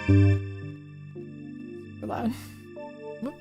Super loud. Whoop.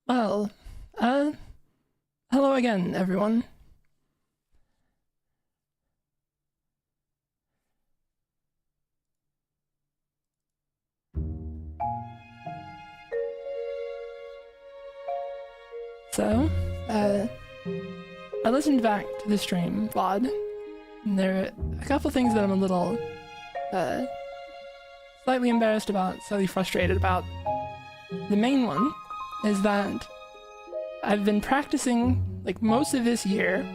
Well, hello again, everyone. So, I listened back to the stream VOD, and there are a couple things that I'm a little, slightly embarrassed about, slightly frustrated about. The main one is that I've been practicing, like, most of this year,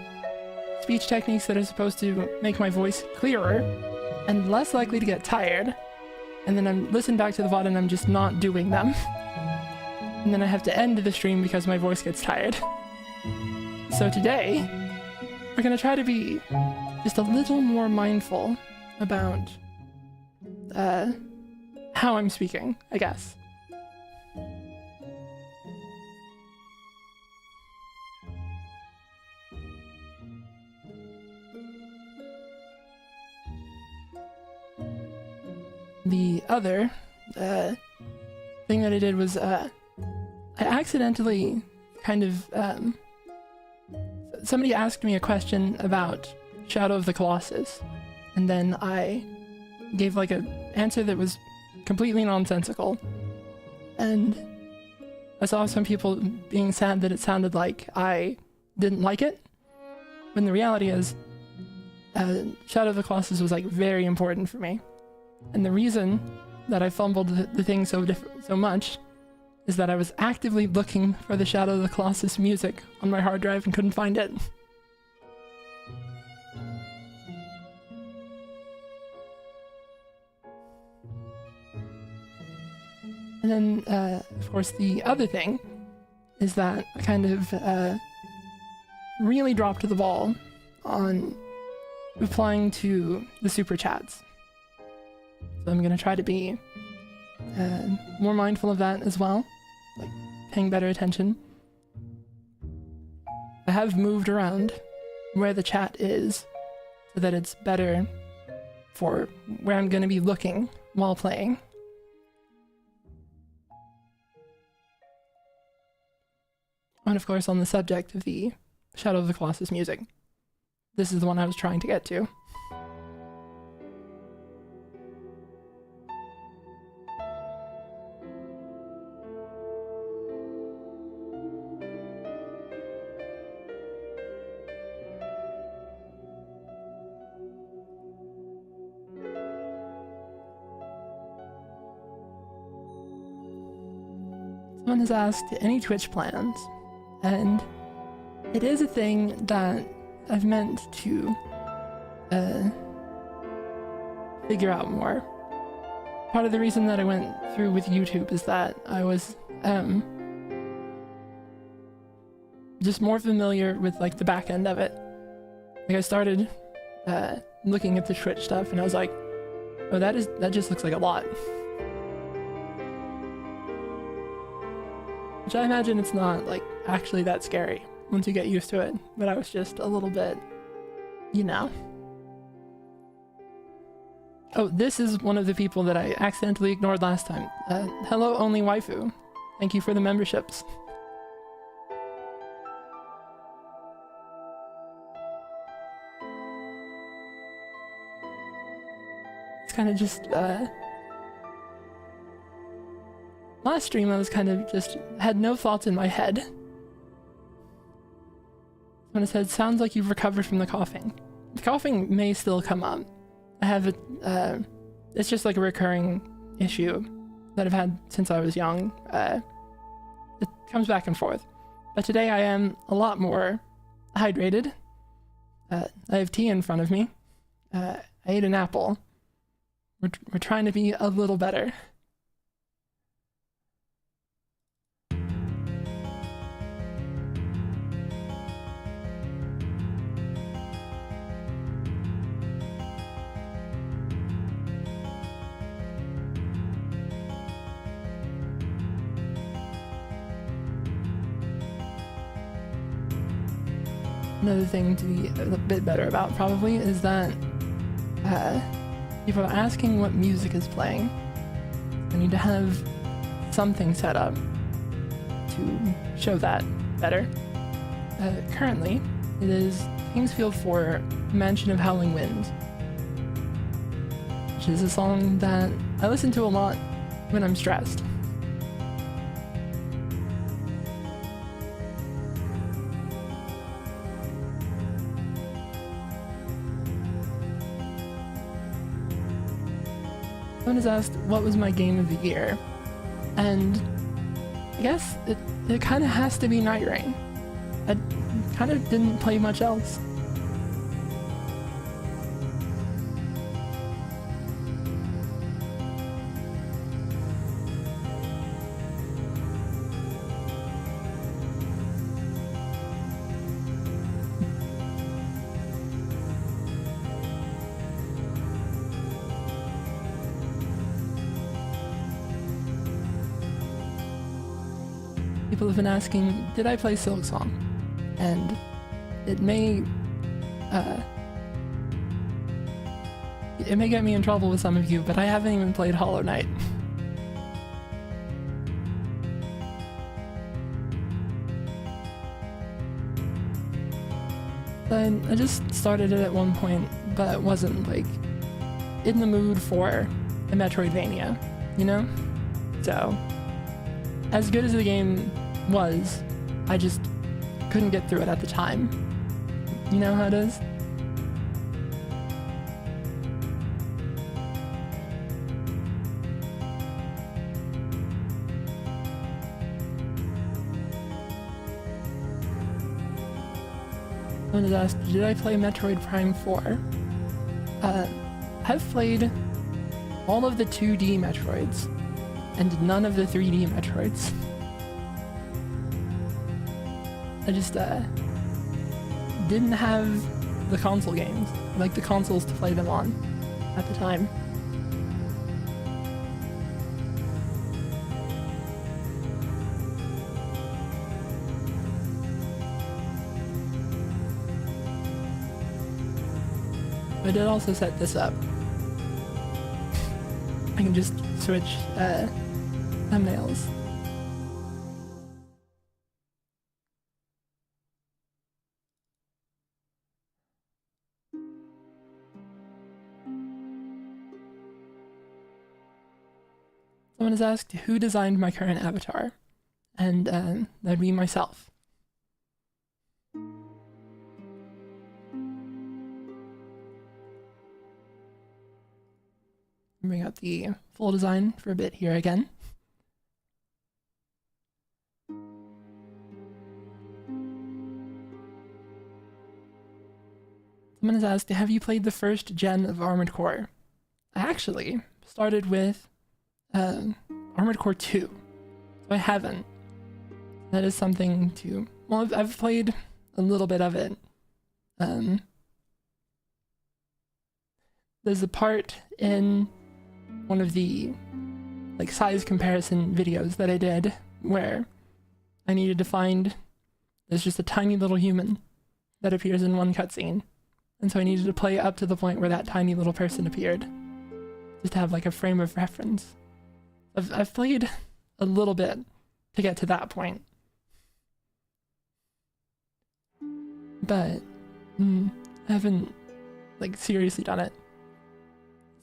speech techniques that are supposed to make my voice clearer and less likely to get tired, and then I'm listening back to the VOD and I'm just not doing them. And then I have to end the stream because my voice gets tired. So today, we're gonna try to be just a little more mindful about, how I'm speaking, I guess. The other thing that I did was I accidentally kind of somebody asked me a question about Shadow of the Colossus, and then I gave like an answer that was completely nonsensical, and I saw some people being sad that it sounded like I didn't like it, when the reality is Shadow of the Colossus was like very important for me. And the reason that I fumbled the thing so much is that I was actively looking for the Shadow of the Colossus music on my hard drive and couldn't find it. And then, of course, the other thing is that I kind of really dropped the ball on replying to the super chats. So I'm gonna try to be more mindful of that as well, like paying better attention. I have moved around where the chat is so that it's better for where I'm gonna be looking while playing. And of course, on the subject of the Shadow of the Colossus music, this is the one I was trying to get to. Someone has asked any Twitch plans, and it is a thing that I've meant to figure out more. Part of the reason that I went through with YouTube is that I was just more familiar with like the back end of it. Like I started looking at the Twitch stuff and I was like, oh, that just looks like a lot. Which I imagine it's not, like, actually that scary once you get used to it, but I was just a little bit, you know. Oh, this is one of the people that I accidentally ignored last time. Hello, Only Waifu. Thank you for the memberships. It's kind of just, last stream I was kind of just had no thoughts in my head. When it said, sounds like you've recovered from the coughing. The coughing may still come up. I have it, it's just like a recurring issue that I've had since I was young. It comes back and forth. But today I am a lot more hydrated. I have tea in front of me. I ate an apple. We're trying to be a little better. Another thing to be a bit better about probably is that people are asking what music is playing. I need to have something set up to show that better. Currently, it is Kingsfield 4, Mansion of Howling Winds, which is a song that I listen to a lot when I'm stressed. Someone has asked what was my game of the year, and I guess it kind of has to be Nightreign. I kind of didn't play much else. People have been asking, did I play Silksong? And it may get me in trouble with some of you, but I haven't even played Hollow Knight. I just started it at one point, but wasn't like in the mood for a Metroidvania, you know? So, as good as the game was, I just couldn't get through it at the time. You know how it is? Someone has asked, did I play Metroid Prime 4? I've played all of the 2D Metroids. and none of the 3D Metroids. I just didn't have the console games, like the consoles to play them on at the time. I did also set this up. I can just switch thumbnails. Someone has asked who designed my current avatar, and that'd be myself. Bring up the full design for a bit here again. Someone has asked, have you played the first gen of Armored Core? I actually started with Armored Core 2, so I haven't. That is something to... Well, I've played a little bit of it. There's a part in one of the like size comparison videos that I did where I needed to find, there's just a tiny little human that appears in one cutscene, and so I needed to play up to the point where that tiny little person appeared, just to have like a frame of reference. I've played a little bit to get to that point, but I haven't like seriously done it.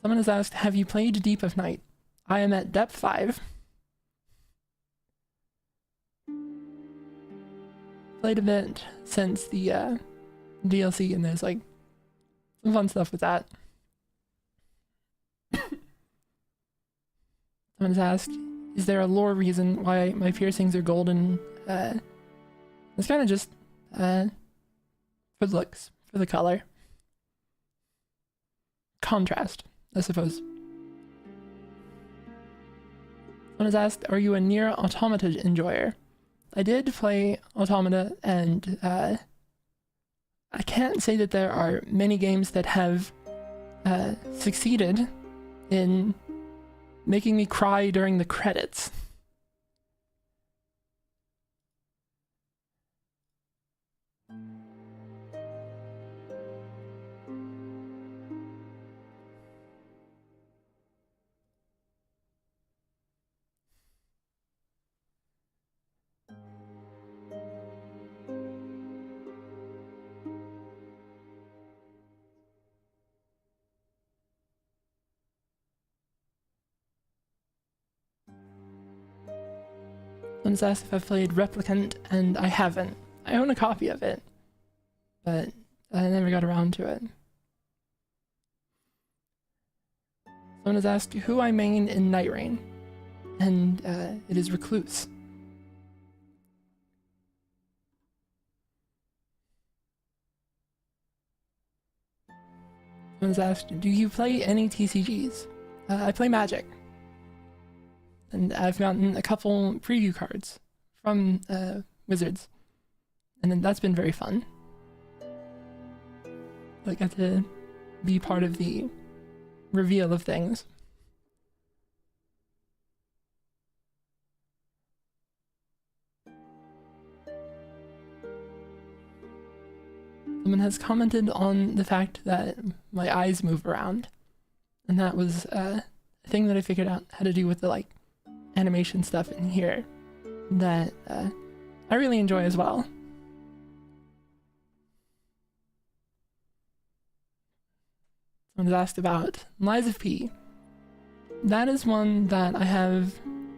Someone has asked, have you played Deep of Night? I am at depth 5. Played a bit since the DLC, and there's like some fun stuff with that. Someone has asked, is there a lore reason why my piercings are golden? It's kind of just for the looks, for the color. Contrast, I suppose. Someone has asked, are you a Nier Automata enjoyer? I did play Automata, and I can't say that there are many games that have succeeded in making me cry during the credits. Someone's asked if I've played Replicant, and I haven't. I own a copy of it, but I never got around to it. Someone has asked who I main in Nightreign, and it is Recluse. Someone's asked, do you play any TCGs? I play Magic. And I've gotten a couple preview cards from Wizards, and then that's been very fun. I got to be part of the reveal of things. Someone has commented on the fact that my eyes move around, and that was a thing that I figured out how to do with the like animation stuff in here that I really enjoy as well. Someone's asked about Lies of P. That is one that I have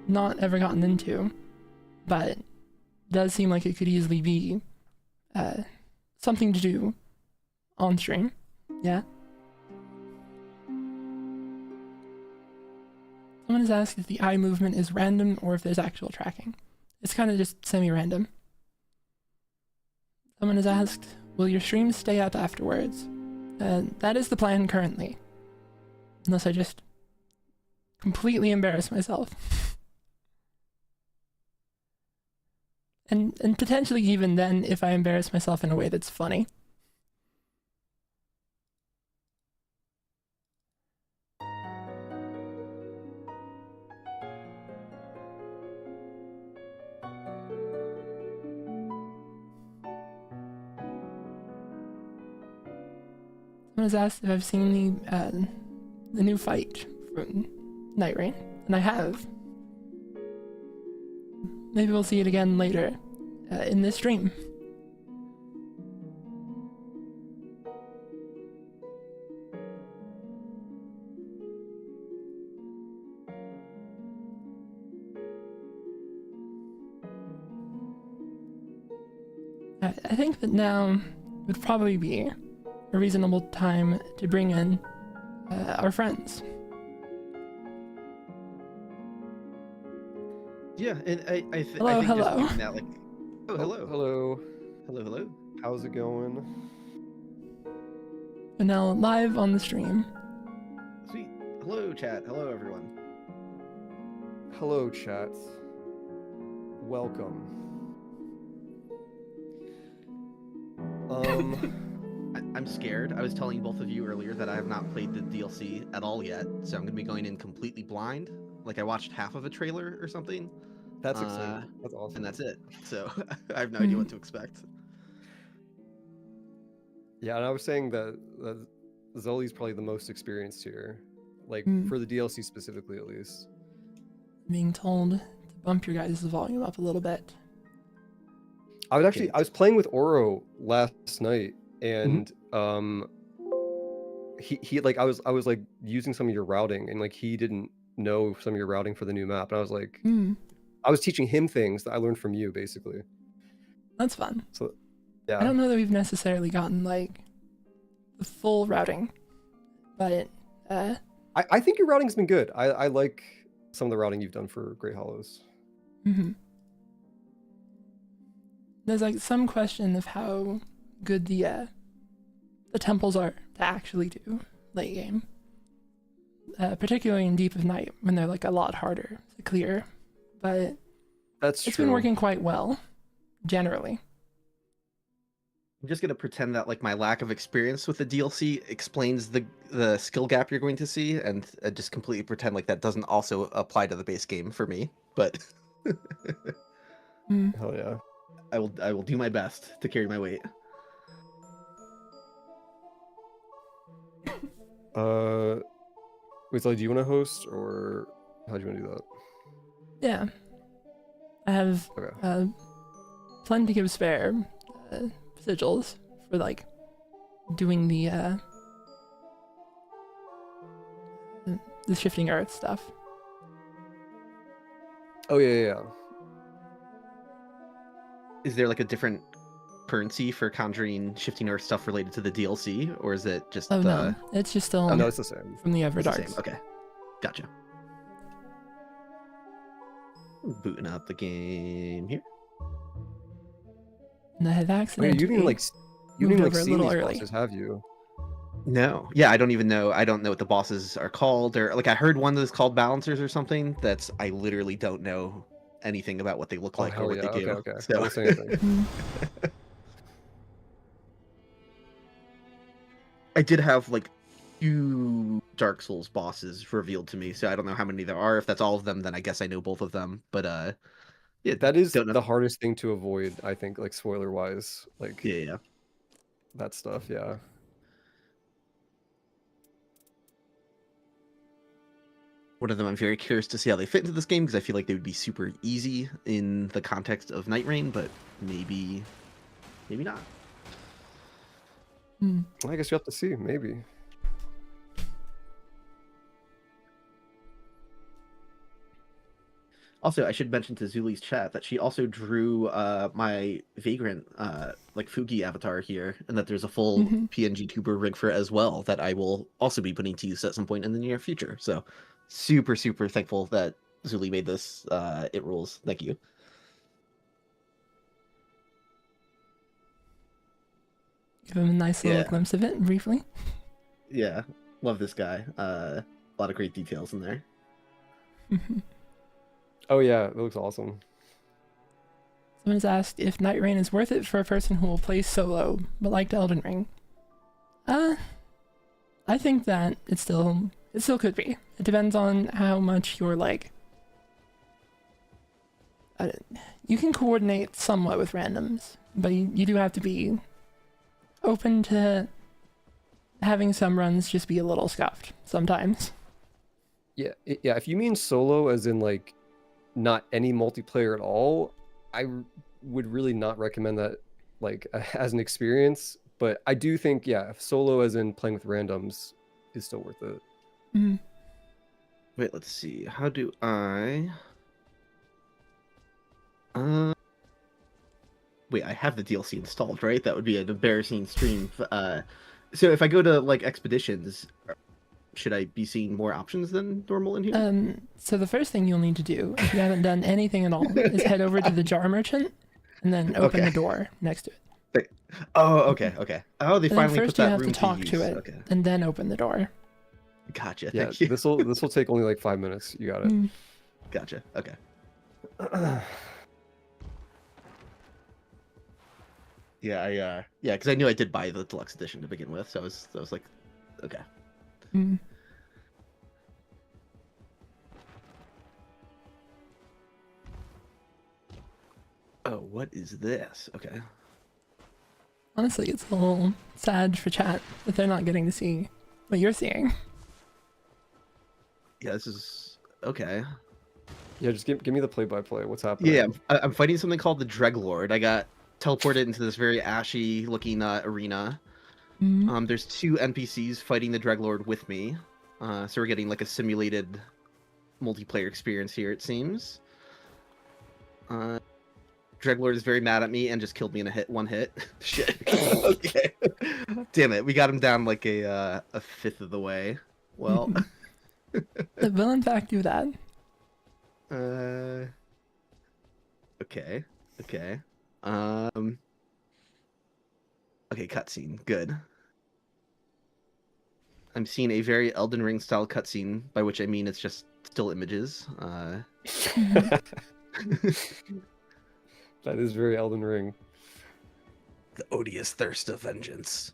not ever gotten into, but does seem like it could easily be something to do on stream. Yeah. Someone has asked if the eye movement is random or if there's actual tracking. It's kind of just semi-random. Someone has asked, will your streams stay up afterwards? That is the plan currently. Unless I just completely embarrass myself. And potentially even then, if I embarrass myself in a way that's funny. Someone has asked if I've seen the new fight from Nightreign, and I have. Maybe we'll see it again later in this stream. I think that now would probably be a reasonable time to bring in our friends. Yeah, and I think Hello. just given that, like, Hello. hello. How's it going? We're now live on the stream. Sweet. Hello, chat. Hello, everyone. Hello, chat. Welcome. I'm scared. I was telling both of you earlier that I have not played the DLC at all yet, so I'm gonna be going in completely blind. Like I watched half of a trailer or something. That's exciting. That's awesome. And that's it. So I have no idea what to expect. Yeah, and I was saying that Zoli's probably the most experienced here, like for the DLC specifically, at least. Being told to bump your guys' volume up a little bit. I was playing with Oro last night, and he like I was like using some of your routing, and like he didn't know some of your routing for the new map, and I was like, I was teaching him things that I learned from you, basically. That's fun. So, yeah. I don't know that we've necessarily gotten like the full routing, but I think your routing's been good. I like some of the routing you've done for Great Hollows. There's like some question of how good the temples are to actually do late game, particularly in Deep of Night when they're like a lot harder to clear. But it's been working quite well, generally. I'm just gonna pretend that like my lack of experience with the DLC explains the skill gap you're going to see, and just completely pretend like that doesn't also apply to the base game for me. But hell yeah, I will do my best to carry my weight. Wait, so do you want to host, or how do you want to do that? Yeah, I have plenty of spare sigils for like doing the shifting earth stuff. Oh yeah. Is there like a different currency for conjuring shifting earth stuff related to the DLC, or is it just no, it's just still no, it's the same from the Everdarks. Okay, gotcha. Booting up the game here. And I have accidentally you didn't see these bosses, have you? No. Yeah, I don't even know. I don't know what the bosses are called, or like I heard one that's called balancers or something. I literally don't know anything about what they look like or what they do. Okay. So... I won't say anything. I did have like 2 Dark Souls bosses revealed to me, so I don't know how many there are. If that's all of them, then I guess I know both of them. But yeah, that is the hardest thing to avoid, I think, like spoiler wise. Like yeah. That stuff, yeah. One of them I'm very curious to see how they fit into this game, because I feel like they would be super easy in the context of Nightreign, but maybe not. I guess you have to see, maybe. Also, I should mention to Zuli's chat that she also drew my Vagrant like Fugi avatar here, and that there's a full PNG tuber rig for it as well that I will also be putting to use at some point in the near future. So super thankful that Zuli made this. It rules. Thank you. Give him a nice little glimpse of it briefly. Yeah, love this guy. A lot of great details in there. Oh yeah, it looks awesome. Someone's asked if Nightreign is worth it for a person who will play solo, but liked Elden Ring. I think that it still could be. It depends on how much you're like. You can coordinate somewhat with randoms, but you do have to be open to having some runs just be a little scuffed sometimes. Yeah, if you mean solo as in like not any multiplayer at all, I would really not recommend that like as an experience. But I do think, yeah, solo as in playing with randoms is still worth it. Mm. Wait, let's see. How do I? Wait, I have the DLC installed, right? That would be an embarrassing stream. So if I go to like expeditions, should I be seeing more options than normal in here? So the first thing you'll need to do, if you haven't done anything at all, is head over to the jar merchant and then open the door next to it. Oh, okay. Oh, they And then finally first put that you have room to talk use. to it, Okay. and then open the door. Gotcha. Yeah, Thank you. this will take only like 5 minutes. You got it. Gotcha. Okay. Yeah, because I knew I did buy the deluxe edition to begin with, so I was like, okay. Oh, what is this? Okay. Honestly, it's a little sad for chat that they're not getting to see what you're seeing. Yeah, this is okay. Yeah, just give me the play-by-play. What's happening? Yeah, I'm fighting something called the Dreglord. I got teleported into this very ashy looking arena. There's 2 NPCs fighting the Dreglord with me. So we're getting like a simulated multiplayer experience here, it seems. Dreglord is very mad at me and just killed me in one hit. Shit. Okay. Damn it, we got him down like a fifth of the way. Well. It will in fact do that. Okay. Okay, cutscene. Good. I'm seeing a very Elden Ring style cutscene, by which I mean it's just still images. That is very Elden Ring. The odious thirst of vengeance.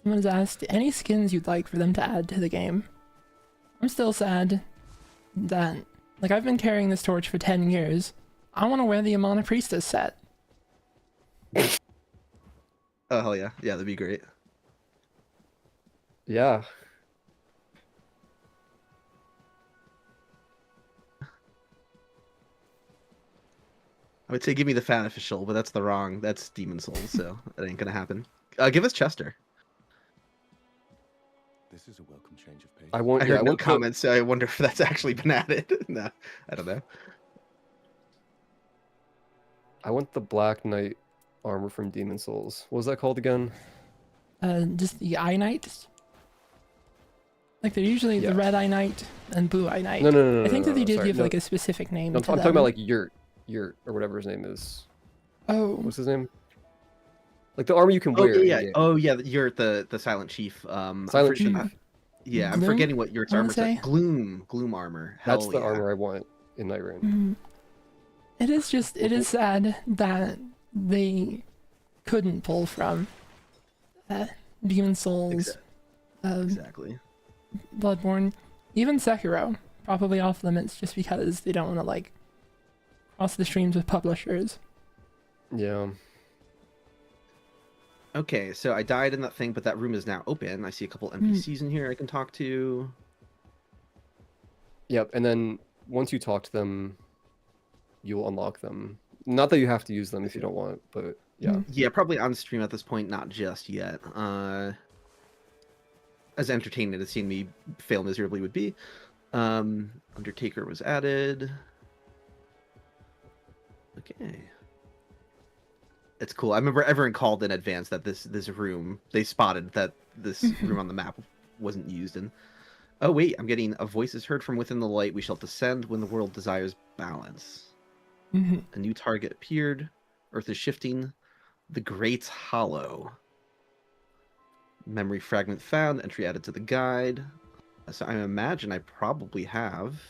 Someone's asked any skins you'd like for them to add to the game. I'm still sad that, like, I've been carrying this torch for 10 years. I want to wear the Amana Priestess set. Oh, hell yeah. Yeah, that'd be great. Yeah. I would say give me the fan official, but that's Demon Souls, so that ain't gonna happen. Give us Chester. This is a welcome change of pace. I heard no comments, so I wonder if that's actually been added. No, I don't know. I want the Black Knight armor from Demon Souls. What was that called again? Just the Eye Knights. Like they're usually the Red Eye Knight and Blue Eye Knight. No. I think that they did sorry, give like a specific name. I'm to talking them. about like Yurt or whatever his name is. Oh. What's his name? Like the armor you can wear. Yeah. Oh yeah, you're the Silent Chief. Silent Chief. Yeah, I'm forgetting what Yurt's armor is. Gloom armor. That's the armor I want in Nightreign. It is sad that they couldn't pull from Demon Souls, exactly. Bloodborne, even Sekiro, probably off limits just because they don't want to like cross the streams with publishers. Yeah. Okay, so I died in that thing, but that room is now open. I see a couple NPCs in here I can talk to. Yep, and then once you talk to them, you'll unlock them. Not that you have to use them if you don't want, but yeah. Yeah, probably on stream at this point, not just yet. As entertaining as seeing me fail miserably would be. Undertaker was added. Okay. It's cool. I remember everyone called in advance that this room, they spotted that this room on the map wasn't used. And oh wait, I'm getting a voice is heard from within the light. We shall descend when the world desires balance. A new target appeared. Earth is shifting. The Great Hollow. Memory fragment found. Entry added to the guide. So I imagine I probably have.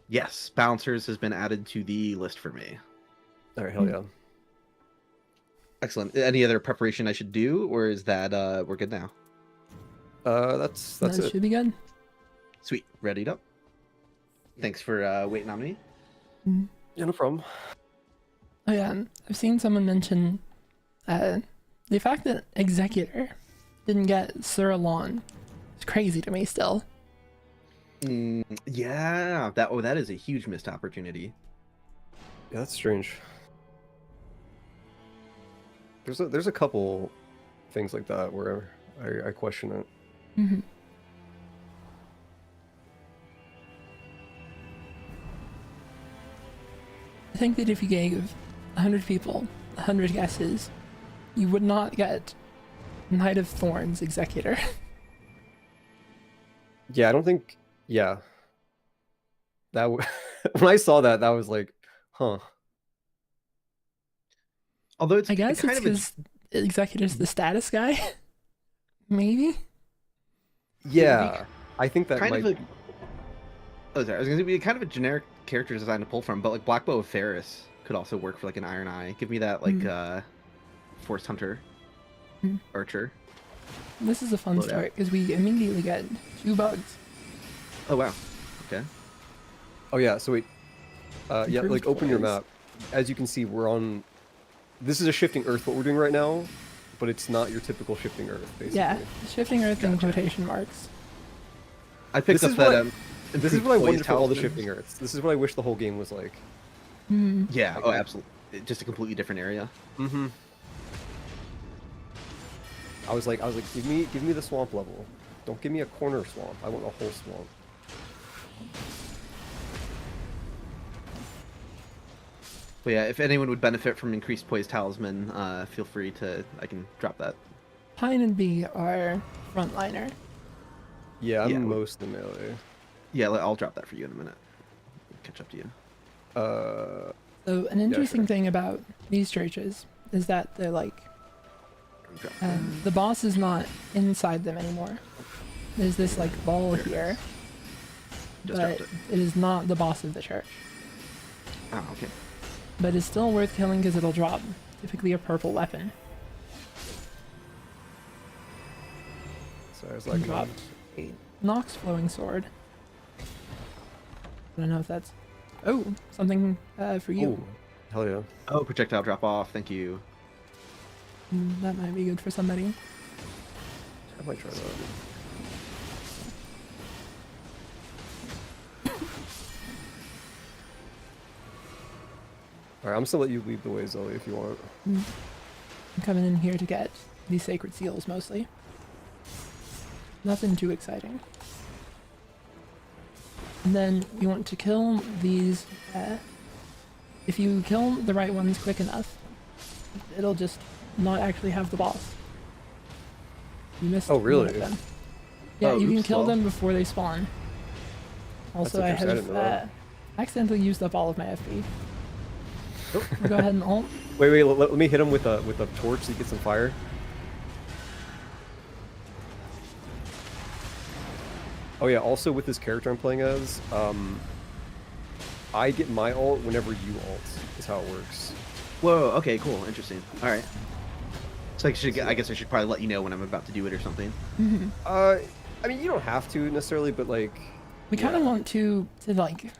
Yes, Bouncers has been added to the list for me. All right, hell yeah. Excellent. Any other preparation I should do, or is that we're good now? That's That it. should be good. Sweet. Ready up. Thanks for waiting on me. Yeah, no problem. Oh yeah, I've seen someone mention the fact that Executor didn't get Sir Alon. It's crazy to me still. Yeah, that is a huge missed opportunity. Yeah, that's strange. There's a couple things like that where I question it. Mm-hmm. I think that if you gave 100 people 100 guesses, you would not get Knight of Thorns Executor. Yeah, I don't think. Yeah. When I saw that, that was like, huh. Although it's I guess kind it's of a because Executor's the status guy. Maybe? Yeah, I think that kind might. of a. Oh, sorry. I was going to be kind of a generic character design to pull from, but like Black Bow of Ferris could also work for like an Iron Eye. Give me that like Force Hunter archer. This is a fun Load out. start because we immediately get 2 bugs. Oh wow. Okay. Oh yeah. So wait. Yeah, Improved like open your plays. map. As you can see, we're on. This is a shifting Earth. What we're doing right now, but it's not your typical shifting Earth. Basically. Yeah, shifting Earth in Gotcha. quotation marks. I picked This up is that. what- This is what I Poised wanted for all the talisman. shifting Earths. This is what I wish the whole game was like. Yeah. Oh, absolutely. Just a completely different area. Mm-hmm. I was like, give me the swamp level. Don't give me a corner swamp. I want a whole swamp. But yeah, if anyone would benefit from increased poise talisman, feel free to. I can drop that. Pine and Bee are frontliner. Yeah, I'm Yeah. most in melee. Yeah, I'll drop that for you in a minute. Catch up to you. So an interesting sure. thing about these churches is that they're like, Drop the boss is not inside them anymore. There's this like ball here, Just but dropped it is not the boss of the church. Oh, okay. But it's still worth killing because it'll drop typically a purple weapon. So I was And like, dropped a Nox flowing sword. I don't know if that's something for you. oh, hell yeah. Oh, projectile drop off. Thank you. That might be good for somebody. I might try that. Alright, I'm just gonna let you lead the way, Zoe, if you want. I'm coming in here to get these sacred seals mostly. Nothing too exciting. And then you want to kill these. If you kill the right ones quick enough, it'll just not actually have the boss. You missed Oh, one really? of them. Yeah, Oh, you can oops, kill well. them before they spawn. Also, I interesting, I have didn't know that. accidentally used up all of my FP. I'll go ahead and ult. Wait, let me hit him with a torch so you get some fire. Oh yeah, also with this character I'm playing as, I get my ult whenever you ult, is how it works. Whoa. Okay. Cool. Interesting. All right. So I guess I should probably let you know when I'm about to do it or something. I mean, you don't have to necessarily, but like... We kind of yeah. want to like,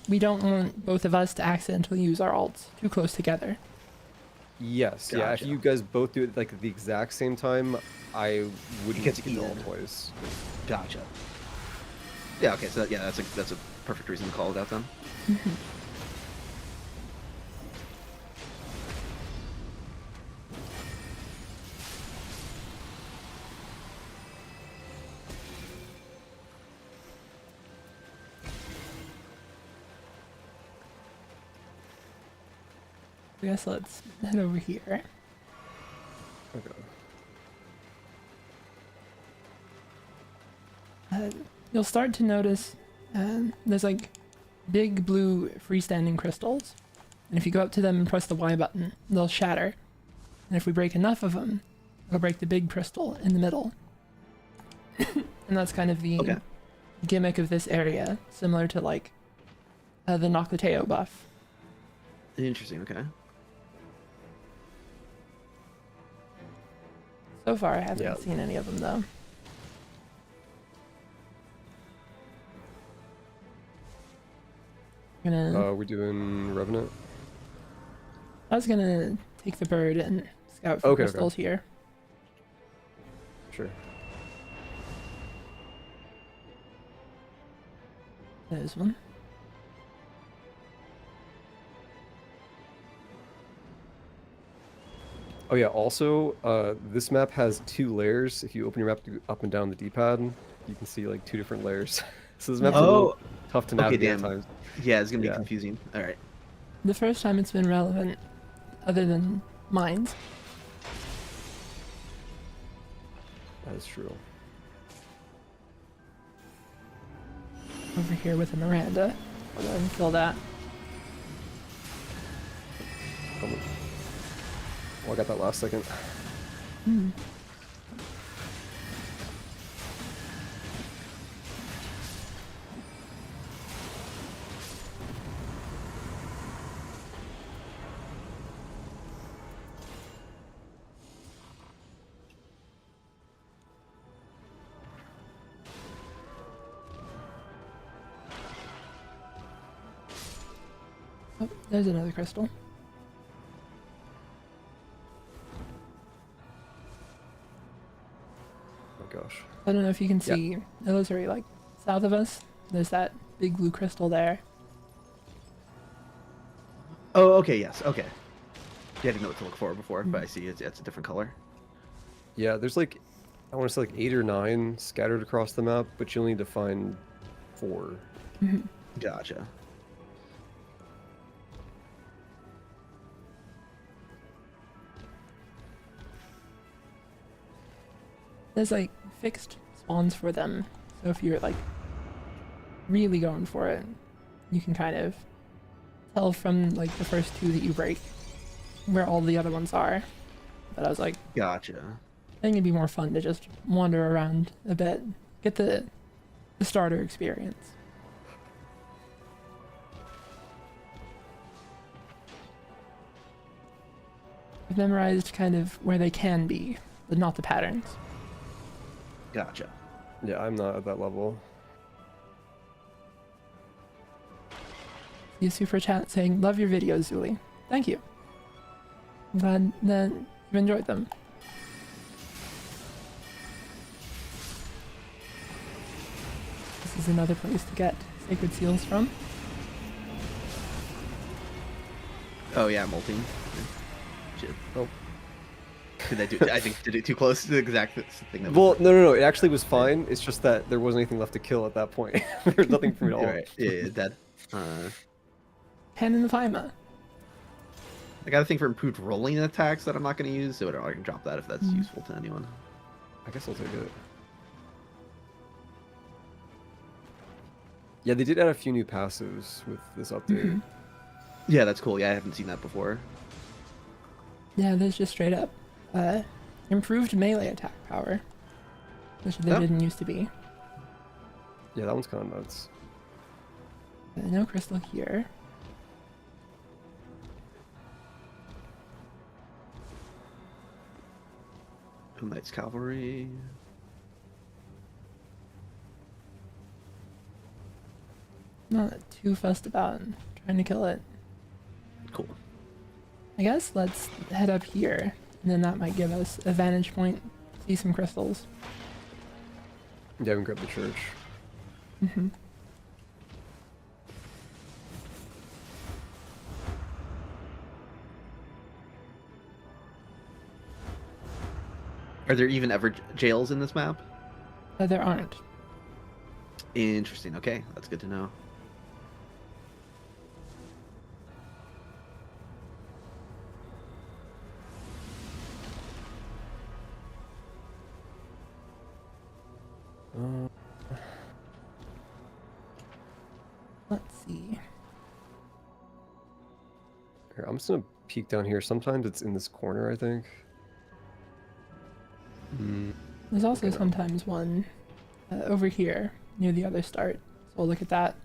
we don't want both of us to accidentally use our ults too close together. Yes, yeah, if Gotcha. you guys both do it like at the exact same time, I wouldn't gets get the ult eaten. twice. Gotcha. Yeah. Okay. So yeah, that's a perfect reason to call it out then. I guess let's head over here. Okay. You'll start to notice there's like big blue freestanding crystals. And if you go up to them and press the Y button, they'll shatter. And if we break enough of them, it'll break the big crystal in the middle. And that's kind of the Okay. gimmick of this area, similar to like the Noclateo buff. Interesting. Okay. So far, I haven't Yeah. seen any of them though. We're doing Revenant. I was gonna take the bird and scout for Okay, okay. crystals here. Sure. There's one. Oh yeah, also, this map has 2 layers. If you open your map up and down the D-pad, you can see like 2 different layers. So this map's a little tough to Okay, navigate at damn. times. Yeah, it's gonna be Yeah. confusing. All right. The first time it's been relevant, other than mines. That is true. Over here with a Miranda. I'll go ahead and fill that. Oh, I got that last second. Oh, there's another crystal. Oh my gosh. I don't know if you can Yeah. see Illusory, like south of us. There's that big blue crystal there. Oh, okay. Yes. Okay. Yeah, I didn't know what to look for before, but I see it's a different color. Yeah, there's like, I want to say like 8 or 9 scattered across the map, but you'll need to find 4. Gotcha. There's like fixed spawns for them. So if you're like really going for it, you can kind of tell from like the first 2 that you break where all the other ones are. But I was like, Gotcha. I think it'd be more fun to just wander around a bit, get the starter experience. I've memorized kind of where they can be, but not the patterns. Gotcha. Yeah, I'm not at that level. See a super chat saying, love your videos, Zuli. Thank you. I'm glad that you've enjoyed them. This is another place to get sacred seals from. Oh yeah, molting. Shit. Oh. Did I do? I think did it too close to the exact thing that. Well, no, it actually was fine. It's just that there wasn't anything left to kill at that point. There's nothing for me to You're ult. right. Yeah, dead. Pen in the Fima. I got a thing for improved rolling attacks that I'm not going to use, so I can drop that if that's Mm. useful to anyone. I guess I'll take it. Yeah, they did add a few new passives with this update. Yeah, that's cool. Yeah, I haven't seen that before. Yeah, there's just straight up improved melee attack power, which there Oh. didn't used to be. Yeah, that one's kind of nuts. No crystal here. Knights Cavalry. Not too fussed about trying to kill it. Cool. I guess let's head up here, and then that might give us a vantage point, see some crystals. Yeah, we can grab the church. Are there even ever jails in this map? There aren't. Interesting. Okay, that's good to know. Let's see. Here, I'm just gonna peek down here. Sometimes it's in this corner, I think. There's also Okay. sometimes one over here near the other start. So we'll look at that.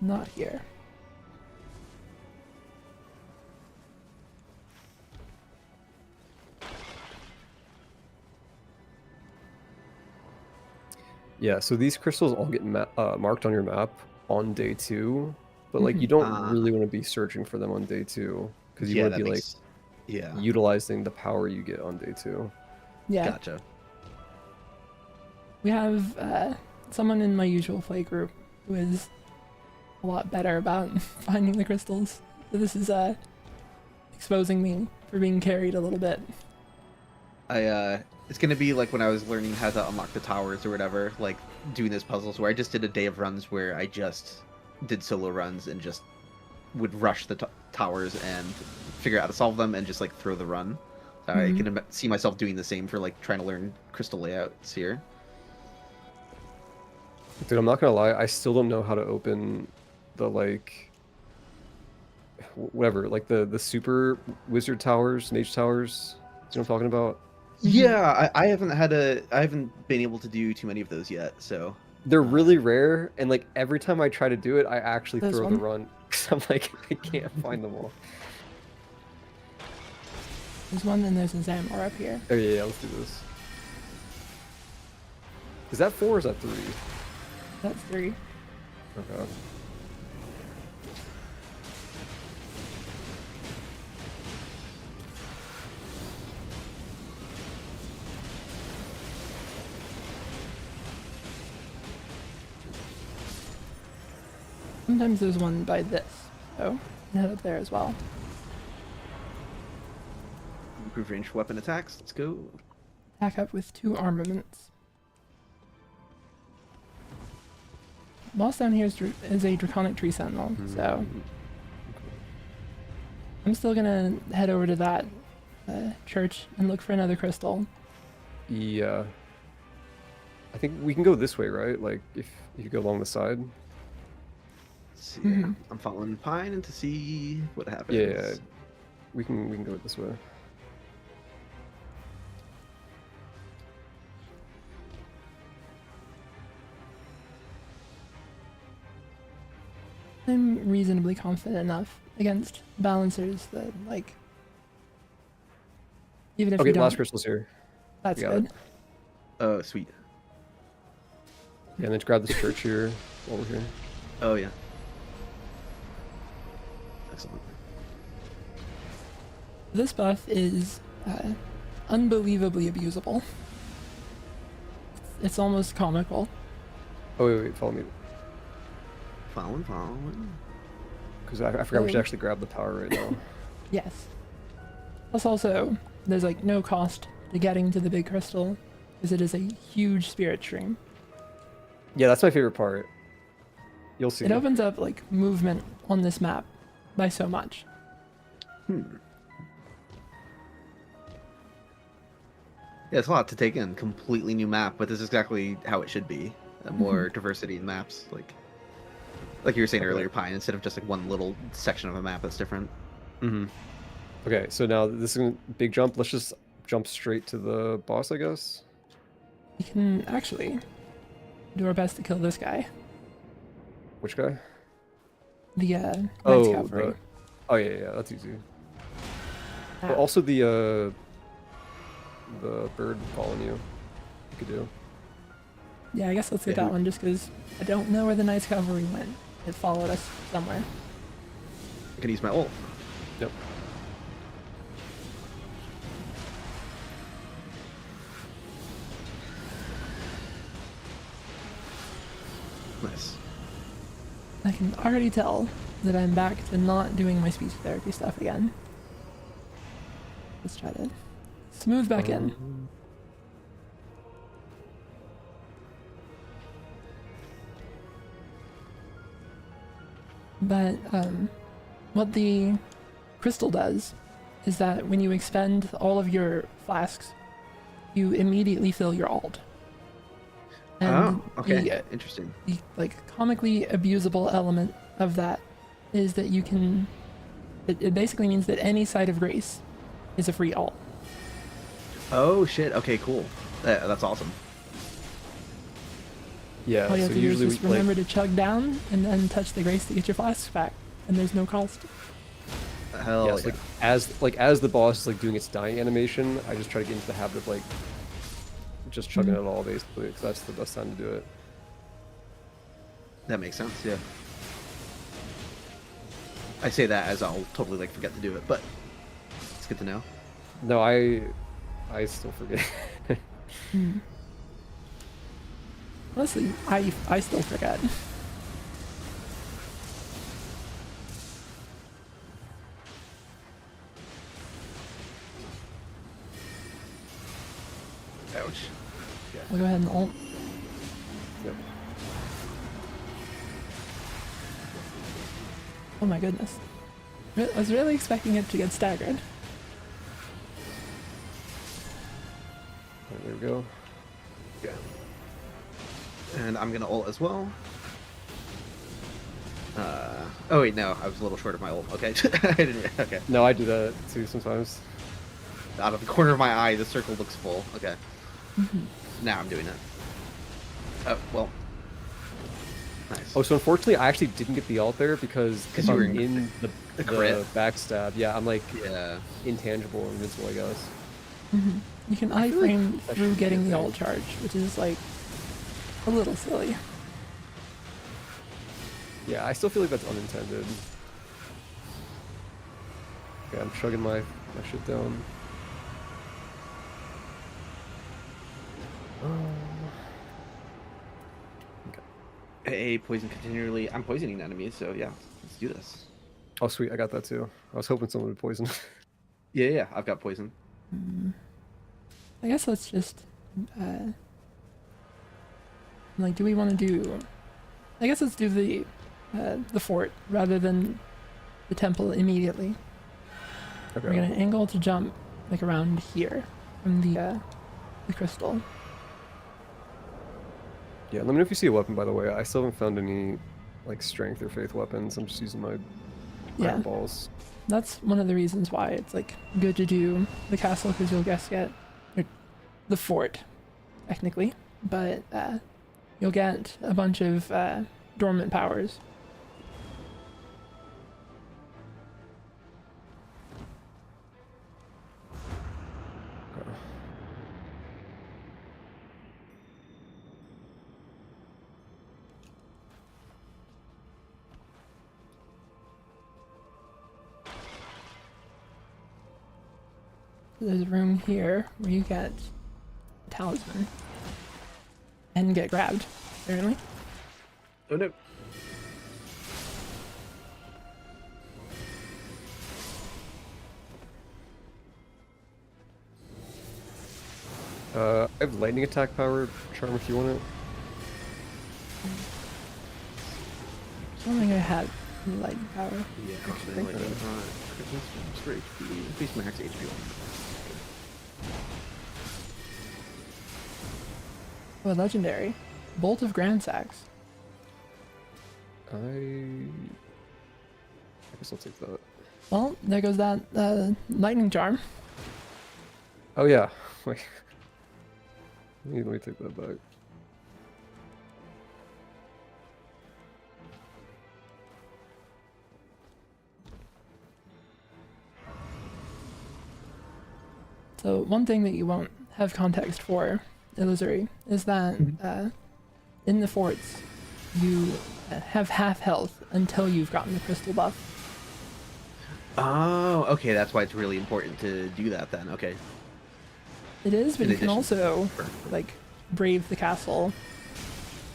not here. Yeah, so these crystals all get marked on your map on day 2, but like you don't really want to be searching for them on day 2 because you Yeah, want to that be makes... like Yeah, utilizing the power you get on day 2. Yeah. gotcha. We have someone in my usual play group who is a lot better about finding the crystals. So this is exposing me for being carried a little bit. It's gonna be like when I was learning how to unlock the towers or whatever, like doing those puzzles where I just did a day of runs where I just did solo runs and just would rush the towers and figure out how to solve them and just like throw the run. So I can see myself doing the same for like trying to learn crystal layouts here. Dude, I'm not gonna lie, I still don't know how to open the like whatever, like the super wizard towers, mage towers. You know what I'm talking about? Yeah, I haven't been able to do too many of those yet, so They're really rare, and like every time I try to do it, I actually This throw one? the run because I'm like I can't find them all. There's one and there's a Zamor up here. Oh yeah, let's do this. Is that 4 or is that 3? That's 3. Okay. Sometimes there's one by this, so head up there as well. improve ranged weapon attacks. Let's go. Attack up with 2 armaments. Boss down here is a Draconic Tree Sentinel, so I'm still gonna head over to that church and look for another crystal. Yeah. I think we can go this way, right? Like if you go along the side. Let's see. I'm following Pine to see what happens. Yeah. We can go this way. I'm reasonably confident enough against balancers that, like, even if Okay, you don't, last crystal's here. that's got good. it. Oh, sweet. Yeah, and then grab this church here while we're here. Oh, yeah. Excellent. This buff is unbelievably abusable. It's almost comical. Oh, wait, follow me. Following. Because I forgot we should actually grab the power right now. Yes. Plus also, there's like no cost to getting to the big crystal, because it is a huge spirit stream. Yeah, that's my favorite part. You'll see. It opens up like movement on this map by so much. Yeah, it's a lot to take in. Completely new map, but this is exactly how it should be. More diversity in maps, like you were saying earlier, Pine, instead of just like one little section of a map that's different. Okay, so now this is a big jump. Let's just jump straight to the boss, I guess. We can actually do our best to kill this guy. Which guy? The Knights Oh, Cavalry. oh yeah, that's easy. Ah, But also the bird following you. You could do. yeah, I guess let's get Yeah. that one just because I don't know where the Knights Cavalry went. It followed us somewhere. I can use my ult. Yep. Nice. I can already tell that I'm back to not doing my speech therapy stuff again. Let's try to smooth back in. But what the crystal does is that when you expend all of your flasks, you immediately fill your alt. Oh, okay. The, Interesting. the like comically abusable element of that is that you can. It basically means that any side of grace is a free alt. Oh shit. Okay, cool. That's awesome. Yeah, All you have so to do is usually just we like remember to chug down and then touch the grace to get your flasks back, and there's no cost. Hell yes, as the boss is like doing its dying animation, I just try to get into the habit of like just chugging it all basically, because that's the best time to do it. That makes sense, yeah. I say that as I'll totally like forget to do it, but it's good to know. No, I still forget. Honestly, I still forget. Ouch. I'll go ahead and ult. Yep. Oh my goodness. I was really expecting it to get staggered. There we go. Yeah. And I'm gonna ult as well. Oh wait, no, I was a little short of my ult. Okay, I didn't. Okay. No, I do that too sometimes. Out of the corner of my eye, the circle looks full. Okay. Now I'm doing it. Oh well. Nice. Oh, so unfortunately, I actually didn't get the ult there because if you were I'm in the crit. backstab, yeah, I'm like Yeah. intangible or invincible, I guess. You can I feel like iframe that through should be getting a the thing. ult charge, which is like a little silly. Yeah, I still feel like that's unintended. Okay, I'm chugging my shit down. Hey, poison continually. I'm poisoning enemies, so yeah, let's do this. Oh, sweet, I got that too. I was hoping someone would poison. Yeah, I've got poison. I guess let's just like, do we want to do? I guess let's do the fort rather than the temple immediately. Okay. We're gonna angle to jump like around here from the crystal. Yeah, let me know if you see a weapon, by the way. I still haven't found any like strength or faith weapons. I'm just using my Yeah. balls. That's one of the reasons why it's like good to do the castle, because you'll get or the fort technically, but you'll get a bunch of dormant powers. Okay. There's a room here where you get a talisman and get grabbed, apparently. Oh no. I have lightning attack power, charm if you want it. I don't think I had lightning power. Yeah, Actually. like straight HP. Increase max HP. Oh, legendary. Bolt of Grand Sax. I guess I'll take that. Well, there goes that lightning charm. Oh yeah. Wait. Let me take that back. So one thing that you won't have context for, Illusory, is that in the forts, you have half health until you've gotten the crystal buff. Oh, okay, that's why it's really important to do that then. Okay. It is, but In you can addition- also like brave the castle.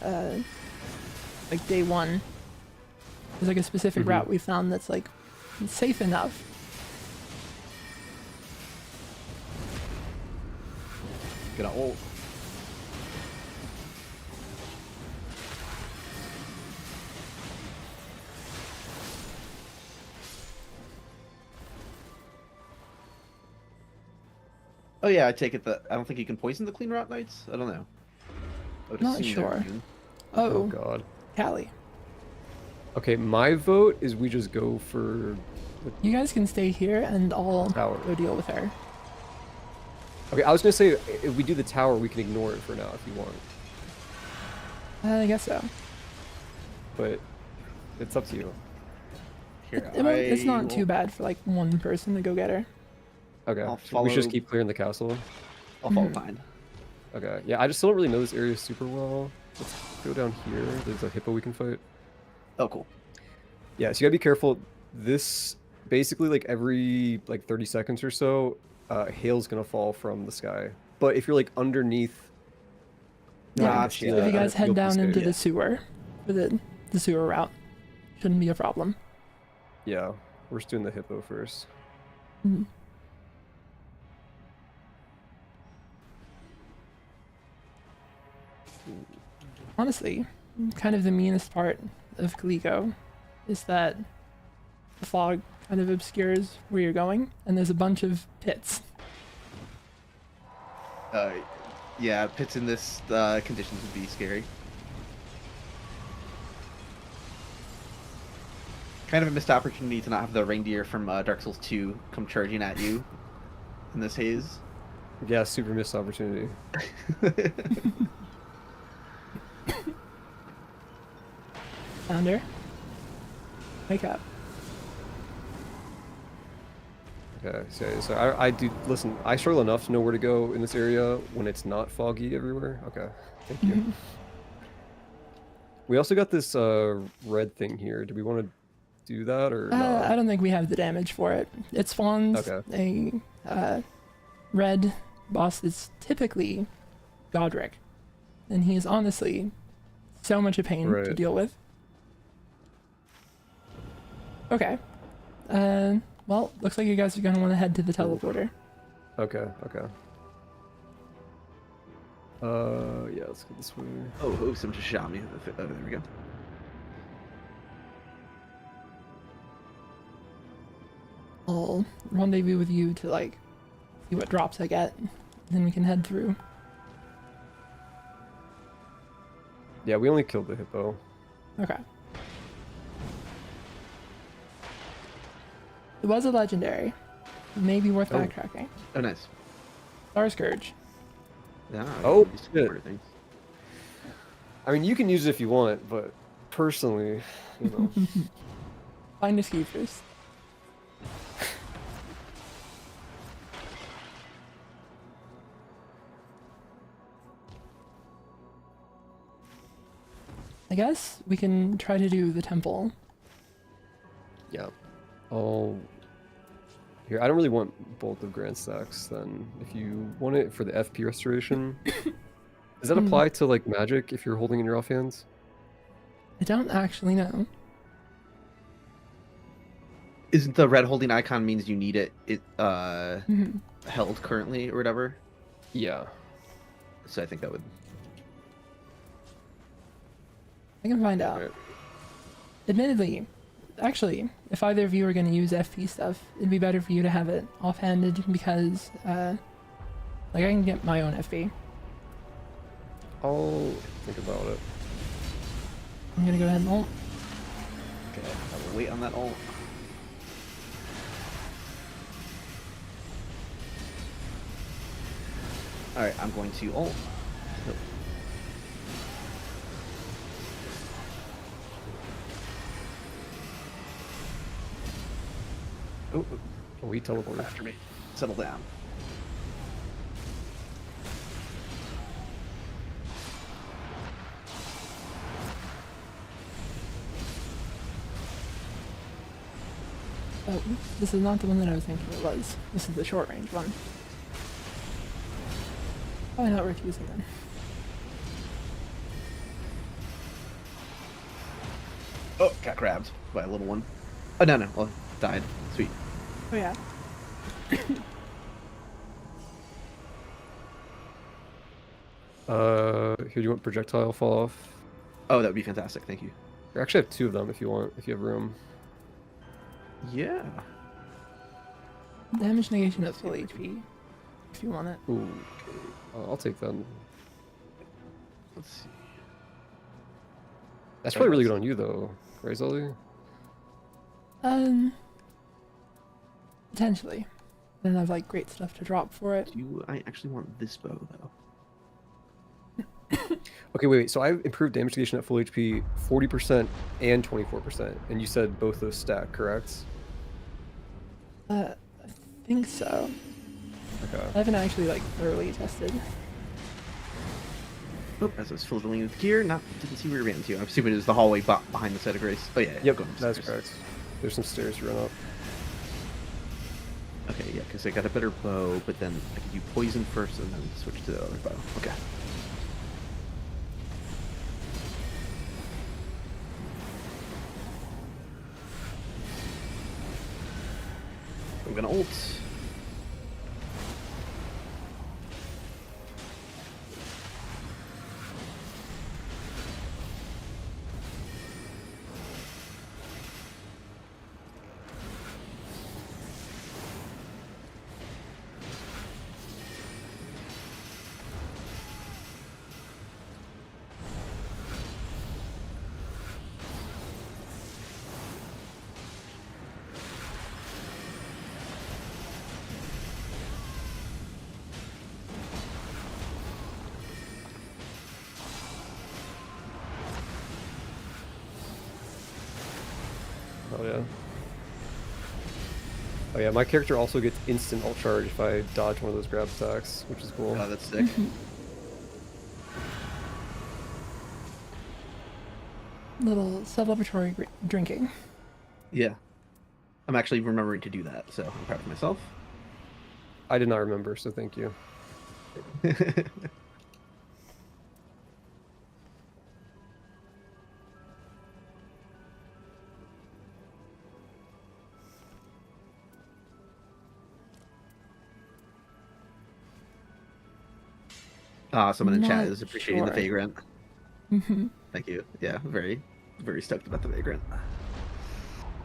Like day one, there's like a specific route we found that's like safe enough. Gonna ult. Oh yeah, I take it that I don't think you can poison the Clean Rot Knights. I don't know. I would Not assume they're sure. immune. Oh Oh, god. Callie. Okay, my vote is we just go for You guys can stay here and I'll Tower. go deal with her. Okay, I was gonna say if we do the tower, we can ignore it for now if you want. I guess so. but it's up to you. Here, It's not will- too bad for like one person to go get her. Okay, I'll so we should just follow- keep clearing the castle. I'll follow behind. Okay, yeah, I just don't really know this area super well. Let's go down here. There's a hippo we can fight. Oh, cool. Yeah, so you gotta be careful. This basically like every like 30 seconds or so, hail's gonna fall from the sky. But if you're like underneath, Yeah, Gotcha. if you guys you'll head be down safe. into Yeah. the sewer, for the sewer route, shouldn't be a problem. Yeah, we're just doing the hippo first. Mhm. Honestly, kind of the meanest part of Calico is that the fog kind of obscures where you're going, and there's a bunch of pits. Yeah, pits in this conditions would be scary. Kind of a missed opportunity to not have the reindeer from Dark Souls 2 come charging at you in this haze. Yeah, super missed opportunity. Founder, wake up. Okay, so I do listen. I struggle enough to know where to go in this area when it's not foggy everywhere. Okay, thank you. We also got this red thing here. Do we want to do that or I not? don't think we have the damage for it. It spawns Okay. a red boss that's typically Godric, and he is honestly so much a pain to Right. deal with. Okay. Well, looks like you guys are gonna want to head to the teleporter. Okay. Yeah, let's go this way. Oh, some just shot me. Oh, there we go. I'll rendezvous with you to like see what drops I get, and then we can head through. Yeah, we only killed the hippo. Okay. It was a legendary. Maybe worth Oh. backtracking. Oh, nice. Star Scourge. Yeah. Oh, these shit. sort of things. I mean, you can use it if you want, but personally, you know. Find escapers. I guess we can try to do the temple. Yeah. Oh. Here, I don't really want both of Grand Stacks then. If you want it for the FP restoration, does that apply to like magic if you're holding in your offhands? I don't actually know. Isn't the red holding icon means you need it Mhm. held currently or whatever? Yeah. So I think that would. I can find out. Alright. Admittedly, actually, if either of you are going to use FP stuff, it'd be better for you to have it offhanded because, like, I can get my own FP. I'll think about it. I'm gonna go ahead and ult. Okay, I will wait on that ult. Alright, I'm going to ult. Oh, Oh, he teleported. after me. Settle down. Oh, this is not the one that I was thinking it was. This is the short range one. Probably not worth using then. Oh, got grabbed by a little one. Oh, no. Well, died. Sweet. Oh yeah. Here, do you want projectile fall off? Oh, that would be fantastic. Thank you. I actually have 2 of them if you want, if you have room. Yeah. Damage negation at full HP, if you want it. Ooh, okay. I'll take that. Let's see. That's probably really good on you though, right, Zelly? Potentially. I don't have like great stuff to drop for it. Do I actually want this bow, though? Okay, wait. So I improved damage negation at full HP 40% and 24%, and you said both those stack, correct? I think so. Okay. I haven't actually like thoroughly tested. Oh, as I was filling with gear, didn't see where you ran into. I'm assuming it was the hallway behind the set of grace. Oh yeah, yeah, Yep, going that's upstairs. correct. There's some stairs to run up. Okay, yeah, because I got a better bow, but then I could do poison first and then switch to the other bow. Okay. I'm gonna ult. Oh yeah. Oh yeah, my character also gets instant ult charge if I dodge one of those grab attacks, which is cool. Oh, that's sick. Little celebratory drinking. Yeah. I'm actually remembering to do that, so I'm proud of myself. I did not remember, so thank you. Someone in chat Not is appreciating the sure. vagrant. Mm-hmm. Thank you. Yeah, very, very stoked about the vagrant.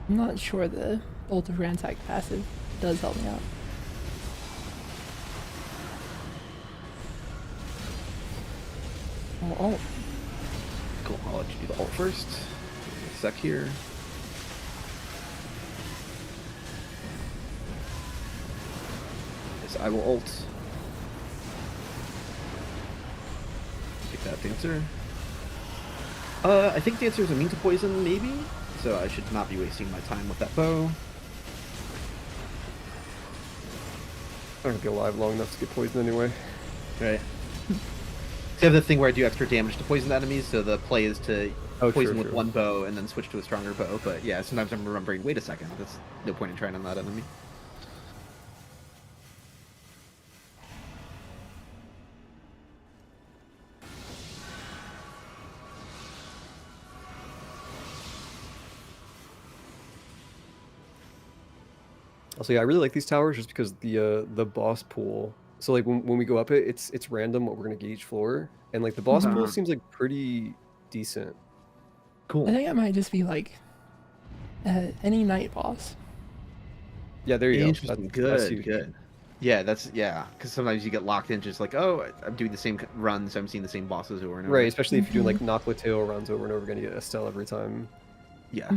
I'm not sure the Bolt of Ransack passive does help me out. Oh, Cool. I'll let you do the ult first. Sec here. Yes, I will ult. Take that, Dancer. I think Dancer is immune to poison, maybe? So I should not be wasting my time with that bow. I'm not gonna be alive long enough to get poisoned anyway. Right. So I have the thing where I do extra damage to poison enemies, so the play is to poison with one bow and then switch to a stronger bow. But yeah, sometimes I'm remembering, wait a second, there's no point in trying on that enemy. Also, yeah, I really like these towers just because the boss pool. So like when we go up it, it's random what we're gonna get each floor, and like the boss pool seems like pretty decent. Cool. I think it might just be like any night boss. Yeah, there you go. Interesting. Good. Yeah, because sometimes you get locked in just like, oh, I'm doing the same run, so I'm seeing the same bosses over and over. Right, especially if you're doing like Knocklet tail runs over and over again, you get Estelle every time. Yeah.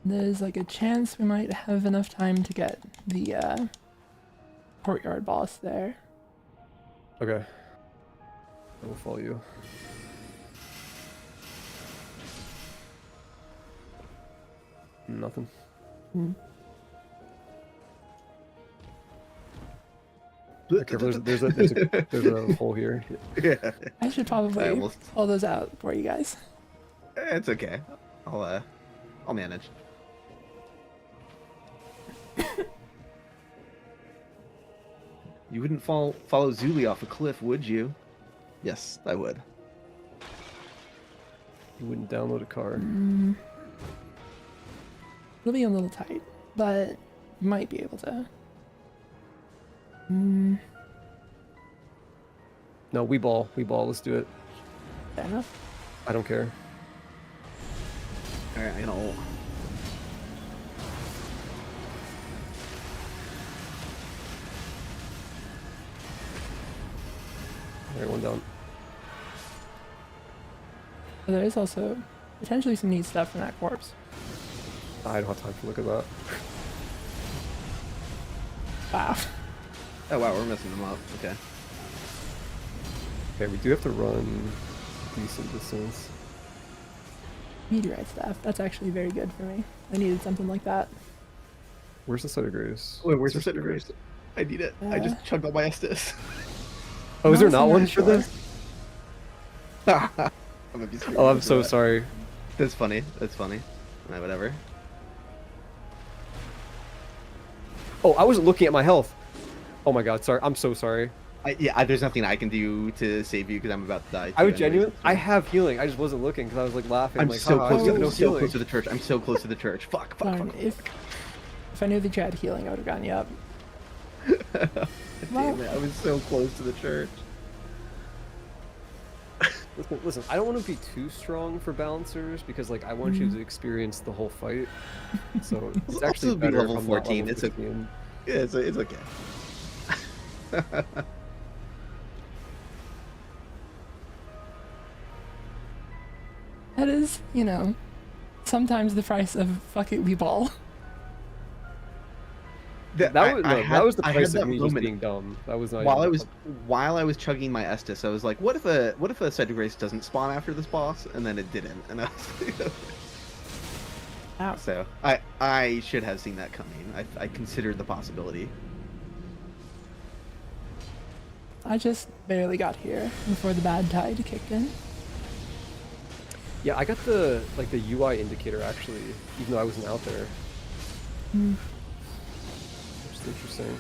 There's like a chance we might have enough time to get the courtyard boss there. Okay. I will follow you. Nothing. Careful, there's a hole here. Yeah. I should probably pull those out for you guys. It's okay. I'll manage. You wouldn't follow Zuli off a cliff, would you? Yes, I would. You wouldn't download a car. It'll be a little tight, but you might be able to. No, we ball. Let's do it. Fair enough. I don't care. Alright, I'm gonna ult. Alright, one down. But there is also potentially some neat stuff in that corpse. I don't have time to look at that. Wow. Oh wow, we're messing them up. Okay. Okay, we do have to run a decent distance. Meteorite staff. That's actually very good for me. I needed something like that. Where's the Site of Grace? Wait, where's Is the there Site of Grace? I need it. I just chugged all my Estus. Oh, is there Honestly, not one not for sure. this? I'm gonna be Oh, I'm screaming so for that. sorry. That's funny. That's funny. Whatever. Oh, I wasn't looking at my health. Oh my god, sorry. I'm so sorry. There's nothing I can do to save you because I'm about to die. I too was anyways, genuine. that's I fine. have healing. I just wasn't looking because I was like laughing. I'm like, so haha, close. you have no I'm so healing. close to the church. I'm so close to the church. Fuck. Darn, Fuck. if I knew that you had healing, I would have gotten you up. Damn it! I was so close to the church. Listen, I don't want to be too strong for balancers because like I want you to experience the whole fight. So it's Also actually be better level if I'm not 14, level it's a- 15. Yeah, it's okay. That is, you know, sometimes the price of fuck it, we ball. That was the price of me just being dumb. That was not even while I was chugging my Estus, I was like, what if a Site of Grace doesn't spawn after this boss? And then it didn't, and I was Ow. so I should have seen that coming. I considered the possibility. I just barely got here before the bad tide kicked in. Yeah, I got the UI indicator actually, even though I wasn't out there. Hmm. Which is interesting.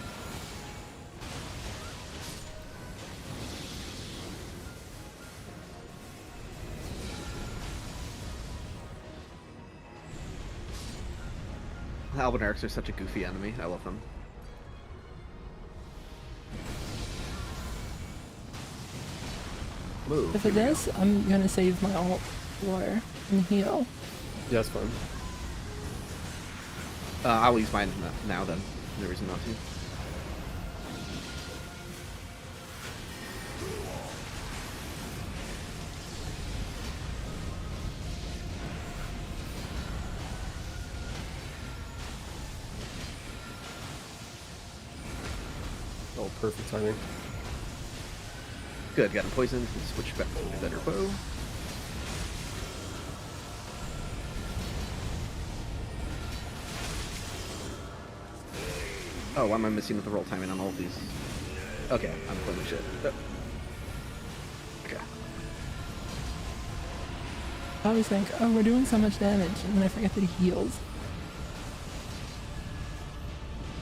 Albinarics are such a goofy enemy. I love them. Move. If it is, I'm gonna save my ult for and heal. Yeah, that's fun. I'll use mine now then. No reason not to. Oh, perfect timing. Good, got him poisoned. Let's switch back to a better bow. Oh, why am I missing with the roll timing on all of these? Okay, I'm playing shit. Okay. I always think, oh, we're doing so much damage, and then I forget that he heals.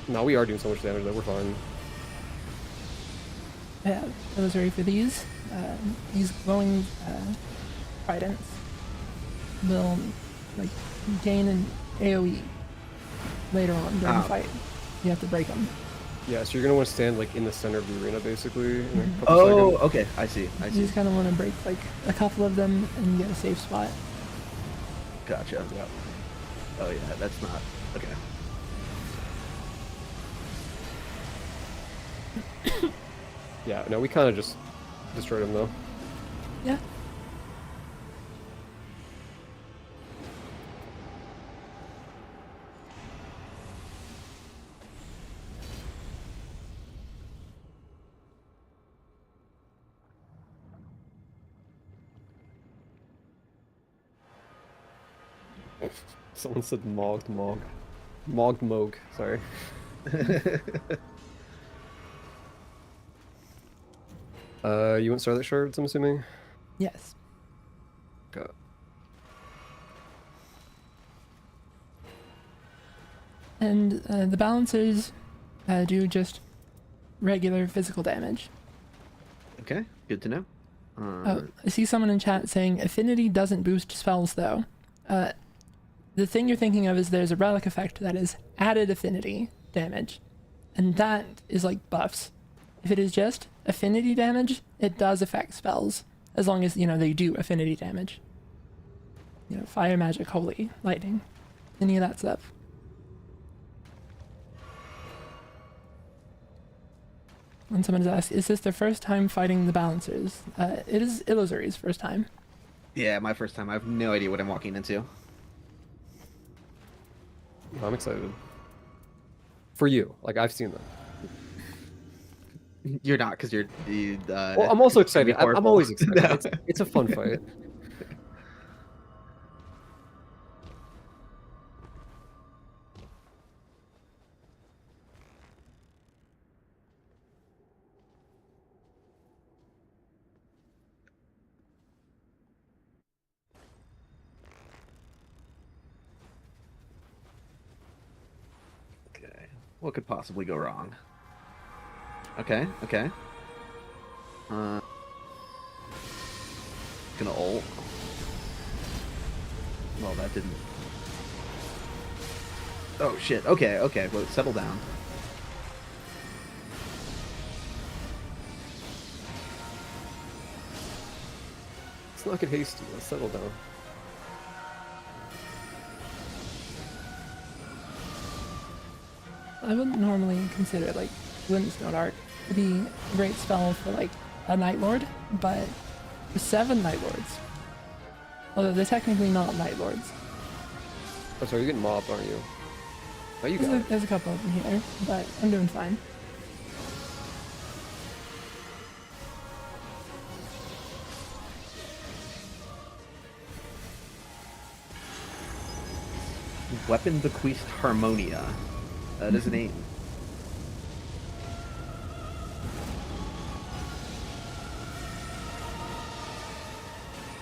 No, we are doing so much damage that we're fine. Yeah, illusory for these. These glowing tridents will like gain an AoE later on during the fight. You have to break them. Yeah, so you're gonna want to stand like in the center of the arena basically. In a couple Oh, seconds. okay. I see. I You see. just kind of want to break like a couple of them and get a safe spot. Gotcha. Yeah. Oh yeah, that's not okay. Yeah, no, we kind of just destroyed him though. Yeah. Someone said mogged mog. Mogged mog, sorry. You want Starlight Shards, I'm assuming? Yes. Okay. And the balancers do just regular physical damage. Okay, good to know. Oh, I see someone in chat saying affinity doesn't boost spells though. The thing you're thinking of is there's a relic effect that is added affinity damage, and that is like buffs. If it is just affinity damage, it does affect spells, as long as, you know, they do affinity damage. You know, fire, magic, holy, lightning, any of that stuff. And someone has asked, is this their first time fighting the balancers? It is Illusory's first time. Yeah, my first time. I have no idea what I'm walking into. I'm excited. For you, like I've seen them. You're not, because Well, I'm also it's gonna be excited. I'm horrible. always excited. No. It's a fun fight. Okay. What could possibly go wrong? Okay, okay. Gonna ult. Well, that didn't. Oh shit. Okay, okay. Well, settle down. Let's not get hasty. Let's settle down. I wouldn't normally consider like Glintstone Arc to be a great spell for like a Night Lord, but for 7 Night Lords, although they're technically not Night Lords. Oh, sorry, you're getting mobbed, aren't you? Oh, you got it. There's a couple of them here, but I'm doing fine. Weapon bequeathed Harmonia. That is a name.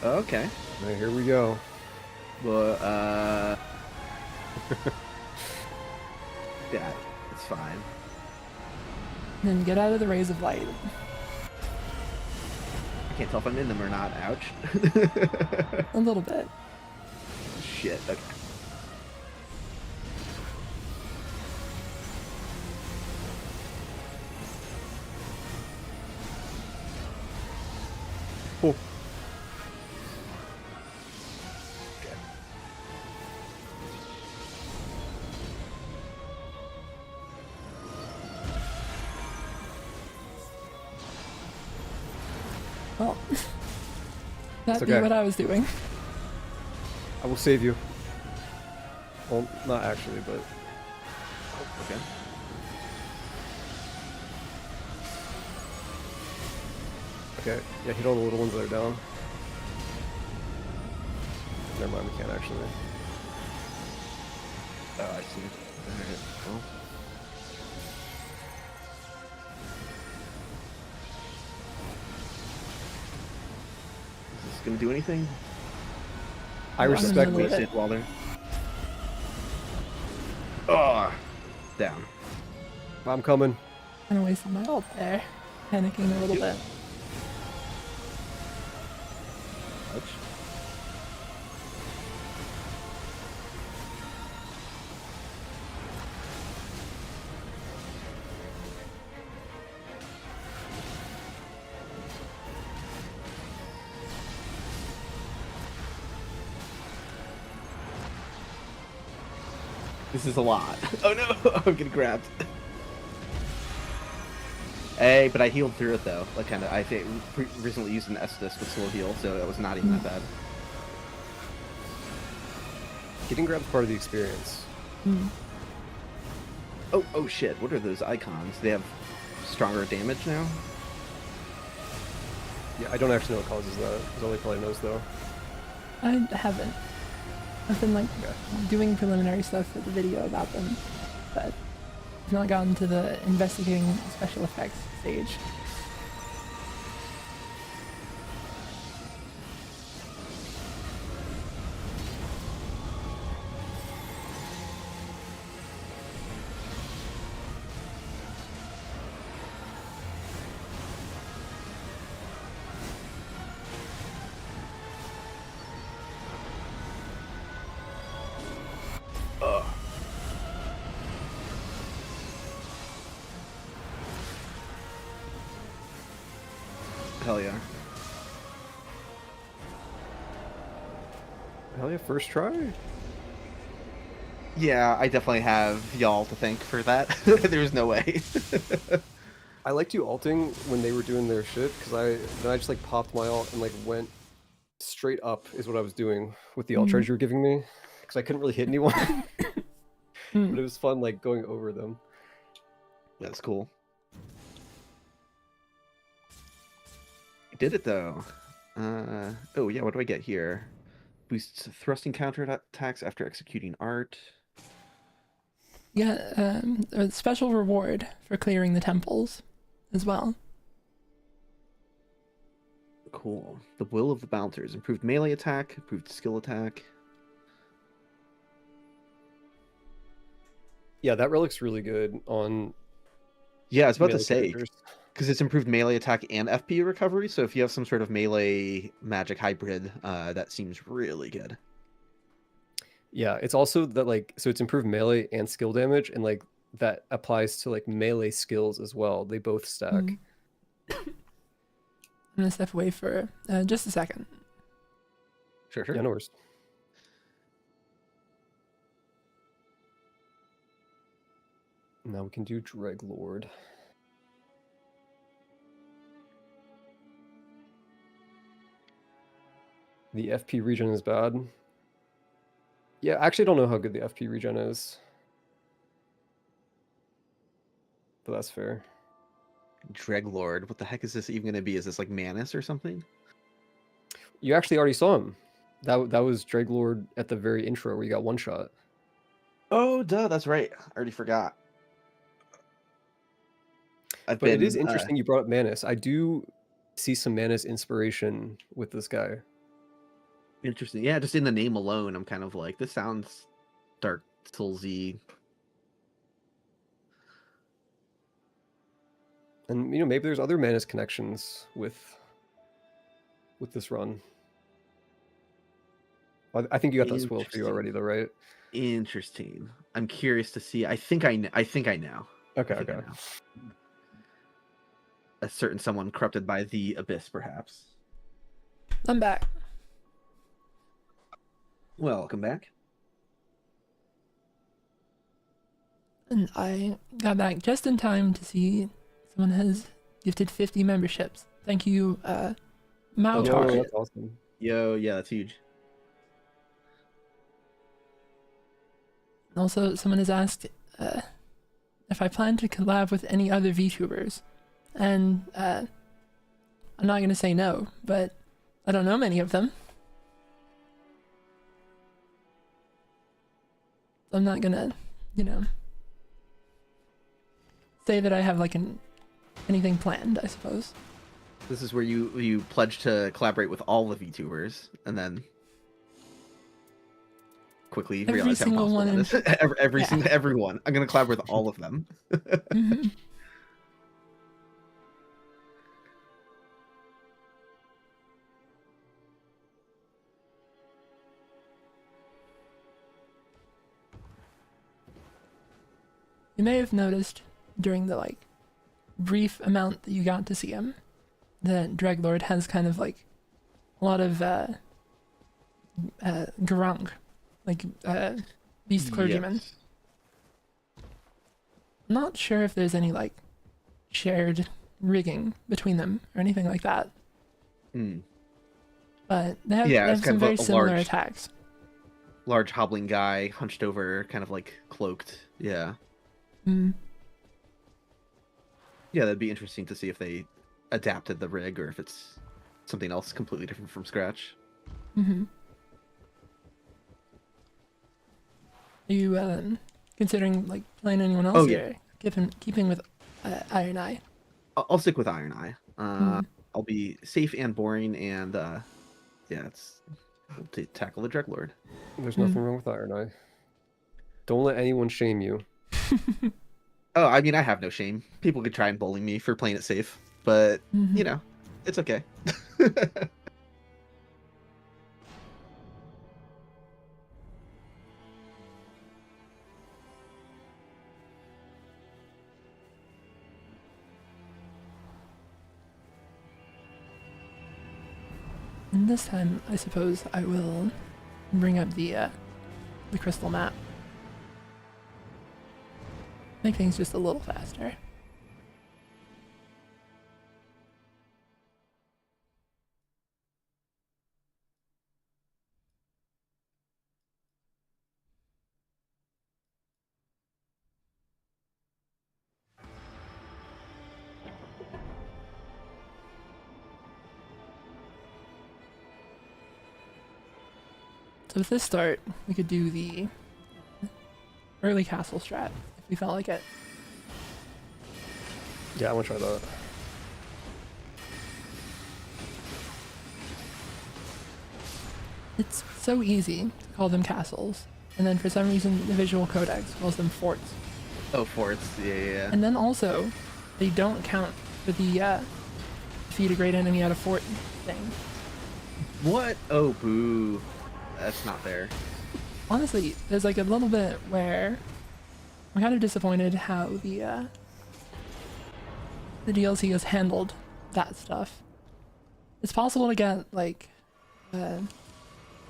Okay. Right, here we go. Well, yeah, it's fine. Then get out of the rays of light. I can't tell if I'm in them or not. Ouch. A little bit. Shit. Okay. Oh. Well, that'd okay. be what I was doing. I will save you. Well, not actually, but Okay. okay. Yeah, hit all the little ones that are down. Never mind, we can't actually. Oh, I see. Alright. Well. Is this gonna do anything? I No, respect I'm it. gonna- Sandwaller. Oh, down. I'm coming. Kind of wasted my ult there. Panicking a little bit. Ouch. This is a lot. Oh no! I'm getting grabbed. Hey, but I healed through it though. Like kind of, I think recently used an Estus with slow heal, so it was not even that bad. Getting grabbed is part of the experience. Oh shit! What are those icons? They have stronger damage now. Yeah, I don't actually know what causes that. Zoe probably knows though. I haven't. I've been like Okay. doing preliminary stuff for the video about them, but I've not gotten to the investigating special effects stage. Ugh. Hell yeah. Hell yeah, first try. Yeah, I definitely have y'all to thank for that. There's no way. I liked you ulting when they were doing their shit because then I just like popped my ult and like went straight up is what I was doing with the ult charge you were giving me because I couldn't really hit anyone. But it was fun like going over them. That's cool. did it though. Oh yeah, what do I get here? Boosts thrusting counter attacks after executing art. Yeah, a special reward for clearing the temples as well. Cool. The Will of the Bouncers. Improved melee attack, improved skill attack. Yeah, that relic's really good on Yeah, I was about to melee say, characters. because it's improved melee attack and FP recovery, so if you have some sort of melee magic hybrid, that seems really good. Yeah, it's also that like so it's improved melee and skill damage, and like that applies to like melee skills as well. They both stack. Mm. I'm gonna step away for just a second. Sure, sure. Yeah, no worries. Now we can do Dreglord. The FP regen is bad. Yeah, I actually don't know how good the FP regen is. But that's fair. Dreglord. What the heck is this even going to be? Is this like Manus or something? You actually already saw him. That was Dreglord at the very intro where you got one shot. Oh, duh, that's right. I already forgot. But it is interesting you brought up Manus. I do see some Manus inspiration with this guy. Interesting. Yeah, just in the name alone, I'm kind of like, this sounds Dark Soulsy. And you know, maybe there's other Manus connections with this run. I think you got that spoiled for you already, though, right? Interesting. I'm curious to see. I think I know. Okay, I think I know. A certain someone corrupted by the abyss, perhaps. I'm back. Welcome back. And I got back just in time to see someone has gifted 50 memberships. Thank you, Mautar. Oh, that's awesome. Yo, yeah, that's huge. Also, someone has asked if I plan to collab with any other VTubers. And I'm not going to say no, but I don't know many of them. I'm not going to, you know, say that I have like anything planned, I suppose. This is where you pledge to collaborate with all the VTubers, and then quickly Every realize how single impossible one that is. Yeah. Everyone. I'm gonna collaborate with all of them. Mm-hmm. You may have noticed during the like brief amount that you got to see him that Dreglord has kind of like a lot of Garang, like beast clergymen. Yes. I'm not sure if there's any like shared rigging between them or anything like that. Hmm. But they have, Yeah, they it's have kind some of a very similar large- attacks. Large hobbling guy, hunched over, kind of like cloaked. Yeah. Mm. Yeah, that'd be interesting to see if they adapted the rig or if it's something else completely different from scratch. Mm-hmm. Are you considering like playing anyone else? Oh, yeah. Or keeping with Iron Eye? I'll stick with Iron Eye. Mhm. I'll be safe and boring, and yeah, we'll tackle the Dreglord. There's nothing wrong with Iron Eye. Don't let anyone shame you. Oh, I mean, I have no shame. People could try and bully me for playing it safe, but Mhm. you know, it's okay. And this time, I suppose I will bring up the crystal map. Make things just a little faster. So with this start, we could do the early castle strat if we felt like it. Yeah, I want to try that. It's so easy to call them castles, and then for some reason the visual codex calls them forts. Oh, forts. Yeah. And then also, they don't count for the defeat a great enemy at a fort thing. What? Oh, boo. That's not fair. Honestly, there's like a little bit where I'm kind of disappointed how the DLC has handled that stuff. It's possible to get like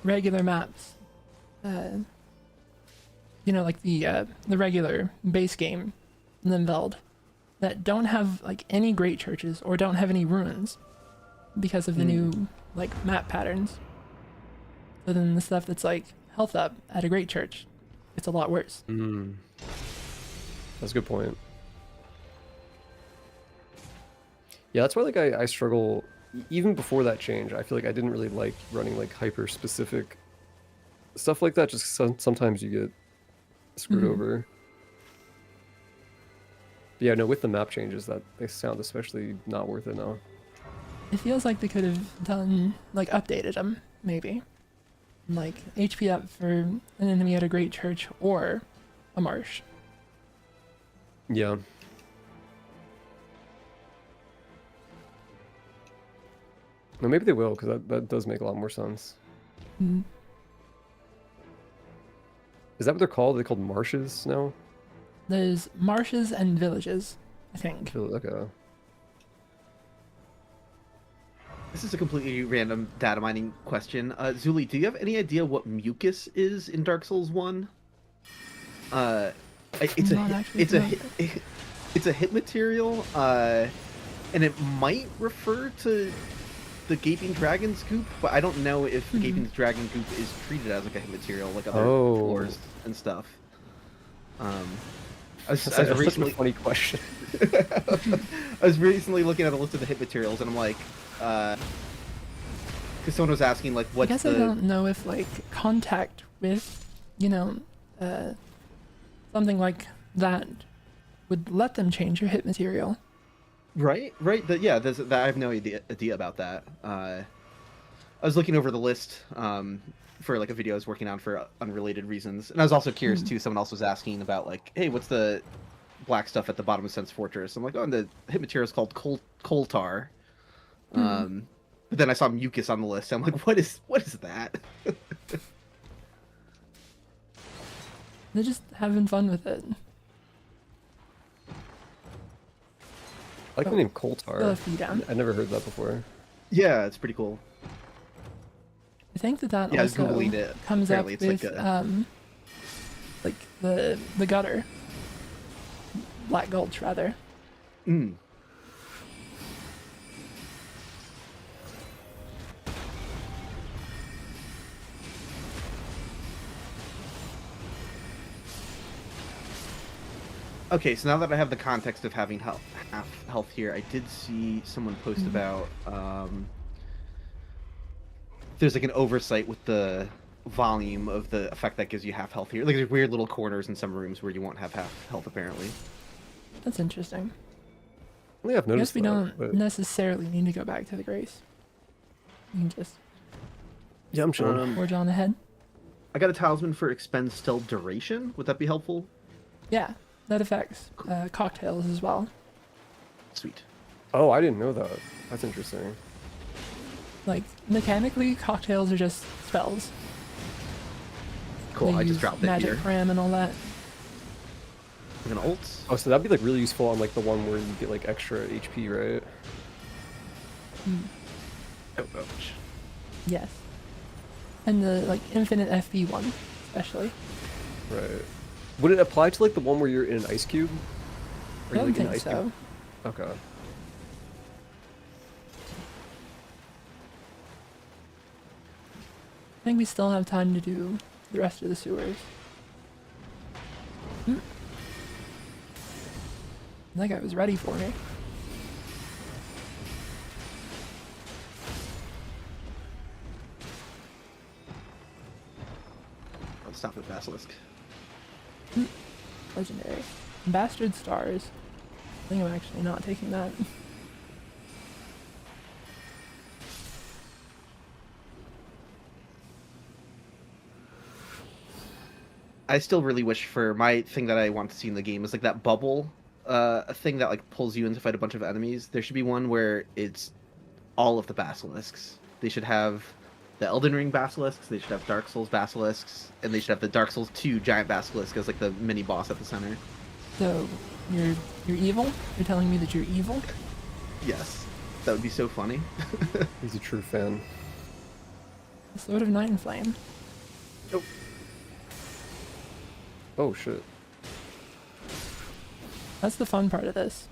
regular maps, you know, like the regular base game Limveld, that don't have like any great churches or don't have any ruins because of the new like map patterns. So then the stuff that's like health up at a great church, it's a lot worse. That's a good point. Yeah, that's why like I struggle even before that change. I feel like I didn't really like running like hyper specific stuff like that. Just sometimes you get screwed over. But yeah, no, with the map changes, that they sound especially not worth it now. It feels like they could have done like updated them maybe, like HP up for an enemy at a great church or a marsh. Yeah. No, maybe they will, because that does make a lot more sense. Is that what they're called? Are they called marshes now? There's marshes and villages, I think. Okay. This is a completely random data mining question. Zuli, do you have any idea what mucus is in Dark Souls 1? It's a hit material, and it might refer to the Gaping Dragon's goop, but I don't know if the Gaping Dragon goop is treated as like a hit material, like other floors and stuff. I was recently such a funny question. I was recently looking at a list of the hit materials, and I'm like, because someone was asking like, what's I guess I don't know if like contact with, you know, something like that would let them change your hit material. Right. I have no idea about that. I was looking over the list for like a video I was working on for unrelated reasons, and I was also curious too. Someone else was asking about like, hey, what's the black stuff at the bottom of Sense Fortress? I'm like, oh, and the hit material is called coal tar. But then I saw mucus on the list. I'm like, what is that? They're just having fun with it. I like the name Coltar. down. I never heard that before. Yeah, it's pretty cool. I think that I was also Googling it. comes up Apparently with it's like the gutter, Black Gulch rather. Okay, so now that I have the context of having half health here, I did see someone post about there's like an oversight with the volume of the effect that gives you half health here. Like there's weird little corners in some rooms where you won't have half health apparently. That's interesting. Yeah, I've I noticed guess we that, don't but... necessarily need to go back to the Grace. We can just Yeah, I'm chilling. forge on ahead. I got a talisman for expend still duration. Would that be helpful? Yeah, that affects cocktails as well. Sweet. Oh, I didn't know that. That's interesting. Like, mechanically, cocktails are just spells. Cool, They I just use dropped it magic here. cram and all that. I'm gonna ult. Oh, so that'd be like really useful on like the one where you get like extra HP, right? Oh, ouch. Yes. And the, like, infinite FP one, especially. Right. Would it apply to like the one where you're in an ice cube? I don't like, in an think ice so. cube? Okay. I think we still have time to do the rest of the sewers. That guy was ready for me. stop at Basilisk. Legendary. Bastard Stars. I think I'm actually not taking that. I still really wish for my thing that I want to see in the game is like that bubble, a thing that like pulls you in to fight a bunch of enemies. There should be one where it's all of the basilisks. They should have the Elden Ring basilisks, they should have Dark Souls basilisks, and they should have the Dark Souls 2 giant basilisk as like the mini boss at the center. So, you're evil? You're telling me that you're evil? Yes, that would be so funny. He's a true fan. The Sword of Night and Flame. Oh shit. That's the fun part of this.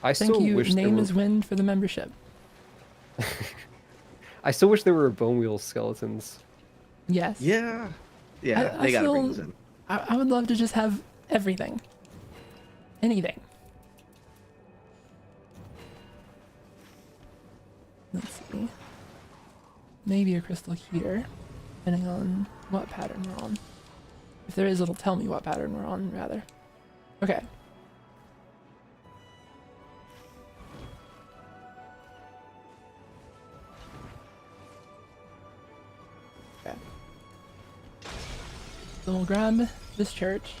I Thank still you, wish there Name were... is Wind, for the membership. I still wish there were bone wheel skeletons. Yes. Yeah. Yeah, I they gotta bring still- this in. I would love to just have everything. Anything. Let's see. Maybe a crystal here, depending on what pattern we're on. If there is, it'll tell me what pattern we're on, rather. Okay. Okay. So we'll grab this church.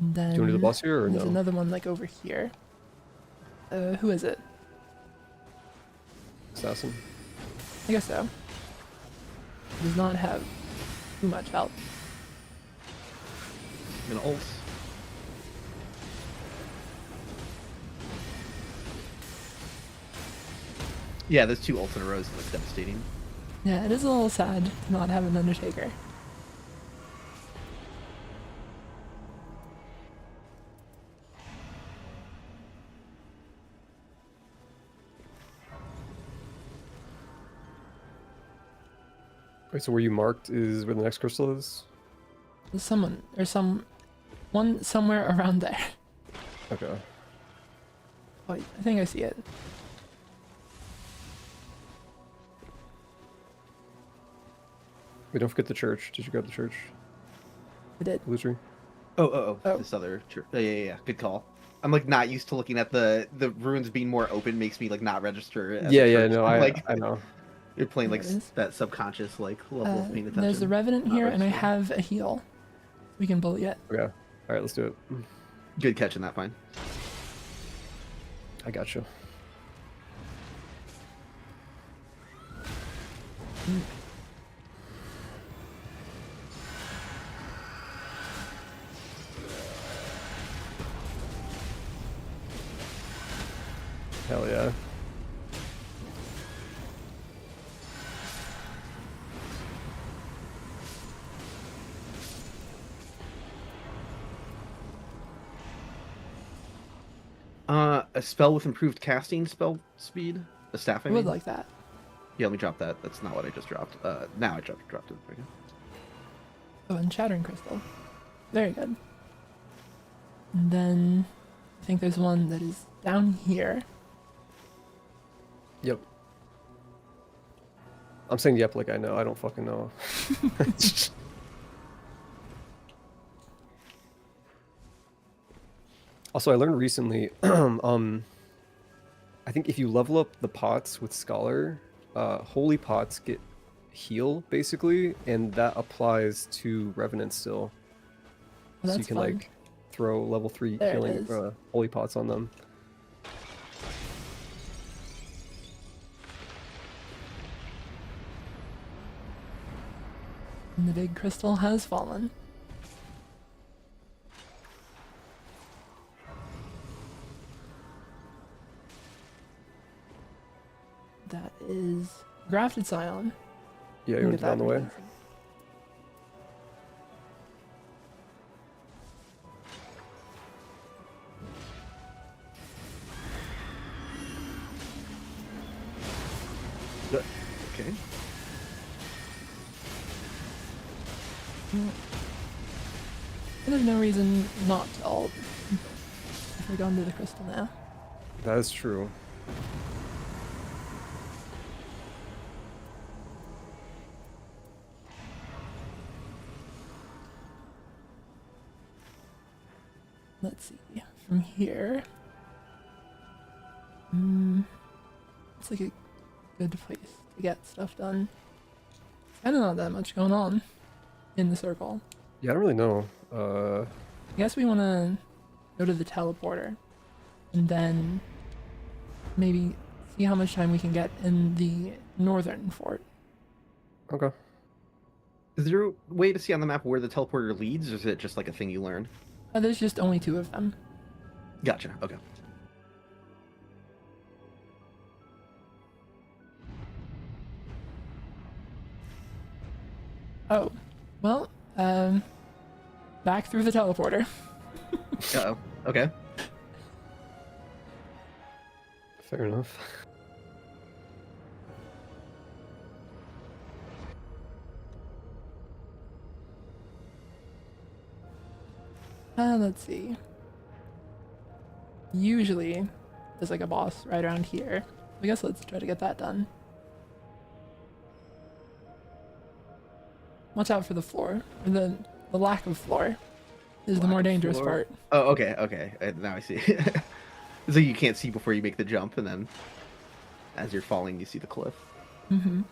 And then Do you want to do the boss here or there's no? another one like over here. Who is it? Assassin. I guess so. Does not have too much health. I'm gonna ult. Yeah, those 2 ults in a row is like devastating. Yeah, it is a little sad to not have an Undertaker. Wait, so where you marked is where the next crystal is? There's someone, or one somewhere around there. Okay. Oh, I think I see it. Wait, don't forget the church. Did you grab the church, I did. Illusory? Oh, Oh. this other church. Yeah. Good call. I'm like not used to looking at the ruins being more open makes me like not register. As a Yeah, church. no, I'm, I like I know. you're playing like There it is. that subconscious like level of paying attention. There's a Revenant Not here, and I registering. have a heal. We can bully it. Okay. All right, let's do it. Good catch in that fine. I got you. Hell yeah. A spell with improved casting spell speed. A staff. I I mean. would like that. Yeah, let me drop that. That's not what I just dropped. Now I dropped it. Right now. Oh, and Shattering Crystal. Very good. And then I think there's one that is down here. Yep. I'm saying yep like I know. I don't fucking know. Also, I learned recently, I think if you level up the pots with Scholar, holy pots get heal, basically, and that applies to Revenant still. Well, So you that's can, fun. like, throw level 3 There it healing is. holy pots on them. And the big crystal has fallen. That is Grafted Scion. Yeah, Can you get want to down the that way? pretty easy. Okay. And there's no reason not to ult if we're going to the crystal now. That is true. Let's see. From here. It's like a good place to get stuff done. Kind of not that much going on in the circle. Yeah, I don't really know. I guess we want to go to the teleporter and then maybe see how much time we can get in the northern fort. Okay. Is there a way to see on the map where the teleporter leads, or is it just like a thing you learn? There's just only 2 of them. Gotcha. Okay. Oh, well, back through the teleporter. Uh-oh. Okay. Fair enough. Let's see. Usually, there's like a boss right around here. I guess let's try to get that done. Watch out for the floor. The lack of floor is the more dangerous floor? part. Oh, okay, okay. Now I see. So you can't see before you make the jump, and then as you're falling, you see the cliff. Mm-hmm.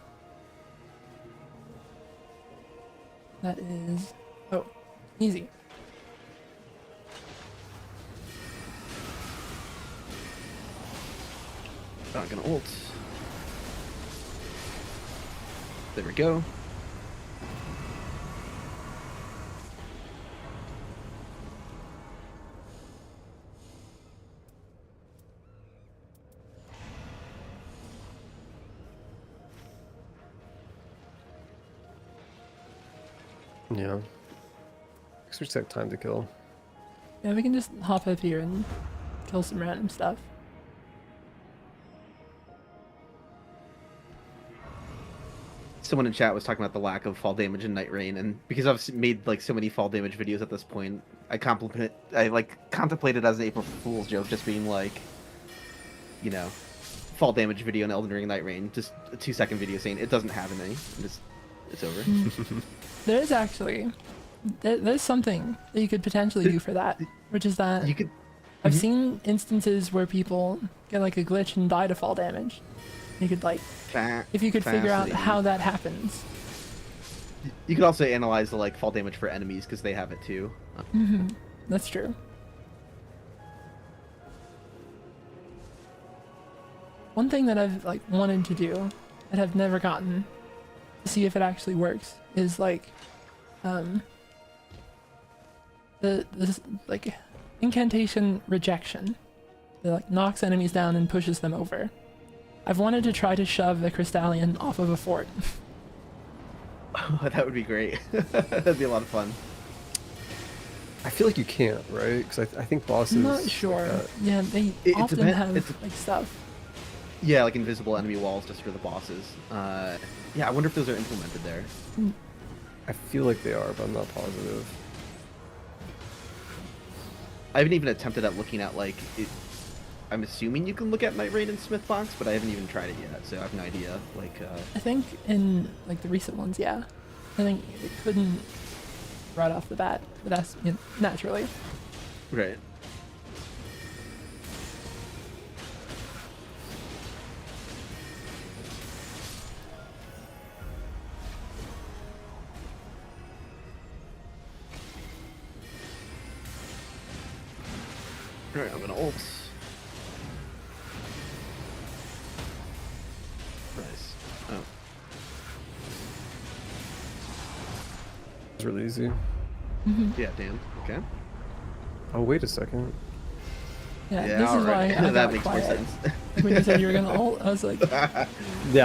That is... Oh, easy. Not gonna ult. There we go. Yeah. Guess we just have time to kill. Yeah, we can just hop up here and kill some random stuff. Someone in chat was talking about the lack of fall damage in Nightreign, and because I've made like so many fall damage videos at this point, I contemplated as an April Fool's joke, just being like, you know, fall damage video in Elden Ring Nightreign, just a 2-second video saying it doesn't have any, and it's over. There is actually... There's something that you could potentially do for that, which is that You could. I've seen instances where people get like a glitch and die to fall damage. You could like, if you could figure out how that happens. You could also analyze the like fall damage for enemies because they have it too. That's true. One thing that I've like wanted to do that I've never gotten to see if it actually works is like this like incantation rejection that like knocks enemies down and pushes them over. I've wanted to try to shove the Crystallian off of a fort. That would be great. That'd be a lot of fun. I feel like you can't, right? Because I think bosses... I'm not sure. Yeah, they It often depends- have like stuff. Yeah, like invisible enemy walls just for the bosses. Yeah, I wonder if those are implemented there. I feel like they are, but I'm not positive. I haven't even attempted at looking at like it. I'm assuming you can look at Nightreign and Smithbox, but I haven't even tried it yet, so I have no idea. Like, I think in like the recent ones, yeah. I think it couldn't right off the bat, but that's naturally. right. Alright, I'm gonna ult. Nice. Oh. It's really easy. Yeah, damn. Okay. Oh, wait a second. Yeah, Yeah, this is why alright. I That got makes more quiet. sense. Like when you said you were gonna ult, I was like, Yeah,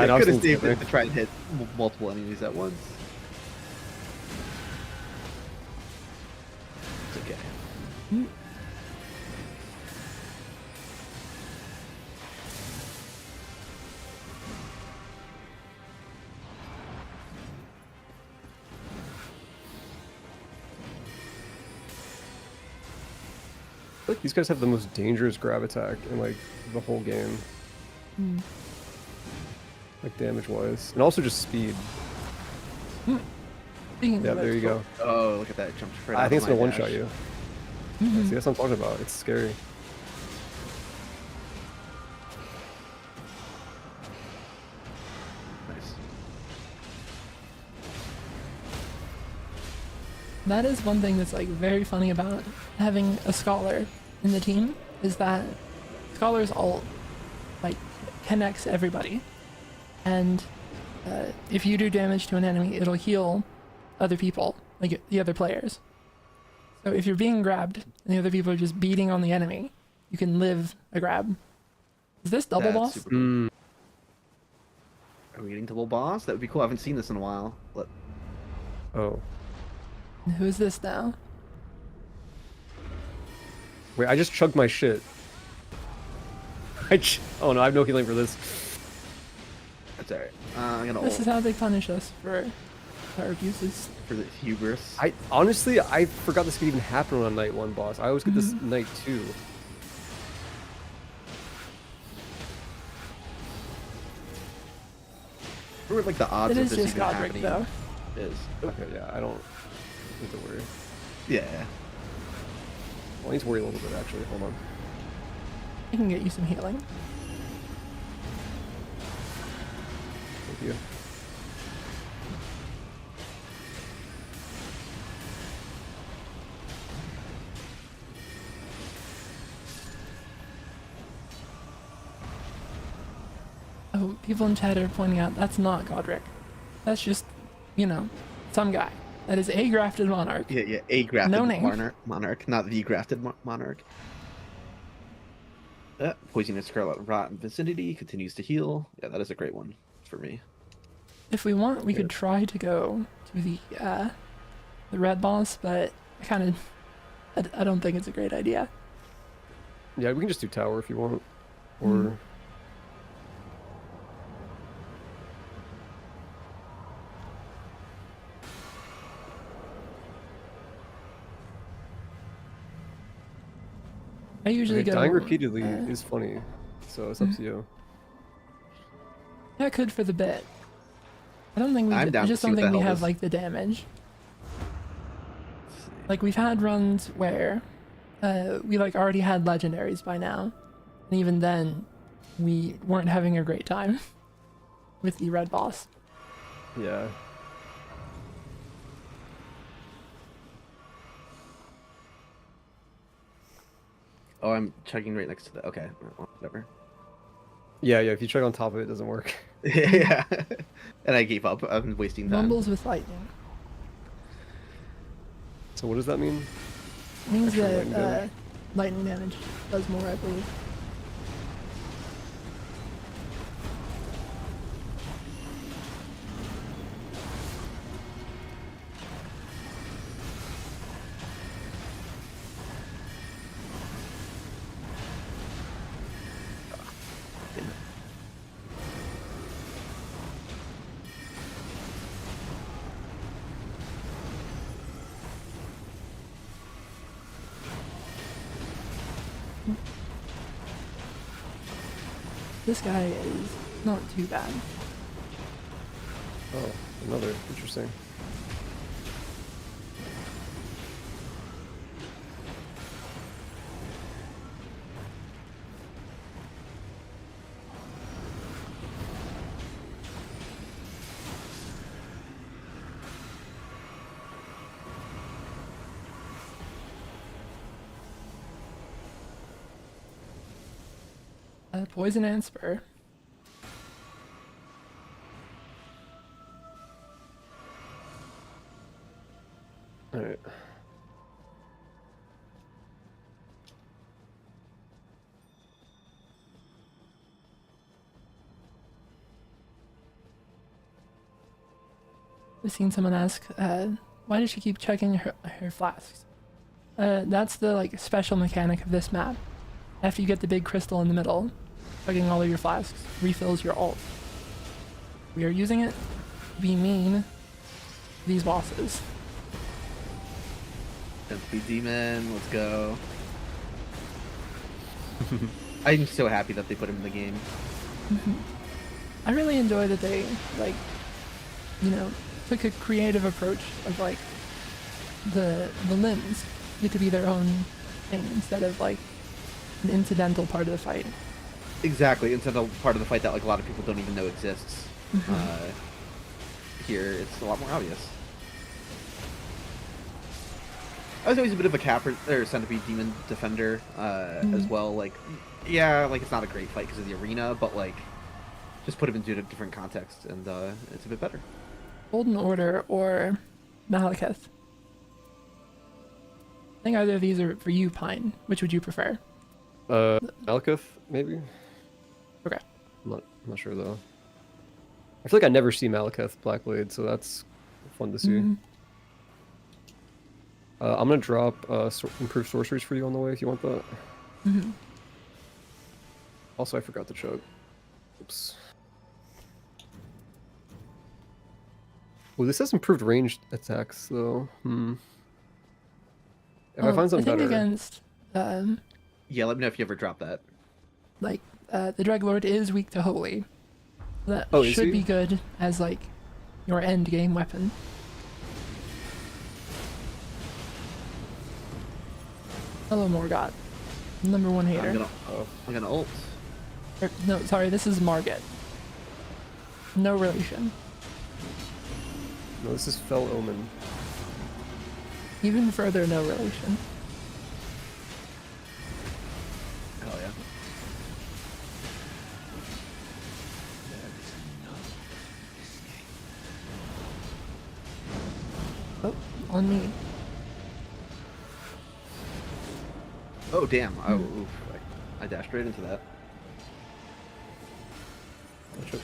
I no, I could was have thinking saved it the to try and hit multiple enemies at once. It's okay. Like these guys have the most dangerous grab attack in like the whole game. Hmm. Like damage wise. And also just speed. Speaking Yeah, of there which, you go. Oh, look at that! It jumped right I out think of it's gonna my one shot dash. you. Mhm. See, that's what I'm talking about. It's scary. Nice. That is one thing that's like very funny about having a scholar in the team is that scholar's ult like connects everybody, and if you do damage to an enemy, it'll heal other people, like the other players. So if you're being grabbed and the other people are just beating on the enemy, you can live a grab. Is this double That's boss? super cool. Are we getting double boss? That would be cool. I haven't seen this in a while. Oh. And who is this now? Wait, I just chugged my shit. Oh no, I have no healing for this. That's alright. I'm gonna This ult is how they punish us for our abuses. for the hubris. I honestly, I forgot this could even happen on a night 1 boss. I always get this night 2. What were like the odds It of is this just even Godric happening? though. Is Okay, yeah, I don't need to worry. yeah. Well, I need to worry a little bit actually. Hold on. I can get you some healing. Thank you. Oh, people in chat are pointing out that's not Godric. That's just, you know, some guy. That is a grafted monarch. Yeah, a grafted No name. monarch, not the grafted monarch. Poisonous Scarlet Rot in vicinity continues to heal. Yeah, that is a great one for me. If we want, we Yeah. could try to go to the red boss, but I don't think it's a great idea. Yeah, we can just do tower if you want. Or I usually okay, go. dying repeatedly uh, is funny, so it's up to you. Yeah, I could for the bit. I don't think we. I'm down I to just see don't what think the we hell have this- like the damage. Let's see. Like we've had runs where we like already had legendaries by now, and even then, we weren't having a great time with the red boss. Yeah. Oh, I'm chugging right next to the. Okay, well, whatever. Yeah, if you check on top of it, it doesn't work. Yeah, and I gave up. I'm wasting time. Rumbles with lightning So what does that mean? means Extra that lightning damage. lightning damage does more, I believe. This guy is not too bad. Oh, another. Interesting. Poison and spur. Alright. I've seen someone ask, why does she keep checking her flasks? That's the like special mechanic of this map. After you get the big crystal in the middle, checking all of your flasks refills your ult. We are using it to be mean to these bosses. Empty demon, let's go. I'm so happy that they put him in the game. I really enjoy that they, like, you know, took a creative approach of, like, the limbs get to be their own thing instead of, like, an incidental part of the fight. Exactly, instead of part of the fight that like a lot of people don't even know exists. Here, it's a lot more obvious. I was always a bit of a Capra or Centipede Demon defender as well. Like, yeah, like it's not a great fight because of the arena, but like, just put him into a different context, and it's a bit better. Golden Order or Malekith? I think either of these are for you, Pine. Which would you prefer? Malekith, maybe? Okay. I'm not sure, though. I feel like I never see Malekith Blackblade, so that's fun to see. I'm going to drop improved sorceries for you on the way if you want that. Also, I forgot to chug. Oops. Well, this has improved ranged attacks, though. If I find something I think better... against, Yeah, let me know if you ever drop that. like, the Dreadlord is weak to Holy. That Oh, is should he? be good as, like, your end game weapon. Hello, Morgott. Number one hater. I'm gonna ult. No, sorry, this is Margit. No relation. No, this is Fell Omen. Even further, no relation. Hell yeah. Oh, on me. Oh damn! Oh, oof. I dashed right into that. Watch it.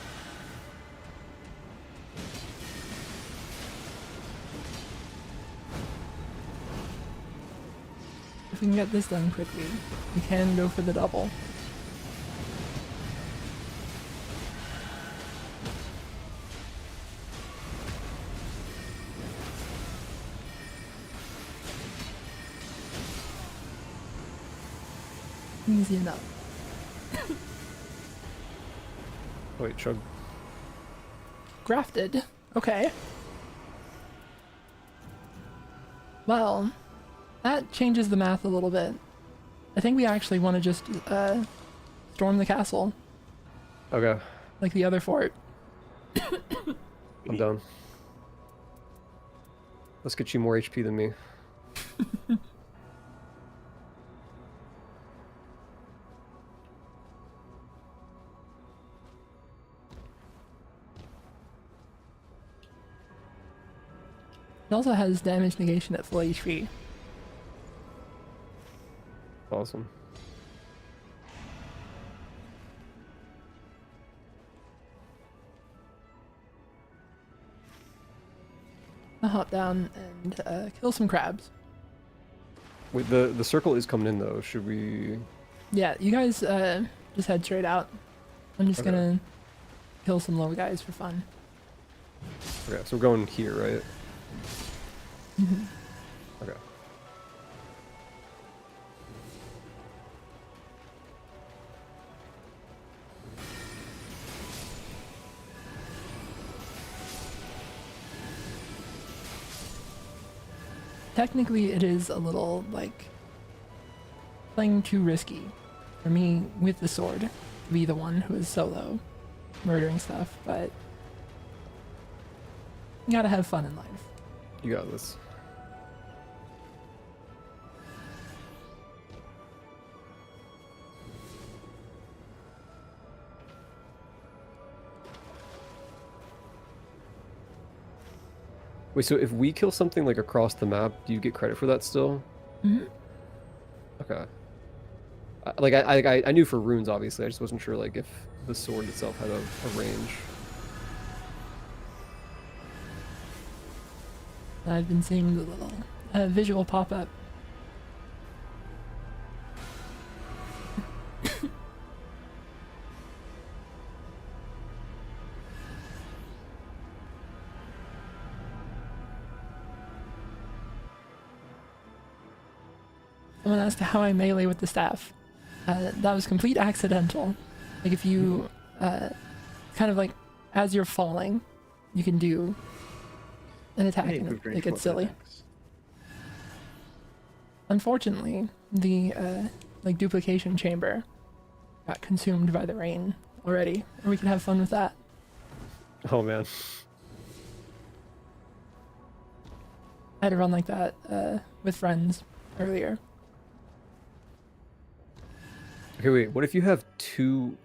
If we can get this done quickly, we can go for the double. Easy enough. Wait, chug. Grafted. Okay. Well, that changes the math a little bit. I think we actually want to just storm the castle, Okay, like the other fort. I'm done. Let's get you more HP than me. It also has damage negation at full HP. Awesome. I'll hop down and kill some crabs. Wait, the circle is coming in though. Should we? Yeah, you guys just head straight out. I'm just Okay. gonna kill some low guys for fun. Okay, so we're going here, right? Okay. Technically, it is a little, like, playing too risky for me with the sword to be the one who is solo murdering stuff, but you gotta have fun in life. You got this. Wait, so if we kill something like across the map, do you get credit for that still? Okay. I knew for runes, obviously. I just wasn't sure like if the sword itself had a range. I've been seeing the little visual pop up. Someone asked how I melee with the staff. that was complete accidental. Like if you kind of like as you're falling, you can do an attack Hey, and improved range it gets for silly. attacks. Unfortunately, the like duplication chamber got consumed by the rain already, or we could have fun with that. Oh man. I had to run like that with friends earlier. Okay, wait. What if you have 2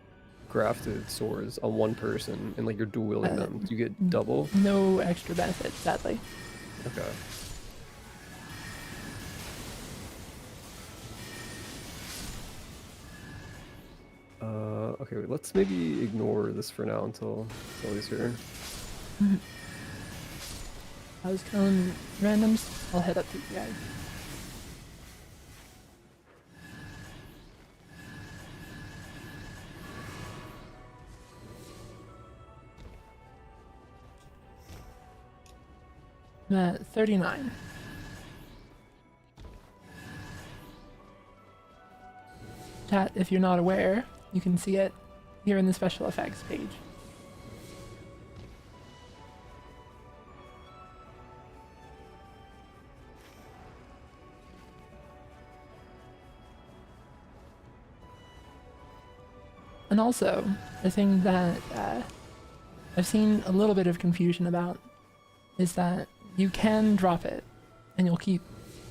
grafted swords on one person and like you're dual wielding them? Do you get double? No extra benefit, sadly. Okay. Okay, wait, let's maybe ignore this for now until he's here. I was killing randoms. I'll head up to you guys. I'm at 39. Chat, if you're not aware, you can see it here in the special effects page. And also, the thing that I've seen a little bit of confusion about is that you can drop it and you'll keep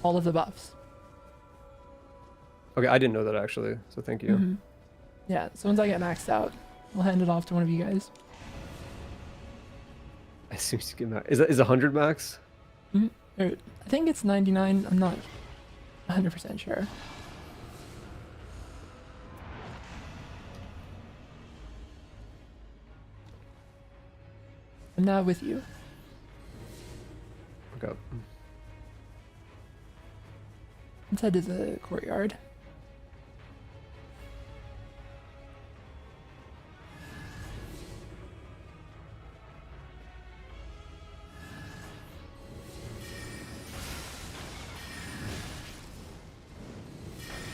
all of the buffs. Okay, I didn't know that actually, so thank you. Mhm. Yeah, so once I get maxed out, I'll hand it off to one of you guys. As soon as you get max, is 100 max? Or, I think it's 99, I'm not 100% sure. I'm now with you. Okay. Let's head to the courtyard.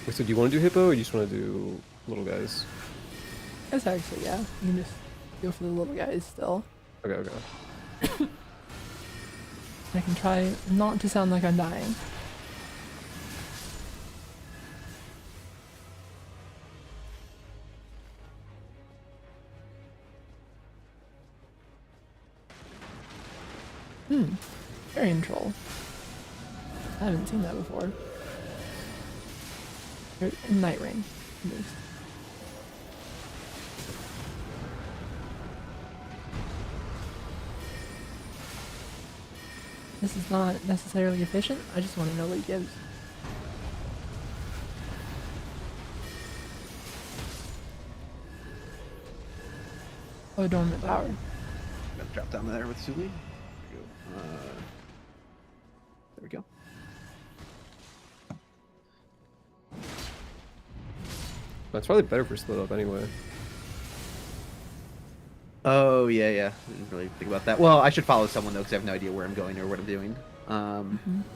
Wait, so do you want to do hippo or do you just want to do little guys? I guess actually, yeah. You can just go for the little guys still. Okay, okay. I can try not to sound like I'm dying. Variant troll. I haven't seen that before. Nightreign. This is not necessarily efficient. I just want to know what he gives. Oh, dormant power. I'm gonna drop down there with Suli. There we go. That's probably better for split up anyway. Oh yeah, yeah. I didn't really think about that. Well, I should follow someone though, because I have no idea where I'm going or what I'm doing.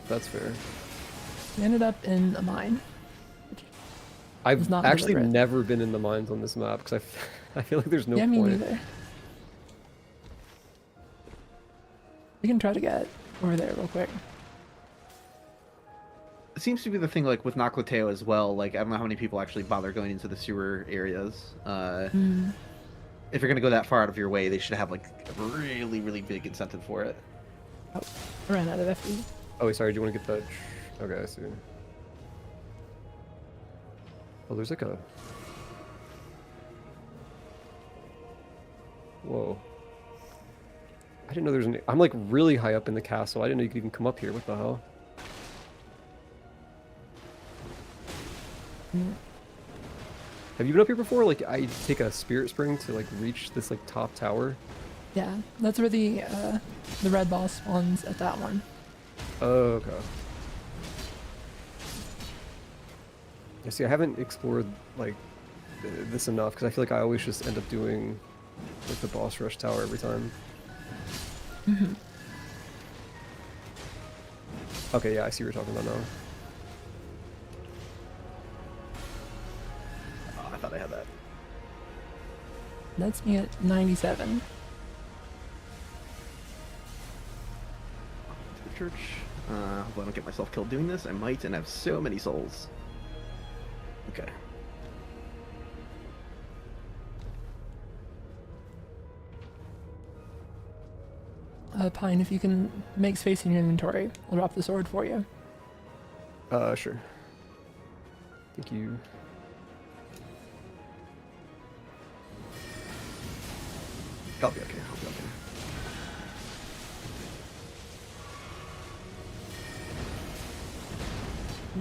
That's fair. We ended up in a mine. I've not actually deliberate. never been in the mines on this map because I feel like there's no Yeah, me point. neither. We can try to get over there real quick. It seems to be the thing like with Noclateo as well. Like I don't know how many people actually bother going into the sewer areas. If you're gonna go that far out of your way, they should have like a really, really big incentive for it. Oh, I ran out of FE. Oh, wait, sorry. Do you want to get that? Okay, I see. Oh, there's like a. Whoa. I didn't know there's an. I'm like really high up in the castle. I didn't know you could even come up here. What the hell? Have you been up here before? Like, I take a spirit spring to like reach this like top tower. Yeah, that's where the red boss spawns at that one. Oh, okay. Yeah, see, I haven't explored like this enough because I feel like I always just end up doing like the boss rush tower every time. Okay, yeah, I see what you're talking about now. I thought I had that. That's me at 97. To the church. Hope I don't get myself killed doing this. I might, and I have so many souls. Okay. Pine, if you can make space in your inventory, I'll drop the sword for you. Sure. Thank you. I'll be okay. I'll be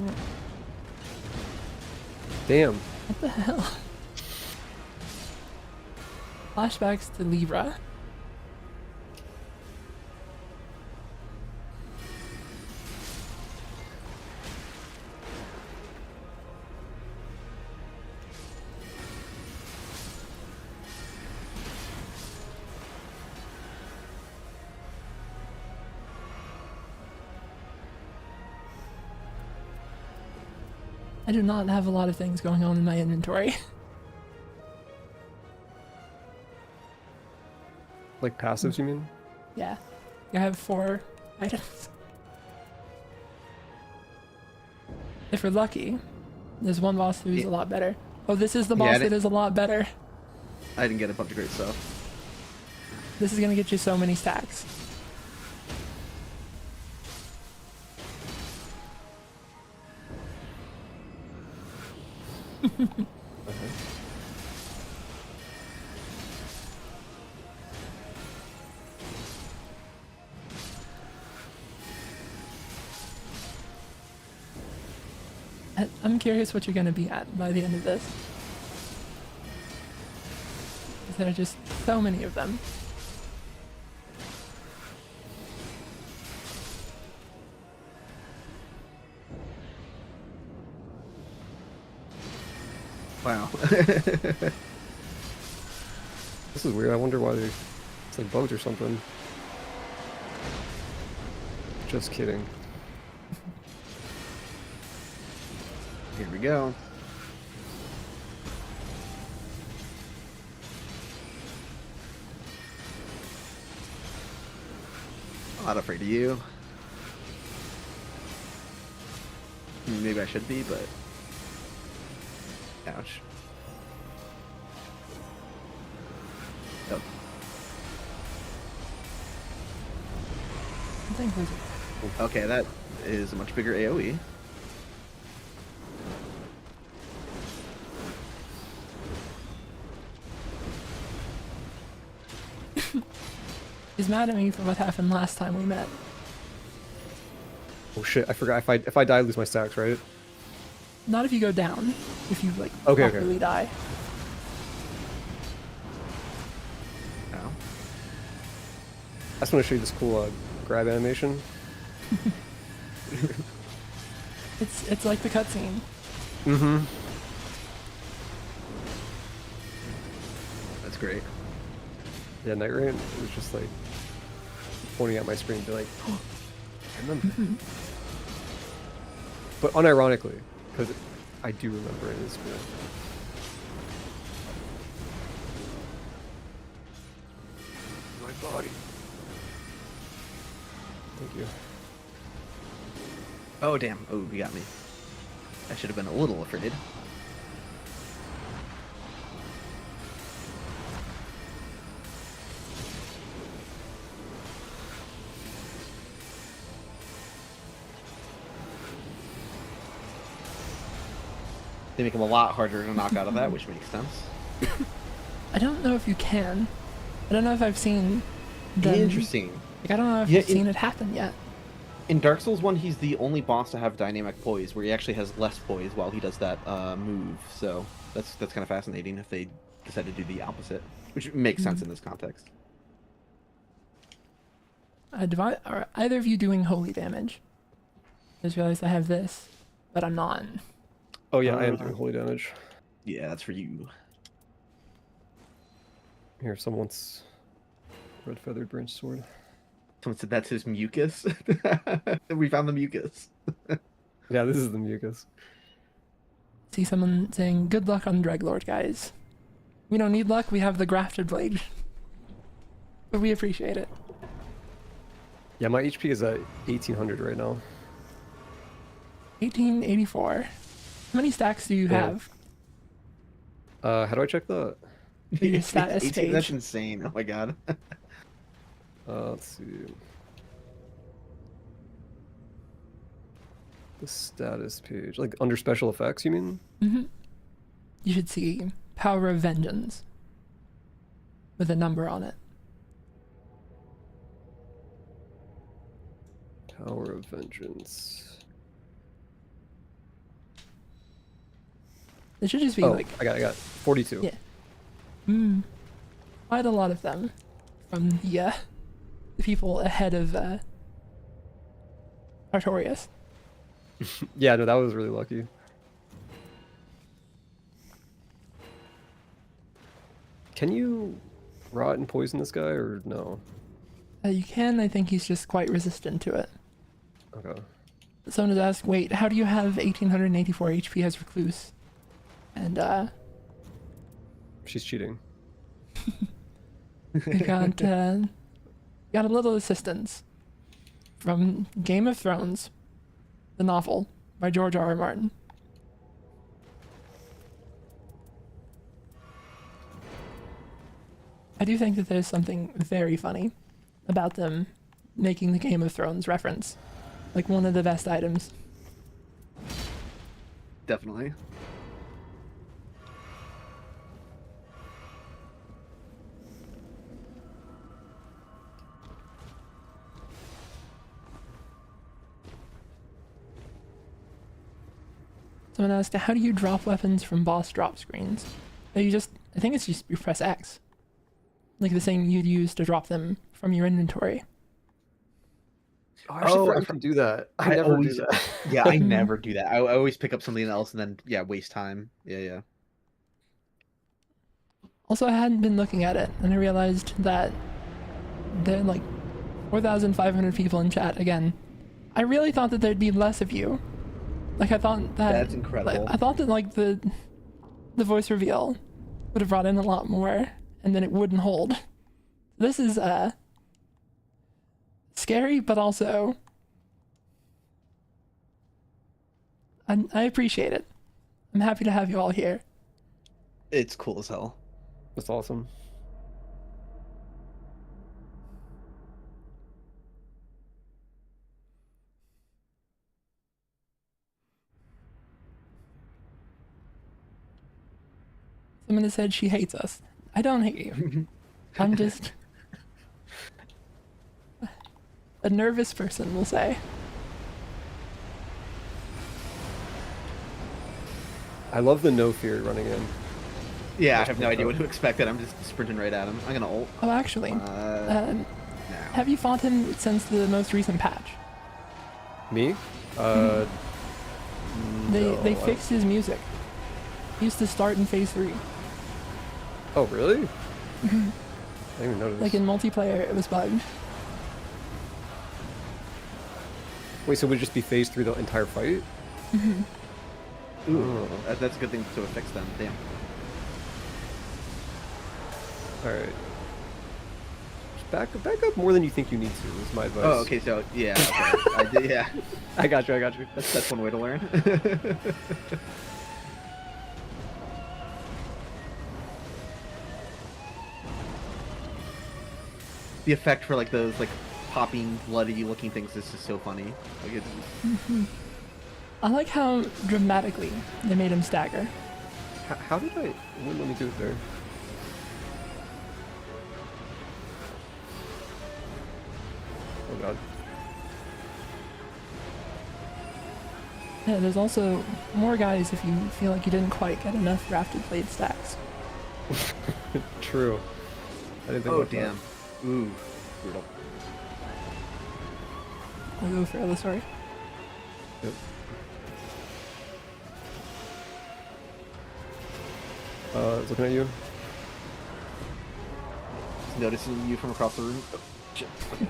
okay. Damn. What the hell? Flashbacks to Libra. I do not have a lot of things going on in my inventory. Like passives, you mean? Yeah. I have 4 items. If we're lucky, there's one boss who's a lot better. Oh, this is the boss that is a lot better. I didn't get a bunch of great stuff. This is gonna get you so many stacks. I'm curious what you're gonna be at by the end of this. 'Cause there are just so many of them. Wow. This is weird. I wonder why it's like bugs or something. Just kidding. Here we go. I'm not afraid of you. Maybe I should be, but... Ouch. Oh. I think there's Okay, that is a much bigger AoE. He's mad at me for what happened last time we met. Oh shit! I forgot. If I die, I lose my stacks, right? Not if you go down. If you like Okay, properly die. Ow. I just want to show you this cool grab animation. It's like the cutscene. Mm-hmm. That's great. Yeah, Nightreign was just like pointing at my screen, be like, oh, I remember. But unironically, because I do remember it as well. My body. Thank you. Oh, damn. Oh, you got me. I should have been a little afraid. They make them a lot harder to knock out of that, which makes sense. I don't know if you can. I don't know if I've seen them. Interesting. Like, I don't know if Yeah, I've seen it happen yet. In Dark Souls 1, he's the only boss to have dynamic poise, where he actually has less poise while he does that move. So that's kind of fascinating if they decide to do the opposite, which makes sense in this context. Are either of you doing holy damage? I just realized I have this, but I'm not. Oh yeah, I am doing holy damage. Yeah, that's for you. Here, someone's red feathered branch sword. Someone said that's his mucus. We found the mucus. Yeah, this is the mucus. See someone saying, good luck on Dreglord, guys. We don't need luck, we have the grafted blade. But we appreciate it. Yeah, my HP is at 1800 right now. 1884. How many stacks do you Yeah. have? How do I check that? Your status 18, that's page. insane. Oh my god. Let's see. The status page, like under special effects, you mean? You should see Power of Vengeance with a number on it. Tower of Vengeance. It should just be Oh, like, I got 42. Yeah. Quite a lot of them from the people ahead of Artorias. Yeah, no, that was really lucky. Can you rot and poison this guy, or no? You can, I think he's just quite resistant to it. Okay. Someone has asked, wait, how do you have 1884 HP as Recluse? And She's cheating. we got a little assistance from Game of Thrones, the novel by George R.R. Martin. I do think that there's something very funny about them making the Game of Thrones reference like one of the best items. Definitely. Someone asked, how do you drop weapons from boss drop screens? I think it's just you press X. Like the same you'd use to drop them from your inventory. Oh, I actually Oh, forgot I you can do that. I never always, do that. Yeah, I never do that. I always pick up something else and then, yeah, waste time. Yeah. Also, I hadn't been looking at it, and I realized that there are like 4,500 people in chat again. I really thought that there'd be less of you. Like I thought that That's incredible. I thought that like the voice reveal would have brought in a lot more, and then it wouldn't hold. This is scary, but also I appreciate it. I'm happy to have you all here. It's cool as hell. That's awesome. Someone has said she hates us. I don't hate you. I'm just a nervous person, we'll say. I love the no fear running in. Yeah, I have no idea what to expect. I'm just sprinting right at him. I'm gonna ult. Oh, actually, Now. have you fought him since the most recent patch? Me? They No, fixed his music. He used to start in phase 3. Oh, really? I didn't even notice. Like in multiplayer, it was bugged. Wait, so it would just be phase 3 the entire fight? Ooh, that's a good thing to have fixed then. Damn. Alright. Back up more than you think you need to, is my advice. Oh, okay, so, yeah, okay. Yeah. I got you. That's one way to learn. The effect for like those like popping bloody looking things is just so funny. Like it's I like how dramatically they made him stagger. How did I... Wouldn't let me do it there. Oh god. Yeah, there's also more guys if you feel like you didn't quite get enough grafted blade stacks. True. I didn't think oh about that. damn. Ooh, brutal. I'll go for the story. Yep. It's looking at you. Just noticing you from across the room. Oh, shit. Okay.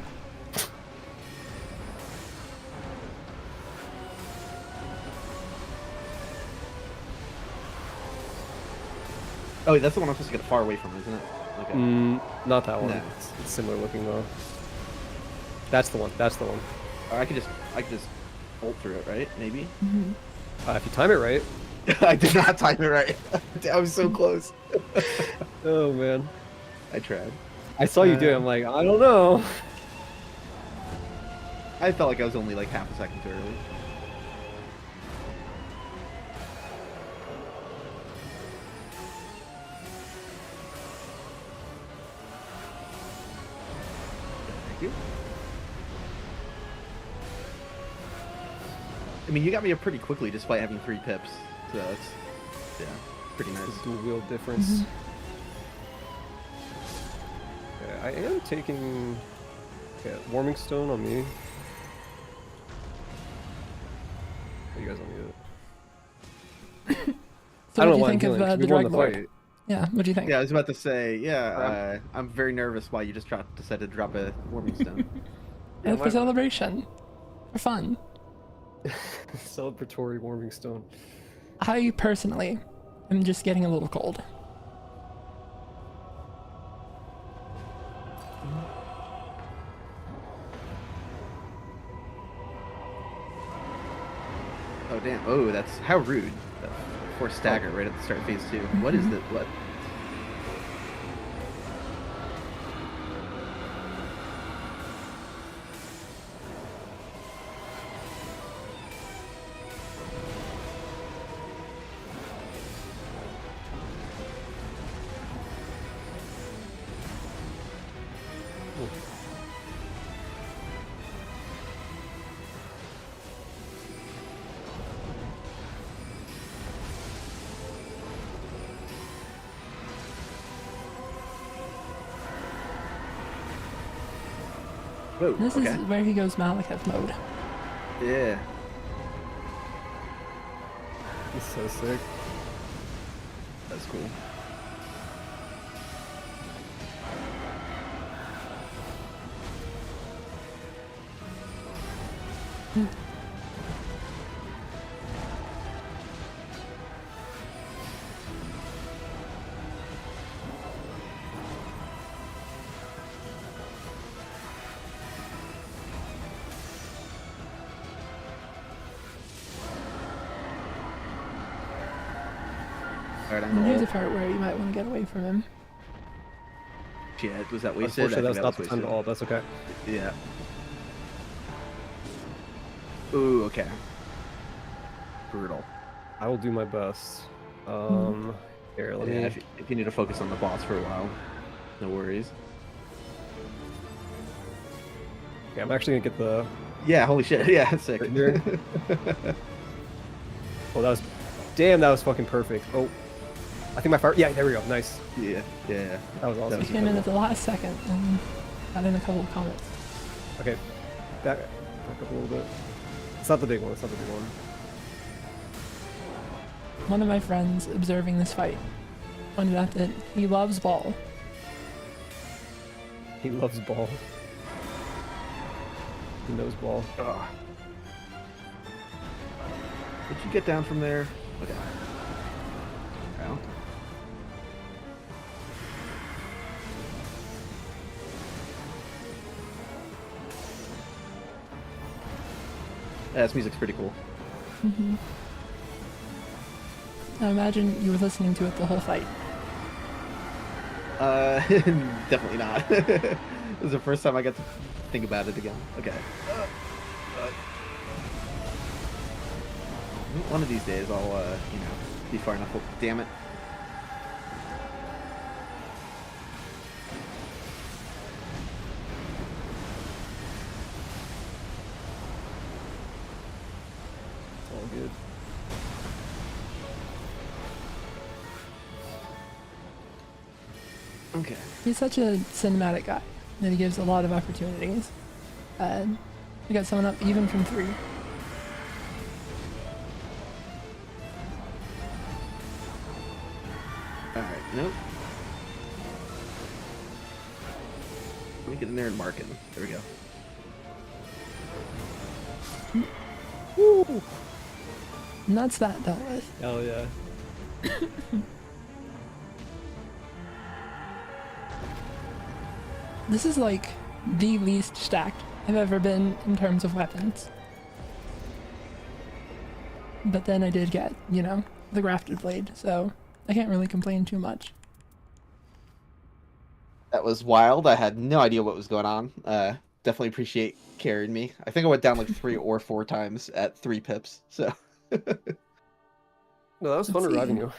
Oh, that's the one I'm supposed to get far away from, isn't it? Okay. Not that one. No. It's similar looking though. That's the one. That's the one. I could just ult through it, right? Maybe. If you time it right. I did not time it right. I was so close. Oh man. I tried. I saw you do it. I'm like, I don't know. I felt like I was only like half a second too early. Thank you. I mean, you got me up pretty quickly despite having 3 pips, so that's, yeah, pretty nice. The dual wield difference. Okay, I am taking warming stone on me. Oh, you guys don't need it. So I what don't do you know why I'm think of healing, 'cause the we won the Drug Lord? fight. Yeah, what do you think? Yeah, I was about to say, yeah, I'm very nervous why you just decided to drop a warming stone. For celebration. For fun. Celebratory warming stone. I personally am just getting a little cold. Oh damn! Oh, that's how rude. That forced stagger right at the start of phase 2. What is that? What? Whoa, This okay. is where he goes Malekith mode. Yeah. He's so sick. That's cool. Alright, I'm And here's gonna a part where you might want to get away from him. Shit, was that wasted? Unfortunately, I that's think not that the time to wasted. ult. That's okay. Yeah. Ooh, okay. Brutal. I will do my best. Here, let Yeah, me. if you need to focus on the boss for a while, no worries. Yeah, I'm actually gonna get the. Yeah, holy shit. Yeah, it's sick. Right here. Oh, that was. Damn, that was fucking perfect. Oh, I think my fire. Yeah, there we go. Nice. Yeah, yeah. That was awesome. was He came in at the last second and got in a couple of comments. Okay, back up a little bit. It's not the big one. It's not the big one. One of my friends observing this fight pointed out that he loves ball. He loves ball. He knows ball. Ugh. Did you get down from there? Okay. Well. Yeah, this music's pretty cool. I imagine you were listening to it the whole fight. Definitely not. This is the first time I get to think about it again. Okay. One of these days I'll, be far enough. Damn it. It's all good. Okay. He's such a cinematic guy that he gives a lot of opportunities. And we got someone up even from 3. Alright, nope. Let me get in there and mark it. There we go. Woo! And that's that dealt with. Hell yeah. This is like the least stacked I've ever been in terms of weapons. But then I did get, you know, the grafted blade, so I can't really complain too much. That was wild. I had no idea what was going on. Definitely appreciate carrying me. I think I went down like 3 or 4 times at 3 pips. So No, that was fun Let's reviving see. you.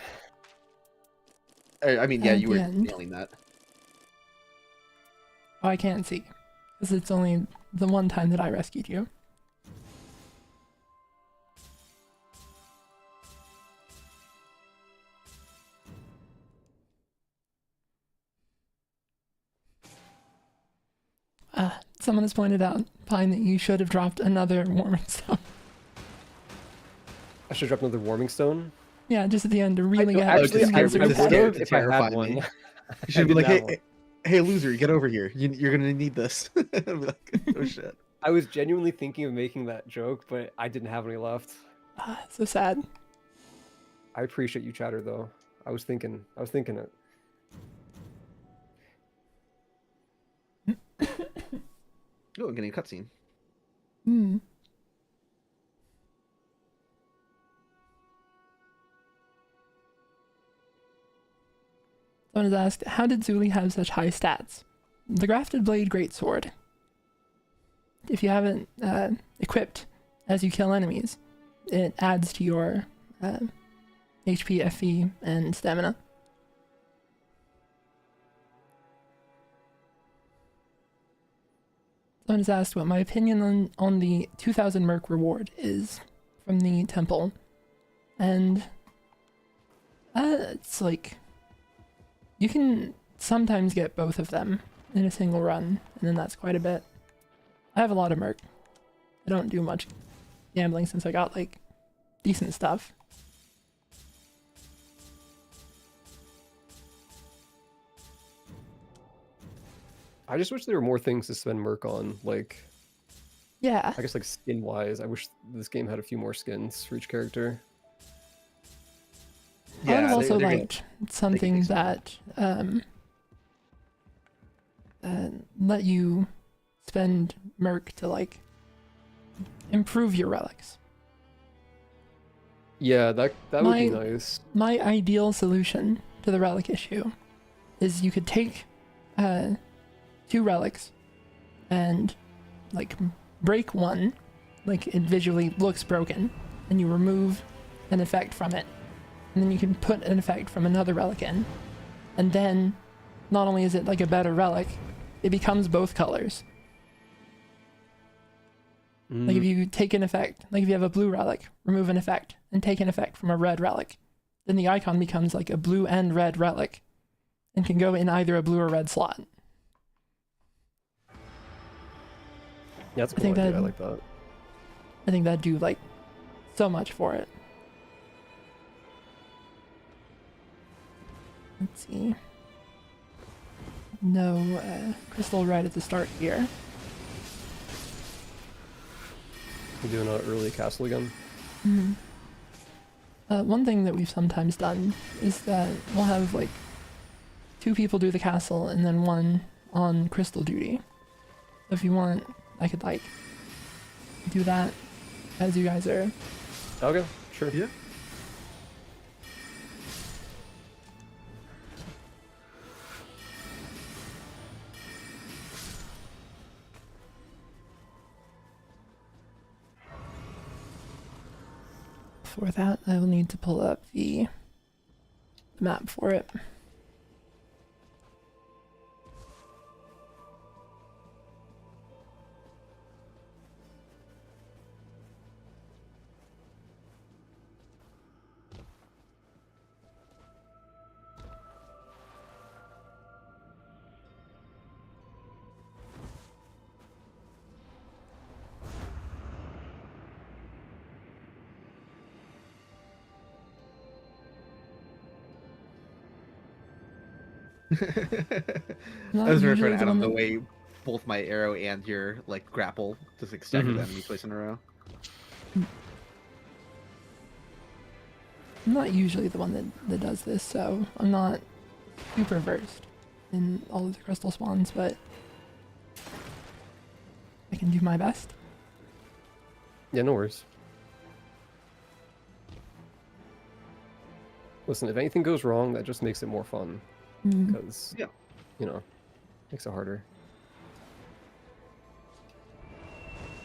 I mean, yeah, At you the were end. nailing that. Oh, I can't see, because it's only the one time that I rescued you. Someone has pointed out, Pine, that you should have dropped another warming stone. I should drop another warming stone. Yeah, just at the end to really no, get actually, just I scared- would just have scared to if I had terrify one. me. I You should be didn't like, have one. hey, loser, get over here. You're gonna need this. I'd be like, oh shit. I was genuinely thinking of making that joke, but I didn't have any left. so sad. I appreciate you, Chatter, though. I was thinking it. Oh, I'm getting a cutscene. Hmm. Someone has asked, how did Zuli have such high stats? The Grafted Blade Greatsword. If you haven't equipped as you kill enemies, it adds to your HP, FP, and stamina. Someone has asked what my opinion on the 2000 Merc reward is from the temple. And it's like, you can sometimes get both of them in a single run, and then that's quite a bit. I have a lot of Merc. I don't do much gambling since I got like decent stuff. I just wish there were more things to spend Merc on. Like, Yeah. I guess like skin wise, I wish this game had a few more skins for each character. I would have also they're gonna- liked something fix it. that let you spend Merc to like improve your relics. Yeah, that would be My- nice. My ideal solution to the relic issue is you could take 2 relics and like break one, like it visually looks broken, and you remove an effect from it, and then you can put an effect from another relic in, and then not only is it like a better relic, it becomes both colors. Like if you take an effect, like if you have a blue relic, remove an effect, and take an effect from a red relic, then the icon becomes like a blue and red relic, and can go in either a blue or red slot. Yeah, that's a I cool think idea. I that- like that. I think that'd do like so much for it. Let's see. No crystal right at the start here. We're doing an early castle again. One thing that we've sometimes done is that we'll have like 2 people do the castle and then 1 on crystal duty. So if you want, I could like do that as you guys are. Okay, sure. Yeah. For that, I will need to pull up the map for it. Not I was usually referring the out of one the that- way both my arrow and your like grapple just like stagger the Mhm. enemy twice in a row. I'm not usually the one that does this, so I'm not super versed in all of the crystal spawns, but I can do my best. Yeah, no worries. Listen, if anything goes wrong, that just makes it more fun. Mm. Because, Yeah. you know, makes it harder.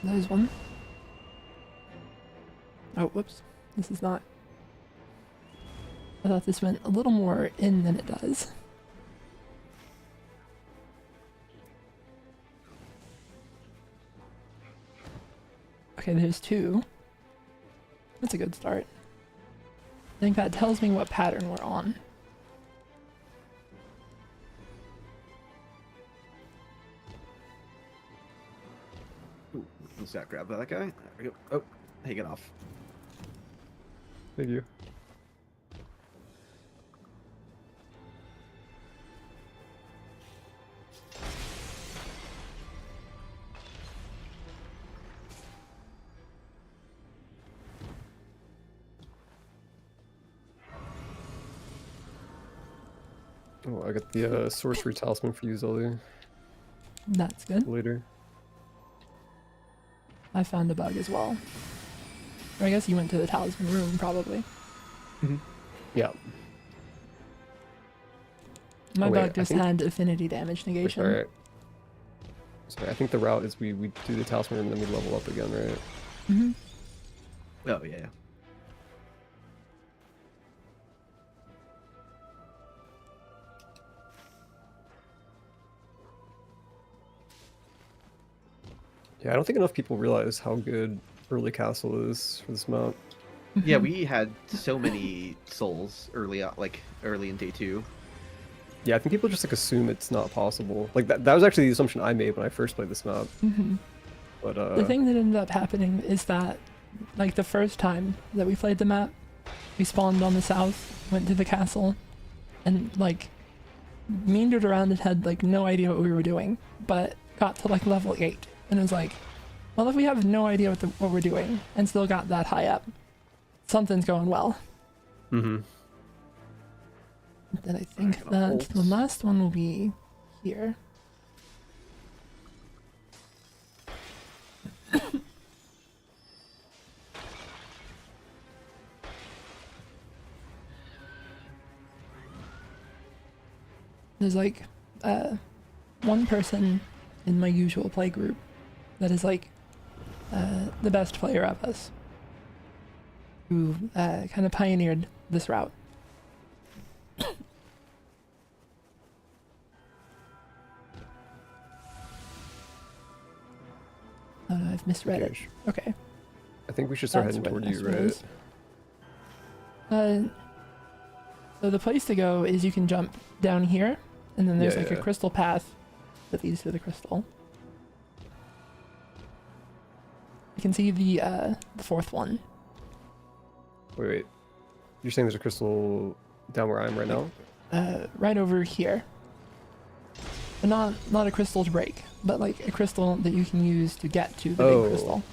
There's one. Oh, whoops. This is not. I thought this went a little more in than it does. Okay, there's two. That's a good start. I think that tells me what pattern we're on. Ooh, let's not grab that guy. There we go. Oh, take it off. Thank you. Oh, I got the sorcery talisman for you, Zelda, That's good. later. I found a bug as well. Or I guess you went to the talisman room, probably. Yeah. My Oh, wait, bug I just think- had affinity damage Wait, negation. sorry, I think the route is we do the talisman and then we level up again, right? Mm-hmm. Oh yeah. Yeah, I don't think enough people realize how good early castle is for this map. Yeah, we had so many souls early out, like early in day 2. Yeah, I think people just like assume it's not possible. Like that was actually the assumption I made when I first played this map. Mm-hmm. But The thing that ended up happening is that, like, the first time that we played the map, we spawned on the south, went to the castle, and, like, meandered around and had, like, no idea what we were doing, but got to, like, level 8, and it was like, well, if we have no idea what we're doing, and still got that high up, something's going well. mm-hmm. Then I think I'm gonna that the last one will be here. There's like one person in my usual play group that is like the best player of us, who kind of pioneered this route. Oh no, I've misread it. Okay. I think we should start That's heading what toward the you, next one right? is. So the place to go is you can jump down here, and then there's Yeah, like a yeah. crystal path that leads to the crystal. You can see the fourth one. Wait. You're saying there's a crystal down where I am right now? Right over here. But not a crystal to break, but like a crystal that you can use to get to the Oh. big crystal.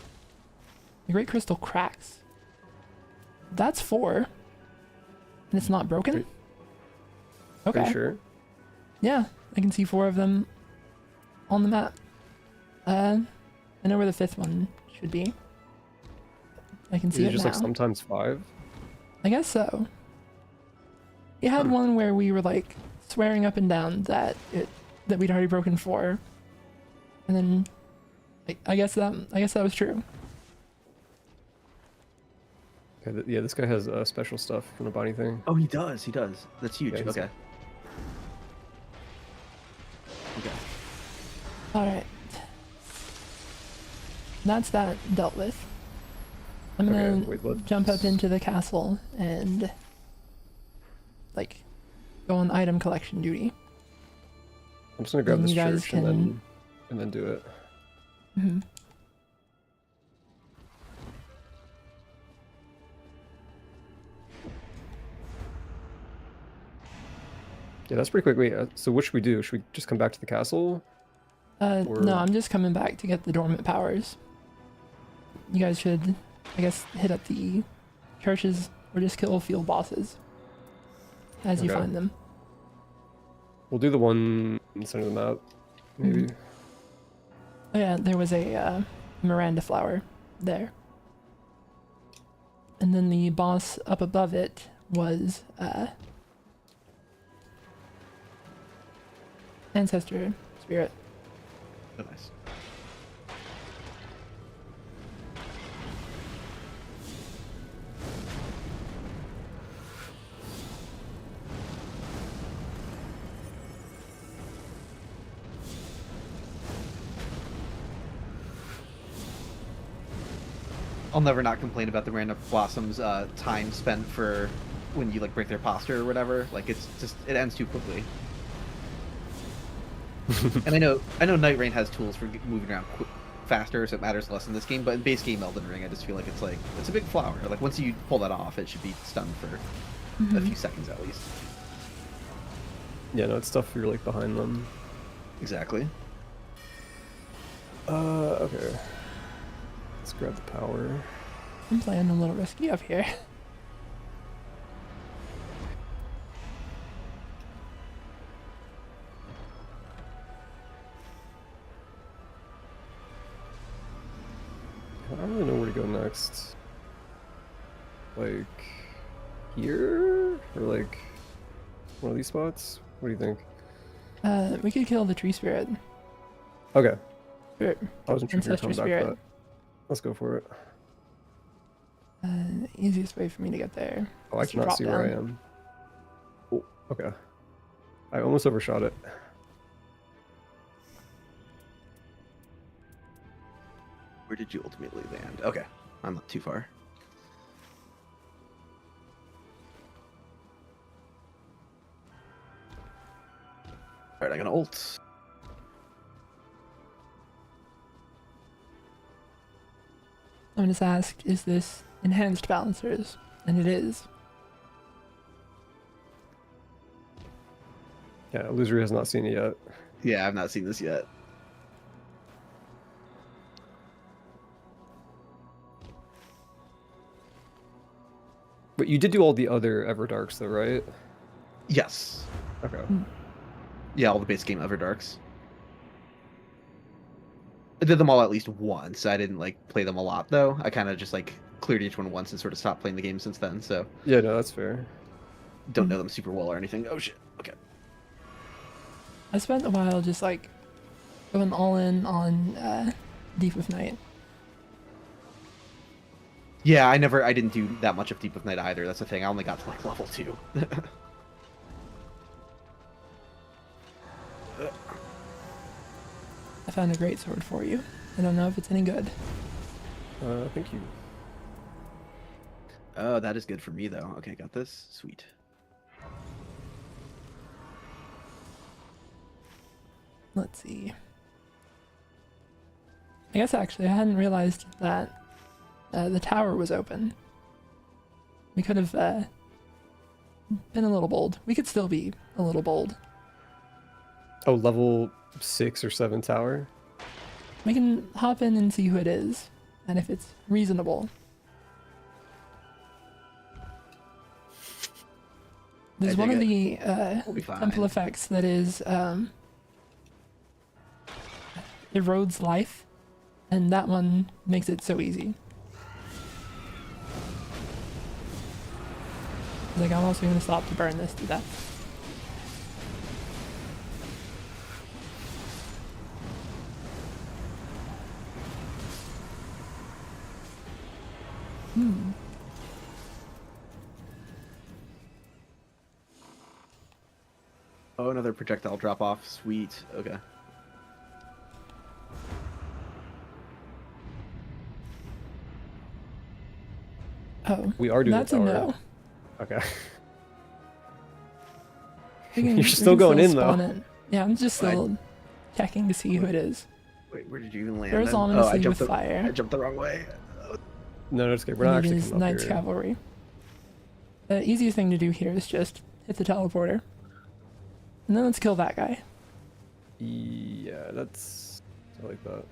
The great crystal cracks. That's 4. And it's not broken? Pretty- Okay. Pretty sure. Yeah, I can see 4 of them on the map. I know where the 5th one should be. I can see Is it it just now. like sometimes 5? I guess so. You had one where we were like swearing up and down that we'd already broken 4, and then I guess that was true. Okay, yeah, this guy has special stuff from the body thing. Oh, he does. He does. That's huge. Yeah, he's- Okay. Okay. All right, that's that dealt with. I'm gonna Okay, wait, what? jump up into the castle and like go on item collection duty. I'm just gonna grab then this you guys church can- and then do it. Mhm. Yeah, that's pretty quick. Wait, so what should we do? Should we just come back to the castle? Or- No, I'm just coming back to get the dormant powers. You guys should, I guess, hit up the churches or just kill field bosses as you Okay. find them. We'll do the one in the center of the map, maybe. Mm-hmm. Oh yeah, there was a Miranda flower there. And then the boss up above it was Ancestor Spirit. Oh, nice. I'll never not complain about the random blossoms time spent for when you like break their posture or whatever. Like it's just it ends too quickly. And I know Nightreign has tools for moving around faster, so it matters less in this game. But in base game Elden Ring, I just feel like it's a big flower. Like once you pull that off, it should be stunned for a few seconds at least. Yeah, no, it's tough if you're like behind them. Exactly. Okay. Let's grab the power. I'm playing a little risky up here. I don't really know where to go next. Like here? Or like one of these spots? What do you think? We could kill the tree spirit. Okay. Spirit. I wasn't sure if you were Ancestor coming back spirit. for that. Let's go for it. Easiest way for me to get there. Oh, I is to cannot drop see where I down. am. Oh, okay. I almost overshot it. Where did you ultimately land? Okay, I'm not too far. All right, I'm gonna ult. I'm gonna just ask, is this enhanced balancers? And it is. Yeah, Illusory has not seen it yet. Yeah, I've not seen this yet. But you did do all the other Everdarks though, right? Yes. Okay. Yeah, all the base game Everdarks. I did them all at least once. I didn't like play them a lot though. I kind of just like cleared each one once and sort of stopped playing the game since then. So Yeah, no, that's fair. don't know them super well or anything. Oh shit. Okay. I spent a while just like going all in on Deep of Night. Yeah, I didn't do that much of Deep of Night either. That's the thing. I only got to like level 2. I found a great sword for you. I don't know if it's any good. Thank you. Oh, that is good for me though. Okay, got this. Sweet. Let's see. I guess actually I hadn't realized that the tower was open. We could have been a little bold. We could still be a little bold. Oh, level 6 or 7 tower? We can hop in and see who it is, and if it's reasonable. There's one of the We'll be fine. temple effects that is erodes life, and that one makes it so easy. Like, I'm also gonna stop to burn this to death. Oh, another projectile drop off. Sweet. Okay. Oh, We are doing that's the a tower. no. Okay. We can- You're we still can going in, spawn though. it. Yeah, I'm just still checking to see who it is. Wait, where did you even land? There's then? Oh, ominously I jumped with fire. I jumped the wrong way. No, it's okay. We're not And it actually is coming up Knight's here. Cavalry. The easiest thing to do here is just hit the teleporter. And then let's kill that guy. Yeah, that's... I like that.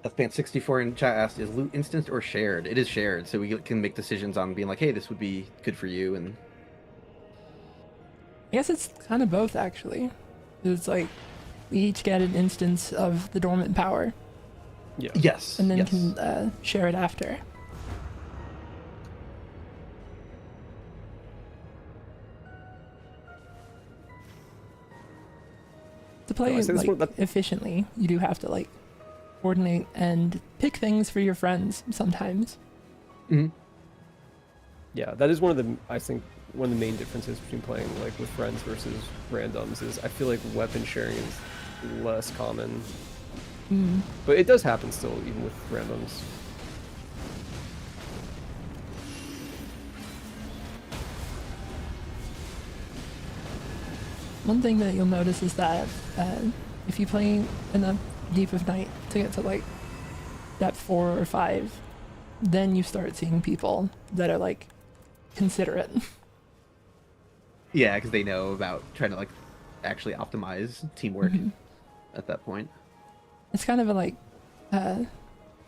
Fan64 in chat asked, is loot instanced or shared? It is shared, so we can make decisions on being like, hey, this would be good for you, and I guess it's kind of both, actually. It's like we each get an instance of the dormant power, Yeah. yes, and then yes. can share it after. To play I say this like, one- that- efficiently, you do have to like coordinate and pick things for your friends sometimes. Yeah, that is one of the, I think, one of the main differences between playing like with friends versus randoms is I feel like weapon sharing is less common. But it does happen still, even with randoms. One thing that you'll notice is that if you play enough Deep of Night to get to like depth 4 or 5, then you start seeing people that are like considerate. Yeah, because they know about trying to like actually optimize teamwork at that point. It's kind of a like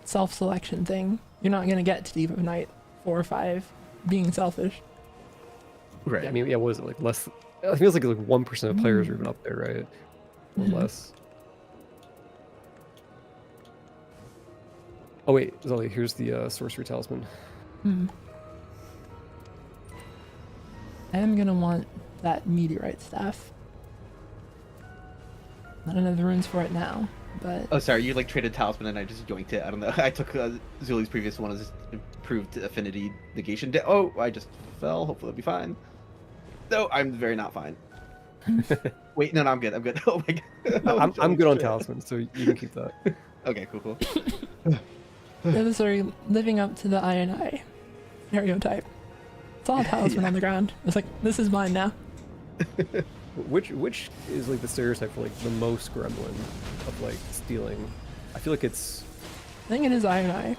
self-selection thing. You're not gonna get to Deep of Night 4 or 5 being selfish. Right. I mean, yeah, what is it, like less, I think it's like 1% of players are even up there, right? Or less. Oh wait, Zully, here's the sorcery talisman. I am gonna want that meteorite staff. I don't know the runes for it now, but Oh, sorry, you like traded talisman and I just yoinked it. I don't know. I took Zuli's previous one as improved affinity negation. Oh, I just fell. Hopefully I'll be fine. No, I'm very not fine. Wait, no, I'm good. I'm good. Oh my god. I'm good on talisman, so you can keep that. Okay, cool. those are living up to the Iron Eye stereotype. Saw a talisman on the ground. It's like, this is mine now. Which is like the stereotype for like the most gremlin of like stealing? I feel like it's I think it is Iron Eye.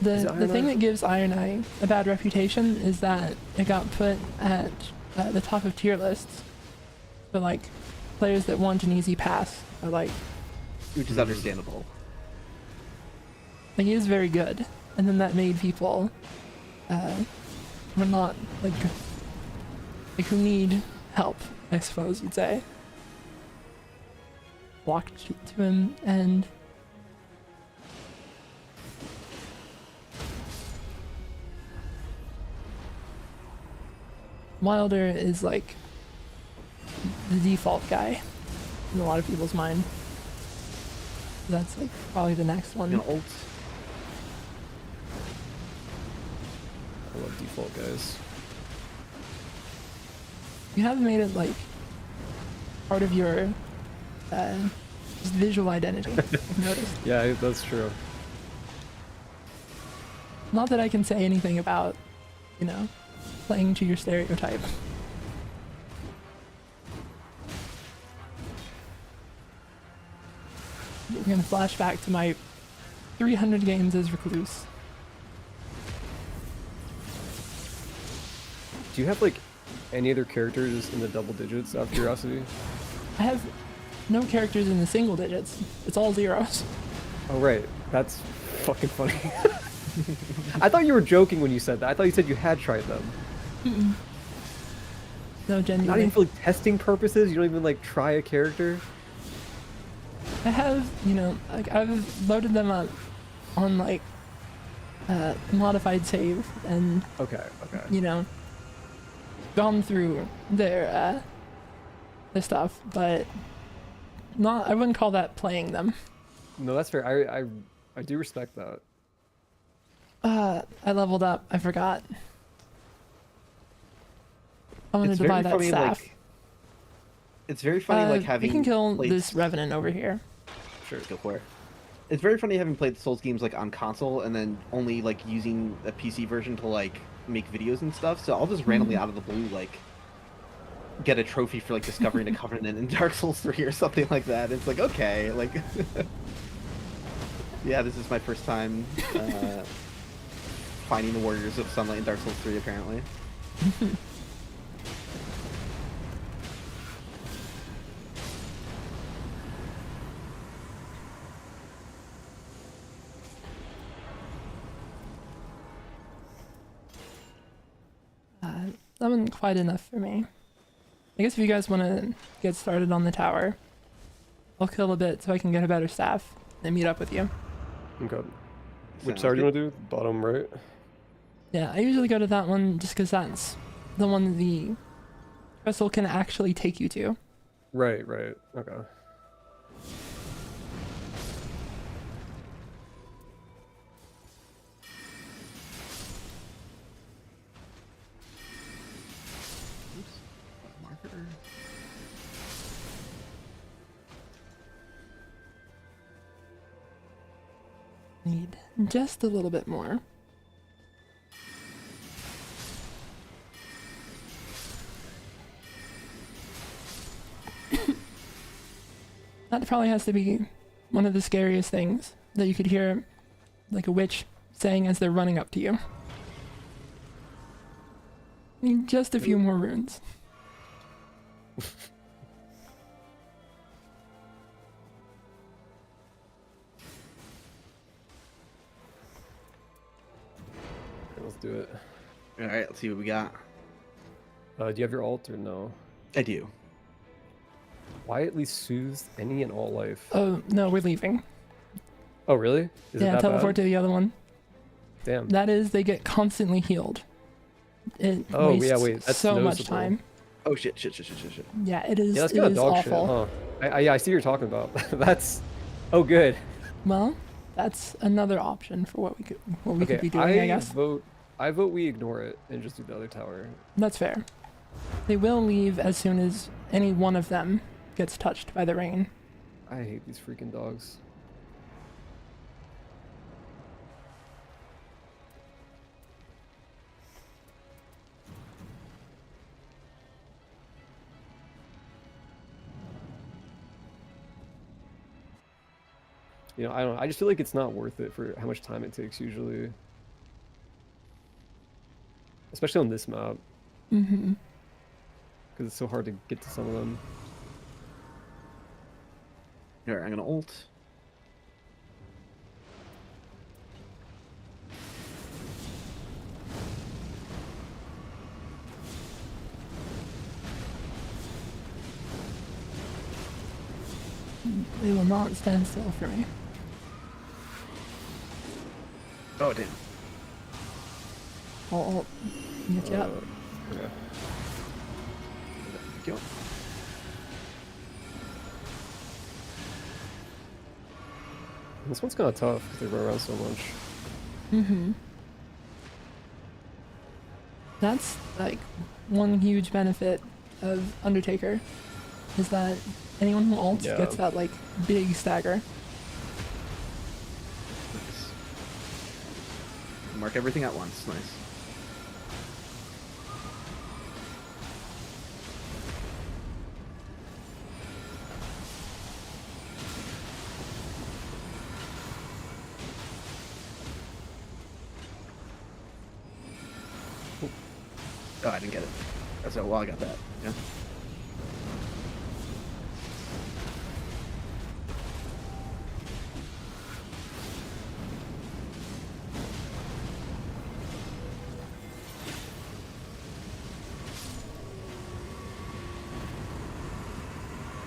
Is it The Iron thing Eye? that gives Iron Eye a bad reputation is that it got put at the top of tier lists. But like, players that want an easy pass are like, Which is understandable. he is very good. And then that made people were not like who need help, I suppose you'd say, walked to him. And Wilder is like the default guy in a lot of people's mind. That's like probably the next one. Ult. I love default guys. You have made it like part of your just visual identity. I've noticed. Yeah, that's true. Not that I can say anything about, playing to your stereotype. We're gonna flash back to my 300 games as Recluse. Do you have like any other characters in the double digits out of curiosity? I have no characters in the single digits. It's all zeros. Oh right, that's fucking funny. I thought you were joking when you said that. I thought you said you had tried them. No, Not genuinely. even for like testing purposes. You don't even like try a character. I have, like I've loaded them up on like modified save and Okay. Okay. Gone through their stuff, but not. I wouldn't call that playing them. No, that's fair. I do respect that. I leveled up. I forgot. I wanted to buy that staff. It's very funny, like having. We can kill played- this Revenant over here. Sure, go for it. It's very funny having played the Souls games like on console and then only like using a PC version to like make videos and stuff. So I'll just randomly out of the blue like get a trophy for like discovering a covenant in Dark Souls 3 or something like that. It's like, okay, like yeah, this is my first time finding the Warriors of Sunlight in Dark Souls 3 apparently. that wasn't quite enough for me. I guess if you guys want to get started on the tower, I'll kill a bit so I can get a better staff and meet up with you. Okay. Which Sounds tower do you good. want to do? Bottom right? Yeah, I usually go to that one just because that's the one the crystal can actually take you to. Right, right. Okay. Oops. Marker. Need just a little bit more. That probably has to be one of the scariest things that you could hear, like a witch saying as they're running up to you. I mean, just a few more runes. Okay, let's do it. All right, let's see what we got. Do you have your ult or no? I do. Why at least soothes any and all life? Oh, no, we're leaving. Oh, really? Is it Yeah, that teleport bad? to the other one. Damn. That is, they get constantly healed. It Oh, wastes yeah, wait, that's so much noticeable. time. Oh shit! Shit! Yeah, it is, Yeah, that's it kind of is dog awful. shit, huh? Yeah, I see what you're talking about. That's... Oh, good. Well, that's another option for what we could Okay, be doing, I guess. I vote we ignore it and just do the other tower. That's fair. They will leave as soon as any one of them gets touched by the rain. I hate these freaking dogs. You know, I don't know. I just feel like it's not worth it for how much time it takes usually. Especially on this map. Mm-hmm. Because it's so hard to get to some of them. Here, I'm gonna ult. They will not stand still for me. Oh damn! I'll get you up. Yeah. Thank you. This one's kind of tough because they run around so much. Mm-hmm. That's like one huge benefit of Undertaker is that anyone who ults Yeah. gets that like big stagger. Nice. Mark everything at once. Nice. Oh, I didn't get it. That's well, I got that. Yeah.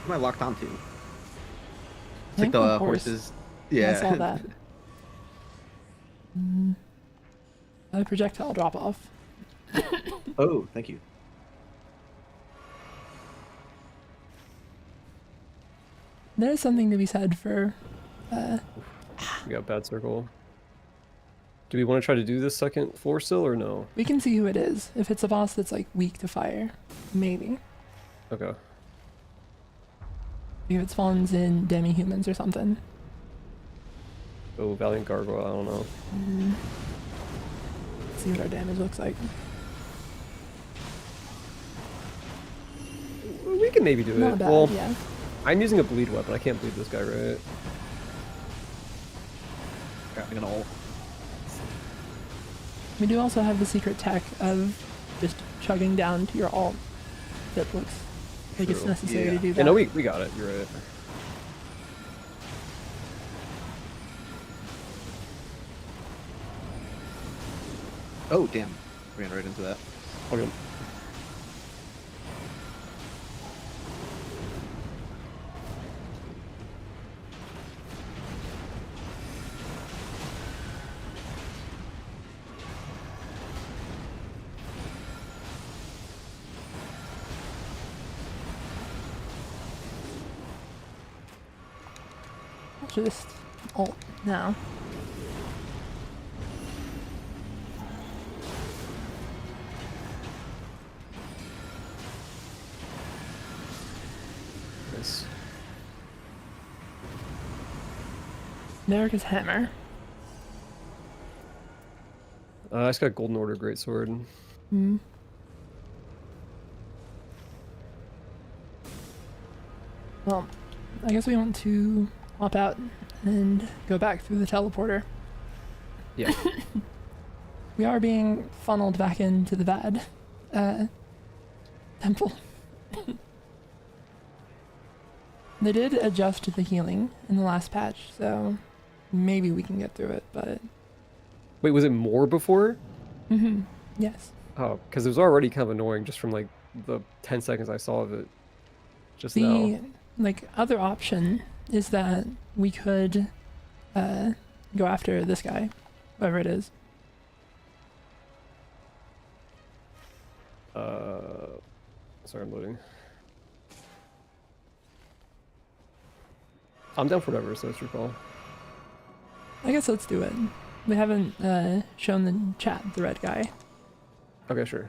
What am I locked onto? It's like think the the horse. horses. Yeah, Yeah. I saw that. A projectile drop off. Oh, thank you. There's something to be said for We got bad circle. Do we want to try to do this second floor still or no? we can see who it is. If it's a boss that's like weak to fire, maybe. Okay. If it spawns in demi-humans or something. Oh, Valiant Gargoyle, I don't know. Let's see what our damage looks like. We can maybe do Not it. bad, Well, yeah. I'm using a bleed weapon. I can't bleed this guy, right? Yeah, I'm gonna ult. We do also have the secret tech of just chugging down to your ult. That looks like it's True. necessary to Yeah. do that. Yeah, no, we got it. You're right. Oh, damn. Ran right into that. Okay. just ult now. Nice. America's hammer. I just got Golden Order Greatsword. Hmm. Well, I guess we want to hop out and go back through the teleporter. Yeah. We are being funneled back into the bad temple. They did adjust the healing in the last patch, so maybe we can get through it, but... Wait, was it more before? Mm-hmm. Yes. Oh, because it was already kind of annoying just from like the 10 seconds I saw of it just The now. like other option is that we could go after this guy, whoever it is. Sorry, I'm loading. I'm down for whatever, so it's your call. I guess let's do it. We haven't shown the chat the red guy. Okay, sure.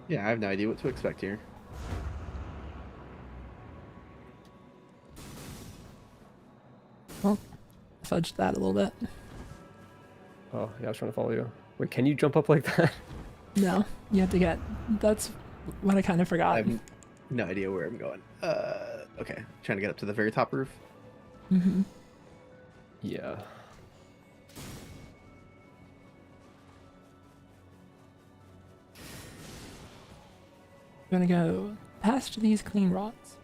Yeah, I have no idea what to expect here. Well, fudged that a little bit. Oh, yeah, I was trying to follow you. Wait, can you jump up like that? No, you have to get. That's what I kind of I forgot. have no idea where I'm going. Okay, trying to get up to the very top roof. Mm-hmm. Yeah. We're gonna go past these clean rods.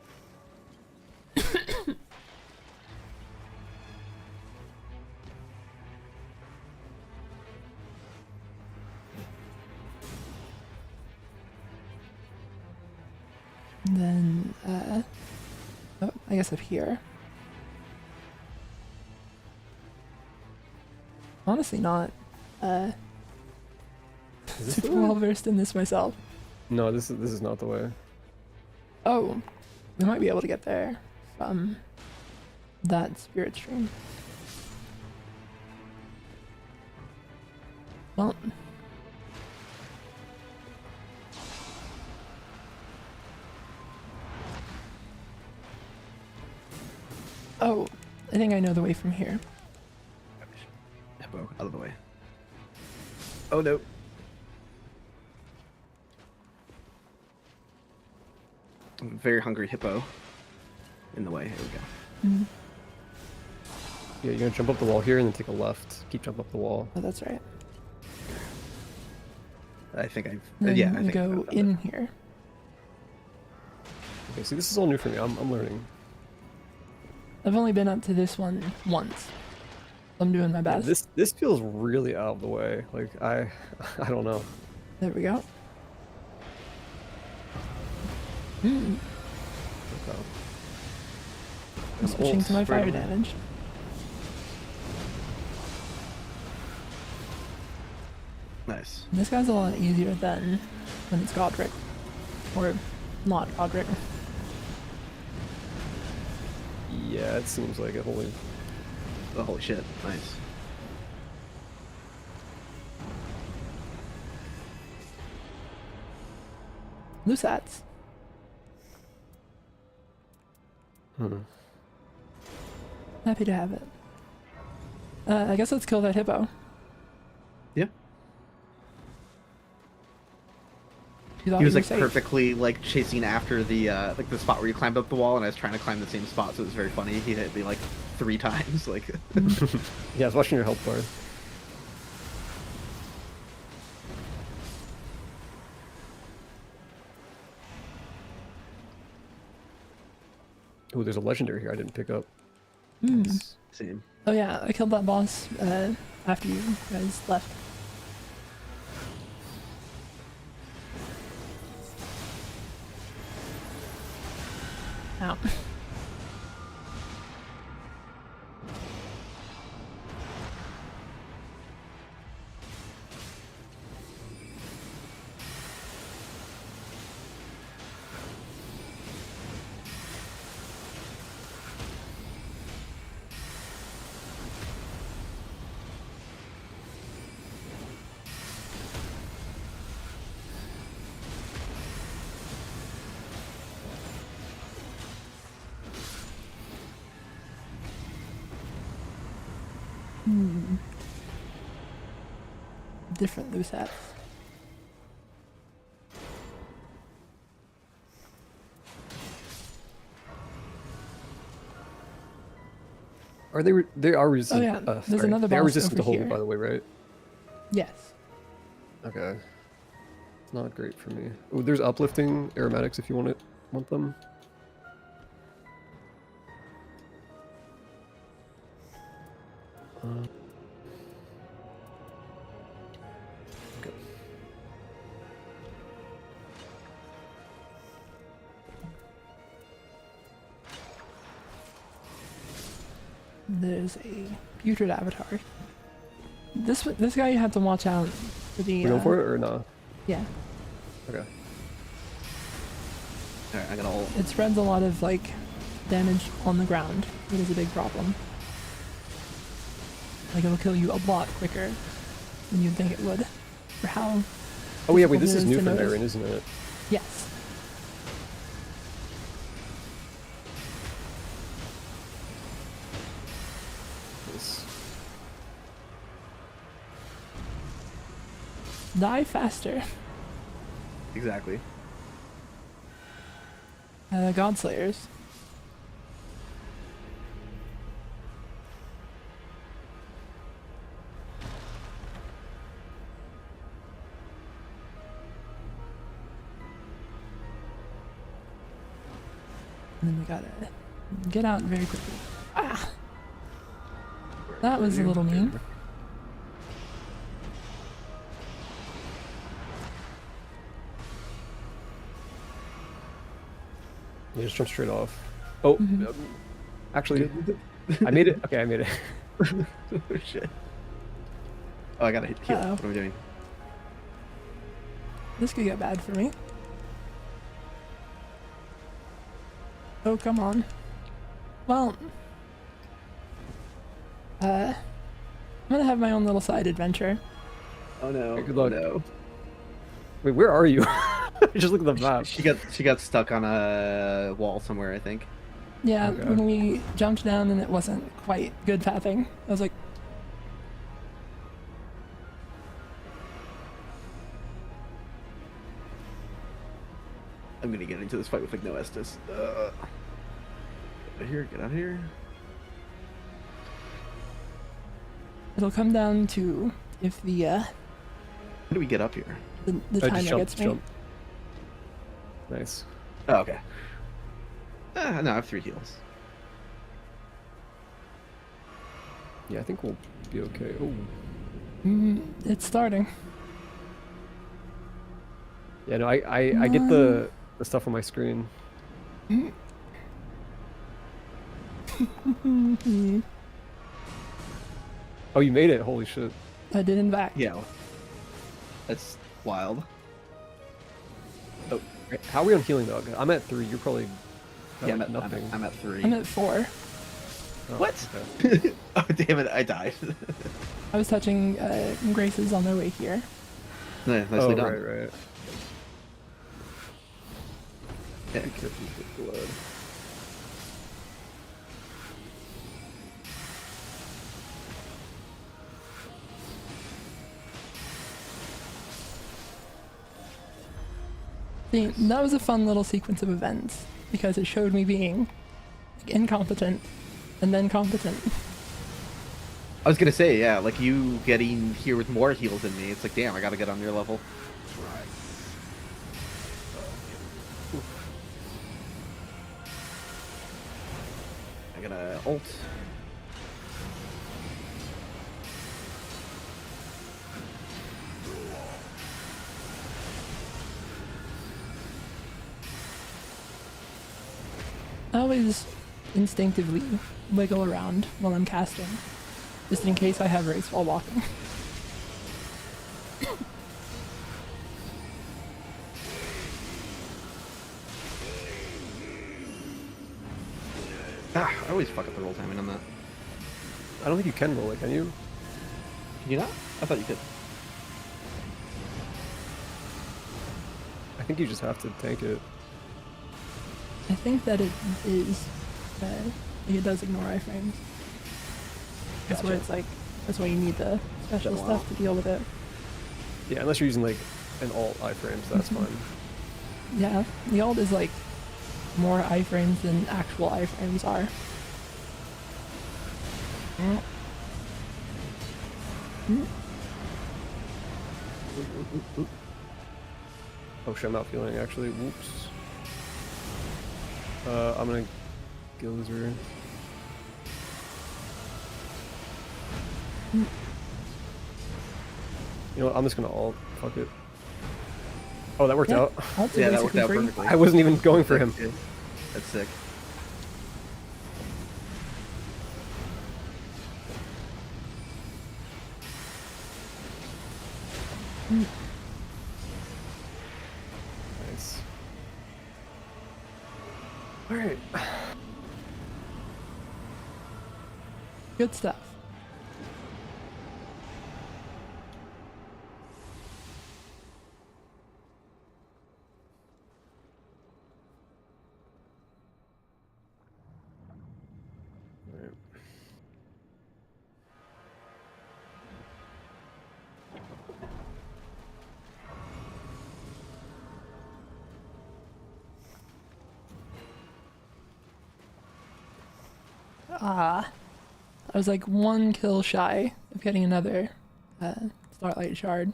And then, oh, I guess up here. Honestly, not Is this the super way? well versed in this myself. No, this is not the way. Oh, we might be able to get there from that spirit stream. Well, oh, I think I know the way from here. Hippo, out of the way. Oh no. Very hungry hippo in the way. Here we go. Mm. Yeah, you're gonna jump up the wall here and then take a left. Keep jumping up the wall. Oh, that's right. I think I've. Then Yeah, I we think I've go done in it. here. Okay, see, this is all new for me. I'm learning. I've only been up to this one once. I'm doing my Yeah, best. this feels really out of the way. Like I don't know. There we go. Mm, Okay. I'm switching to my fire Straight- damage. Nice. This guy's a lot easier than when it's Godric. Or not Godric. Yeah, it seems like it. Holy. Oh, holy shit. Nice. Lusats. Happy to have it. I guess let's kill that hippo. Yeah. You thought He was you were like safe. perfectly like chasing after the like the spot where you climbed up the wall, and I was trying to climb the same spot, so it was very funny. He hit me like 3 times. Like, Yeah, I was watching your health bar. Ooh, there's a legendary here I didn't pick up. Mm. Nice. same. Oh yeah, I killed that boss after you guys left. Ow. Different loose ends. They are resistant. yeah, there's sorry. another They are boss resistant to over hold, here. by the way, right? Yes. Okay. It's not great for me. Oh, there's uplifting aromatics if you want them. Okay. There's a putrid avatar. This guy you have to watch out for the. We going for it or not? Yeah, Okay. Alright, I got all. it spreads a lot of like damage on the ground. It is a big problem. Like it'll kill you a lot quicker than you'd think it would. For how? Oh yeah, wait, difficult this it is to new for notice. Nightreign, isn't it? Yes. This. Die faster. Exactly. Godslayers. And then we gotta get out very quickly. Ah! That was a little mean. Yeah, just jump straight off. Oh, Mhm. actually, I made it. Okay, I made it. Oh shit. Oh, I gotta heal. Uh-oh. What am I doing? This could get bad for me. Oh, come on. Well, I'm gonna have my own little side adventure. Oh no. Good luck. Oh, no. Wait, where are you? Just look at the map. She got stuck on a wall somewhere, I think. Yeah, Okay. when we jumped down and it wasn't quite good pathing, I was like, I'm gonna get into this fight with like no Estus. Get out of here, get out of here. it'll come down to if the How do we get up here? the Oh, timer just jump, gets me. jump. Nice. Oh, okay. No, I have 3 heals. Yeah, I think we'll be okay. Oh. It's starting. Yeah, no, I get the stuff on my screen. Oh, you made it! Holy shit! I did in fact. Yeah. That's wild. Oh, Right, how are we on healing, dog? I'm at 3. You're probably yeah, at nothing. I'm at 3. I'm at 4. Oh, What? okay. Oh, damn it, I died. I was touching Grace's on their way here. No, nicely Oh, done. right. Yeah. Be careful with blood. See, that was a fun little sequence of events because it showed me being incompetent and then competent. I was gonna say, yeah, like you getting here with more heals than me. It's like, damn, I gotta get on your level. I gotta ult. I always instinctively wiggle around while I'm casting, just in case I have race while walking. Ah, I always fuck up the roll timing on that. I don't think you can roll it, can you? Can you not? I thought you could. I think you just have to tank it. I think that it is, like it does ignore iframes. That's where Gotcha. it's like That's why you need the special Wow. stuff to deal with it. Yeah, unless you're using like an alt iframes, that's fine. Yeah, the ult is like more iframes than actual iframes are. Oh shit, I'm not feeling actually. Whoops. I'm gonna Gilzer. You know what? I'm just gonna alt. Fuck it. Oh, that worked Yeah, out. ults are Yeah, that worked basically out free. perfectly. I wasn't even going for him. That's good. That's sick. Nice. All right. Good stuff. All right. I was like 1 kill shy of getting another Starlight Shard.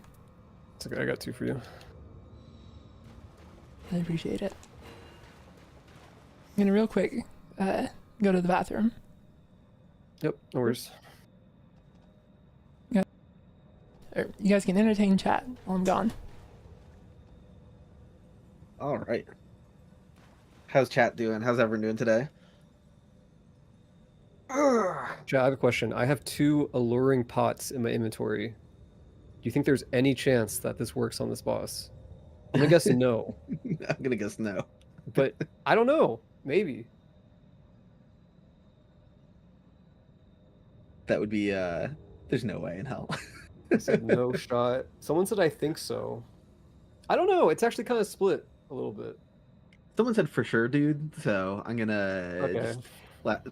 It's okay. I got 2 for you. I appreciate it. I'm gonna real quick go to the bathroom. Yep. No worries. Or you guys can entertain chat while I'm gone. All right. How's chat doing? How's everyone doing today? Chad, I have a question. I have 2 alluring pots in my inventory. Do you think there's any chance that this works on this boss? I'm gonna guess no, I'm gonna guess no. but I don't know. Maybe. That would be there's no way in hell. I said no shot. Someone said I think so. I don't know. It's actually kind of split a little bit. Someone said for sure, dude. So I'm gonna Okay. just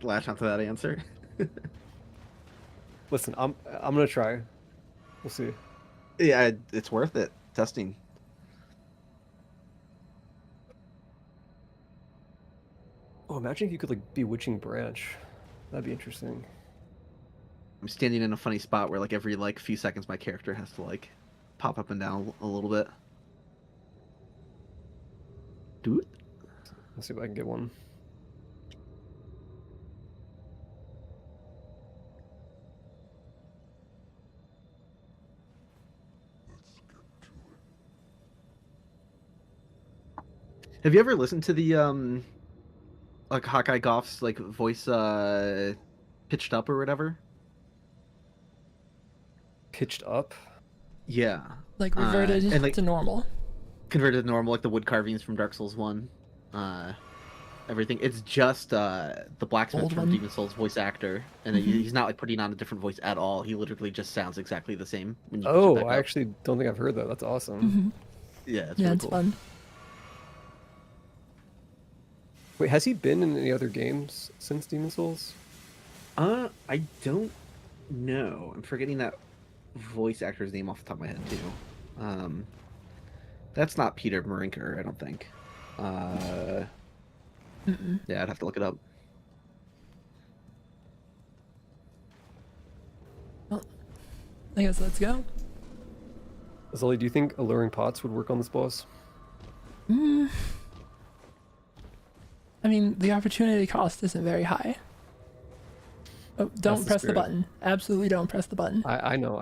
latch onto that answer. Listen, I'm gonna try. We'll see. Yeah, it's worth it. Testing. Oh, imagine if you could like bewitching branch. That'd be interesting. I'm standing in a funny spot where like every like few seconds my character has to like pop up and down a little bit. Dude. Let's see if I can get one. Have you ever listened to the like Hawkeye Goff's like voice pitched up or whatever? Pitched up. Yeah. Like reverted and, like, to normal. Converted to normal, like the wood carvings from Dark Souls 1. Everything. It's just the blacksmith Old from one. Demon Souls voice actor, and he's not like putting on a different voice at all. He literally just sounds exactly the same. When you pitch it Oh, back I up. actually don't think I've heard that. That's awesome. Mhm. Yeah, it's Yeah, really it's cool. fun. Wait, has he been in any other games since Demon Souls? I don't know. I'm forgetting that voice actor's name off the top of my head too. That's not Peter Marinker, I don't think. Yeah, I'd have to look it up. Well, I guess let's go. Zully, do you think alluring pots would work on this boss? I mean, the opportunity cost isn't very high. Oh, don't the press the spirit. button. Absolutely don't press the button. I know.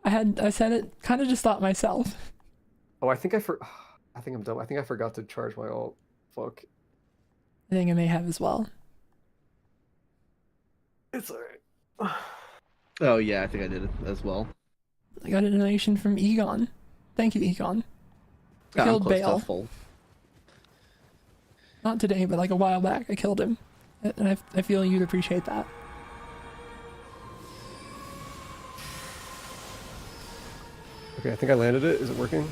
I said it kind of just thought myself. Oh, I think I'm dumb. I think I forgot to charge my ult. Fuck. I think I may have as well. It's alright. Oh yeah, I think I did it as well. I got a donation from Egon. Thank you, Egon. I'm Killed close to Bale. full. Not today, but like a while back, I killed him. And I feel you'd appreciate that. Okay, I think I landed it. Is it working?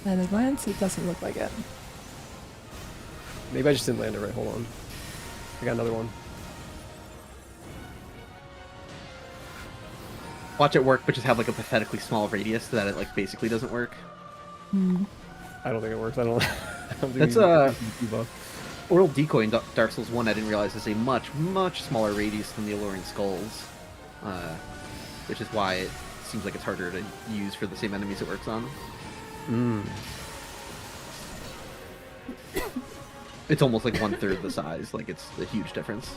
At a glance, it doesn't look like it. Maybe I just didn't land it right. Hold on. I got another one. Watch it work, but just have like a pathetically small radius so that it like basically doesn't work. I don't think it works. I don't think That's debuff. Oral Decoy in Dark Souls 1, I didn't realize is a much, much smaller radius than the Alluring Skulls. Which is why it seems like it's harder to use for the same enemies it works on. It's almost like 1/3 the size, like it's a huge difference.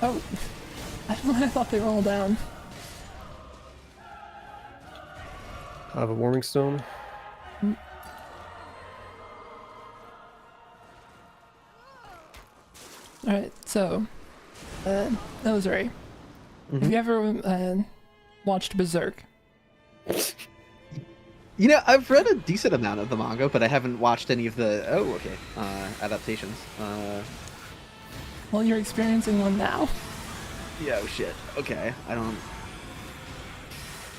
Oh, I don't know. I thought they were all down. I have a warming stone. All right, so Nosary, have you ever watched Berserk? You know, I've read a decent amount of the manga, but I haven't watched any of the adaptations. Well, you're experiencing one now. Yeah, oh shit. Okay, I don't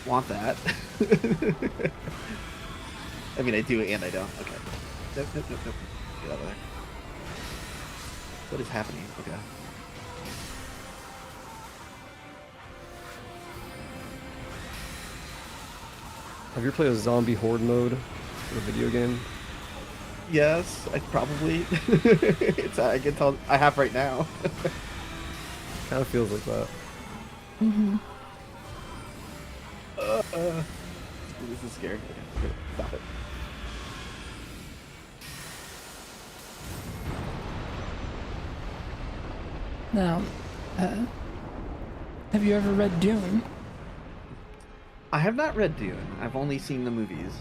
want that. I mean, I do and I don't. Okay. Nope. Get out of there. What is happening? Okay. Have you ever played a zombie horde mode in a video game? Yes, I probably. I can tell. I have right now. Kind of feels like that. This is scary. Okay, stop it. Now, have you ever read Dune? I have not read Dune. I've only seen the movies,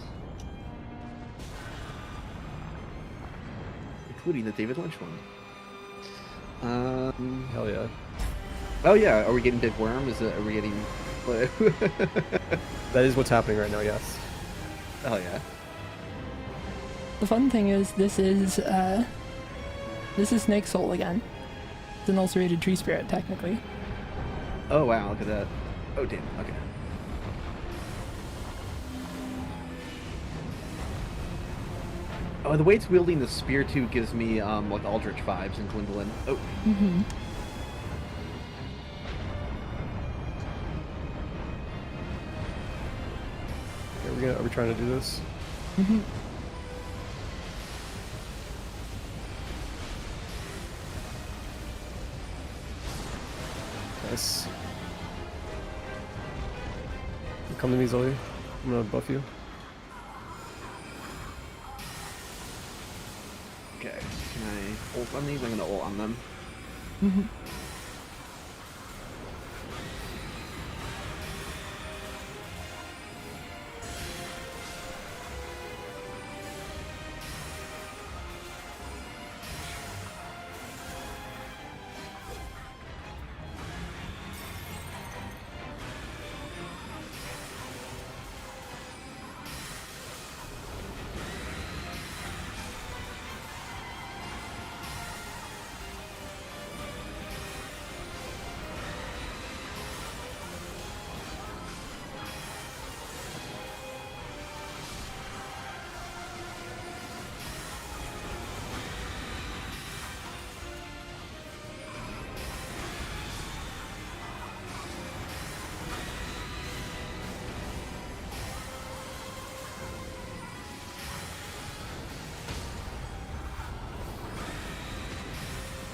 including the David Lynch one. Hell yeah. Oh yeah. Are we getting Big Worm? Are we getting? That is what's happening right now, yes. Oh yeah. The fun thing is, this is Snake Soul again. It's an ulcerated tree spirit, technically. Oh wow, look at that. Oh damn. Okay. Oh, the way it's wielding the spear too gives me like Aldrich vibes in Gwendolyn. Oh. Okay, are we trying to do this? Nice. Come to me, Zoe. I'm gonna buff you. Okay. Can I ult on these? I'm gonna ult on them.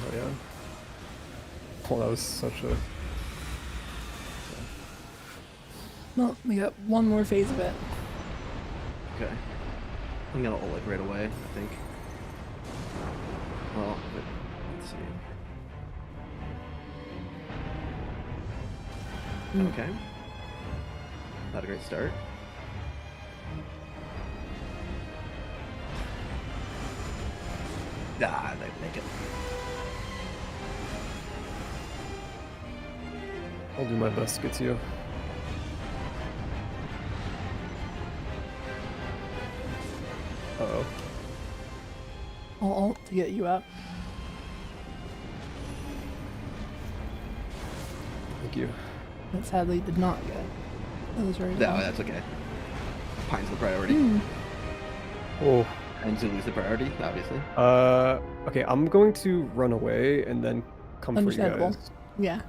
Oh yeah. Oh, that was such a... Well, we got one more phase of it. Okay. I'm gonna ult like right away, I think. Well, but, let's see. Okay. Not a great start. Ah, they make it. I'll do my best to get to you. Uh-oh. I'll ult to get you up. Thank you. That sadly did not get. That was very No, long. that's okay. Pine's the priority. Oh, And Zulu's the priority, obviously. Okay, I'm going to run away and then come for you Understandable. guys. Yeah.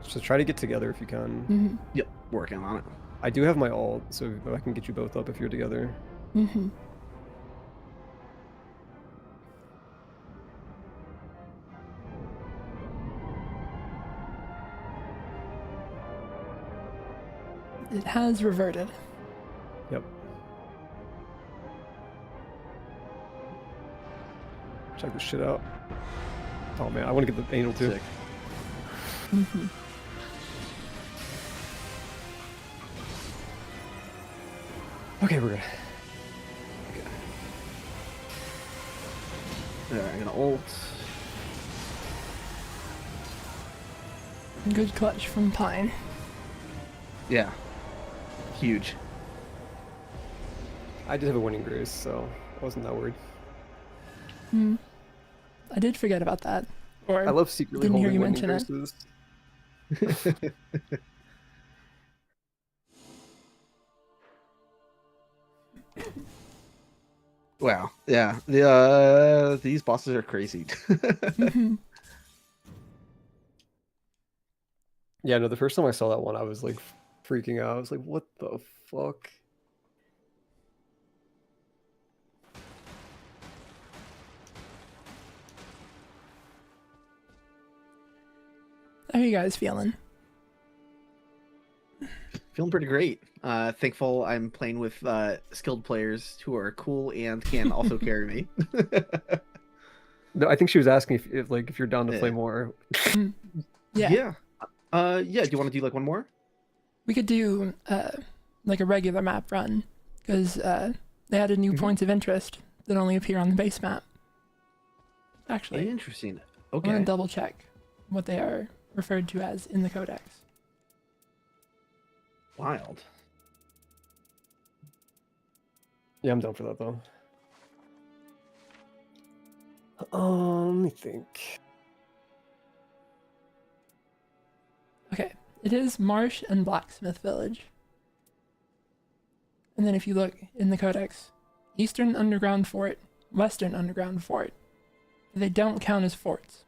So try to get together if you can. Mm-hmm. Yep, working on it. I do have my ult, so I can get you both up if you're together. Mm-hmm. It has reverted. Yep. Check this shit out. Oh man, I want to get the anal too. Sick. Mm-hmm. Okay, we're good. Alright, I'm gonna ult. Good clutch from Pine. Yeah. Huge. I did have a winning grace, so I wasn't that worried. Hmm. I did forget about that. Or I love secretly didn't hear holding you winning mention it. graces. Wow. Yeah. These bosses are crazy. Mm-hmm. Yeah, no, the first time I saw that one, I was like freaking out. I was like, what the fuck? How are you guys feeling? Feeling pretty great. Thankful I'm playing with skilled players who are cool and can also carry me. No, I think she was asking if you're down to play Yeah. more. Yeah. Yeah. Yeah. Do you want to do like one more? We could do like a regular map run because they added new points of interest that only appear on the base map. Actually, Interesting. I want to Okay. double check what they are referred to as in the codex. Wild. Yeah, I'm down for that though. Let me think. Okay, it is Marsh and Blacksmith Village. And then if you look in the codex, Eastern Underground Fort, Western Underground Fort, they don't count as forts.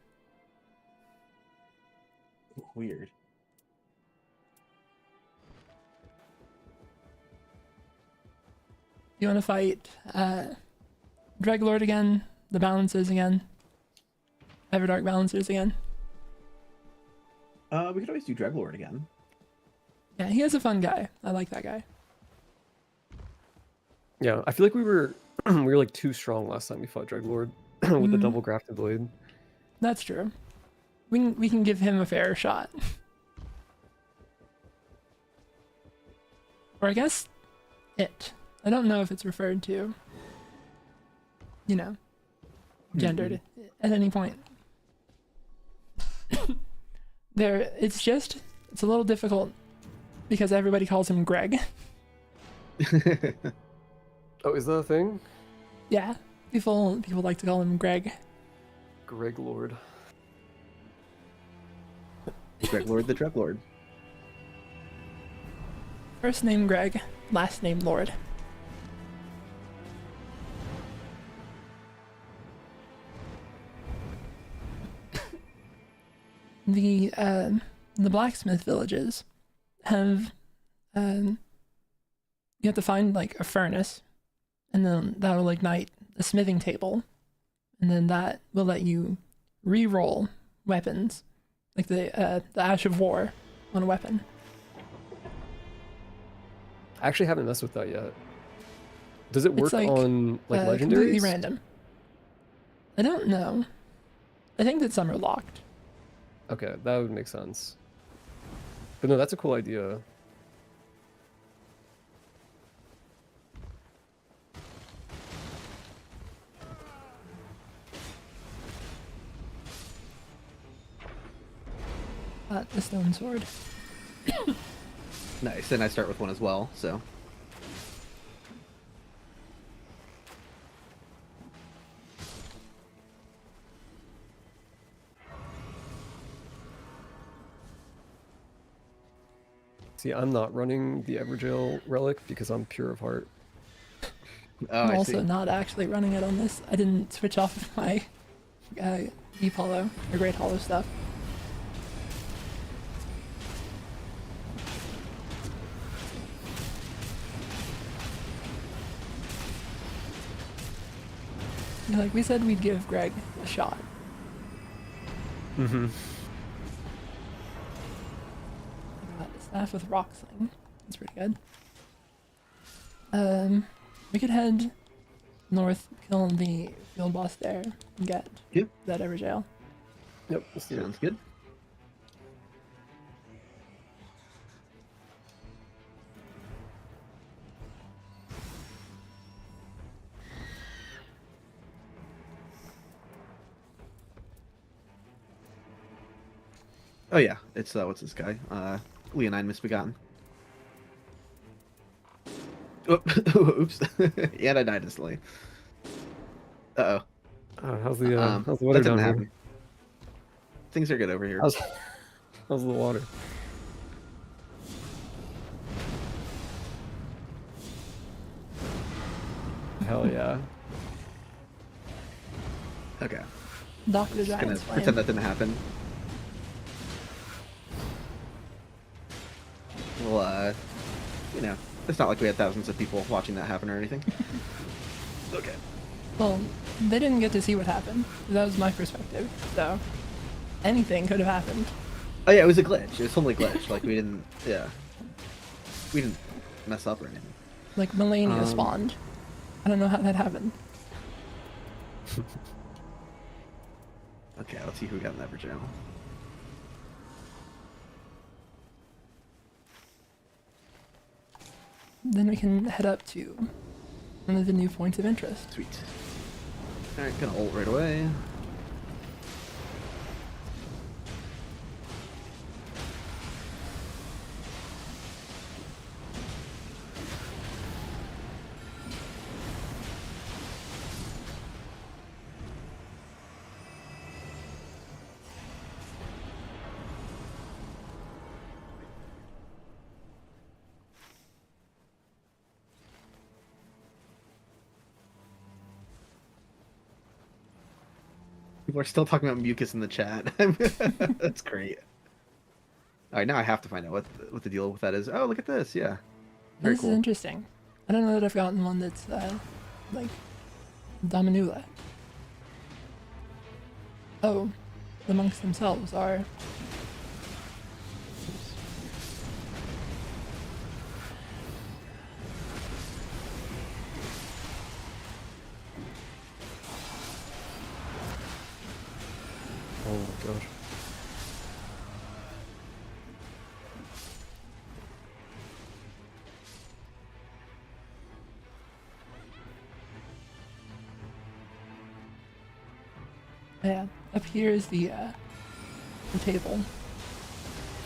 Weird. You want to fight Dreglord again, the Balancers again, Everdark Balancers again? We could always do Dreglord again. Yeah, he is a fun guy. I like that guy. Yeah, I feel like we were we were like too strong last time we fought Dreglord with the double grafted blade. That's true. We can give him a fair shot. Or I guess it. I don't know if it's referred to, you know, gendered at any point. It's a little difficult because everybody calls him Greg. Oh, is that a thing? Yeah, people like to call him Greg. Greg Lord. Dreglord the Dreglord. First name Greg, last name Lord. The blacksmith villages have you have to find like a furnace, and then that will ignite a smithing table, and then that will let you re-roll weapons, like the Ash of War on a weapon. I actually haven't messed with that yet. Does it It's work like, on like completely legendaries? random. I don't know. I think that some are locked. Okay, that would make sense. But no, that's a cool idea. The stone sword. Nice. And I start with one as well, so. See, I'm not running the Everjail relic because I'm pure of heart. Oh, I'm I also see. not actually running it on this. I didn't switch off my Deep Hollow or Great Hollow stuff. Like we said, we'd give Greg a shot. Mm-hmm. Got a staff with rock sling. That's pretty good. We could head north, kill the field boss there, and get Yep. that Everjail. Yep. Let's do it. Sounds good. Oh yeah, it's what's this guy? Leonine Misbegotten. Oh, oops. And I died instantly. Uh How's oh. the That weather didn't down happen. here? Things are good over here. How's the water? Hell yeah. Okay. Dock the Just gonna Giant's Flame. pretend that didn't happen. Well, you know, it's not like we had thousands of people watching that happen or anything. Okay. Well, they didn't get to see what happened. That was my perspective. So, anything could have happened. Oh yeah, it was a glitch. It was totally glitch. Like we didn't mess up or anything. Like Melania spawned. I don't know how that happened. Okay, let's see who we got in that Everjail. Then we can head up to one of the new points of interest. Sweet. Alright, gonna ult right away. People are still talking about mucus in the chat. That's great. All right, now I have to find out what the deal with that is. Oh, look at this. Yeah, very This cool. is interesting. I don't know that I've gotten one that's like Dominula. Oh, the monks themselves are. Oh my gosh. Yeah, up here is the table.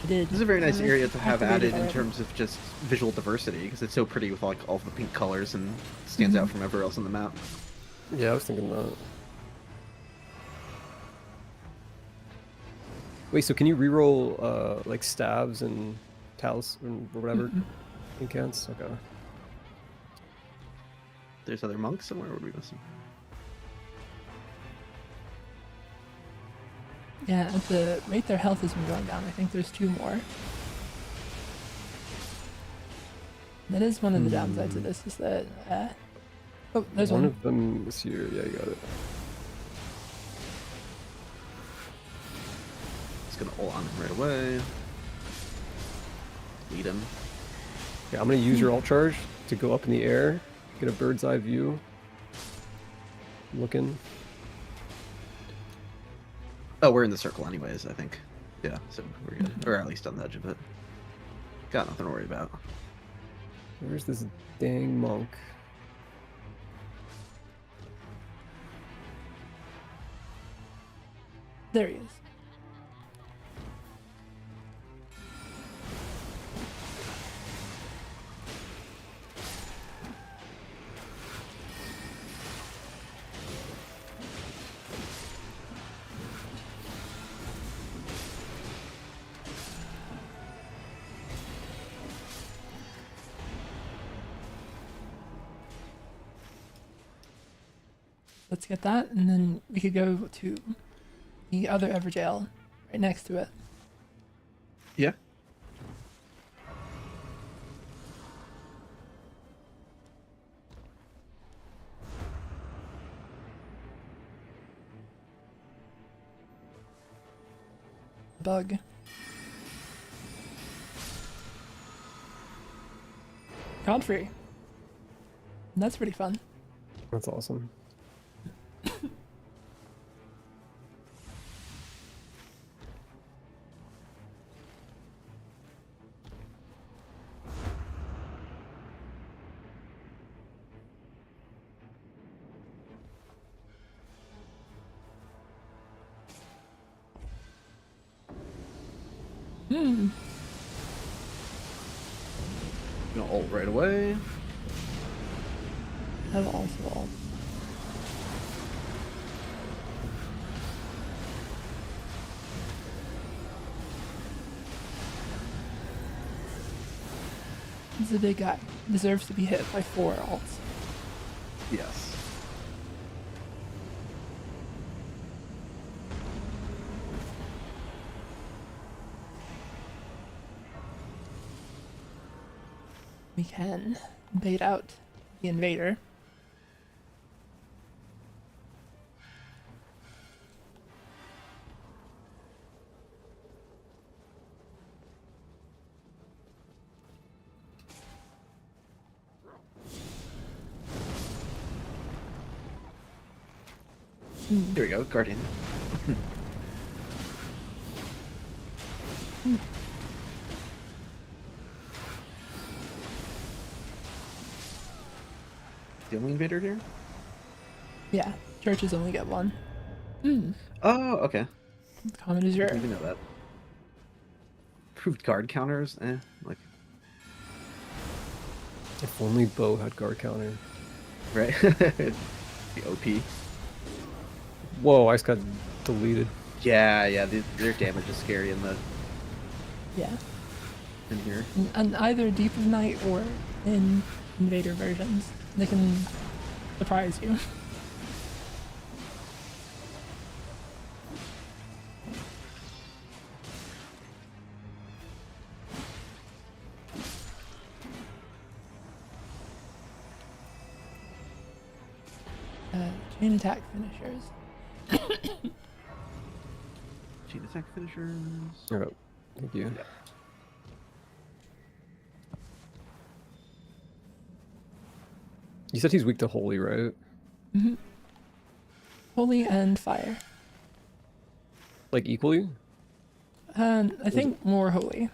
I did. This is a very nice area to have activate it added in already. terms of just visual diversity because it's so pretty with like all the pink colors and stands out from everywhere else on the map. Yeah, I was thinking that. Wait, so can you reroll like stabs and tals or whatever incants? Okay. There's other monks somewhere. What are we missing? Yeah, at the rate their health has been going down, I think there's 2 more. That is one of the downsides of this, is that... oh, there's One one. of them is here. Yeah, you got it. Just gonna ult on him right away. Lead him. Yeah, I'm gonna use your alt charge to go up in the air, get a bird's eye view. Looking. Oh, we're in the circle anyways, I think. Yeah, so we're good. Or at least on the edge of it. Got nothing to worry about. Where's this dang monk? There he is. let's get that, and then we could go to the other Everjail right next to it. Yeah. Bug. Godfrey. That's pretty fun. That's awesome. Gonna ult right away. Have also all. This is a big guy. Deserves to be hit by 4 alts. Yes. We can bait out the invader. Here we go, Guardian. The only invader here? Yeah, churches only get 1. Oh, okay. Common is I your. didn't even know that. Proved guard counters? Like, If only Bo had guard counter. right? The OP. Whoa, ice got deleted. Yeah, their damage is scary in Yeah. here. And either Deep of Night or in invader versions, they can surprise you. Chain attack finishers. Chain attack finishers. Oh, thank you. Yeah. You said he's weak to holy, right? Holy and fire. Like equally? I think more holy.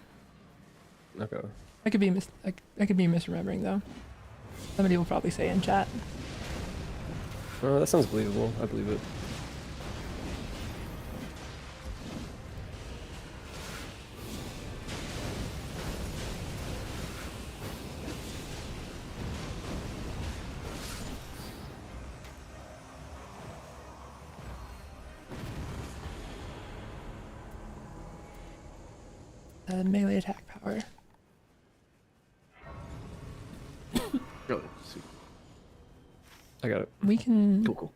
Okay. I could be I could be misremembering though. Somebody will probably say in chat. That sounds believable. I believe it. Melee attack power. Really? Sweet. I got it. We can. Cool.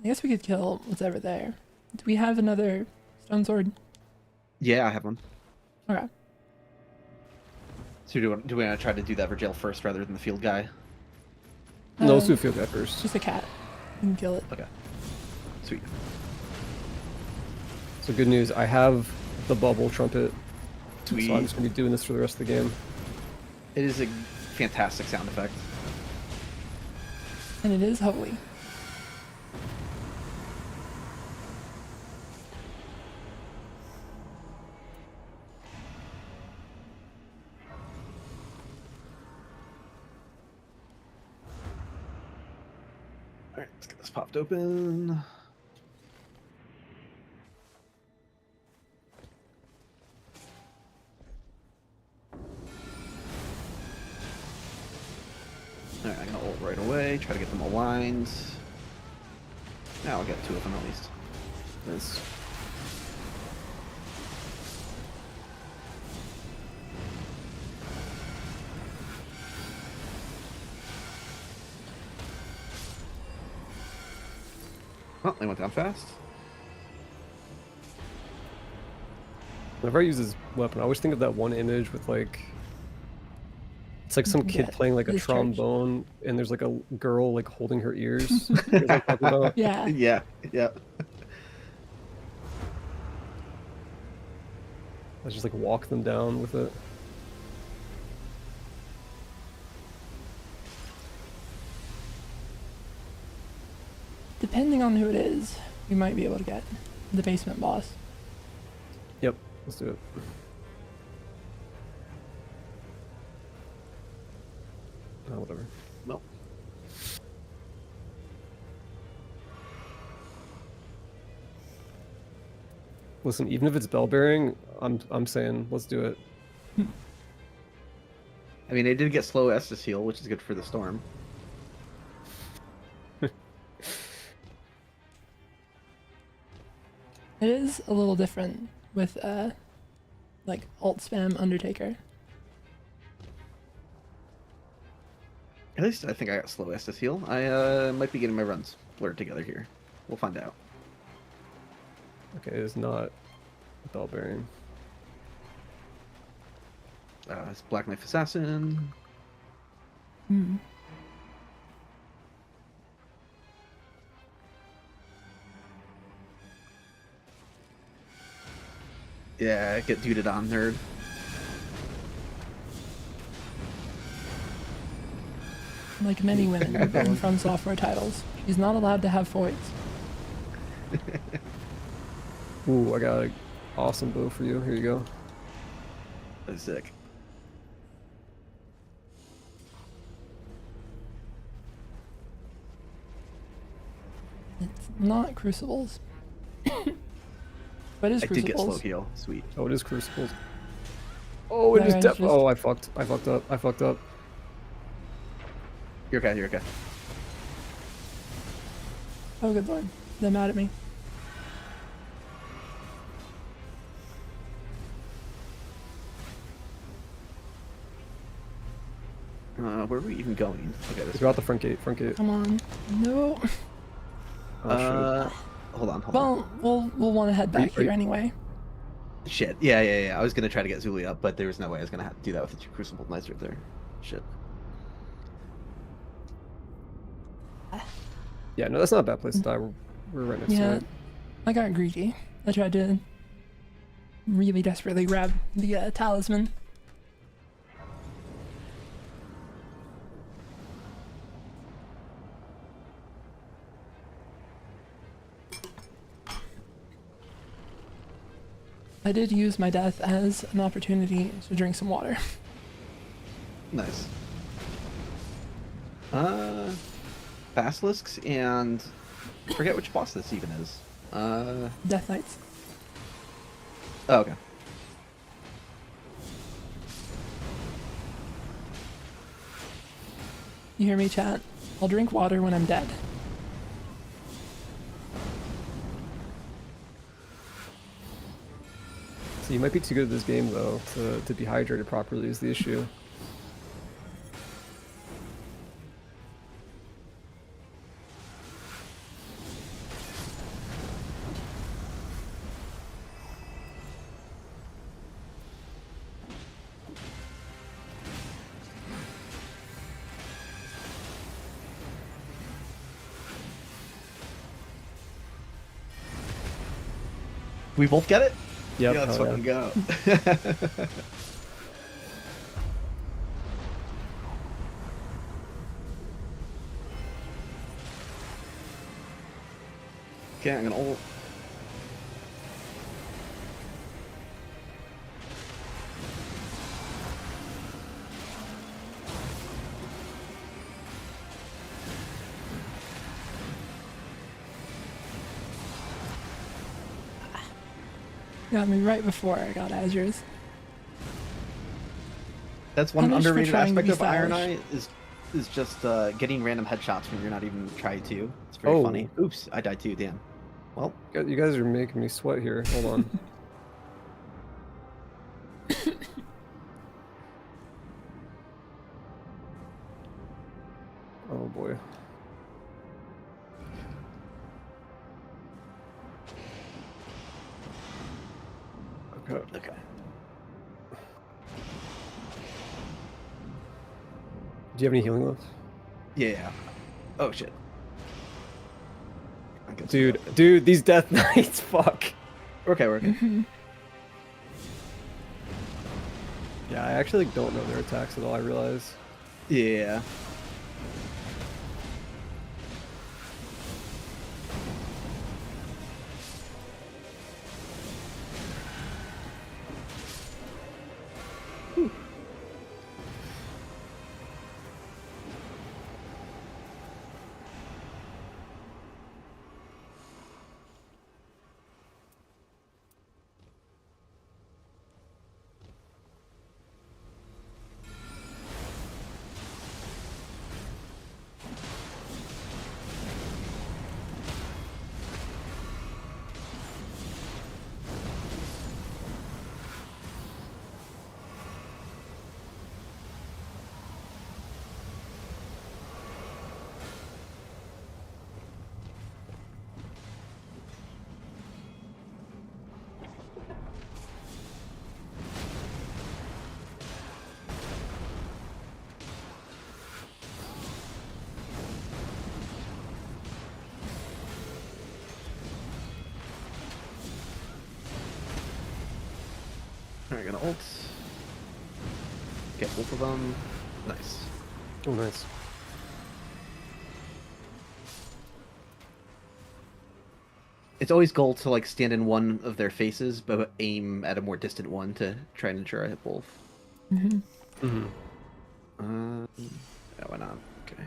I guess we could kill what's ever there. Do we have another stone sword? Yeah, I have one. Okay. So do we want to try to do the Everjail first rather than the field guy? No, let's do a field guy first. Just a cat. You can kill it. Okay. Sweet. So good news, I have the bubble trumpet. Sweet. So I'm just gonna be doing this for the rest of the game. It is a fantastic sound effect. And it is holy. Alright, let's get this popped open. Alright, I'm gonna ult right away, try to get them aligned. Now I'll get 2 of them at least. Nice. Oh, they went down fast. Whenever I use this weapon, I always think of that one image with like, it's like some kid Yeah, playing like a this church. trombone, and there's like a girl like holding her ears. You know what I'm talking about? Yeah. Yeah, yeah. I just like walk them down with it. Depending on who it is, we might be able to get the basement boss. Yep, let's do it. Oh, whatever. Well, Listen, even if it's bell bearing, I'm saying let's do it. I mean, they did get slow Estus heal, which is good for the storm. It is a little different with like alt spam Undertaker. At least I think I got slow Estus heal. I might be getting my runs blurred together here. We'll find out. Okay, it's not bell bearing. It's Black Knife Assassin. Hmm. Yeah, get duded on, nerd. Like many women in From Software titles, she's not allowed to have foils. Ooh, I got an awesome bow for you. Here you go. That's sick. It's not Crucibles. But it is I did get slow Crucibles. heal. Sweet. Oh, it is crucibles. Oh, it is Alright, depth. just- Oh, I fucked up. I fucked up. You're okay, you're okay. Oh, good lord. They're mad at me. Where are we even going? Okay, this Go out the front gate. Front gate. Come on. No. Oh, hold on. Well, we'll want to head back are you- here anyway. Shit. Yeah. I was gonna try to get Zuli up, but there was no way I was gonna have to do that with the 2 Crucible Knights right there. Shit. Yeah, no, that's not a bad place to die. We're right next to Yeah, it. I got greedy. I tried to really desperately grab the talisman. I did use my death as an opportunity to drink some water. Nice. Basilisks and I forget which boss this even is. Death Knights. Oh, okay. You hear me, chat? I'll drink water when I'm dead. So you might be too good at this game though to be hydrated properly is the issue. We both get it? Yep. Yeah, let's hell fucking go. Okay, I'm gonna ult. Got me right before I got Azure's. That's one Punished for underrated trying to aspect be of Iron stylish. Eye is just getting random headshots when you're not even trying to. It's very Oh. funny. Oops, I died too. Damn. Well, You guys are making me sweat here. Hold on. Oh boy. Okay. Okay. Do you have any healing left? Yeah. Oh shit. Okay, Dude, these Death Knights, fuck. we're okay. Yeah, I actually like, don't know their attacks at all, I realize. Yeah. Alright, gonna ult. Get both of them. Nice. Oh, nice. It's always goal to like stand in one of their faces, but aim at a more distant one to try and ensure I hit both. Mm-hmm. Yeah, why not? Okay.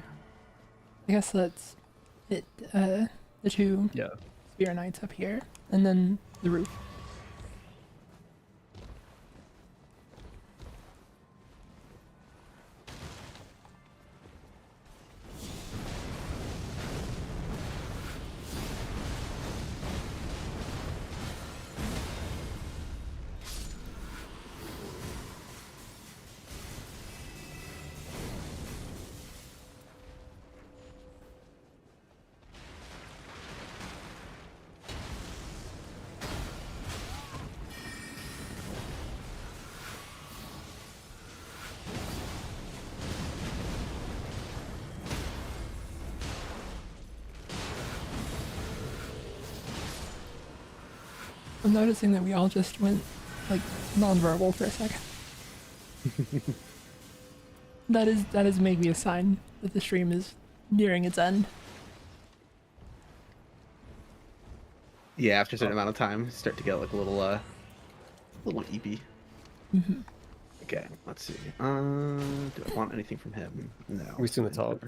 I guess let's hit the two Yeah. spear knights up here, and then the roof. I'm noticing that we all just went like non-verbal for a second. that is maybe a sign that the stream is nearing its end. Yeah, after a certain amount of time, start to get like a little EP. Okay, let's see. Do I want anything from him? No. We see in the top.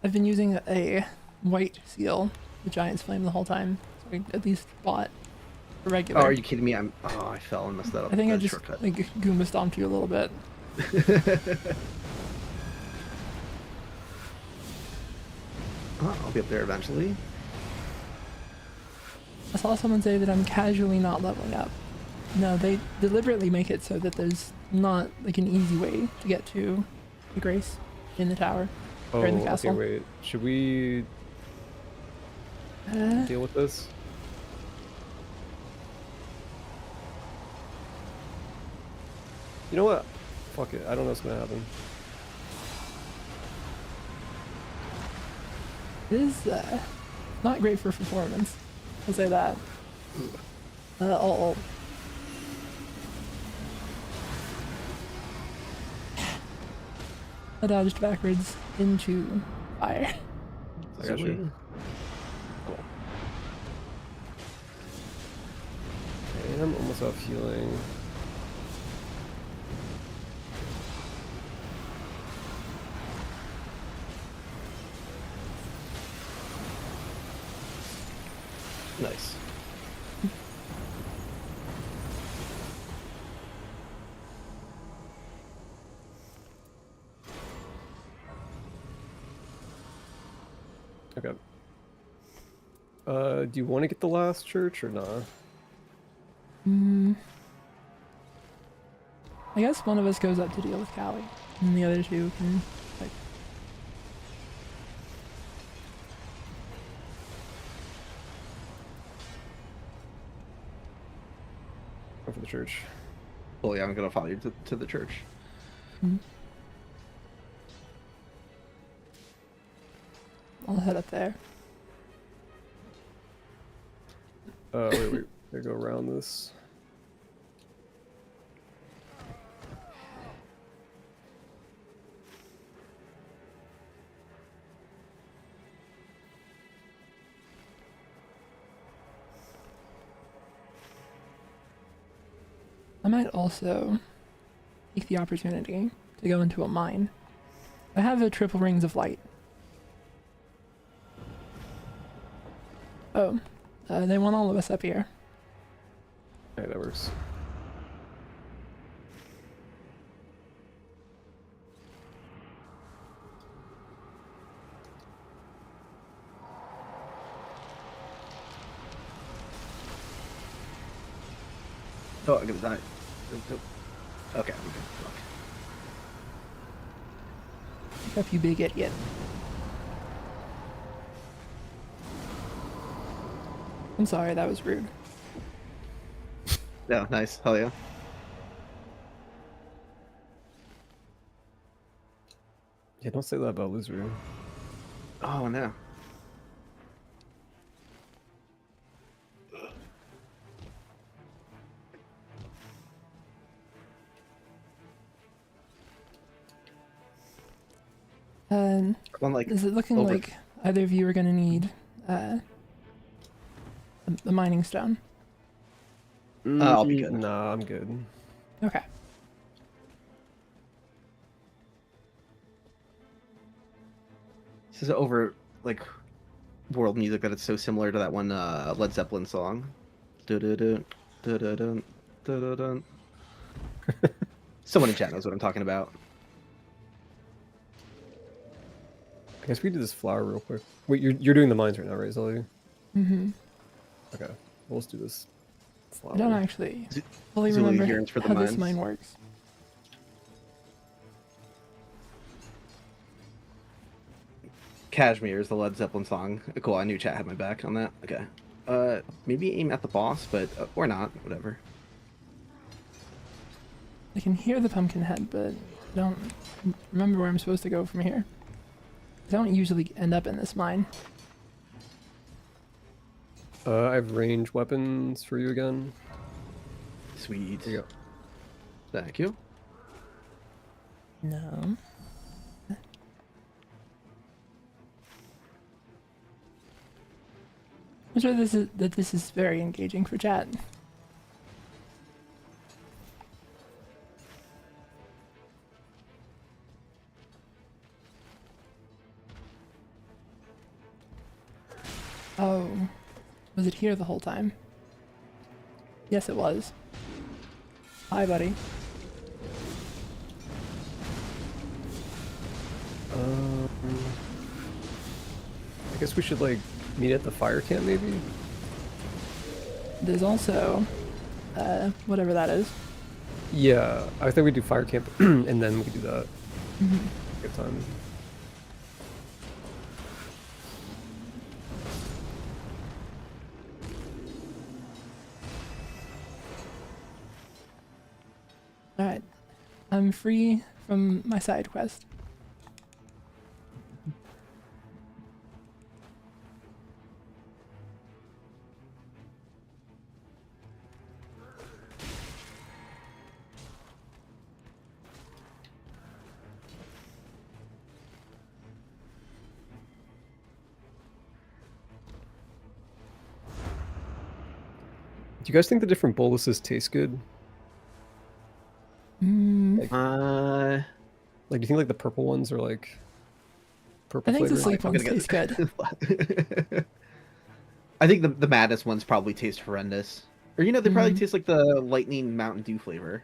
I've been using a white seal, the Giant's Flame, the whole time, so I at least bought a regular. Oh, are you kidding me? I fell and messed that up. I think I That just shortcut. like Goomba stomped you a little bit. I'll be up there eventually. I saw someone say that I'm casually not leveling up. No, they deliberately make it so that there's not like an easy way to get to the Grace in the tower or in the castle. Okay, wait. Should we deal with this? You know what? Fuck it. I don't know what's gonna happen. It is not great for performance. I'll say that. I dodged backwards into fire. I got you. Cool. Okay, I'm almost out of healing. Nice. Okay. Do you want to get the last church or not? I guess one of us goes up to deal with Callie, and the other two can like. for the church. Well, yeah, I'm gonna follow you to the church. Mhm. I'll head up there. Wait. Gotta go around this. I might also take the opportunity to go into a mine. I have a triple rings of light. Oh, they want all of us up here. Alright, that works. Oh, I'm gonna die. Okay, I'm good. Fuck. Pick up, you big idiot. I'm sorry, that was rude. Yeah, nice. Hell yeah. Yeah, don't say that about Loser. Oh no. One like Is it looking over- like either of you are going to need the mining stone? I'll be good. Nah, I'm good. Okay. This is over like world music that it's so similar to that one Led Zeppelin song. Dun-dun-dun, dun-dun-dun, dun-dun-dun. Someone in chat knows what I'm talking about. I guess we do this flower real quick. Wait, you're doing the mines right now, right, Zelly? Mm-hmm. Okay, well, let's do this flower. I don't actually Z- fully Zuli remember yearns for the how this mines. mine works. Kashmir is the Led Zeppelin song. Cool, I knew chat had my back on that. Okay. Maybe aim at the boss, but or not, whatever. I can hear the pumpkin head, but I don't remember where I'm supposed to go from here. I don't usually end up in this mine. I have range weapons for you again. Sweet. There you go. Thank you. No. I'm sure this is very engaging for chat. Oh, was it here the whole time? Yes, it was. Hi, buddy. I guess we should like meet at the fire camp, maybe. There's also, whatever that is. Yeah, I think we do fire camp, and then we can do that. Mhm. Good time. Alright. I'm free from my side quest. Do you guys think the different boluses taste good? Mm, Like, do you think like the purple ones are like purple I think the flavored? sleep ones taste good. I think the Madness ones probably taste horrendous. Or they probably Mhm. taste like the Lightning Mountain Dew flavor.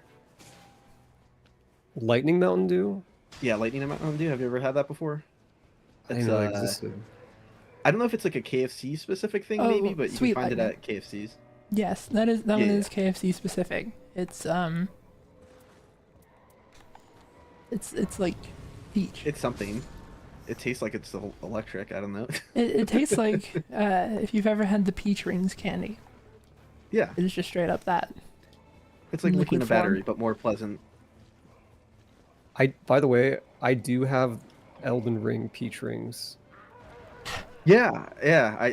Lightning Mountain Dew? Yeah, Lightning Mountain Dew. Have you ever had that before? I didn't know that existed. I don't know if it's like a KFC specific thing, Oh, maybe, but you Sweet can find it Lightning. at KFC's. Yes, that one Yeah. is KFC specific. It's like peach. It's something. It tastes like it's electric. I don't know. It tastes like if you've ever had the peach rings candy. Yeah. It is just straight up that. It's like in licking liquid a battery, form. but more pleasant. By the way, I do have Elden Ring peach rings. Yeah.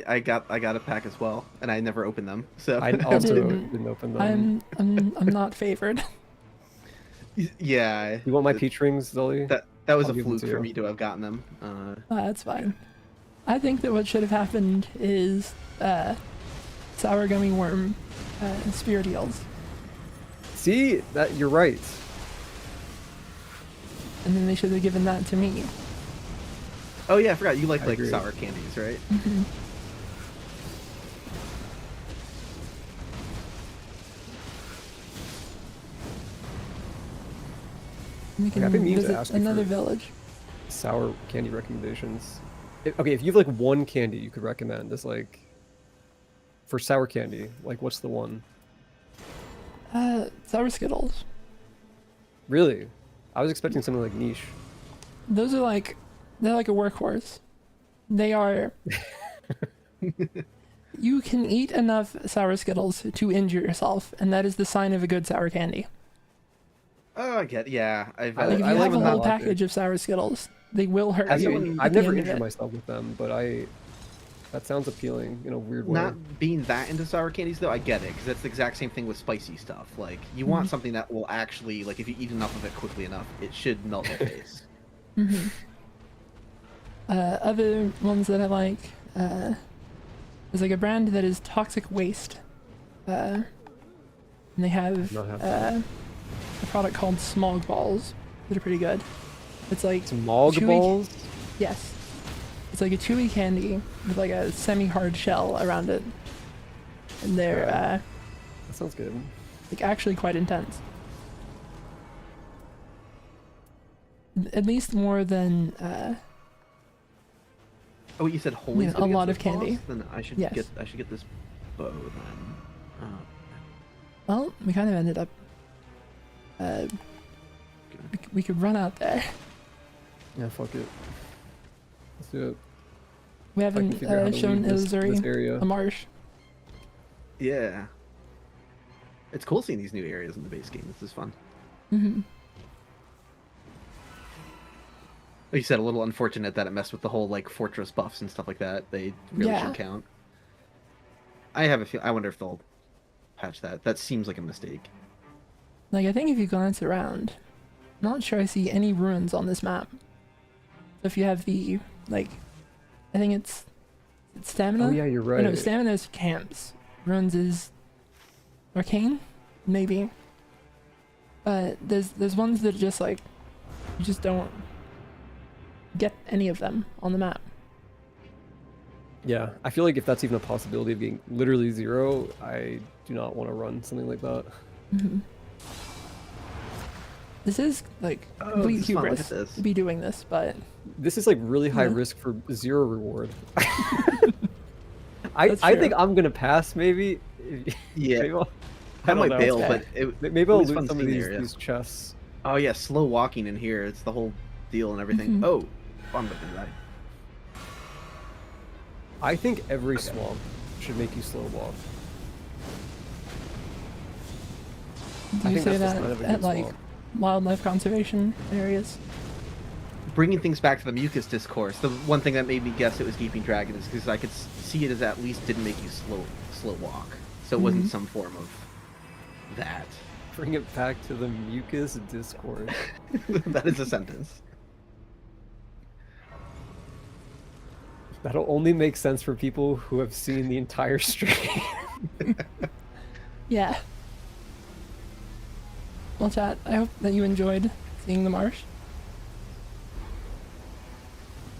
I got a pack as well, and I never opened them. So I I also didn't. didn't open them. I'm not favored. yeah, You want my peach rings, Zully? that was I'll a give them fluke to for you. me to have gotten them. That's fine. I think that what should have happened is sour gummy worm spirit eels, See, that you're right. and then they should have given that to me. Oh yeah, I forgot you like I agree. sour candies, right? We Okay, I've been can meaning to visit ask you another for- village. Sour candy recommendations. Okay, if you have like one candy you could recommend as like for sour candy, like what's the one? Sour Skittles. Really? I was expecting something like niche. Those are they're like a workhorse. They are. You can eat enough sour Skittles to injure yourself, and that is the sign of a good sour candy. Oh, I get. Yeah, I've. I Like if I you like have a that whole logic. package of sour Skittles, they will hurt As you. someone, at I've the never end of injured it. myself with them, but that sounds appealing in a weird way. Not being that into sour candies though, I get it because that's the exact same thing with spicy stuff. Like you want something that will actually, like, if you eat enough of it quickly enough, it should melt your face. Other ones that I like, there's like a brand that is Toxic Waste, and they have Not have that. a product called Smog Balls that are pretty good. It's like Smog chewy- balls? Yes, it's like a chewy candy with like a semi-hard shell around it, and they're That sounds good. like actually quite intense. At least more than Oh, you said Holy's Yeah, gonna a get lot some of candy. balls? Then I should Yes. get this bow then. well, we kind of ended up. We could run out there. Yeah, fuck it. Let's do it. We If I can haven't figure out how to shown leave this Illusory area. a marsh. Yeah. It's cool seeing these new areas in the base game. This is fun. Hmm. Like you said, a little unfortunate that it messed with the whole like fortress buffs and stuff like that. They really Yeah. should count. I have a feel. I wonder if they'll patch that. That seems like a mistake. Like I think if you glance around, I'm not sure I see any ruins on this map. So if you have the like, I think it's stamina. Oh yeah, you're Oh, right. no, stamina is camps. Ruins is arcane, maybe. But there's ones that just like you just don't get any of them on the map. Yeah, I feel like if that's even a possibility of getting literally zero, I do not want to run something like that. Hmm. This is like Oh, complete this is fun. Look hubris at this. to be doing this, but This is like really high Yeah. risk for zero reward. I That's think true. I'm gonna pass maybe. Yeah. Maybe I'll, I don't might know. bail, fair. but it, Maybe I'll was loot fun some of seeing the area. these chests. Oh yeah, slow walking in here. It's the whole deal and everything. Mhm. Oh, I'm gonna die. I think every Okay. swamp should make you slow walk. do I you think say that's the that sign of a at good like swamp. wildlife conservation areas? Bringing things back to the mucus discourse, the one thing that made me guess it was Gaping Dragon is because I could see it as at least didn't make you slow walk, so it wasn't Mhm. some form of that. Bring it back to the mucus discourse. That is a sentence. That'll only make sense for people who have seen the entire stream. Yeah. Well, chat, I hope that you enjoyed seeing the marsh.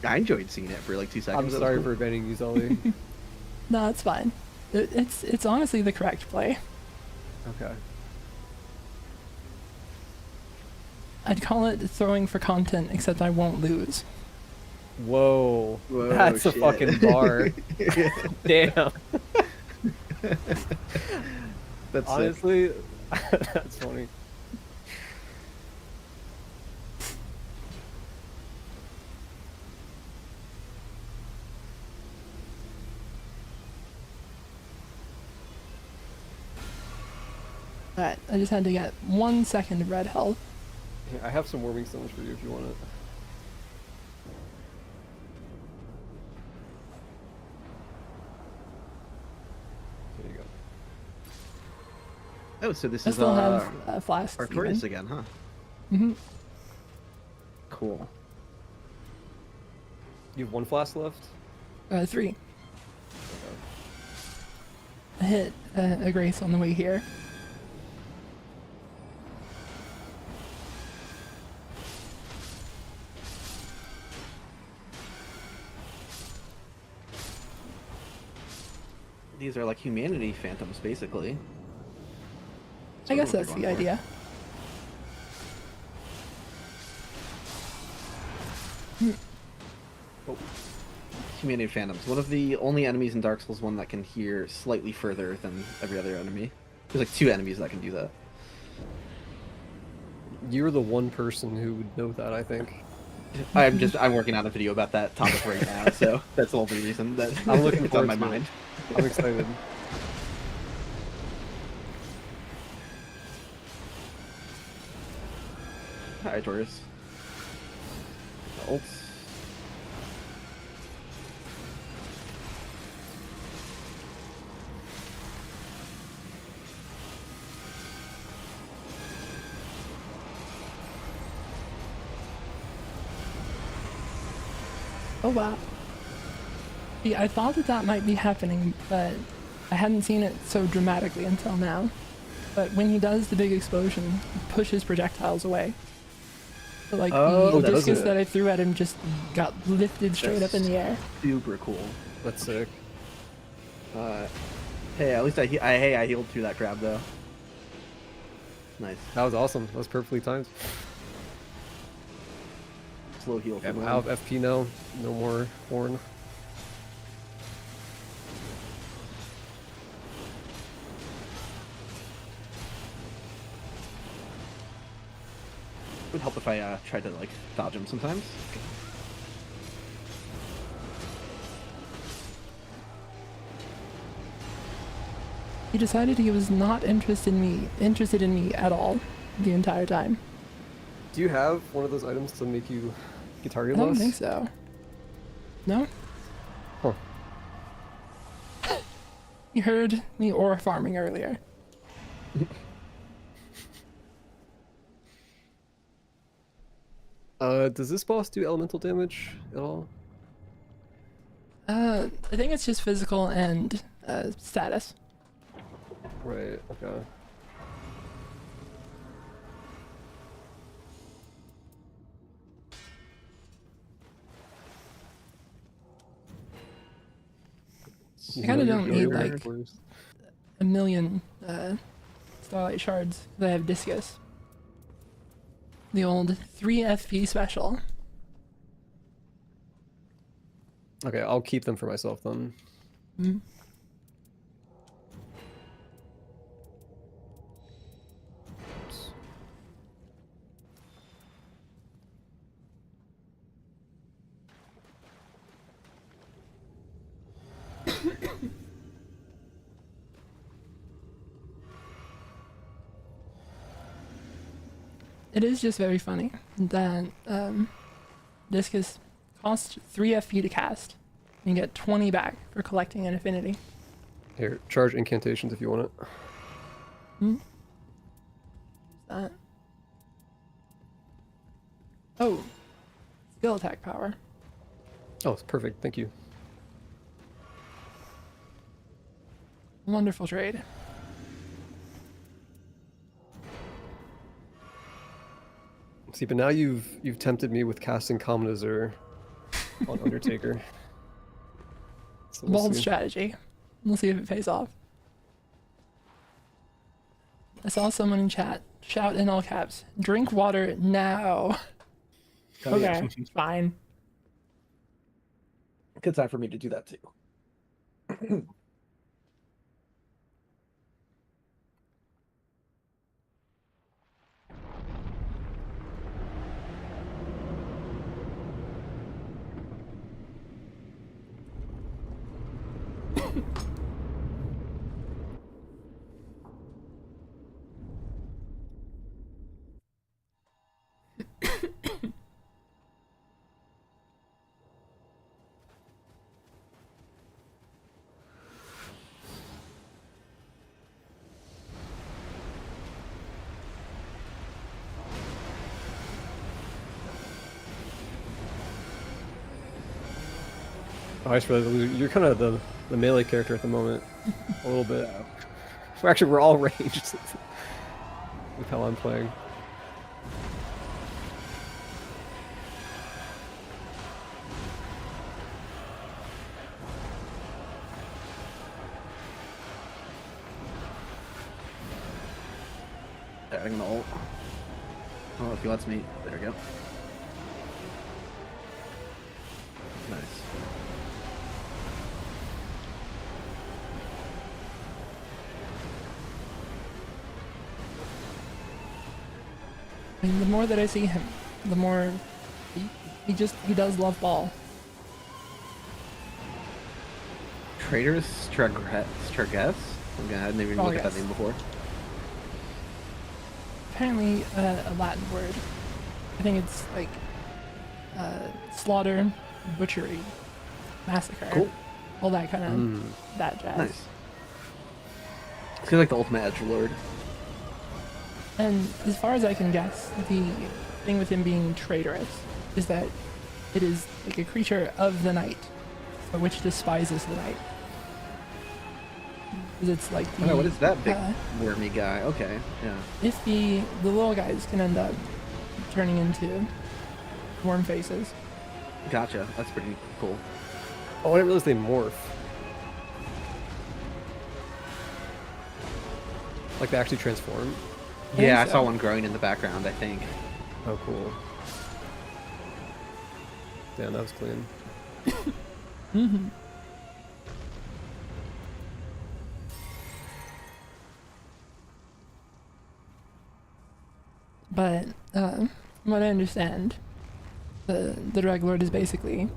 I enjoyed seeing it for like 2 seconds. I'm That was sorry cool. for banning you, Zully. No, it's fine. It's honestly the correct play. Okay. I'd call it throwing for content, except I won't lose. Whoa. Whoa, That's a shit. fucking bar. Damn. That's sick. Honestly, that's funny. Alright, I just had to get 1 second of red health. Here, I have some warming stones for you if you want it. There you go. Oh, so this I is still have flasks. Artorias again, huh? Mm-hmm. Cool. You have 1 flask left? 3. I hit a grace on the way here. These are like humanity phantoms, basically. I guess Sort that's of what the they're going idea. for. Humanity phantoms. One of the only enemies in Dark Souls 1 that can hear slightly further than every other enemy. There's like 2 enemies that can do that. You're the one person who would know that, I think. I'm working on a video about that topic right now, so that's the only reason that I'm looking it's on forward my to it. mind. I'm excited. Hi, Taurus. Ults. Oh wow. Yeah, I thought that might be happening, but I hadn't seen it so dramatically until now. But when he does the big explosion, he pushes projectiles away. So, like, Oh, the that discus is it. that I threw at him just got lifted straight up in the air. Super cool. That's sick. Hey, at least I healed through that grab though. Nice. That was awesome. That was perfectly timed. Slow heal. Yeah, for I'm one. out of FP now. No more horn. It would help if I tried to like dodge him sometimes. He decided he was not interested in me at all the entire time. Do you have one of those items to make you get I target don't less? think so. No? Huh. You heard me ore farming earlier. Does this boss do elemental damage at all? I think it's just physical and status. Right, okay. I kinda Know don't your need, failure like, first. a million starlight shards because I have discus. The old 3 FP special. Okay, I'll keep them for myself then. Mm. It is just very funny that discus costs 3 FP to cast. And you get 20 back for collecting an affinity. Here, charge incantations if you want it. Hmm? What's that? Oh, skill attack power. Oh, it's perfect. Thank you. Wonderful trade. See, but now you've tempted me with casting Common Azure on Undertaker. So we'll Bold see. strategy. We'll see if it pays off. I saw someone in chat shout in all caps, "Drink water now." Oh, yeah. Okay, fine. Good time for me to do that too. Oh, I just realized you're kind of the melee character at the moment, a little bit. Well, actually, we're all ranged with how I'm playing. I'm gonna ult. Oh, if he lets me. There we go. Nice. I mean, the more that I see him, the more he does love ball. Traitorous Stragus? Okay, I didn't even look at that name before. Apparently a Latin word. I think it's like slaughter, butchery, massacre, Cool. all that kind of that jazz. Nice. It's kind of like the ultimate edgelord. And as far as I can guess, the thing with him being traitorous is that it is like a creature of the night, but which despises the night. Because it's like the, Oh, what is that big wormy guy? Okay, yeah. if the little guys can end up turning into worm faces. Gotcha. That's pretty cool. Oh, I didn't realize they morph. Like they actually transform? Yeah, I so. saw one growing in the background, I think. Oh, cool. Damn, that was clean. Mm-hmm. But from what I understand, the Drag Lord is basically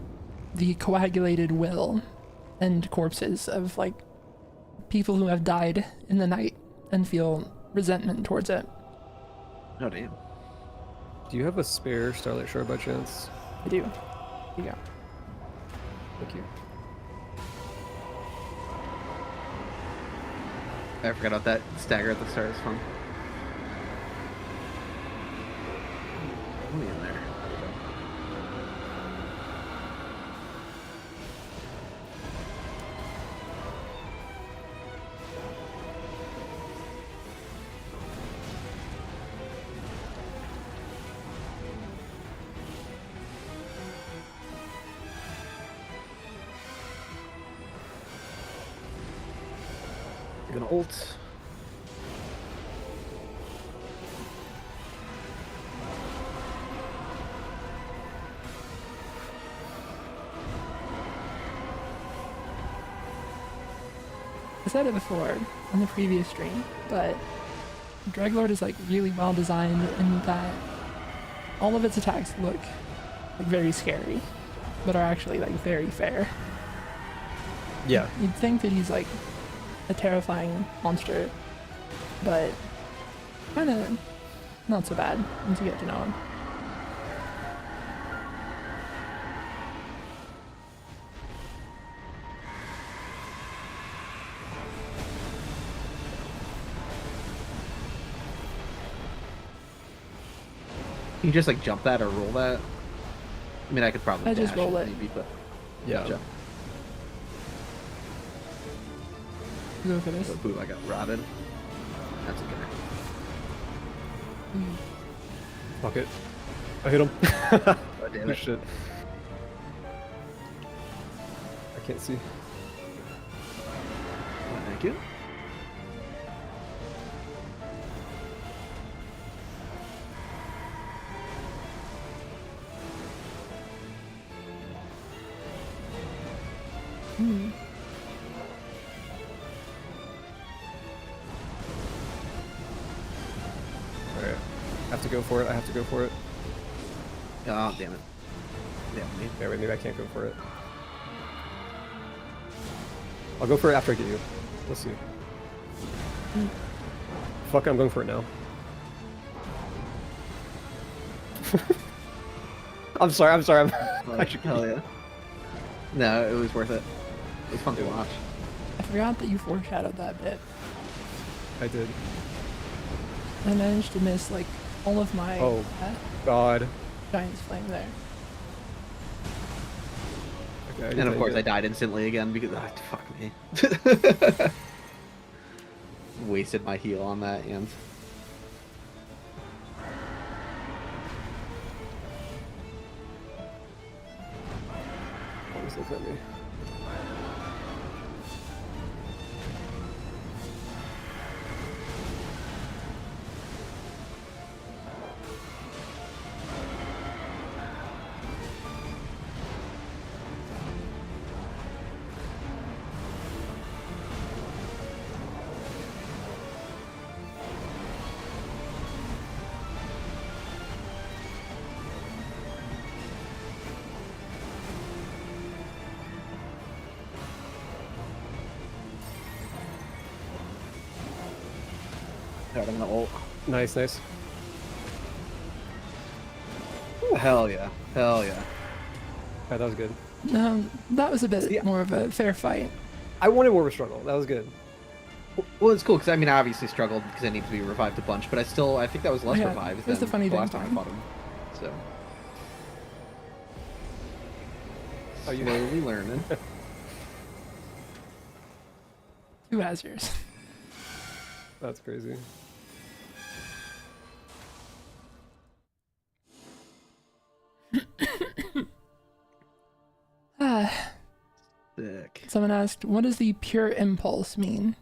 the coagulated will and corpses of like people who have died in the night and feel resentment towards it. Oh, damn. Do you have a spare Starlight Shard by chance? I do. Yeah. Thank you. I forgot about that stagger at the start. It's fun. Only in there. You're gonna ult. I said it before on the previous stream, but Draglord is like really well designed in that all of its attacks look like very scary, but are actually like very fair. Yeah. You'd think that he's like a terrifying monster, but kind of not so bad once you get to know him. Can you just like jump that or roll that? I mean, I could probably I just dash roll it. maybe, but Yeah. gotcha. Go for this. Oh, boo, I got rotted. That's okay. Fuck it. I hit him. Oh, damn Oh, it. shit. I can't see. Thank you. Hmm. Alright. I have to go for it. I have to go for it. Oh, damn it. Damn me. Yeah, wait, maybe I can't go for it. I'll go for it after I get you. Let's see. Fuck it, I'm going for it now. I'm sorry. Oh, hell yeah. No, it was worth it. It was fun to watch. I forgot that you foreshadowed that bit. I did. I managed to miss like all of my Oh. God. Giant's Flame there. Yeah, I can And of take course, it. I died instantly again because fuck me. Wasted my heal on that, and Always looking at me. God, I'm gonna ult. Nice, nice. Hell yeah, hell yeah. Yeah, that was good. That was a bit See, more of a fair fight. I wanted more of a struggle. That was good. Well, it's cool because I mean, I obviously struggled because I need to be revived a bunch, but I think that was less Yeah, revived here's than the funny the thing, last time I Tom. fought him. So Oh, you slowly learning. 2 Azures. That's crazy. Sick. Someone asked, what does the pure impulse mean?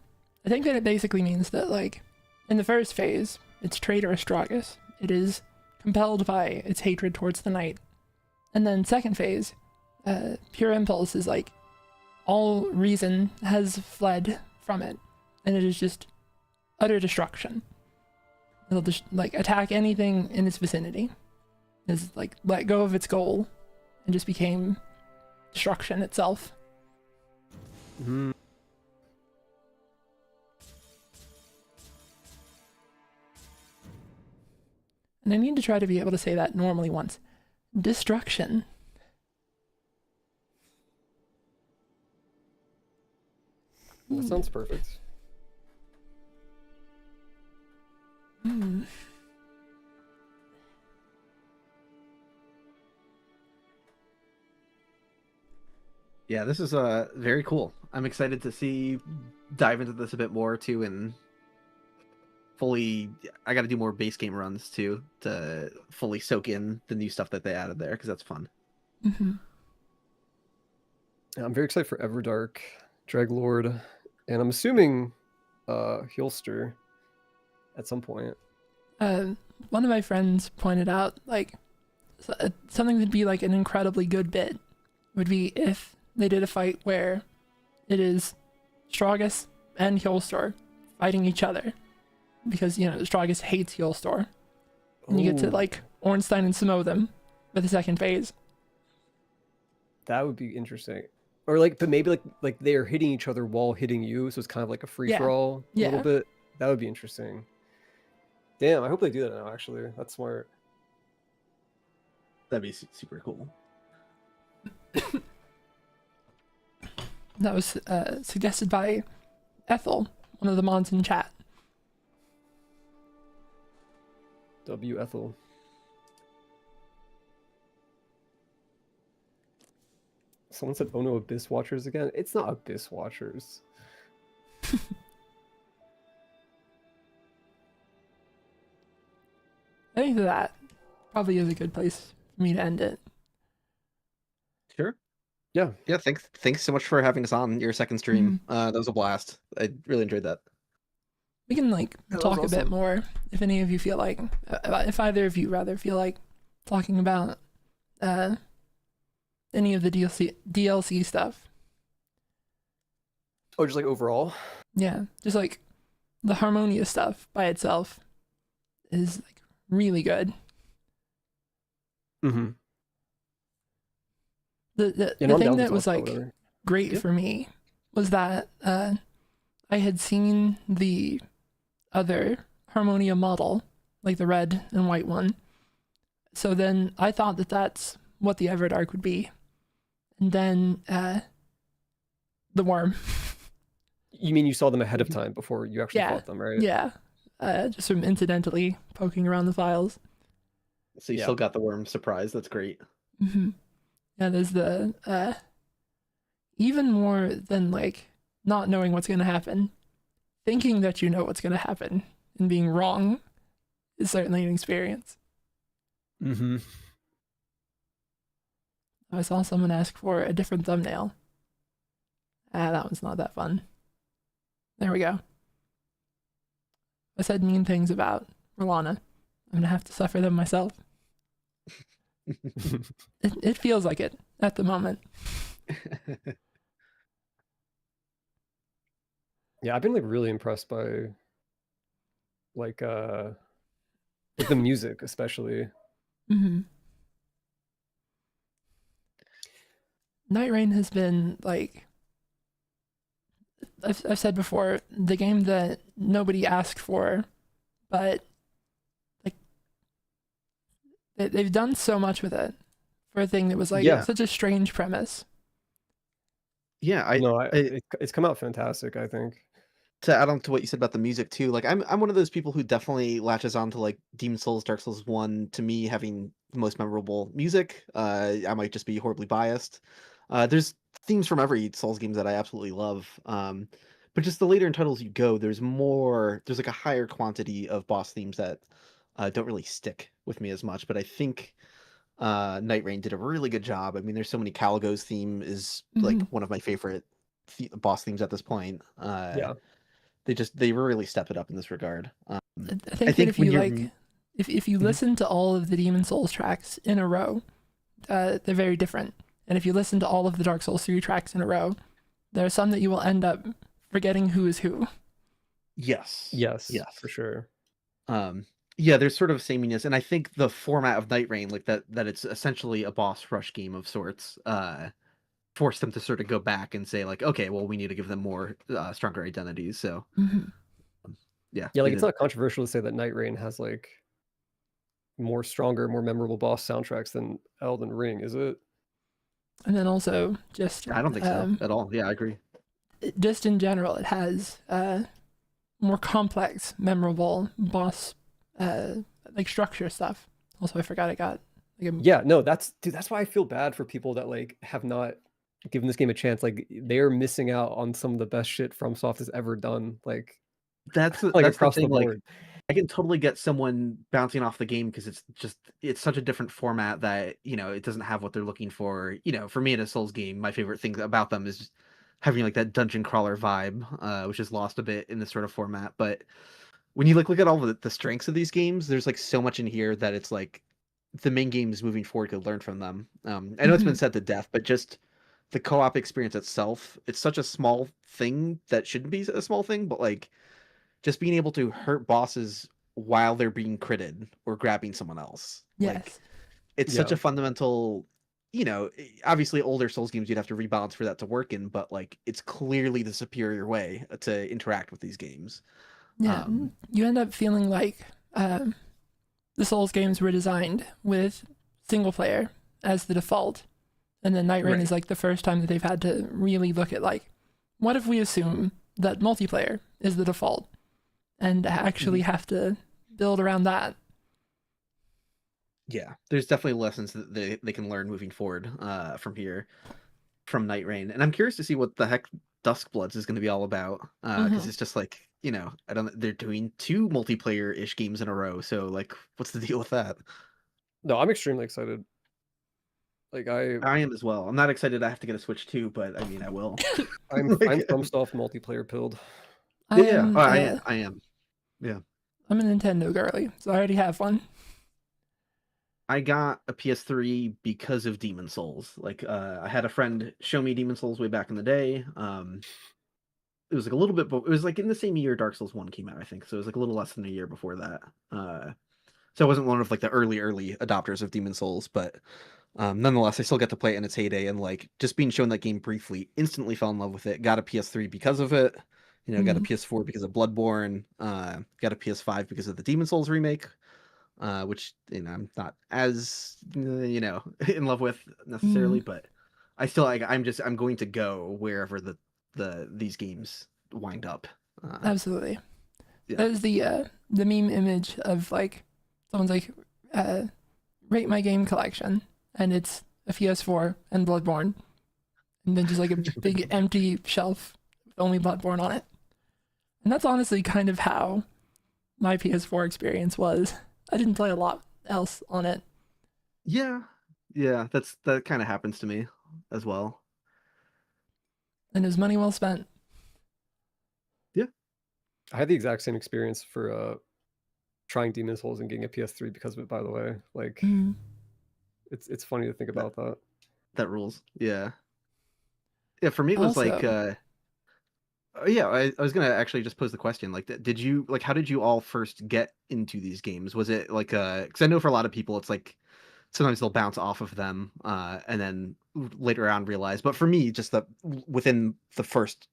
I think that it basically means that, like, in the first phase, its traitor Astragus. It is compelled by its hatred towards the knight. And then second phase, pure impulse is like, all reason has fled from it. And it is just utter destruction. It'll just, like, attack anything in its vicinity. It's like, let go of its goal, and just became destruction itself. Mm. And I need to try to be able to say that normally once. Destruction. That sounds perfect. Hmm. Yeah, this is very cool. I'm excited to dive into this a bit more too, and fully. I got to do more base game runs too to fully soak in the new stuff that they added there because that's fun. Mm-hmm. I'm very excited for Everdark, Dreglord, and I'm assuming Heelster at some point. One of my friends pointed out, like, something that'd be like an incredibly good bit would be if they did a fight where it is Stragus and Heolstor fighting each other, because, you know, Stragus hates Heolstor, and you get to, Ooh, like, Ornstein and Samo them for the second phase. that would be interesting. Or like, but maybe like they are hitting each other while hitting you, so it's kind of like a free for all a little Yeah. bit. That would be interesting. Damn, I hope they do that now. Actually, that's smart. That'd be super cool. That was suggested by Ethel, one of the mods in chat. W Ethel. Someone said, "Oh no, Abyss Watchers again." It's not Abyss Watchers. I think that probably is a good place for me to end it. Sure. Yeah. Yeah. Thanks so much for having us on your second stream. That was a blast. I really enjoyed that. We can, like, That was talk a bit awesome. more if any of you feel like, if either of you rather feel like talking about any of the DLC stuff. Oh, just like overall. Yeah, just like the Harmonia stuff by itself is, like, really good. Mm-hmm. The You know, I'm thing down to that was, talk about like, whatever. great Yeah. for me was that I had seen the other Harmonia model, like the red and white one. So then I thought that that's what the Everdark would be. And then the worm. You mean you saw them ahead of time before you actually Yeah. fought them, right? Yeah. Just from incidentally poking around the files. So you Yeah. still got the worm surprise. That's great. Mm-hmm. Yeah, there's the even more than like not knowing what's going to happen, thinking that you know what's going to happen and being wrong is certainly an experience. Mm-hmm. I saw someone ask for a different thumbnail. That one's not that fun. There we go. I said mean things about Rolana. I'm gonna have to suffer them myself. It feels like it at the moment. Yeah, I've been like really impressed by like the music especially. Mm-hmm. Nightreign has been like I've said before, the game that nobody asked for, but like they've done so much with it for a thing that was like Yeah. such a strange premise. Yeah, It's come out fantastic, I think. to add on to what you said about the music too, like I'm one of those people who definitely latches on to like Demon Souls, Dark Souls 1 to me having the most memorable music. I might just be horribly biased. There's themes from every Souls games that I absolutely love. But just the later in titles you go, there's like a higher quantity of boss themes that don't really stick with me as much. But I think Nightreign did a really good job. I mean, there's so many Caligo's theme is like one of my favorite boss themes at this point. Yeah. They really step it up in this regard. I I think that think if when you you're- like, if you Mhm. listen to all of the Demon Souls tracks in a row, they're very different. And if you listen to all of the Dark Souls 3 tracks in a row, there are some that you will end up forgetting who is who. Yes. Yes. Yes. For sure. Yeah, there's sort of sameness, and I think the format of Nightreign, like that it's essentially a boss rush game of sorts, forced them to sort of go back and say like, okay, well, we need to give them more stronger identities. So Mm-hmm. yeah, Yeah, like they it's did. not controversial to say that Nightreign has like more stronger, more memorable boss soundtracks than Elden Ring, is it? And then also just I don't think so at all. Yeah, I agree. just in general, it has more complex, memorable boss like structure stuff. Also, I forgot I got like Yeah, no, that's why I feel bad for people that like have not given this game a chance. Like they're missing out on some of the best shit FromSoft has ever done. Like That's like the across the thing. Like, board. I can totally get someone bouncing off the game because it's such a different format that it doesn't have what they're looking for. For me in a Souls game, my favorite thing about them is just having like that dungeon crawler vibe, which is lost a bit in this sort of format. But when you look at all the strengths of these games, there's like so much in here that it's like the main games moving forward could learn from them. I know it's been said to death, but just the co-op experience itself, it's such a small thing that shouldn't be a small thing, but like just being able to hurt bosses while they're being critted or grabbing someone else. Like yes, it's such Yeah. a fundamental, obviously older Souls games you'd have to rebalance for that to work in, but like it's clearly the superior way to interact with these games. yeah. You end up feeling like the Souls games were designed with single player as the default, and then Nightreign Right. is like the first time that they've had to really look at like, what if we assume that multiplayer is the default, and actually have to build around that. Yeah, there's definitely lessons that they can learn moving forward from here, from Nightreign, and I'm curious to see what the heck Duskbloods is going to be all about, because it's just like I don't. They're doing 2 multiplayer-ish games in a row, so like, what's the deal with that? No, I'm extremely excited. Like I am as well. I'm not excited. I have to get a Switch too, but I mean, I will. I'm Like- FromSoft multiplayer pilled. Yeah, I am. Yeah, I'm a Nintendo girly, so I already have one. I got a PS3 because of Demon Souls. Like, I had a friend show me Demon Souls way back in the day. It was like a little bit, but it was like in the same year Dark Souls 1 came out, I think. So it was like a little less than a year before that. So I wasn't one of like the early adopters of Demon Souls, but nonetheless, I still get to play it in its heyday, and like just being shown that game briefly, instantly fell in love with it. Got a PS3 because of it. Got a PS4 because of Bloodborne. Got a PS5 because of the Demon Souls remake, which I'm not as in love with necessarily, but I still like. I'm going to go wherever these games wind up. Absolutely. Yeah. That was the meme image of like someone's like rate my game collection, and it's a PS4 and Bloodborne, and then just like a big empty shelf with only Bloodborne on it. And that's honestly kind of how my PS4 experience was. I didn't play a lot else on it. Yeah, that kind of happens to me as well. And it was money well spent. I had the exact same experience for trying Demon's Souls and getting a PS3 because of it, by the way. Like, it's funny to think about that. That rules. Yeah. Yeah, for me it was Also- like yeah, I was gonna actually just pose the question, like, did you like, how did you all first get into these games? Was it like because I know for a lot of people it's like sometimes they'll bounce off of them and then later on realize, but for me, just within the first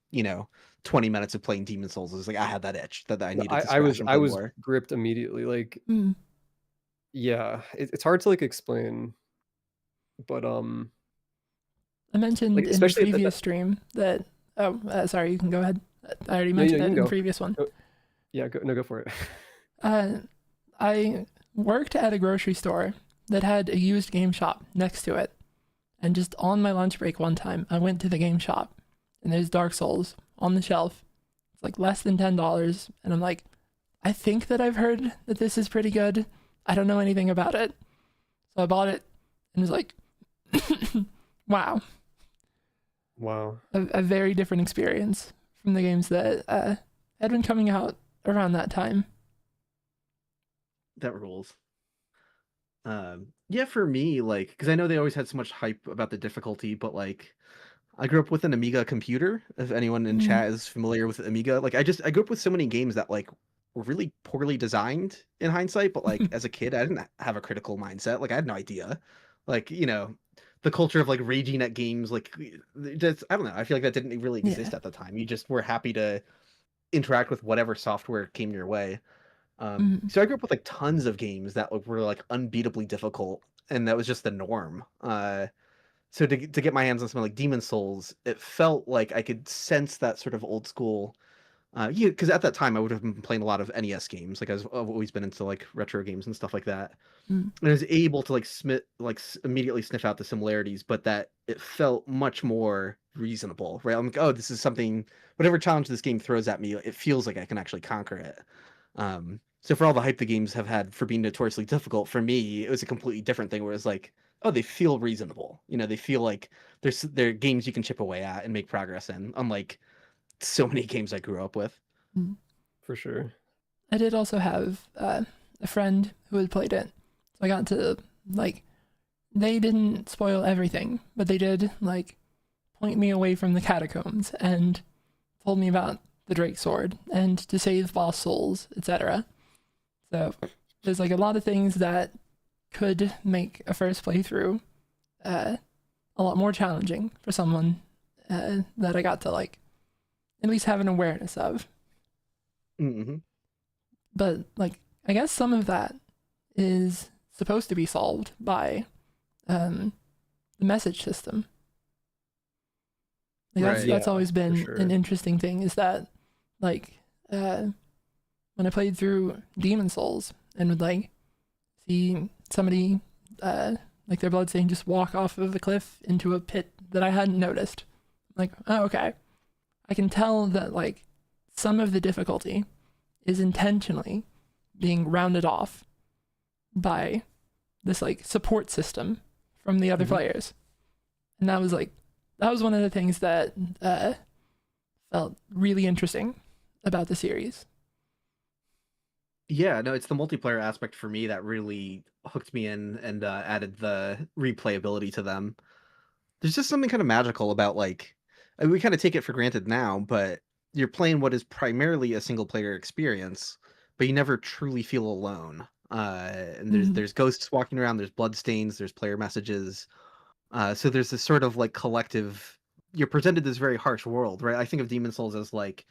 20 minutes of playing Demon Souls, it was like I had that itch that I needed to scratch and I play was more. gripped immediately. Like, Mm. yeah, it's hard to like explain, but I mentioned Like, in the especially at the- previous stream that. Oh, sorry, you can go ahead. I already No, mentioned you it can in the go. previous one. Yeah, go for it. I worked at a grocery store that had a used game shop next to it. And just on my lunch break one time, I went to the game shop and there's Dark Souls on the shelf. It's like less than $10. And I'm like, I think that I've heard that this is pretty good. I don't know anything about it. So I bought it and was like, wow. Wow. A very different experience from the games that had been coming out around that time. That rules. Yeah, for me, like, because I know they always had so much hype about the difficulty, but like, I grew up with an Amiga computer. If anyone in chat is familiar with Amiga, like, I grew up with so many games that like were really poorly designed in hindsight, but like as a kid, I didn't have a critical mindset. Like, I had no idea. Like, the culture of like raging at games, like, just, I don't know. I feel like that didn't really exist at the time. You just were happy to interact with whatever software came your way. So I grew up with like tons of games that were like unbeatably difficult, and that was just the norm. So to get my hands on something like Demon Souls, it felt like I could sense that sort of old school. Yeah, because at that time I would have been playing a lot of NES games. Like I've always been into like retro games and stuff like that. And I was able to like immediately sniff out the similarities, but that it felt much more reasonable, right? I'm like, oh, this is something. Whatever challenge this game throws at me, it feels like I can actually conquer it. So for all the hype the games have had for being notoriously difficult, for me, it was a completely different thing where it's like, oh, they feel reasonable. They feel like they're games you can chip away at and make progress in, unlike so many games I grew up with. For sure. I did also have a friend who had played it. So I got to, like, they didn't spoil everything, but they did, like, point me away from the catacombs and told me about the Drake Sword and to save boss souls, etc. So there's like a lot of things that could make a first playthrough a lot more challenging for someone that I got to like at least have an awareness of. But like I guess some of that is supposed to be solved by the message system. Like that's always been an interesting thing, is that like when I played through Demon Souls and would like see somebody like their bloodstain just walk off of a cliff into a pit that I hadn't noticed. Like, oh, okay. I can tell that like some of the difficulty is intentionally being rounded off by this like support system from the other players. And that was one of the things that felt really interesting about the series. Yeah, no, it's the multiplayer aspect for me that really hooked me in and added the replayability to them. There's just something kind of magical about like, we kind of take it for granted now, but you're playing what is primarily a single player experience, but you never truly feel alone. And there's ghosts walking around, there's bloodstains, there's player messages. So there's this sort of like collective, you're presented this very harsh world, right? I think of Demon Souls as like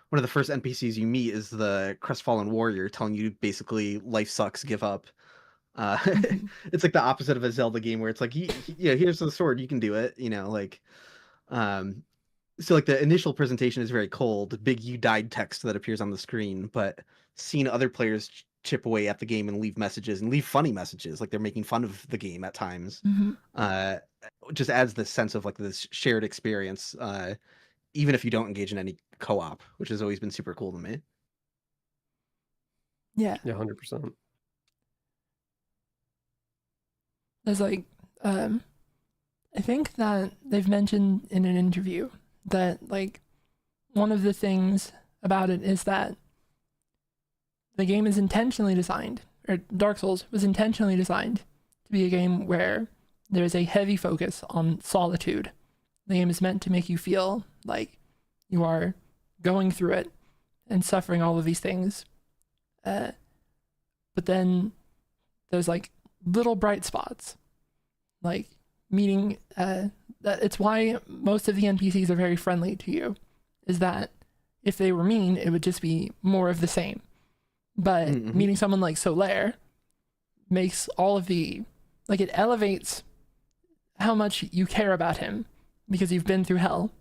one of the first NPCs you meet is the crestfallen warrior telling you basically life sucks, give up. It's like the opposite of a Zelda game where it's like, yeah, here's the sword, you can do it, like, so like the initial presentation is very cold, big "you died" text that appears on the screen, but seeing other players chip away at the game and leave messages and leave funny messages, like they're making fun of the game at times, just adds this sense of like this shared experience, even if you don't engage in any co-op, which has always been super cool to me. Yeah. Yeah, 100%. There's like, I think that they've mentioned in an interview that like one of the things about it is that the game is intentionally designed, or Dark Souls was intentionally designed to be a game where there's a heavy focus on solitude. The game is meant to make you feel like you are going through it and suffering all of these things. But then there's like little bright spots, like meeting, that it's why most of the NPCs are very friendly to you, is that if they were mean, it would just be more of the same. But meeting someone like Solaire makes all of the, like, it elevates how much you care about him because you've been through hell.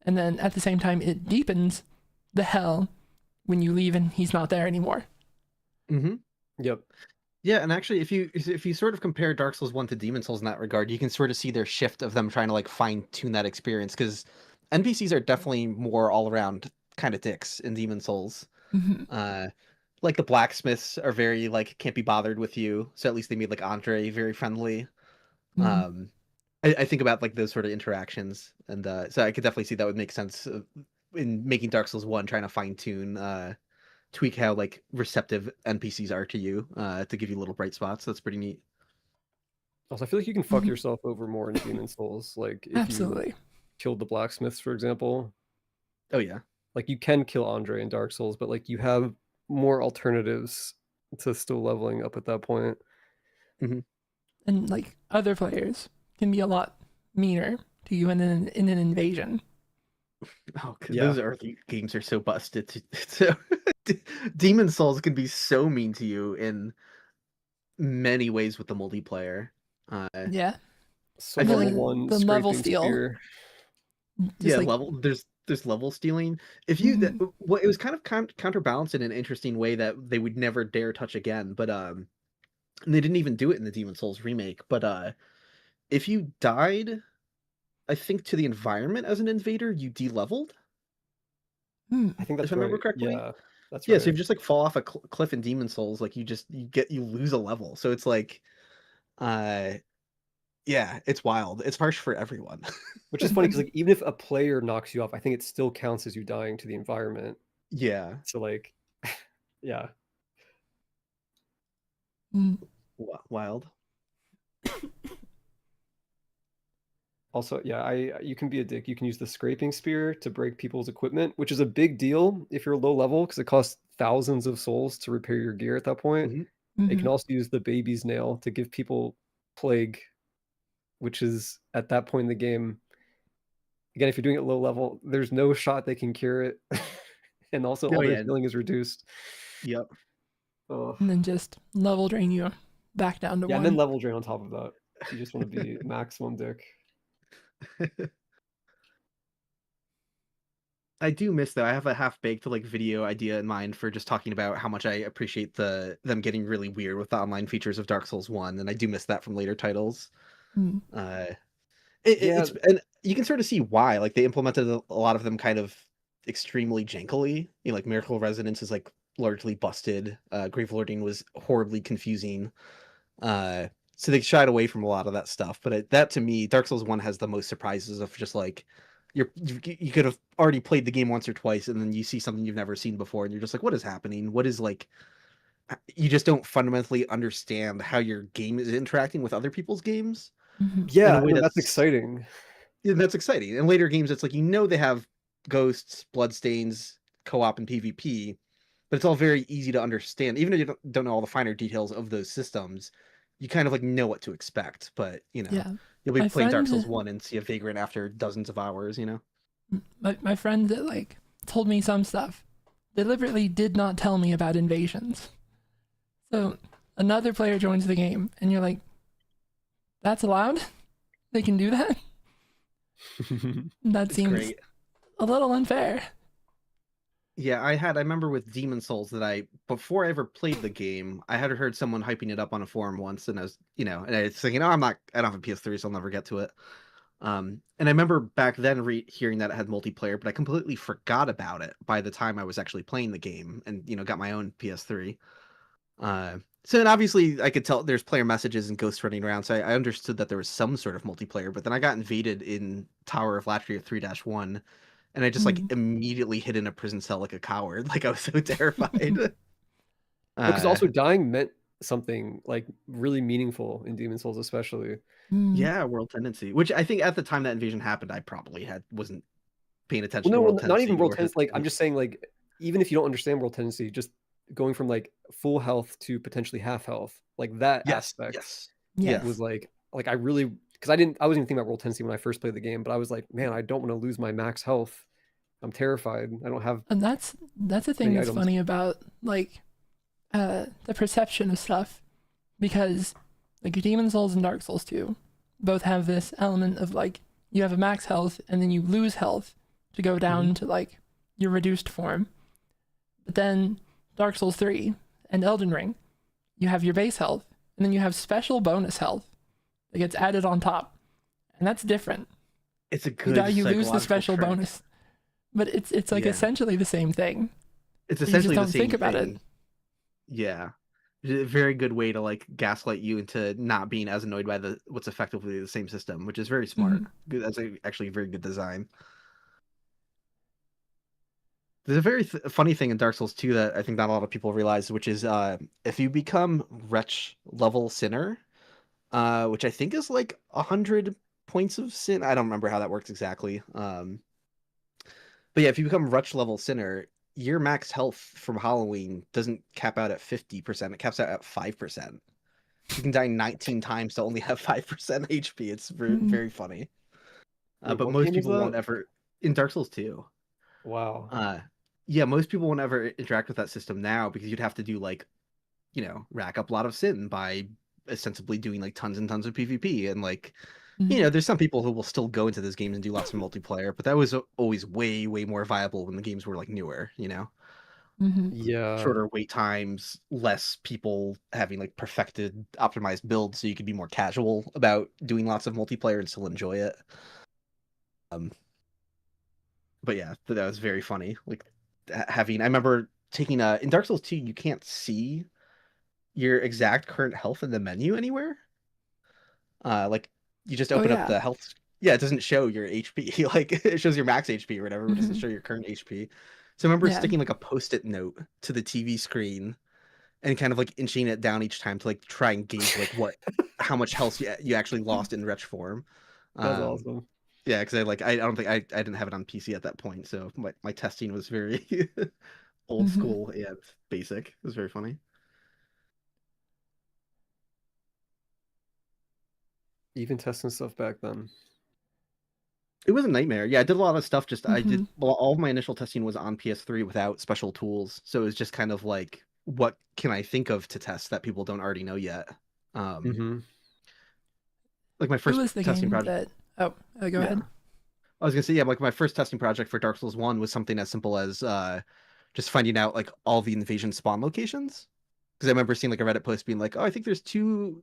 And then at the same time, it deepens the hell when you leave and he's not there anymore. Yep. Yeah, and actually, if you sort of compare Dark Souls 1 to Demon Souls in that regard, you can sort of see their shift of them trying to like fine tune that experience, because NPCs are definitely more all around kind of dicks in Demon Souls. Like the blacksmiths are very like can't be bothered with you, so at least they made like Andre very friendly. I think about like those sort of interactions, and so I could definitely see that would make sense in making Dark Souls 1, trying to fine tune, tweak how like receptive NPCs are to you, to give you little bright spots. That's pretty neat. Also, I feel like you can fuck yourself over more in Demon Souls. Like if Absolutely. you killed the blacksmiths, for example. Oh yeah. Like you can kill Andre in Dark Souls, but like you have more alternatives to still leveling up at that point. And like other players can be a lot meaner to you in an invasion. Oh, Yeah. those early games are so busted. So Demon Souls can be so mean to you in many ways with the multiplayer. Yeah. So I feel level like one the level scraping steal. spear. Just like, level there's level stealing. If you it was kind of counterbalanced in an interesting way that they would never dare touch again, but and they didn't even do it in the Demon Souls remake, but if you died, I think, to the environment as an invader, you de-leveled. I think that's If I remember right. correctly. Yeah, that's Yeah, right. so if you just like fall off a cliff in Demon Souls, like you lose a level. So it's like, yeah, it's wild. It's harsh for everyone. Which is funny because like even if a player knocks you off, I think it still counts as you dying to the environment. Yeah. So like, yeah. Wild. Also, yeah, you can be a dick. You can use the scraping spear to break people's equipment, which is a big deal if you're low level because it costs thousands of souls to repair your gear at that point. You can also use the baby's nail to give people plague, which is at that point in the game. Again, if you're doing it low level, there's no shot they can cure it, and also all their healing is reduced. Yep. And then just level drain you back down to 1. And then level drain on top of that. You just want to be maximum dick. I do miss, though. I have a half-baked like video idea in mind for just talking about how much I appreciate them getting really weird with the online features of Dark Souls 1, and I do miss that from later titles. It's and you can sort of see why. Like they implemented a lot of them kind of extremely jankily. You know, like Miracle Resonance is like largely busted. Gravelording was horribly confusing. So they shied away from a lot of that stuff. But that to me, Dark Souls 1 has the most surprises of just like you could have already played the game once or twice, and then you see something you've never seen before, and you're just like, what is happening? What is like? You just don't fundamentally understand how your game is interacting with other people's games. Yeah, that's exciting. Yeah, that's exciting. In later games, it's like they have ghosts, bloodstains, co-op, and PvP, but it's all very easy to understand. Even if you don't know all the finer details of those systems, you kind of like know what to expect. But you'll be playing Dark Souls 1 and see a Vagrant after dozens of hours. My friend that like told me some stuff deliberately did not tell me about invasions. So another player joins the game, and you're like, "That's allowed? They can do that?" That seems great. A little unfair. Yeah, I remember with Demon Souls that before I ever played the game, I had heard someone hyping it up on a forum once, and I was, and I was thinking, oh, I don't have a PS3, so I'll never get to it. And I remember back then hearing that it had multiplayer, but I completely forgot about it by the time I was actually playing the game and, got my own PS3. So then obviously I could tell there's player messages and ghosts running around, so I understood that there was some sort of multiplayer, but then I got invaded in Tower of Latria 3-1, and I just like Mm. immediately hid in a prison cell like a coward. Like I was so terrified. Because uh also dying meant something like really meaningful in Demon Souls, especially. Mm. yeah, World Tendency, which I think at the time that invasion happened, I probably wasn't paying Well, attention to no, World not even Tendency world or tendency. Like, I'm just saying, like, even if you don't understand world tendency, just going from like full health to potentially half health, like that yes, aspect yes, Yes. was like I really, because I wasn't even thinking about world tendency when I first played the game, but I was like, man, I don't want to lose my max health. I'm terrified. I don't have And that's the thing many that's items. funny about like the perception of stuff, because like Demon Souls and Dark Souls 2 both have this element of like you have a max health and then you lose health to go down to like your reduced form. But then Dark Souls 3 and Elden Ring, you have your base health and then you have special bonus health that gets added on top. And that's different. It's a You good die, you lose the psychological special trick. bonus. But it's like Yeah. essentially the same thing. It's You just essentially the don't same think about it. thing. Yeah. A very good way to like gaslight you into not being as annoyed by what's effectively the same system, which is very smart. That's actually a very good design. There's a very funny thing in Dark Souls 2 that I think not a lot of people realize, which is if you become Wretch level Sinner, which I think is like 100 points of sin. I don't remember how that works exactly. But yeah, if you become Wretch level Sinner, your max health from Halloween doesn't cap out at 50%. It caps out at 5%. You can die 19 times to only have 5% HP. It's very, very funny. Wait, But what most game is people won't that? ever in Dark Souls 2. Wow. Yeah, most people won't ever interact with that system now because you'd have to do like, rack up a lot of sin by ostensibly doing like tons and tons of PvP and like there's some people who will still go into those games and do lots of multiplayer, but that was always way, way more viable when the games were like newer, Yeah. shorter wait times, less people having like perfected, optimized builds, so you could be more casual about doing lots of multiplayer and still enjoy it. But yeah, that was very funny. Like I remember taking in Dark Souls 2, you can't see your exact current health in the menu anywhere. Like you just Oh open up yeah. the health. Yeah, it doesn't show your HP. Like it shows your max HP or whatever, but it doesn't show your current HP. So I remember Yeah. sticking like a post-it note to the TV screen and kind of like inching it down each time to like try and gauge like how much health you actually lost in Wretch form. That's Um, awesome. yeah, because I don't think I didn't have it on PC at that point, so my testing was very old school and basic. It was very funny. Even testing stuff back then. It was a nightmare. Yeah, I did a lot of stuff. All of my initial testing was on PS3 without special tools. So it was just kind of like, what can I think of to test that people don't already know yet? Like my It first was the testing game project. that go ahead. I was gonna say, yeah, like my first testing project for Dark Souls 1 was something as simple as just finding out like all the invasion spawn locations. Because I remember seeing like a Reddit post being like, oh, I think there's 2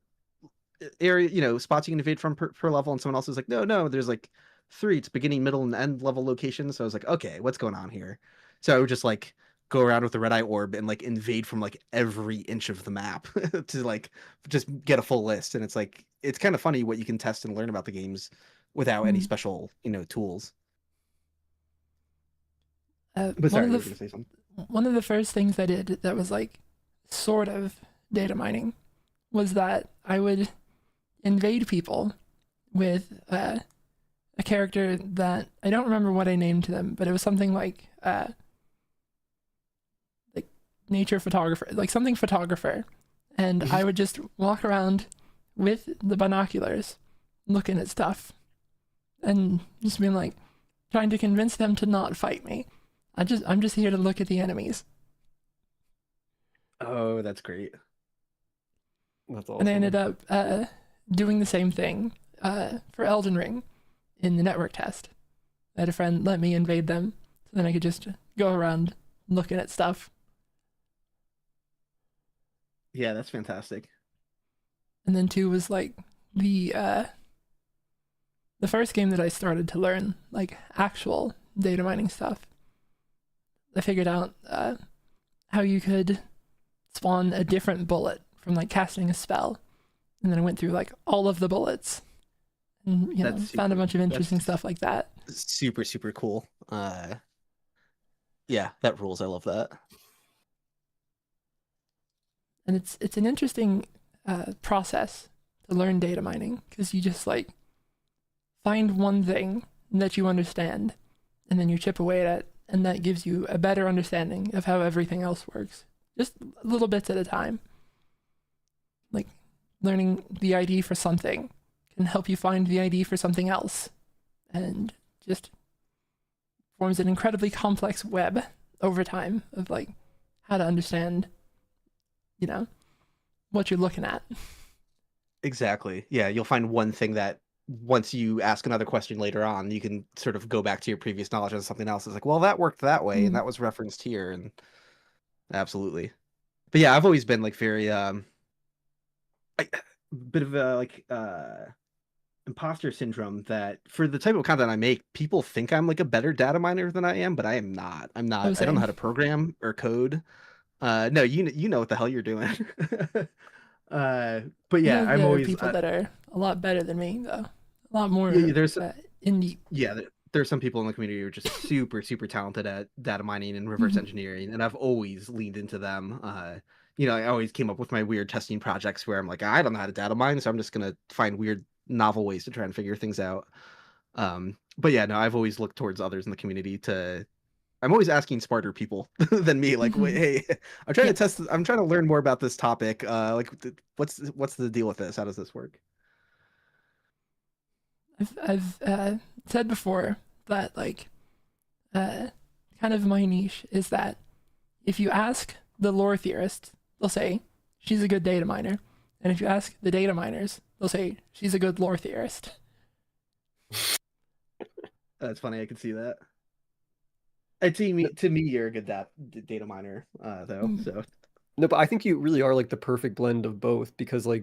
spots you can invade from per level, and someone else is like, no, there's like 3. It's beginning, middle, and end level locations. So I was like, okay, what's going on here? So I would just like go around with the red eye orb and like invade from like every inch of the map to like just get a full list. And it's kind of funny what you can test and learn about the games without any special tools. But sorry, you were gonna say something. One of the first things I did that was like sort of data mining was that I would invade people with a character that I don't remember what I named to them, but it was something like nature photographer, like something photographer, and I would just walk around with the binoculars looking at stuff and just being like trying to convince them to not fight me. I'm just here to look at the enemies. Oh, that's great. That's awesome. And I ended up doing the same thing for Elden Ring in the network test. I had a friend let me invade them, so then I could just go around looking at stuff. Yeah, that's fantastic. And then 2 was like the first game that I started to learn like actual data mining stuff. I figured out how you could spawn a different bullet from like casting a spell, and then I went through like all of the bullets, and found a bunch of interesting stuff like that. Super, super cool. Yeah, that rules. I love that. And it's an interesting process to learn data mining, because you just like find one thing that you understand, and then you chip away at it, and that gives you a better understanding of how everything else works, just little bits at a time. Like learning the ID for something can help you find the ID for something else, and just forms an incredibly complex web over time of like how to understand, what you're looking at. Exactly. Yeah, you'll find one thing that once you ask another question later on, you can sort of go back to your previous knowledge on something else. It's like, well, that worked that way, and that was referenced here, and absolutely. But yeah, I've always been like very a bit of a imposter syndrome, that for the type of content I make, people think I'm like a better data miner than I am, but I am not. I'm not. I don't know how to program or code. No, you know what the hell you're doing. But yeah, I'm there always are people that are a lot better than me, though. A lot more there's indie. Yeah, there's some people in the community who are just super, super talented at data mining and reverse engineering, and I've always leaned into them. I always came up with my weird testing projects where I'm like, I don't know how to data mine, so I'm just gonna find weird, novel ways to try and figure things out. But yeah, no, I've always looked towards others in the community to. I'm always asking smarter people than me, like, wait, hey, I'm trying to test. I'm trying to learn more about this topic. What's the deal with this? How does this work? I've said before that kind of my niche is that if you ask the lore theorists, they'll say she's a good data miner, and if you ask the data miners, they'll say she's a good lore theorist. That's funny. I can see that. To me, you're a good data miner, though. So no, but I think you really are like the perfect blend of both, because I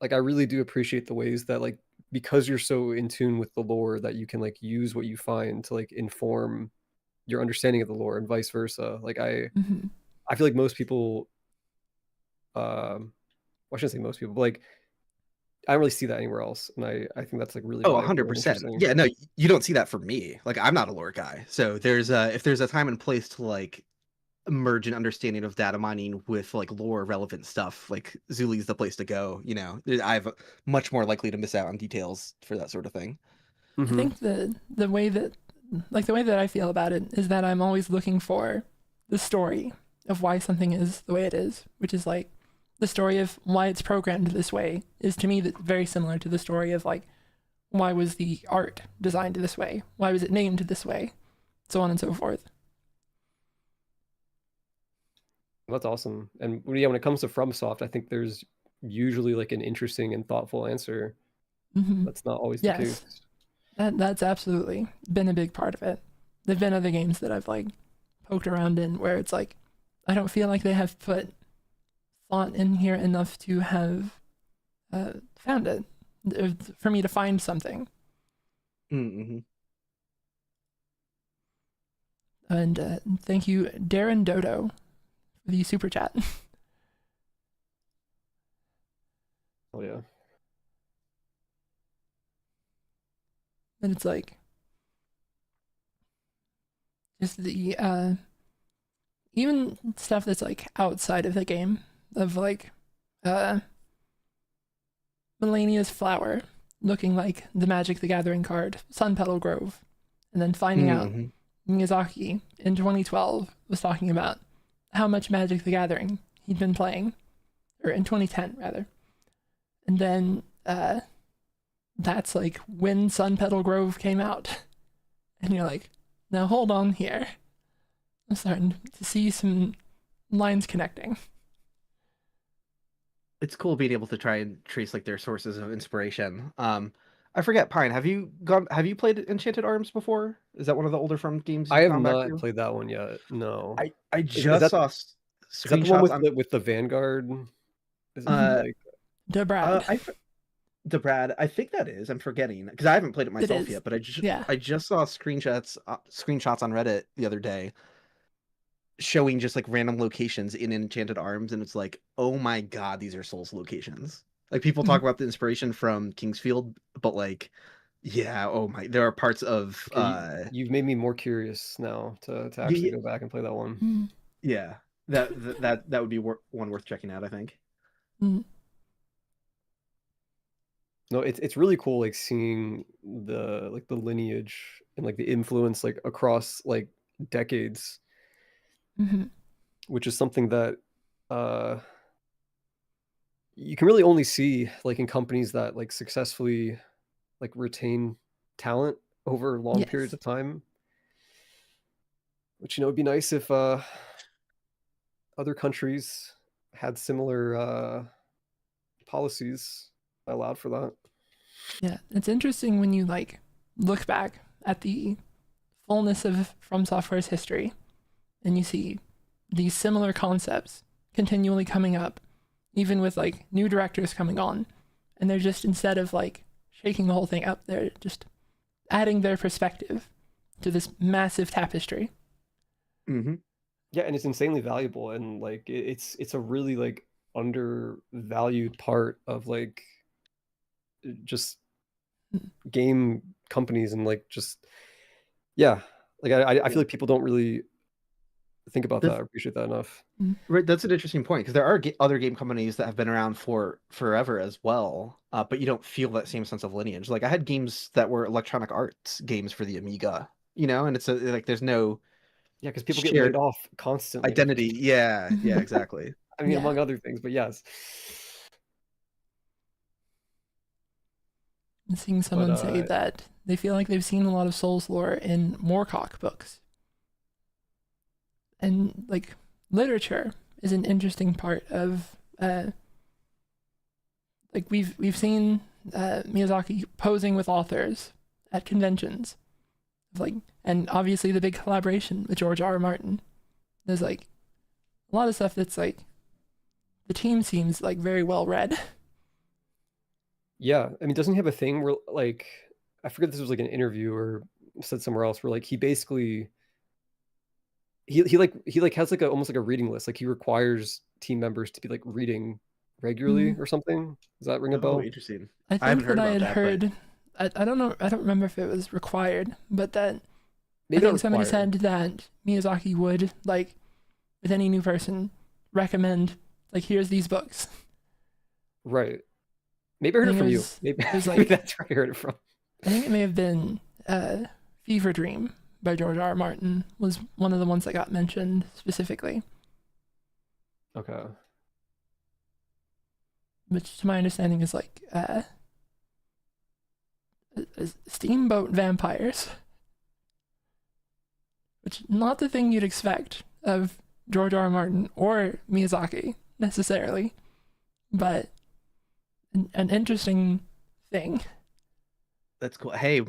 really do appreciate the ways that because you're so in tune with the lore that you can use what you find to inform your understanding of the lore, and vice versa. I feel like most people, I shouldn't say most people, but I don't really see that anywhere else, and I think that's really 100%. Yeah, no, you don't see that from me. I'm not a lore guy, so if there's a time and place to merge an understanding of data mining with lore relevant stuff, Zuli's the place to go. I'm much more likely to miss out on details for that sort of thing. I think the way that I feel about it is that I'm always looking for the story of why something is the way it is, which is the story of why it's programmed this way is, to me, very similar to the story of why was the art designed this way, why was it named this way, so on and so forth. That's awesome. And when it comes to FromSoft, I think there's usually an interesting and thoughtful answer. That's not always the case. That's absolutely been a big part of it. There've been other games that I've poked around in where it's I don't feel like they have put thought in here enough to have found it, for me to find something. And thank you, Darren Dodo, for the super chat. Oh yeah. And it's just the even stuff that's outside of the game, of Melania's flower looking like the Magic the Gathering card, Sun Petal Grove, and then finding out Miyazaki in 2012 was talking about how much Magic the Gathering he'd been playing, or in 2010 rather, and then that's when Sun Petal Grove came out, and you're now hold on here, I'm starting to see some lines connecting. It's cool being able to try and trace their sources of inspiration. I forget, Pine. Have you played Enchanted Arms before? Is that one of the older From games I you've have gone back not to? played that one yet. No. I Is just that saw is that the one screenshots on with the Vanguard? Is it uh like Debrad. the Brad. I think that is. I'm forgetting because I haven't played it It myself is. yet, but Yeah. I just saw screenshots on Reddit the other day showing just like random locations in Enchanted Arms, and it's like, oh my god, these are Souls locations. Like people talk about the inspiration from Kingsfield, but like, yeah, oh my, there are parts of okay, you've made me more curious now to actually yeah, go back and play that one. Mm. yeah, that would be one worth checking out, I think. Mm. No, it's really cool like seeing the lineage and like the influence like across like decades, Mm-hmm. which is something that uh you can really only see like in companies that like successfully like retain talent over long periods Yes. of time. Which it'd be nice if other countries had similar policies that allowed for that. Yeah. It's interesting when you like look back at the fullness of From Software's history and you see these similar concepts continually coming up, even with like new directors coming on. And they're just, instead of like shaking the whole thing up, they're just adding their perspective to this massive tapestry. Mm-hmm. Yeah, and it's insanely valuable, and like it's a really like undervalued part of like just game companies, and like just yeah, like I feel like people don't really think about that or appreciate that enough. Right, that's an interesting point because there are other game companies that have been around for forever as well, but you don't feel that same sense of lineage. Like I had games that were Electronic Arts games for the Amiga, and it's like there's no Yeah, because people get laid shared off constantly. identity. Yeah, Mhm. exactly. I mean, Yeah. among other things, but yes. And seeing someone say that they feel like they've seen a lot of Souls lore in Moorcock books. And like literature is an interesting part of like we've seen Miyazaki posing with authors at conventions. Like, and obviously the big collaboration with George R. R. Martin. There's like a lot of stuff that's like the team seems like very well read. Yeah, I mean, doesn't he have a thing where like I forget if this was like an interview or said somewhere else where like he basically he like has like a almost like a reading list. Like he requires team members to be like reading regularly or something. Does that ring a Oh, bell? interesting. I haven't think heard that I about had that, but- heard, I don't know, I don't remember if it was required, but that Maybe I not think somebody required. said that Miyazaki would, like, with any new person, recommend, like, here's these books. Right. Maybe I heard I it think from it you. was- Maybe, it was maybe like- that's where I heard it from. I think it may have been Fever Dream by George R. R. Martin was one of the ones that got mentioned specifically, Okay. which to my understanding is like steamboat vampires, which not the thing you'd expect of George R. R. Martin or Miyazaki necessarily, but an interesting thing. That's cool. Hey,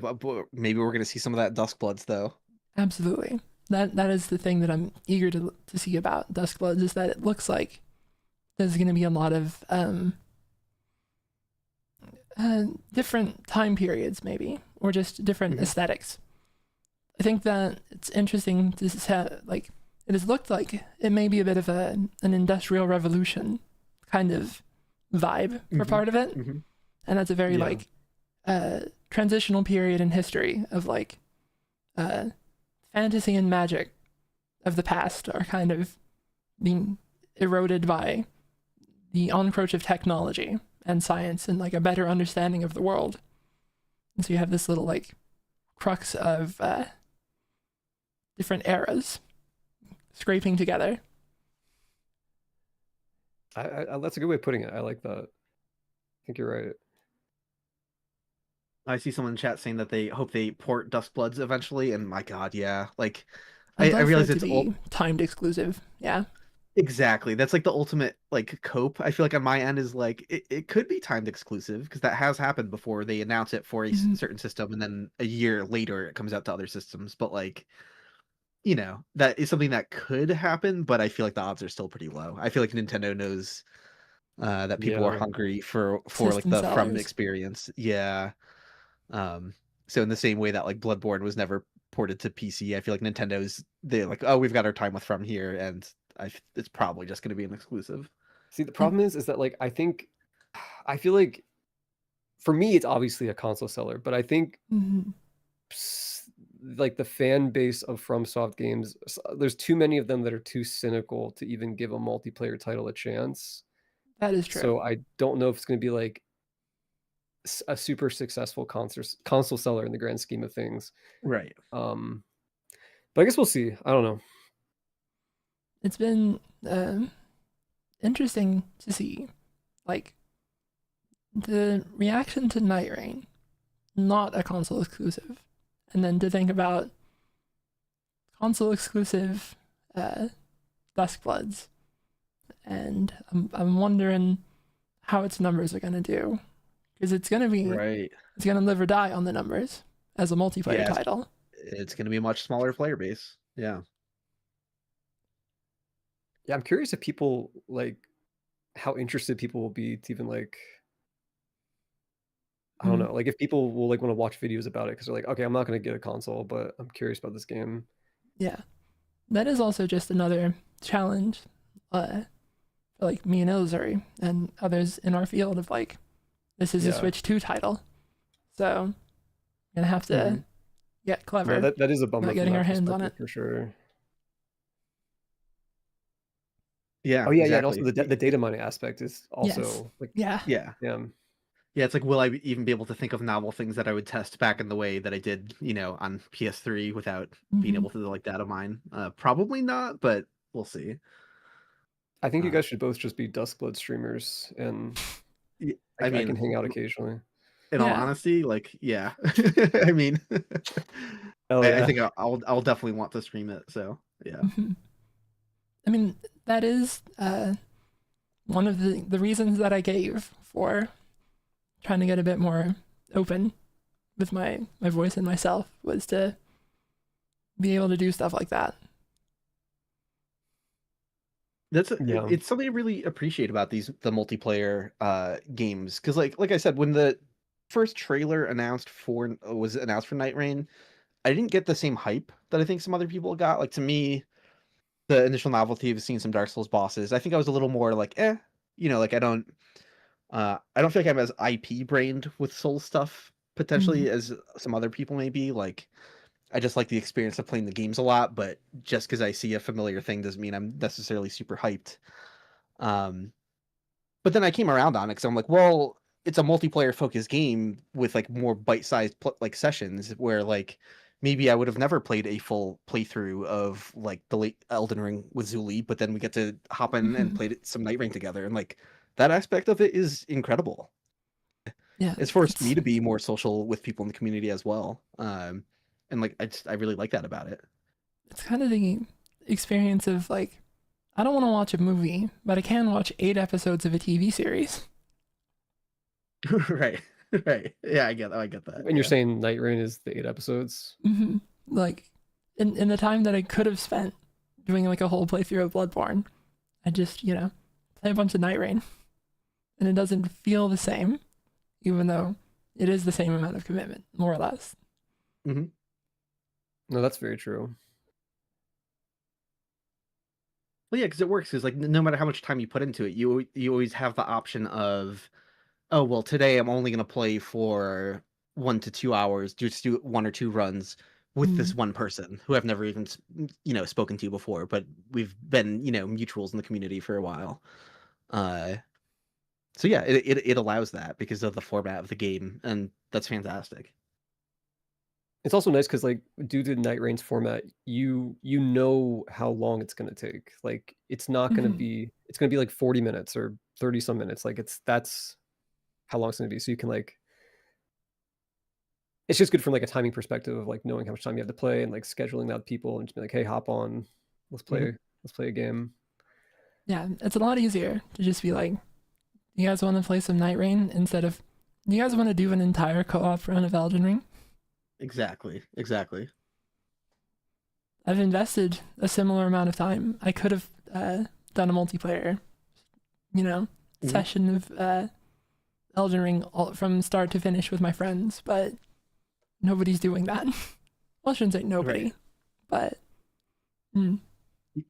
maybe we're gonna see some of that Duskbloods though. Absolutely. That is the thing that I'm eager to see about Duskbloods, is that it looks like there's going to be a lot of different time periods, maybe, or just different aesthetics. I think that it's interesting to have, like, it has looked like it may be a bit of an industrial revolution kind of vibe for part of it, and that's a very like transitional period in history of like fantasy and magic of the past are kind of being eroded by the encroach of technology and science and like a better understanding of the world. And so you have this little like crux of different eras scraping together. That's a good way of putting it. I like that. I think you're right. I see someone in chat saying that they hope they port Duskbloods eventually, and my god, yeah. Like I'd I love realize for it it's to be timed exclusive. Yeah. Exactly. That's like the ultimate like cope. I feel like on my end is like it could be timed exclusive because that has happened before. They announce it for a Mhm. certain system and then a year later it comes out to other systems. But like, that is something that could happen, but I feel like the odds are still pretty low. I feel like Nintendo knows that people are Yeah. hungry for like System the from sellers. experience. Yeah. Um, so in the same way that like Bloodborne was never ported to PC, I feel like they're like, oh, we've got our time with From here, and it's probably just going to be an exclusive. See, the And problem is that like I feel like for me it's obviously a console seller, but I think mhm, like the fan base of FromSoft games, there's too many of them that are too cynical to even give a multiplayer title a chance. that is true. So I don't know if it's going to be like a super successful console seller in the grand scheme of things. Right. Um, but I guess we'll see. I don't know. It's been interesting to see, like, the reaction to Nightreign, not a console exclusive, and then to think about console exclusive Duskbloods, and I'm wondering how its numbers are gonna do, because it's gonna Right. live or die on the numbers as a multiplayer Yeah, title. it's going to be a much smaller player base. Yeah. Yeah, I'm curious if people like how interested people will be to even like I don't Mm, know, like if people will like want to watch videos about it because they're like, okay, I'm not going to get a console, but I'm curious about this game. yeah, that is also just another challenge, for like me and Illusory and others in our field of like, this is a Yeah. Switch 2 title, so I'm gonna have to Mhm. get No, clever that is a bummer about from getting our that hands on perspective it. for sure. Yeah, Oh yeah, yeah, and also exactly. the data mining aspect is Yes. also like Yeah. Yeah. yeah. Yeah, it's like, will I even be able to think of novel things that I would test back in the way that I did, on PS3 without being Hmm. able to like data mine? Probably not, but we'll see. I think you Uh, guys should both just be Duskblood streamers, and I I can mean, hang out occasionally. in all Yeah. honesty, like, yeah. I mean, Hell I yeah. think I'll definitely want to stream it. So yeah. Mhm. I mean, that is one of the reasons that I gave for trying to get a bit more open with my voice and myself was to be able to do stuff like that. Yeah. It's something I really appreciate about the multiplayer games because like I said, when the first trailer was announced for Night Rain, I didn't get the same hype that I think some other people got. Like, to me, the initial novelty of seeing some Dark Souls bosses, I think I was a little more like, like I don't feel like I'm as IP brained with Soul stuff Mm. potentially as some other people may be. Like, I just like the experience of playing the games a lot, but just because I see a familiar thing doesn't mean I'm necessarily super hyped. Um, but then I came around on it because I'm like, well, it's a multiplayer focused game with like more bite-sized like sessions where like maybe I would have never played a full playthrough of like the late Elden Ring with Zuli, but then we get to hop in and Mhm. play some Night Ring together, and like that aspect of it is incredible. Yeah, It's forced it's me to be more social with people in the community as well. And like I really like that about it. it's kind of the experience of like, I don't want to watch a movie, but I can watch 8 episodes of a TV series. Right. Right. Yeah, I get that. And you're Yeah. saying Nightreign is the 8 episodes? Hmm. Like, in the time that I could have spent doing like a whole playthrough of Bloodborne, I just play a bunch of Night Rain, and it doesn't feel the same, even though it is the same amount of commitment, more or less. Hmm. No, that's very true. Well, yeah, because it works. Because like no matter how much time you put into it, you always have the option of, oh well, today I'm only gonna play for 1 to 2 hours, just do 1 or 2 runs with this Mm. one person who I've never even spoken to before, but we've been mutuals in the community for a while. Uh, so yeah, it allows that because of the format of the game, and that's fantastic. It's also nice because like due to Nightrain's format, you know how long it's gonna take. Like Mhm. it's gonna be like 40 minutes or 30 some minutes. Like that's how long it's gonna be. So you can like it's just good from like a timing perspective of like knowing how much time you have to play and like scheduling out people and just be like, hey, hop on, let's Hmm. play a game. Yeah, it's a lot easier to just be like, you guys want to play some Nightreign instead of, you guys want to do an entire co-op run of Elden Ring? Exactly. I've invested a similar amount of time. I could have done a multiplayer, Mhm. session of Elden Ring from start to finish with my friends, but nobody's doing that. Well, I shouldn't say nobody, but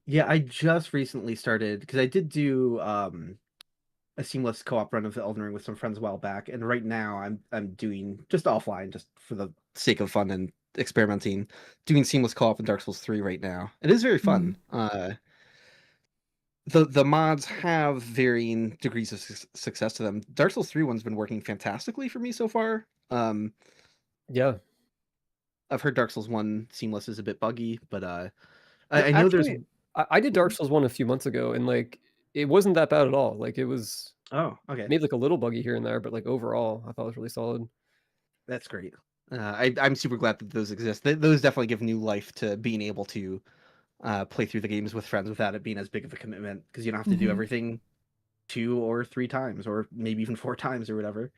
Yeah, I just recently started because I did do a seamless co-op run of Elden Ring with some friends a while back, and right now I'm doing just offline, just for the sake of fun and experimenting, doing seamless co-op in Dark Souls 3 right now. It is very fun. The mods have varying degrees of success to them. Dark Souls 3 one's been working fantastically for me so far. Yeah. I've heard Dark Souls 1 seamless is a bit buggy, but No, I know there's. actually, I did Dark Souls 1 a few months ago, and like it wasn't that bad at all. Like it was Oh, okay. maybe like a little buggy here and there, but like overall, I thought it was really solid. That's great. I'm super glad that those exist. Those definitely give new life to being able to play through the games with friends without it being as big of a commitment, because you don't have to do everything 2 or 3 times, or maybe even 4 times or whatever.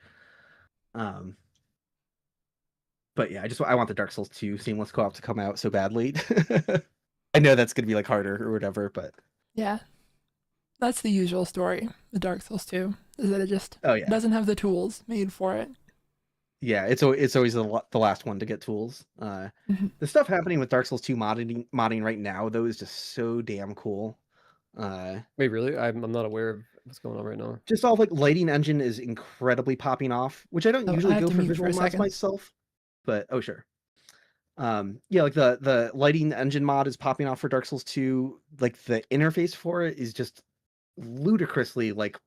But yeah, I want the Dark Souls 2 seamless co-op to come out so badly. I know that's gonna be like harder or whatever, but yeah, that's the usual story with Dark Souls 2, is that it just oh yeah, doesn't have the tools made for it. yeah, it's always the last one to get tools. The stuff happening with Dark Souls 2 modding right now though is just so damn cool. Wait, really? I'm not aware of what's going on right now. Just all like lighting engine is incredibly popping off, which I don't Oh, I usually have go to for mute for visual a mods second. myself, but oh sure. Yeah, like the lighting engine mod is popping off for Dark Souls 2. Like the interface for it is just ludicrously like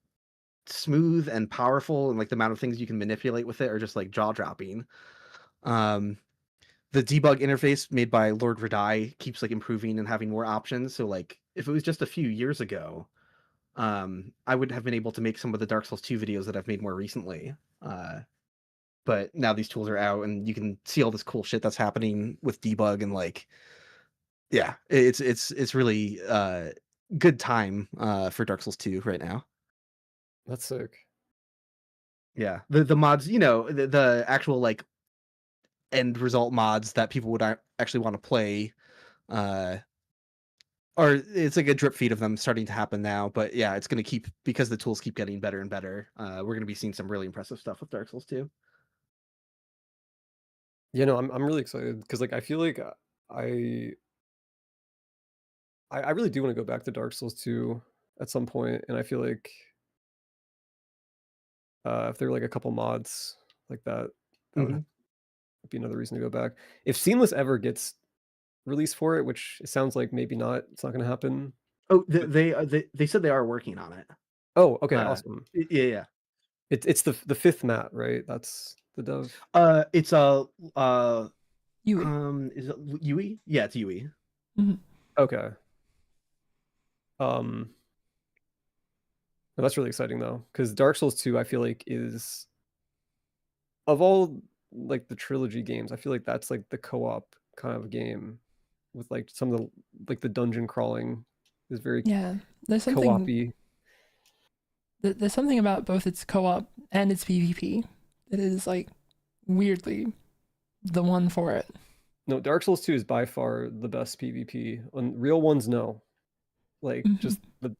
smooth and powerful, and like the amount of things you can manipulate with it are just like jaw-dropping. The debug interface made by Lord Radai keeps like improving and having more options. So like if it was just a few years ago, I would have been able to make some of the Dark Souls 2 videos that I've made more recently. But now these tools are out and you can see all this cool shit that's happening with debug, and like yeah, it's really good time for Dark Souls 2 right now. That's sick. Yeah. The mods, the actual like end result mods that people would actually want to play or it's like a drip feed of them starting to happen now. But yeah, it's going to keep, because the tools keep getting better and better. We're going to be seeing some really impressive stuff with Dark Souls 2. Yeah, no, I'm really excited because like I feel like I I really do want to go back to Dark Souls 2 at some point, and I feel like if there were like a couple mods like that, that would Mhm. be another reason to go back. If Seamless ever gets released for it, which it sounds like maybe not, it's not going to happen. Oh, But they said they are working on it. oh, okay, Uh, awesome. yeah. It's the fifth mat, right? That's the dev. It's a Yui. is it Yui? Yeah, it's Yui. Okay. No, that's really exciting though, because Dark Souls 2, I feel like is of all like the trilogy games, I feel like that's like the co-op kind of game with like some of the like the dungeon crawling is very Yeah, there's co-op-y. there's something about both its co-op and its PvP that is like weirdly the one for it. No, Dark Souls 2 is by far the best PvP. On real ones, no. Like just the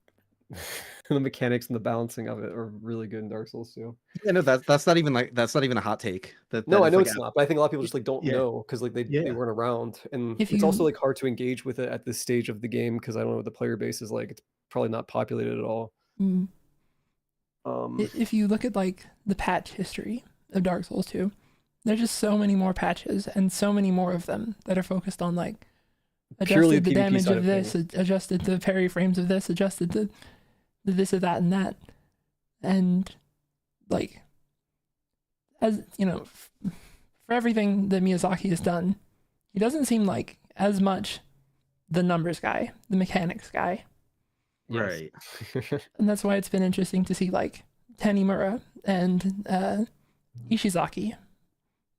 the mechanics and the balancing of it are really good in Dark Souls 2. Yeah, no, that's not even a hot take. No, I is know like it's not, but I think a lot of people just like don't yeah. know because like they Yeah. weren't around, and If it's also you like hard to engage with it at this stage of the game because I don't know what the player base is like. It's probably not populated at all. if you look at like the patch history of Dark Souls 2, there's just so many more patches and so many more of them that are focused on like Purely adjusted the PvP damage side of of this, things. adjusted the parry frames of this, adjusted the this or that and that, and like as you know, for everything that Miyazaki has done, he doesn't seem like as much the numbers guy, the mechanics guy. Right. And that's why it's been interesting to see like Tanimura and Ishizaki.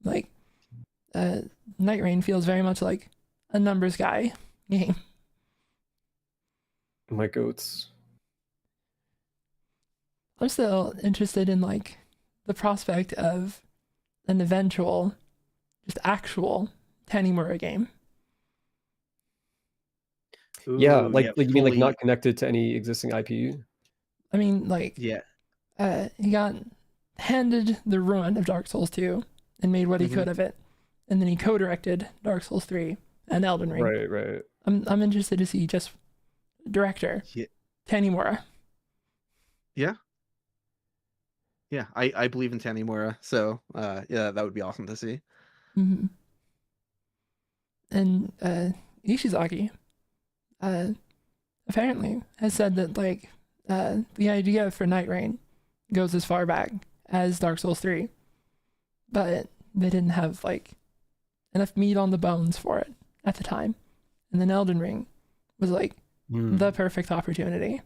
Like Nightreign feels very much like a numbers guy game. My goats. I'm still interested in like the prospect of an eventual, just actual Tanimura game. Yeah, Ooh, like you mean like fully. not connected to any existing IP? I mean, like, Yeah. he got handed the ruin of Dark Souls 2 and made what he Mhm. could of it, and then he co-directed Dark Souls 3 and Elden Ring. Right, right. I'm interested to see just director Yeah. Tanimura. Yeah. Yeah. I believe in Tanimura, so yeah, that would be awesome to see. Mm-hmm. And Ishizaki apparently has said that like the idea for Nightreign goes as far back as Dark Souls 3, but they didn't have like enough meat on the bones for it at the time. And then Elden Ring was like the perfect opportunity.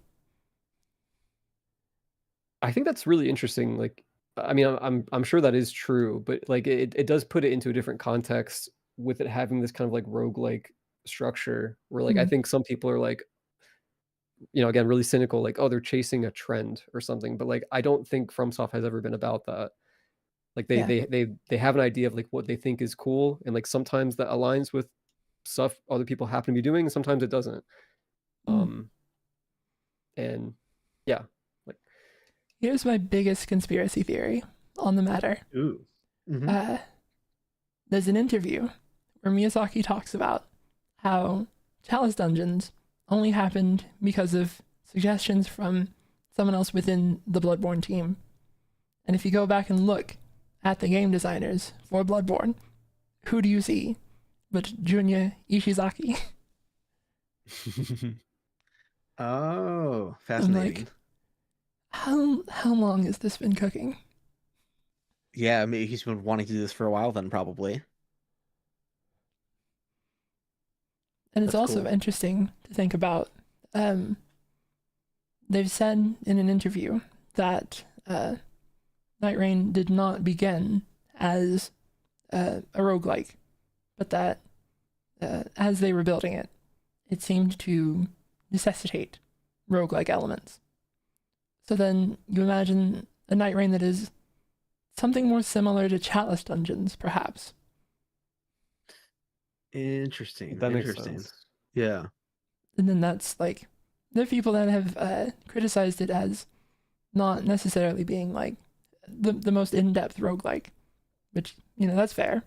I think that's really interesting. Like, I mean, I'm sure that is true, but like it does put it into a different context with it having this kind of like roguelike structure where like I think some people are like, you know, again, really cynical, like, oh, they're chasing a trend or something. But like I don't think FromSoft has ever been about that. Like Yeah. they have an idea of like what they think is cool, and like sometimes that aligns with stuff other people happen to be doing, and sometimes it doesn't. And yeah, like Here's my biggest conspiracy theory on the matter. Ooh. Mm-hmm. There's an interview where Miyazaki talks about how Chalice Dungeons only happened because of suggestions from someone else within the Bloodborne team. And if you go back and look at the game designers for Bloodborne, who do you see but Junya Ishizaki? Oh, I'm fascinating. like, how long has this been cooking? Yeah, maybe he's been wanting to do this for a while then, probably. And it's That's also cool. interesting to think about. They've said in an interview that Nightreign did not begin as a roguelike, but that as they were building it, it seemed to necessitate roguelike elements. So then you imagine a Nightreign that is something more similar to Chalice Dungeons, perhaps. Interesting. that makes Interesting. sense. Yeah. And then that's like, there are people that have criticized it as not necessarily being like the most in-depth roguelike, which, you know, that's fair.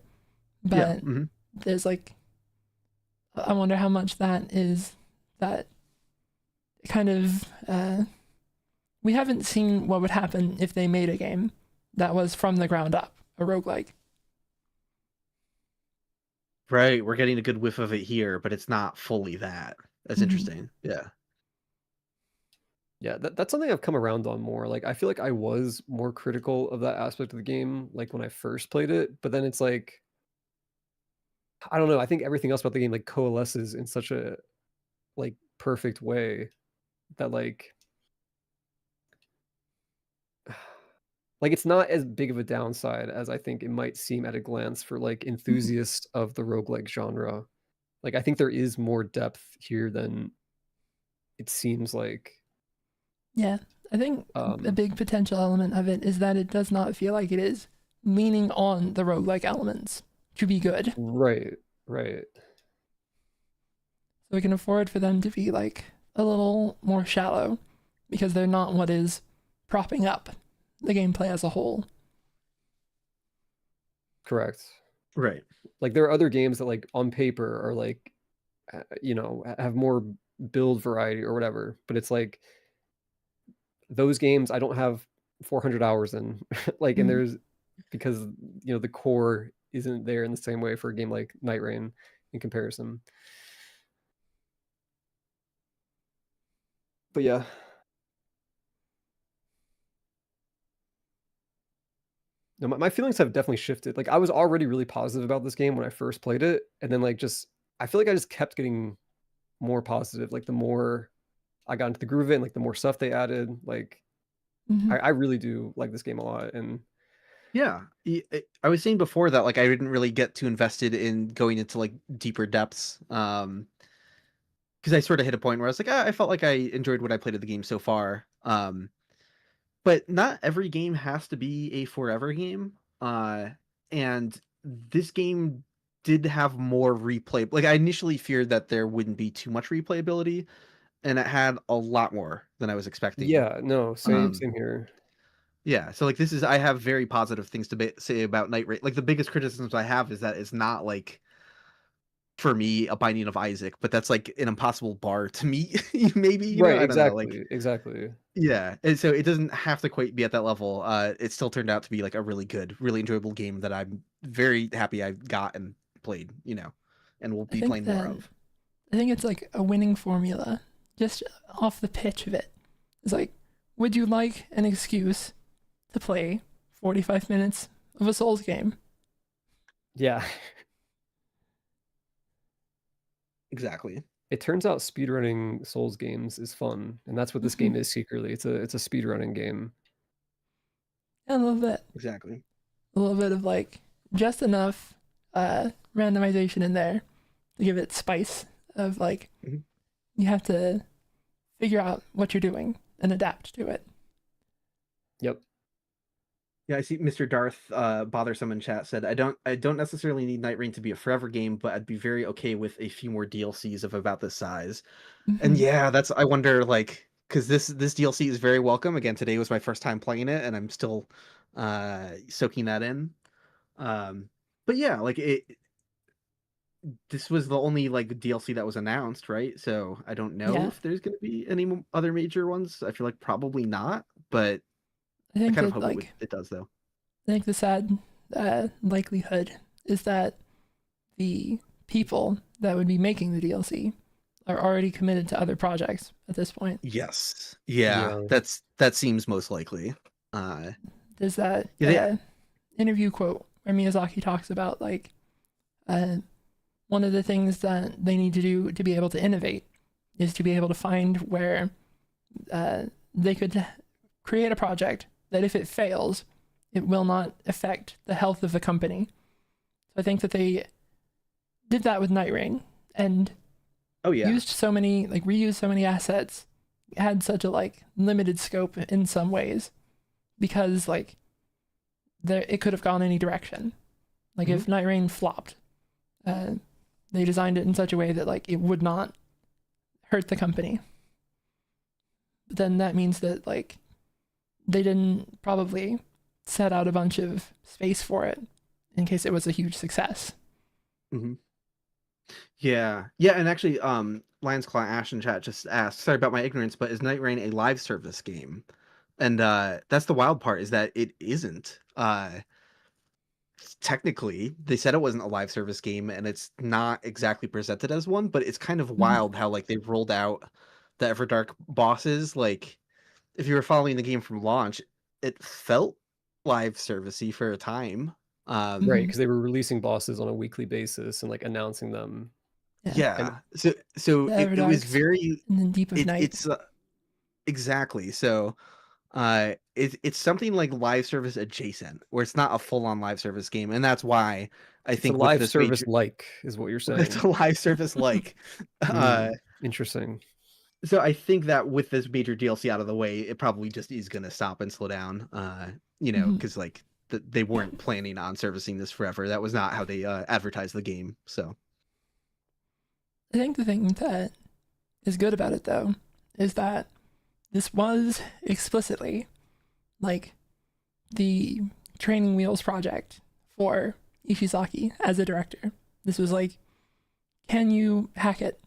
But Yeah. Mm-hmm. there's like, I wonder how much that is that kind of, we haven't seen what would happen if they made a game that was from the ground up, a roguelike. Right. We're getting a good whiff of it here, but it's not fully that. That's interesting. Yeah. Yeah, that's something I've come around on more. Like I feel like I was more critical of that aspect of the game like when I first played it, but then it's like I don't know, I think everything else about the game like coalesces in such a like perfect way that like it's not as big of a downside as I think it might seem at a glance for like enthusiasts of the roguelike genre. Like I think there is more depth here than it seems like. Yeah, I think a big potential element of it is that it does not feel like it is leaning on the roguelike elements to be good. Right, right. So we can afford for them to be like a little more shallow because they're not what is propping up the gameplay as a whole. Correct. Right. Like there are other games that like on paper are like you know have more build variety or whatever, but it's like those games I don't have 400 hours in like and there's because you know the core isn't there in the same way for a game like Nightreign in comparison. But yeah, no, my feelings have definitely shifted. Like I was already really positive about this game when I first played it, and then like just I feel like I just kept getting more positive. Like the more I got into the groove of it, and, like the more stuff they added, like I really do like this game a lot. And Yeah. I was saying before that like I didn't really get too invested in going into like deeper depths. Because I sort of hit a point where I was like, I felt like I enjoyed what I played of the game so far. but not every game has to be a forever game. And this game did have more replay. Like, I initially feared that there wouldn't be too much replayability, and it had a lot more than I was expecting. Yeah, no, same Um, here. Yeah, so like I have very positive things to say about Nightreign. Like the biggest criticisms I have is that it's not like, for me, a Binding of Isaac, but that's like an impossible bar to meet. Maybe, Right, I don't know. Like, exactly. yeah, and so it doesn't have to quite be at that level. It still turned out to be like a really good, really enjoyable game that I'm very happy I got and played. And will I be think playing more that of. I think it's like a winning formula. Just off the pitch of it. It's like, would you like an excuse to play 45 minutes of a Souls game? Yeah. Exactly. It turns out speedrunning Souls games is fun, and that's what this game is secretly. It's a speedrunning game. Yeah, a little bit. Exactly. A little bit of like just enough randomization in there to give it spice of like you have to figure out what you're doing and adapt to it. Yep. Yeah, I see Mr. Darth Bothersome in chat said, I don't necessarily need Nightreign to be a forever game, but I'd be very okay with a few more DLCs of about this size. And yeah, I wonder, like, because this DLC is very welcome. Again, today was my first time playing it, and I'm still soaking that in. But yeah, like this was the only like DLC that was announced, right? So I don't know Yeah. if there's going to be any other major ones. I feel like probably not, but I I think kind of that hope like it does, though. I think the sad likelihood is that the people that would be making the DLC are already committed to other projects at this point. Yes. Yeah. That seems most likely. There's that Yeah, interview quote where Miyazaki talks about like one of the things that they need to do to be able to innovate is to be able to find where they could create a project that if it fails, it will not affect the health of the company. So I think that they did that with Nightreign and reused so many assets, had such a like limited scope in some ways because like it could have gone any direction. Like if Nightreign flopped, they designed it in such a way that like it would not hurt the company. But then that means that like they didn't probably set out a bunch of space for it in case it was a huge success. Yeah, and actually, Lions Claw Ash in chat just asked, sorry about my ignorance, but is Nightreign a live service game? And that's the wild part, is that it isn't. Technically, they said it wasn't a live service game, and it's not exactly presented as one, but it's kind of wild how like they rolled out the Everdark bosses. Like, if you were following the game from launch, it felt live servicey for a time. Right, because they were releasing bosses on a weekly basis and like announcing them. Yeah. So it was very in the deep of night. It's exactly. So it's something like live service adjacent, where it's not a full on live service game, and that's why I think it's a live service like is what you're saying. It's a live service like. Interesting. So I think that with this major DLC out of the way, it probably just is going to stop and slow down. Because like they weren't planning on servicing this forever. That was not how they advertised the game. So I think the thing that is good about it though is that this was explicitly like the training wheels project for Ishizaki as a director. This was like, can you hack it?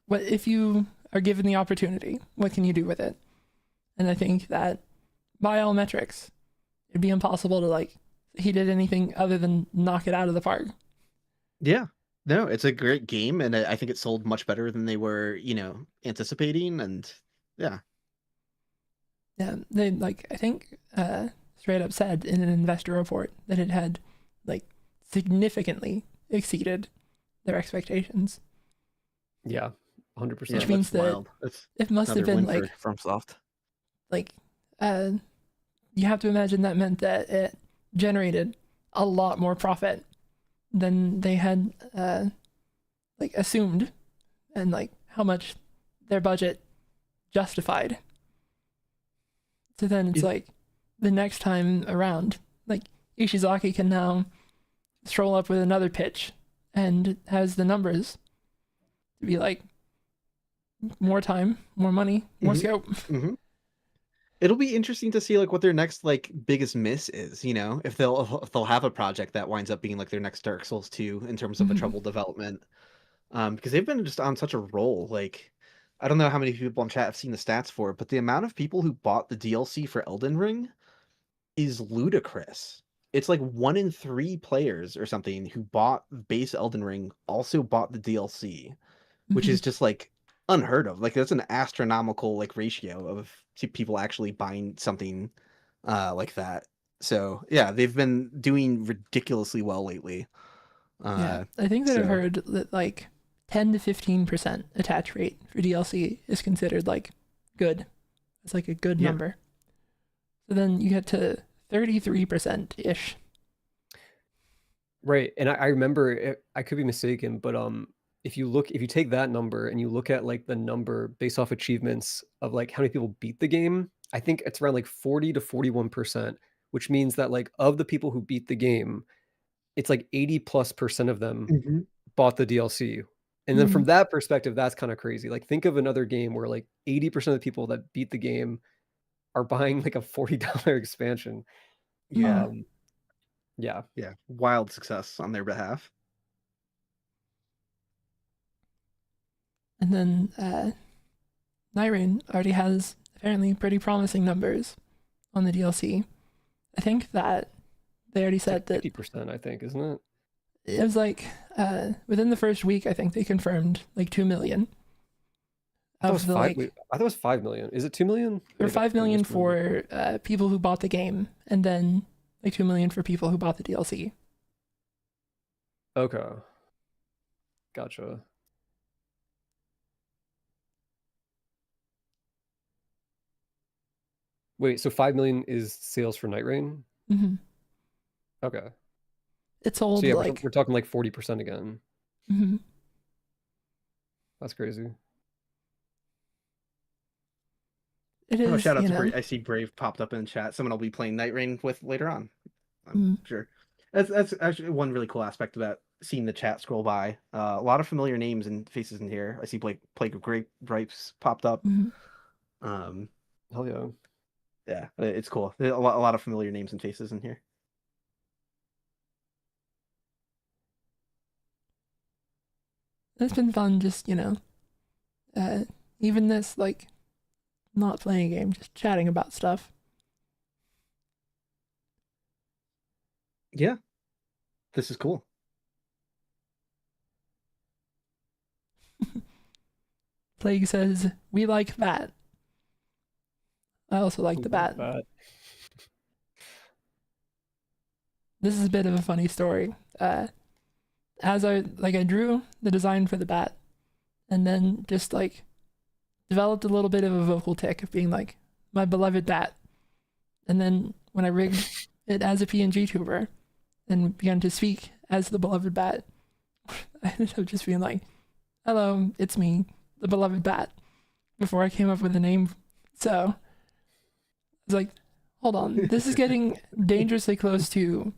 What if you are given the opportunity, what can you do with it? And I think that by all metrics, it'd be impossible to like, he did anything other than knock it out of the park. Yeah, no, it's a great game, and I think it sold much better than they were, anticipating, and yeah. Yeah, they like, I think straight up said in an investor report that it had like significantly exceeded their expectations. Yeah, 100%. Which means that it must have been like FromSoft. Like, you have to imagine that meant that it generated a lot more profit than they had like assumed, and like how much their budget justified. So then it's Is- like the next time around, like Ishizaki can now stroll up with another pitch and has the numbers to be like more time, more money, more Mhm. scope. Mm-hmm. It'll be interesting to see like what their next like biggest miss is, you know, if they'll have a project that winds up being like their next Dark Souls 2 in terms of a Mhm. troubled development. Because they've been just on such a roll. Like, I don't know how many people in chat have seen the stats for it, but the amount of people who bought the DLC for Elden Ring is ludicrous. It's like 1 in 3 players or something who bought base Elden Ring also bought the DLC, which is Mhm. just like unheard of. Like that's an astronomical like ratio of people actually buying something like that. So yeah, they've been doing ridiculously well lately. Yeah, I think that I've So heard that like 10 to 15% attach rate for DLC is considered like good. It's like a good Yeah. number. So then you get to 33% ish. Right, and I remember I could be mistaken, but if you take that number and you look at like the number based off achievements of like how many people beat the game, I think it's around like 40 to 41%, which means that like of the people who beat the game, it's like 80+% of them Mhm. bought the DLC. And then from that perspective, that's kind of crazy. Like think of another game where like 80% of the people that beat the game are buying like a $40 expansion. Yeah. Yeah. Yeah. Wild success on their behalf. And then Nightreign already has apparently pretty promising numbers on the DLC. I think that they already It's said like that 50%, I think, isn't it? it was like within the first week, I think they confirmed like 2 million I thought it was of the 5. like, I thought it was 5 million. Is it 2 million? or Maybe 5 I'm million misremembering. for people who bought the game, and then like 2 million for people who bought the DLC. Okay. Gotcha. Wait, so 5 million is sales for Nightreign? Mm-hmm. Okay. It So sold yeah, like we're talking like 40% again. mm-hmm. That's crazy. It Oh, is, shout out you to know. Brave. I see Brave popped up in chat. Someone I'll be playing Night with later on. I'm Mm-hmm. sure. That's actually one really cool aspect about seeing the chat scroll by. A lot of familiar names and faces in here. I see Plague of Grapes popped up. Mm-hmm. Um, Hell yeah. yeah, it's cool. There are a lot of familiar names and faces in here. It's been fun, just you know, even this like not playing a game, just chatting about stuff. Yeah, this is cool. Plague says we like that. I also like the bat. This is a bit of a funny story. As I drew the design for the bat, and then just like developed a little bit of a vocal tick of being like my beloved bat, and then when I rigged it as a PNG tuber and began to speak as the beloved bat, I ended up just being like, "Hello, it's me, the beloved bat." Before I came up with a name, so I was like, "Hold on, this is getting dangerously close to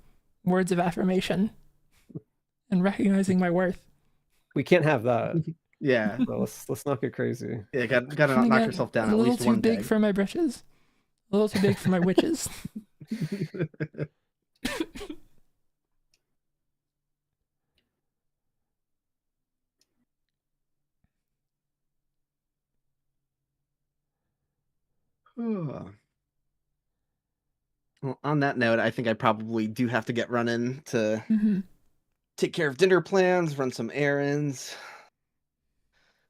words of affirmation and recognizing my worth." We can't have that. Yeah, So let's not get crazy. yeah. Gotta Gonna knock get yourself down a at little least too one big peg. for my britches, a little too big for my witches. Well, on that note, I think I probably do have to get running to Mm-hmm. take care of dinner plans, run some errands.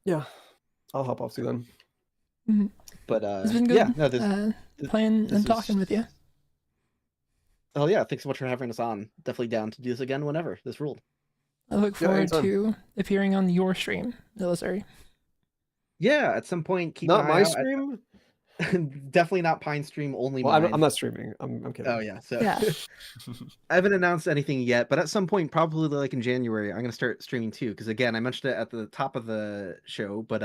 Yeah. I'll hop off too then. Mm-hmm. But It's been good yeah, no, playing this and talking with you. Oh yeah, thanks so much for having us on. Definitely down to do this again whenever. This ruled. I look Yeah, forward anytime. to appearing on your stream, military. Yeah, at some point, keep Not an my eye out. stream? Definitely not Pine Stream, only Well, mine. I'm not streaming. I'm kidding. Oh yeah, so Yeah. I haven't announced anything yet, but at some point, probably like in January, I'm gonna start streaming too. Because again, I mentioned it at the top of the show, but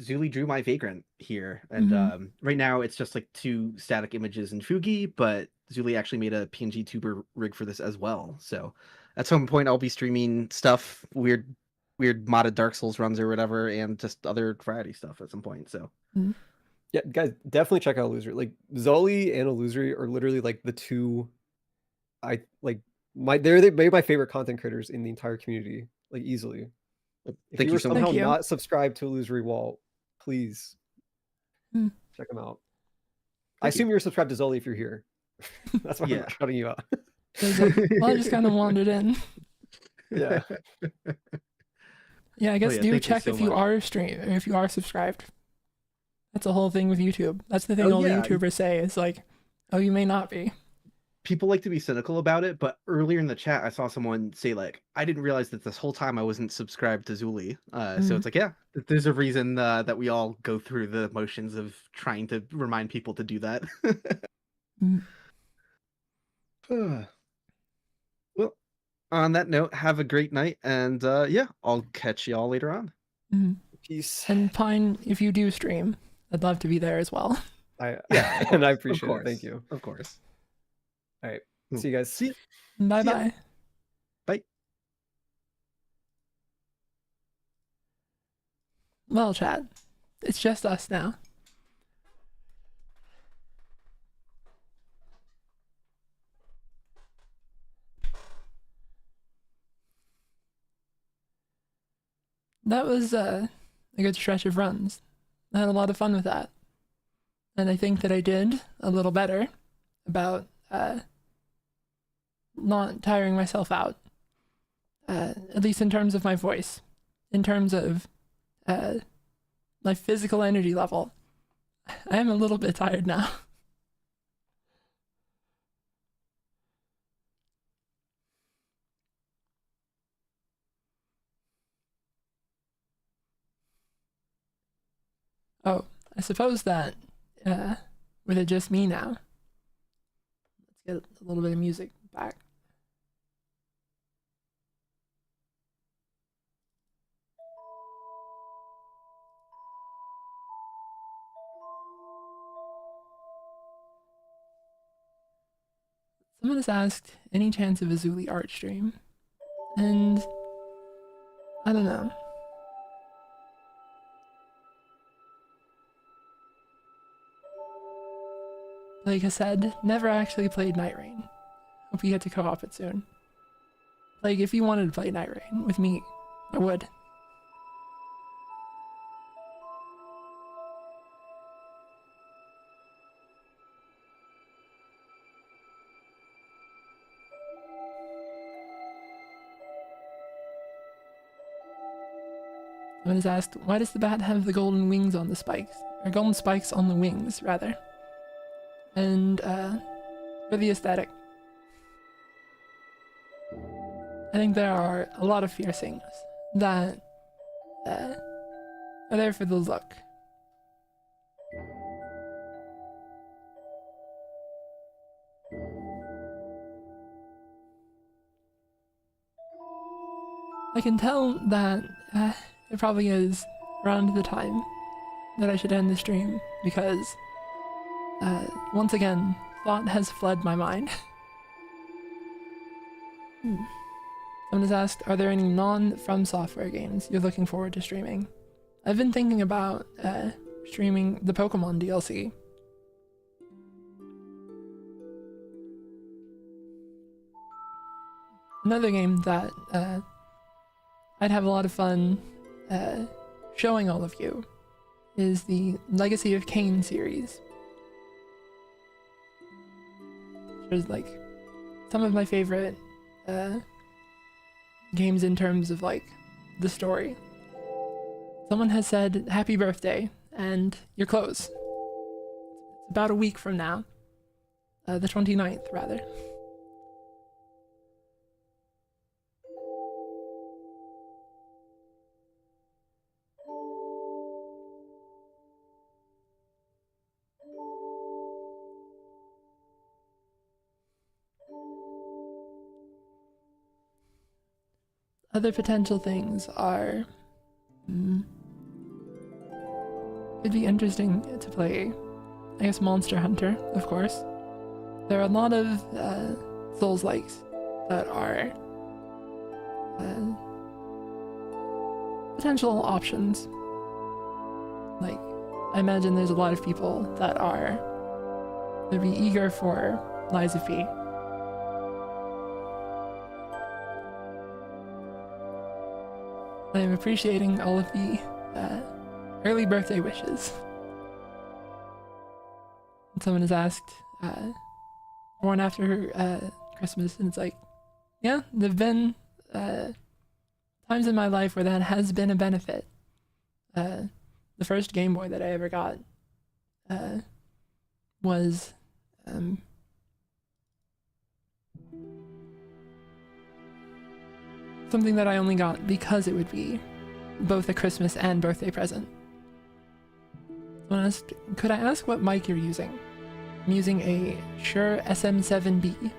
Zuli drew my Vagrant here, and right now it's just like 2 static images in Fugi, but Zuli actually made a PNG tuber rig for this as well. So at some point I'll be streaming stuff, weird modded Dark Souls runs or whatever, and just other variety stuff at some point. So Yeah, guys, definitely check out Illusory. Like Zoli and Illusory are literally like the two I like they're my favorite content creators in the entire community, like easily. If thank you you were so somehow Thank you. not subscribed to Illusory Wall, please check them out. I Thank you. assume you're subscribed to Zoli if you're here. That's why I'm Yeah. not shouting you out. Well, I just kind of wandered in. Yeah. Yeah, I guess yeah, do thank you check so if you much. are if you are subscribed. That's the whole thing with YouTube. That's the thing Oh, all the yeah. YouTubers say is like, oh, you may not be. People like to be cynical about it, but earlier in the chat I saw someone say like, I didn't realize that this whole time I wasn't subscribed to Zuli. So it's like, yeah, there's a reason that we all go through the motions of trying to remind people to do that. Well, on that note, have a great night, and yeah, I'll catch y'all later on. Peace. And Pine, if you do stream, I'd love to be there as well. Yeah, and I of appreciate it. course, Thank you. of course. All right. See you guys. See ya. Bye See ya. bye. Bye. Well, chat, it's just us now. That was a good stretch of runs. I had a lot of fun with that. And I think that I did a little better about not tiring myself out. At least in terms of my voice. In terms of my physical energy level. I am a little bit tired now. Oh, I suppose that with it just me now. Let's get a little bit of music back. Someone has asked any chance of a Zuli art stream, and I don't know. Like I said, never actually played Nightreign. Hope you get to co-op it soon. Like, if you wanted to play Nightreign with me, I would. Someone has asked, why does the bat have the golden wings on the spikes? Or golden spikes on the wings, rather. And, for the aesthetic. I think there are a lot of piercings that are there for the look. I can tell that it probably is around the time that I should end the stream because once again, thought has fled my mind. Someone has asked, are there any non-From Software games you're looking forward to streaming? I've been thinking about streaming the Pokemon DLC. Another game that I'd have a lot of fun showing all of you is the Legacy of Kain series. Which is like some of my favorite games in terms of like the story. Someone has said happy birthday and you're close. It's about a week from now. The 29th rather. Other potential things are it'd be interesting to play, I guess, Monster Hunter, of course. There are a lot of Souls-likes that are potential options. Like, I imagine there's a lot of people that'd be eager for Lies of P. I am appreciating all of the early birthday wishes. And someone has asked, born after Christmas, and it's like, yeah, there've been times in my life where that has been a benefit. The first Game Boy that I ever got was something that I only got because it would be both a Christmas and birthday present. Someone asked, could I ask what mic you're using? I'm using a Shure SM7B.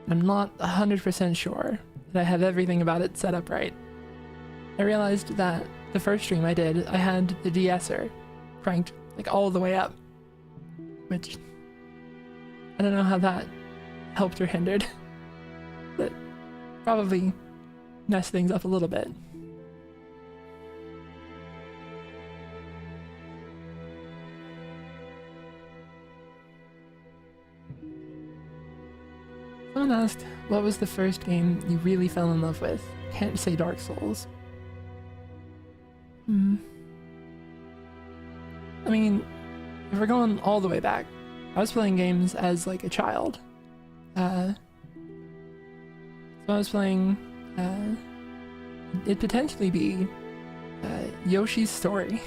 I'm not 100% sure that I have everything about it set up right. I realized that the first stream I did, I had the de-esser cranked like all the way up, which I don't know how that helped or hindered, but probably messed things up a little bit. Someone asked, what was the first game you really fell in love with? Can't say Dark Souls. I mean, if we're going all the way back, I was playing games as like a child. So I was playing, it'd potentially be Yoshi's Story,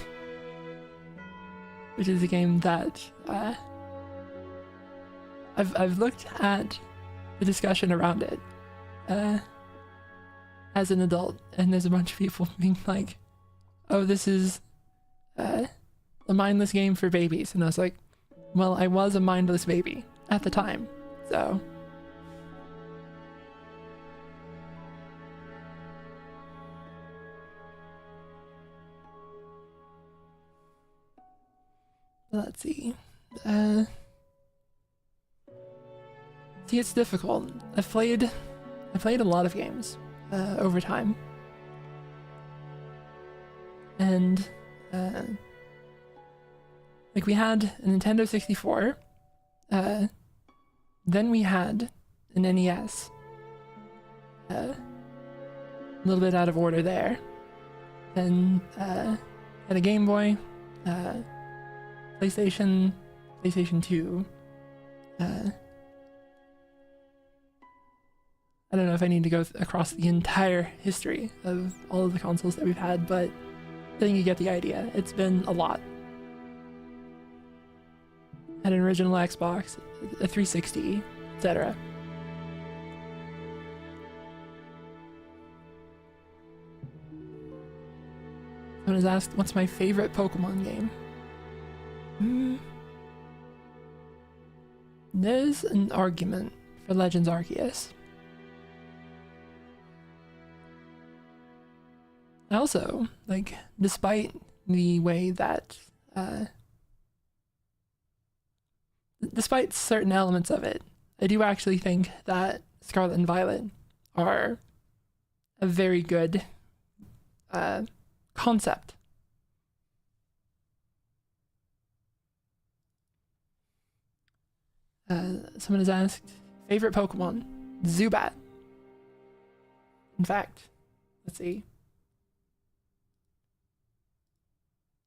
which is a game that I've looked at the discussion around it as an adult, and there's a bunch of people being like, oh, this is a mindless game for babies. And I was like, well, I was a mindless baby at the time, so. Let's see. See, it's difficult. I've played a lot of games over time. And like we had a Nintendo 64, then we had an NES, a little bit out of order there, then had a Game Boy, PlayStation 2, I don't know if I need to go across the entire history of all of the consoles that we've had, but I think you get the idea. It's been a lot. Had an original Xbox, a 360, etc. Someone has asked, what's my favorite Pokemon game? There's an argument for Legends Arceus. Also, like, despite the way that, despite certain elements of it, I do actually think that Scarlet and Violet are a very good concept. Someone has asked, favorite Pokemon? Zubat. In fact, let's see.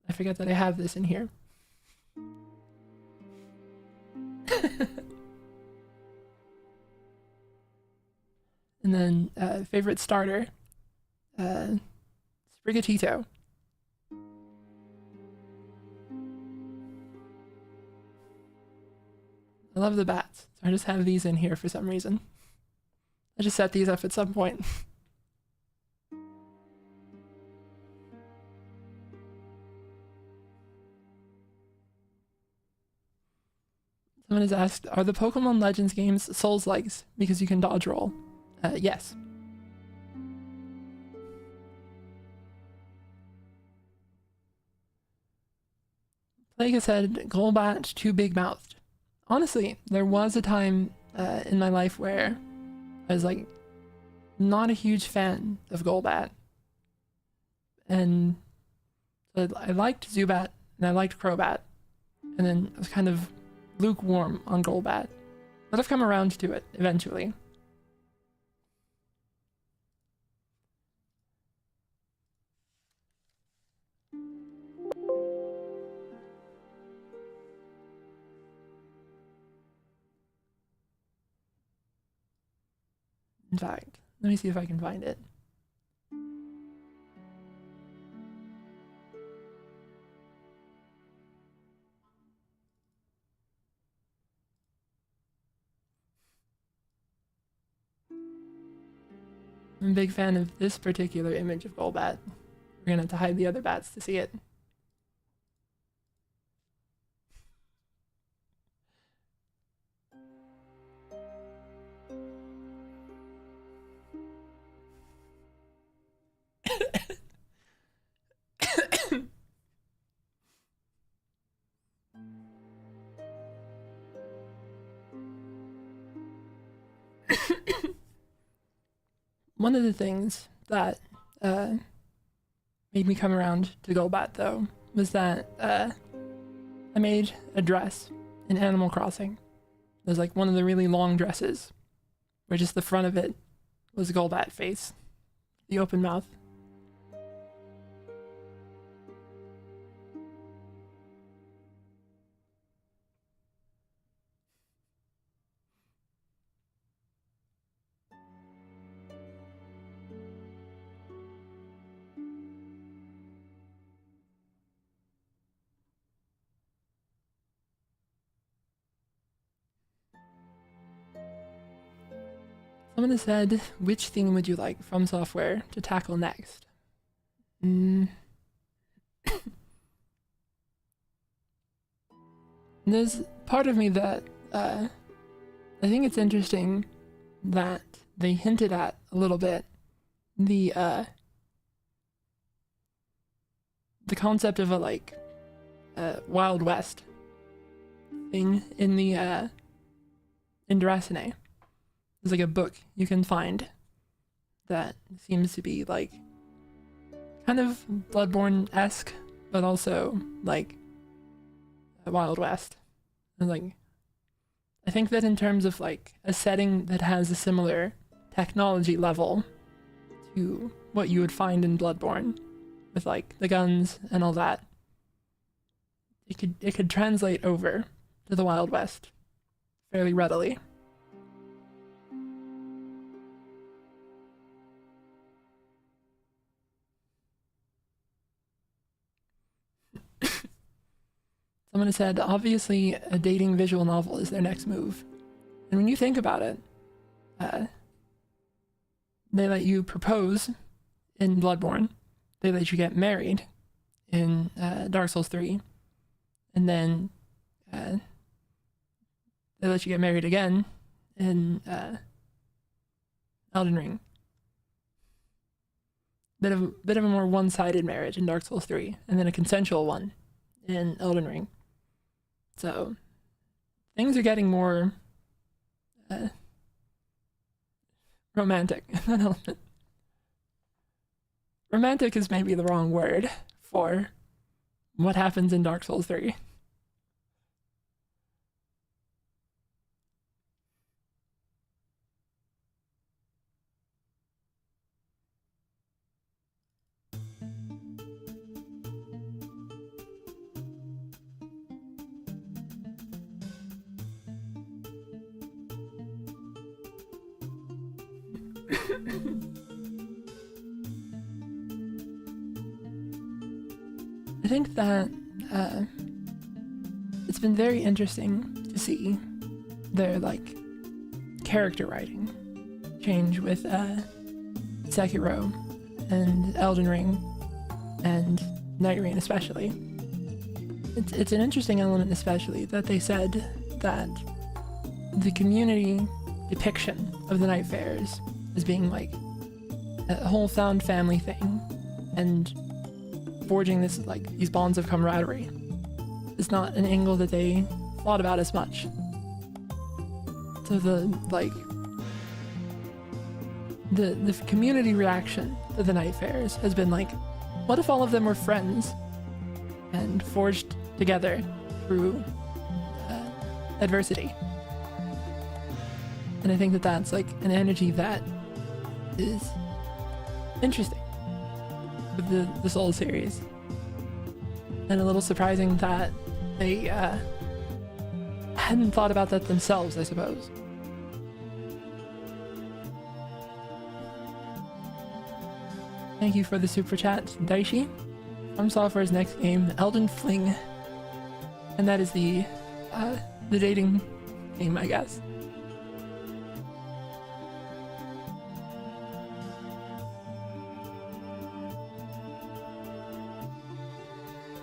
I forget that I have this in here. And then favorite starter, Sprigatito. I love the bats, so I just have these in here for some reason. I just set these up at some point. Someone has asked, are the Pokemon Legends games Souls-likes because you can dodge roll? Yes. like I said, Golbat too big mouthed. Honestly, there was a time in my life where I was like not a huge fan of Golbat, and so I liked Zubat and I liked Crobat, and then I was kind of lukewarm on Golbat, but I've come around to it eventually. In fact, let me see if I can find it. I'm a big fan of this particular image of Golbat. We're gonna have to hide the other bats to see it. One of the things that made me come around to Golbat, though, was that I made a dress in Animal Crossing. It was like one of the really long dresses, where just the front of it was Golbat face, the open mouth. Someone has said, which theme would you like From Software to tackle next? There's part of me that I think it's interesting that they hinted at a little bit the concept of a Wild West thing in the in Dracene. There's like a book you can find that seems to be like kind of Bloodborne-esque, but also like a Wild West. And like I think that in terms of like a setting that has a similar technology level to what you would find in Bloodborne, with like the guns and all that, it could translate over to the Wild West fairly readily. Someone has said, obviously a dating visual novel is their next move. And when you think about it, they let you propose in Bloodborne, they let you get married in Dark Souls 3, and then they let you get married again in Elden Ring. Bit of a more one-sided marriage in Dark Souls 3, and then a consensual one in Elden Ring. So things are getting more romantic. Romantic is maybe the wrong word for what happens in Dark Souls 3. I think that it's been very interesting to see their character writing change with Sekiro and Elden Ring and Nightreign especially. It's an interesting element especially that they said that the community depiction of the Night Fairs as being like a whole found family thing and forging these bonds of camaraderie is not an angle that they thought about as much. So the community reaction to the night fairs has been like, what if all of them were friends and forged together through adversity? And I think that that's like an energy that is interesting with the Soul series, and a little surprising that they hadn't thought about that themselves, I suppose. Thank you for the super chat, Daishi. From Software's next game, Elden Fling, and that is the dating game, I guess.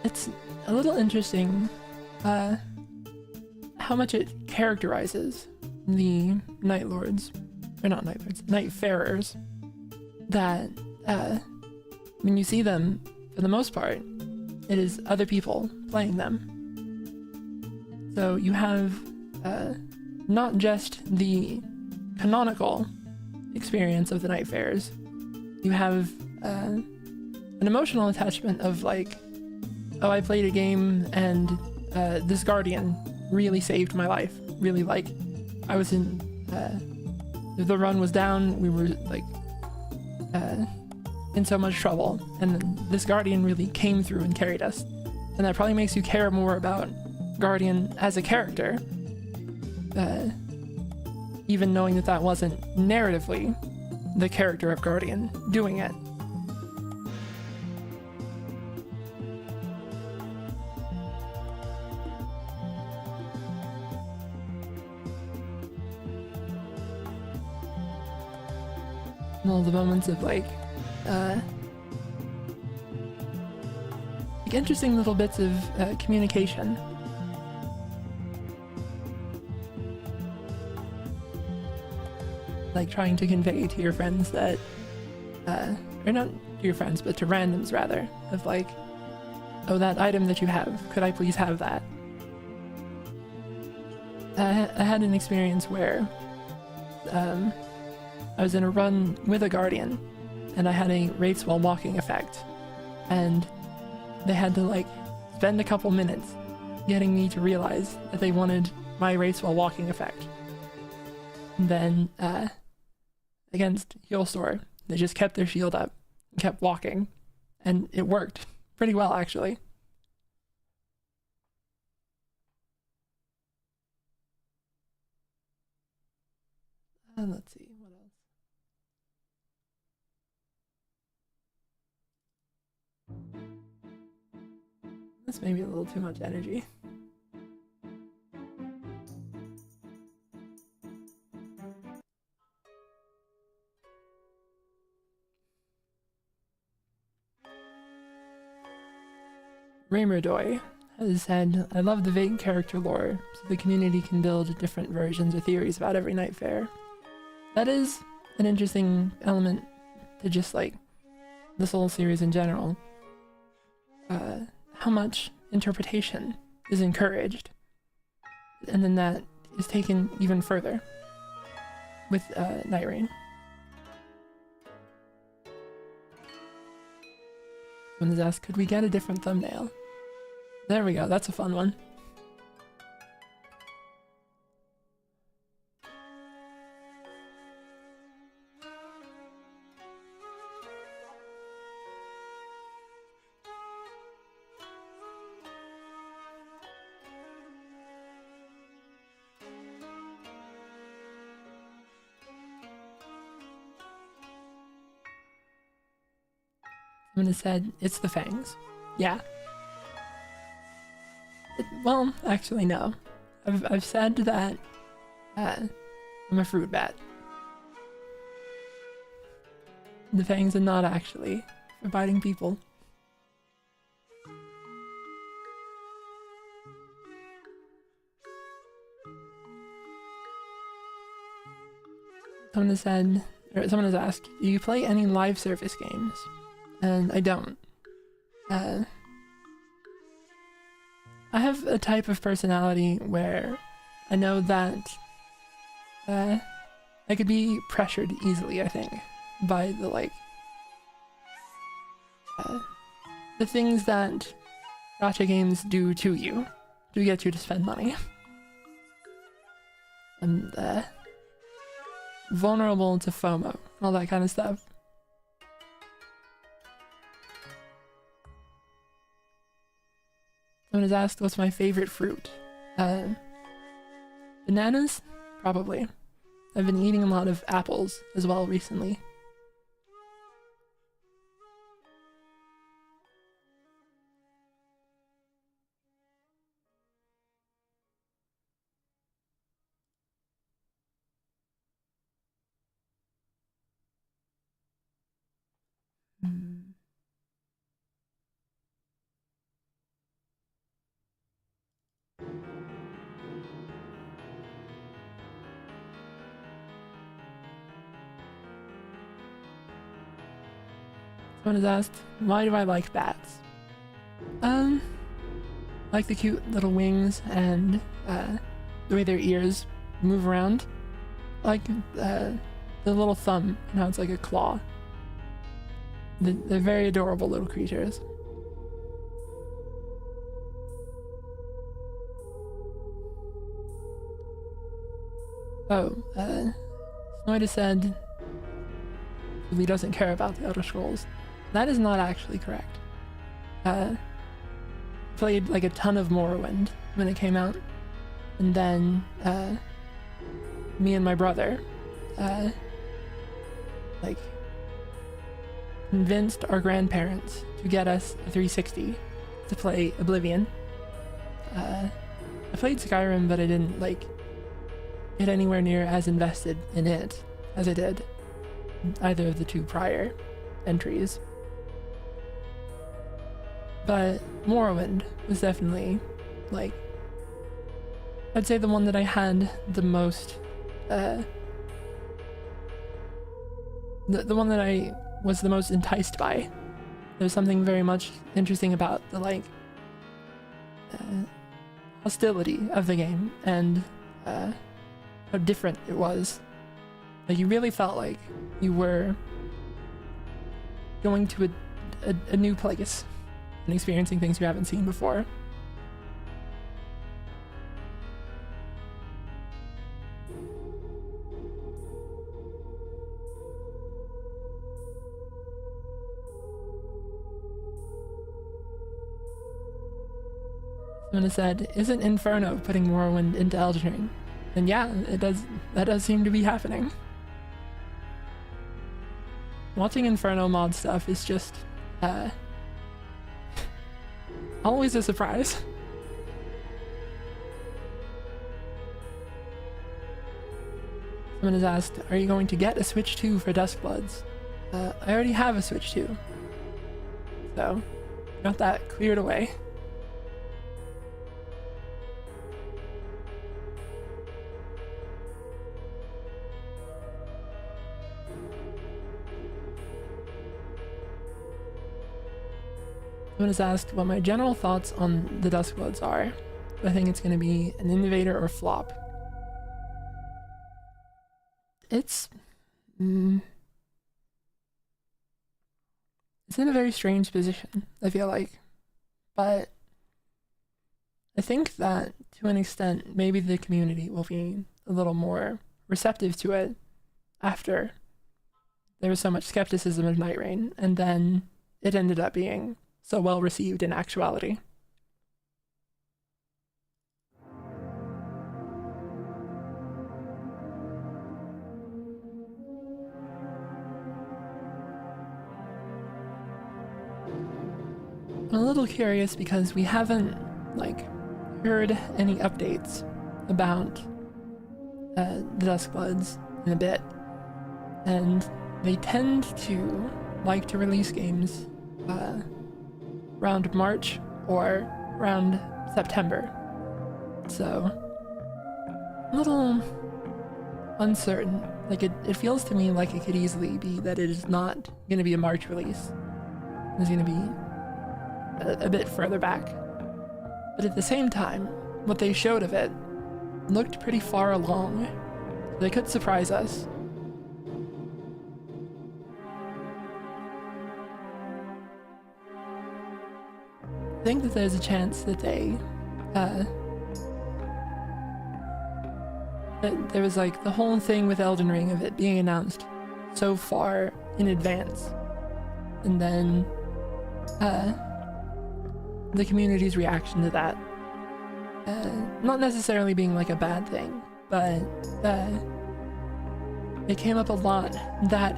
It's a little interesting how much it characterizes the Night Lords, or not Night Lords, Night Farers, that when you see them, for the most part, it is other people playing them. So you have not just the canonical experience of the Night Fairs, you have an emotional attachment of like, oh, I played a game and this Guardian really saved my life. Really, like, I was in, the run was down, we were like in so much trouble, and this Guardian really came through and carried us. And that probably makes you care more about Guardian as a character, even knowing that that wasn't narratively the character of Guardian doing it. And all the moments of like interesting little bits of communication. Like trying to convey to your friends that, or not to your friends, but to randoms rather, of like, oh, that item that you have, could I please have that? I had an experience where I was in a run with a Guardian, and I had a Wraiths while walking effect, and they had to like spend a couple minutes getting me to realize that they wanted my Wraiths while walking effect. And then against Healstore, they just kept their shield up and kept walking, and it worked pretty well actually. Let's see, what else? That's maybe a little too much energy. Raymerdoy has said, I love the vague character lore, so the community can build different versions or theories about every night fair. That is an interesting element to just like the Soul series in general. How much interpretation is encouraged, and then that is taken even further with Nightreign. Someone has asked, could we get a different thumbnail? There we go, that's a fun one. Someone has said, it's the fangs. Yeah. Well, actually, no. I've said that I'm a fruit bat. The fangs are not actually for biting people. Someone has said, or someone has asked, do you play any live service games? And I don't. I have a type of personality where I know that I could be pressured easily, I think, by the things that gacha games do to you to get you to spend money. I'm vulnerable to FOMO, all that kind of stuff. Someone has asked, what's my favorite fruit? Bananas? Probably. I've been eating a lot of apples as well recently. Someone has asked, why do I like bats? Like the cute little wings and the way their ears move around. Like the little thumb and how it's like a claw. They're very adorable little creatures. Oh, Snoida said he doesn't care about the Elder Scrolls. That is not actually correct. Played like a ton of Morrowind when it came out, and then me and my brother like convinced our grandparents to get us a 360 to play Oblivion. I played Skyrim, but I didn't like get anywhere near as invested in it as I did either of the two prior entries. But Morrowind was definitely, like, I'd say the one that I had the most, the one that I was the most enticed by. There's something very much interesting about the, like, hostility of the game and how different it was. Like, you really felt like you were going to a new place and experiencing things you haven't seen before. Someone has said, isn't Inferno putting Morrowind into Elden Ring? And yeah, it does. That does seem to be happening. Watching Inferno mod stuff is just always a surprise. Someone has asked, are you going to get a Switch 2 for Duskbloods? I already have a Switch 2. So, got that cleared away. Someone has asked what my general thoughts on the Duskbloods are. Do I think it's going to be an innovator or flop? It's in a very strange position, I feel like. But I think that to an extent, maybe the community will be a little more receptive to it after there was so much skepticism of Nightreign, and then it ended up being so well received in actuality. I'm a little curious because we haven't heard any updates about the Duskbloods in a bit, and they tend to like to release games around March or around September. So, a little uncertain. It feels to me like it could easily be that it is not going to be a March release. It's going to be a bit further back. But at the same time, what they showed of it looked pretty far along. They could surprise us. I think that there's a chance that that there was like the whole thing with Elden Ring of it being announced so far in advance, and then the community's reaction to that not necessarily being like a bad thing, but it came up a lot that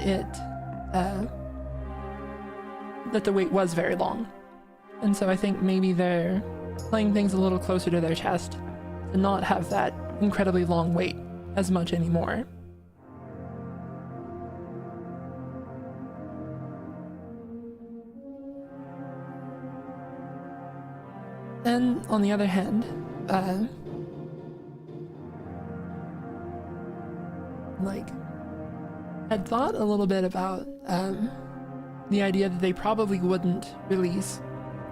that the wait was very long. And so I think maybe they're playing things a little closer to their chest to not have that incredibly long wait as much anymore. And on the other hand, I'd thought a little bit about the idea that they probably wouldn't release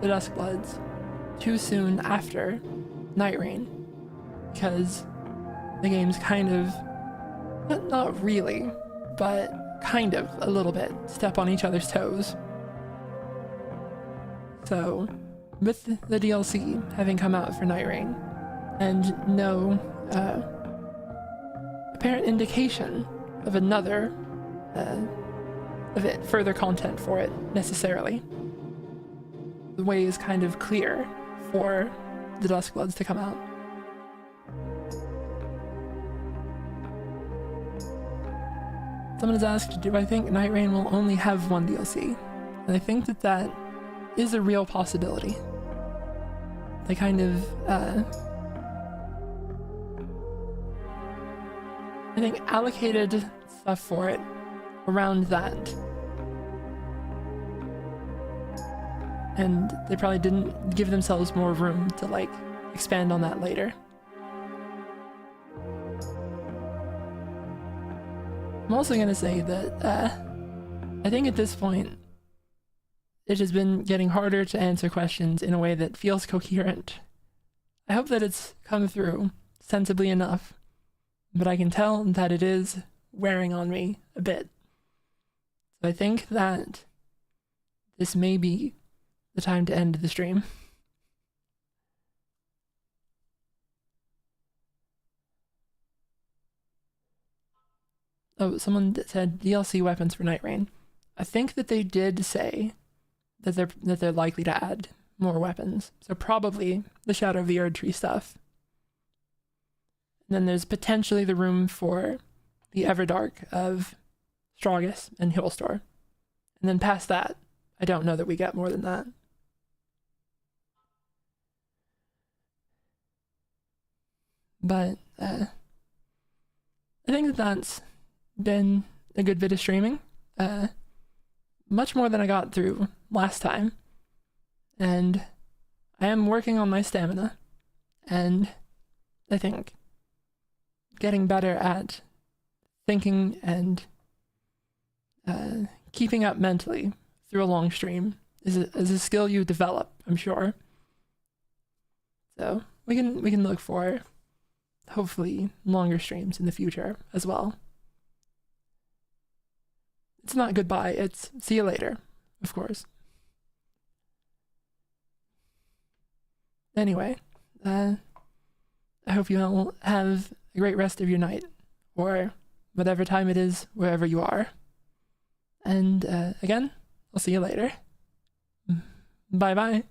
the Duskbloods too soon after Nightreign, because the game's kind of, not really, but kind of a little bit step on each other's toes. So, with the DLC having come out for Nightreign, and no apparent indication of another further content for it necessarily, the way is kind of clear for the Duskbloods to come out. Someone has asked, do I think Nightreign will only have one DLC? And I think that that is a real possibility. They kind of, I think, allocated stuff for it around that. And they probably didn't give themselves more room to, like, expand on that later. I'm also gonna say that, I think at this point, it has been getting harder to answer questions in a way that feels coherent. I hope that it's come through sensibly enough, but I can tell that it is wearing on me a bit. So I think that this may be the time to end the stream. Oh, someone said DLC weapons for Nightreign. I think that they did say that they're likely to add more weapons. So probably the Shadow of the Erd Tree stuff. And then there's potentially the room for the Everdark of Stragus and Hillstore. And then past that, I don't know that we get more than that. But I think that that's been a good bit of streaming. Much more than I got through last time. And I am working on my stamina. And I think getting better at thinking and keeping up mentally through a long stream is a skill you develop, I'm sure. So we can look for hopefully longer streams in the future as well. It's not goodbye, it's see you later, of course. Anyway, I hope you all have a great rest of your night, or whatever time it is, wherever you are. And again, I'll see you later. Bye-bye.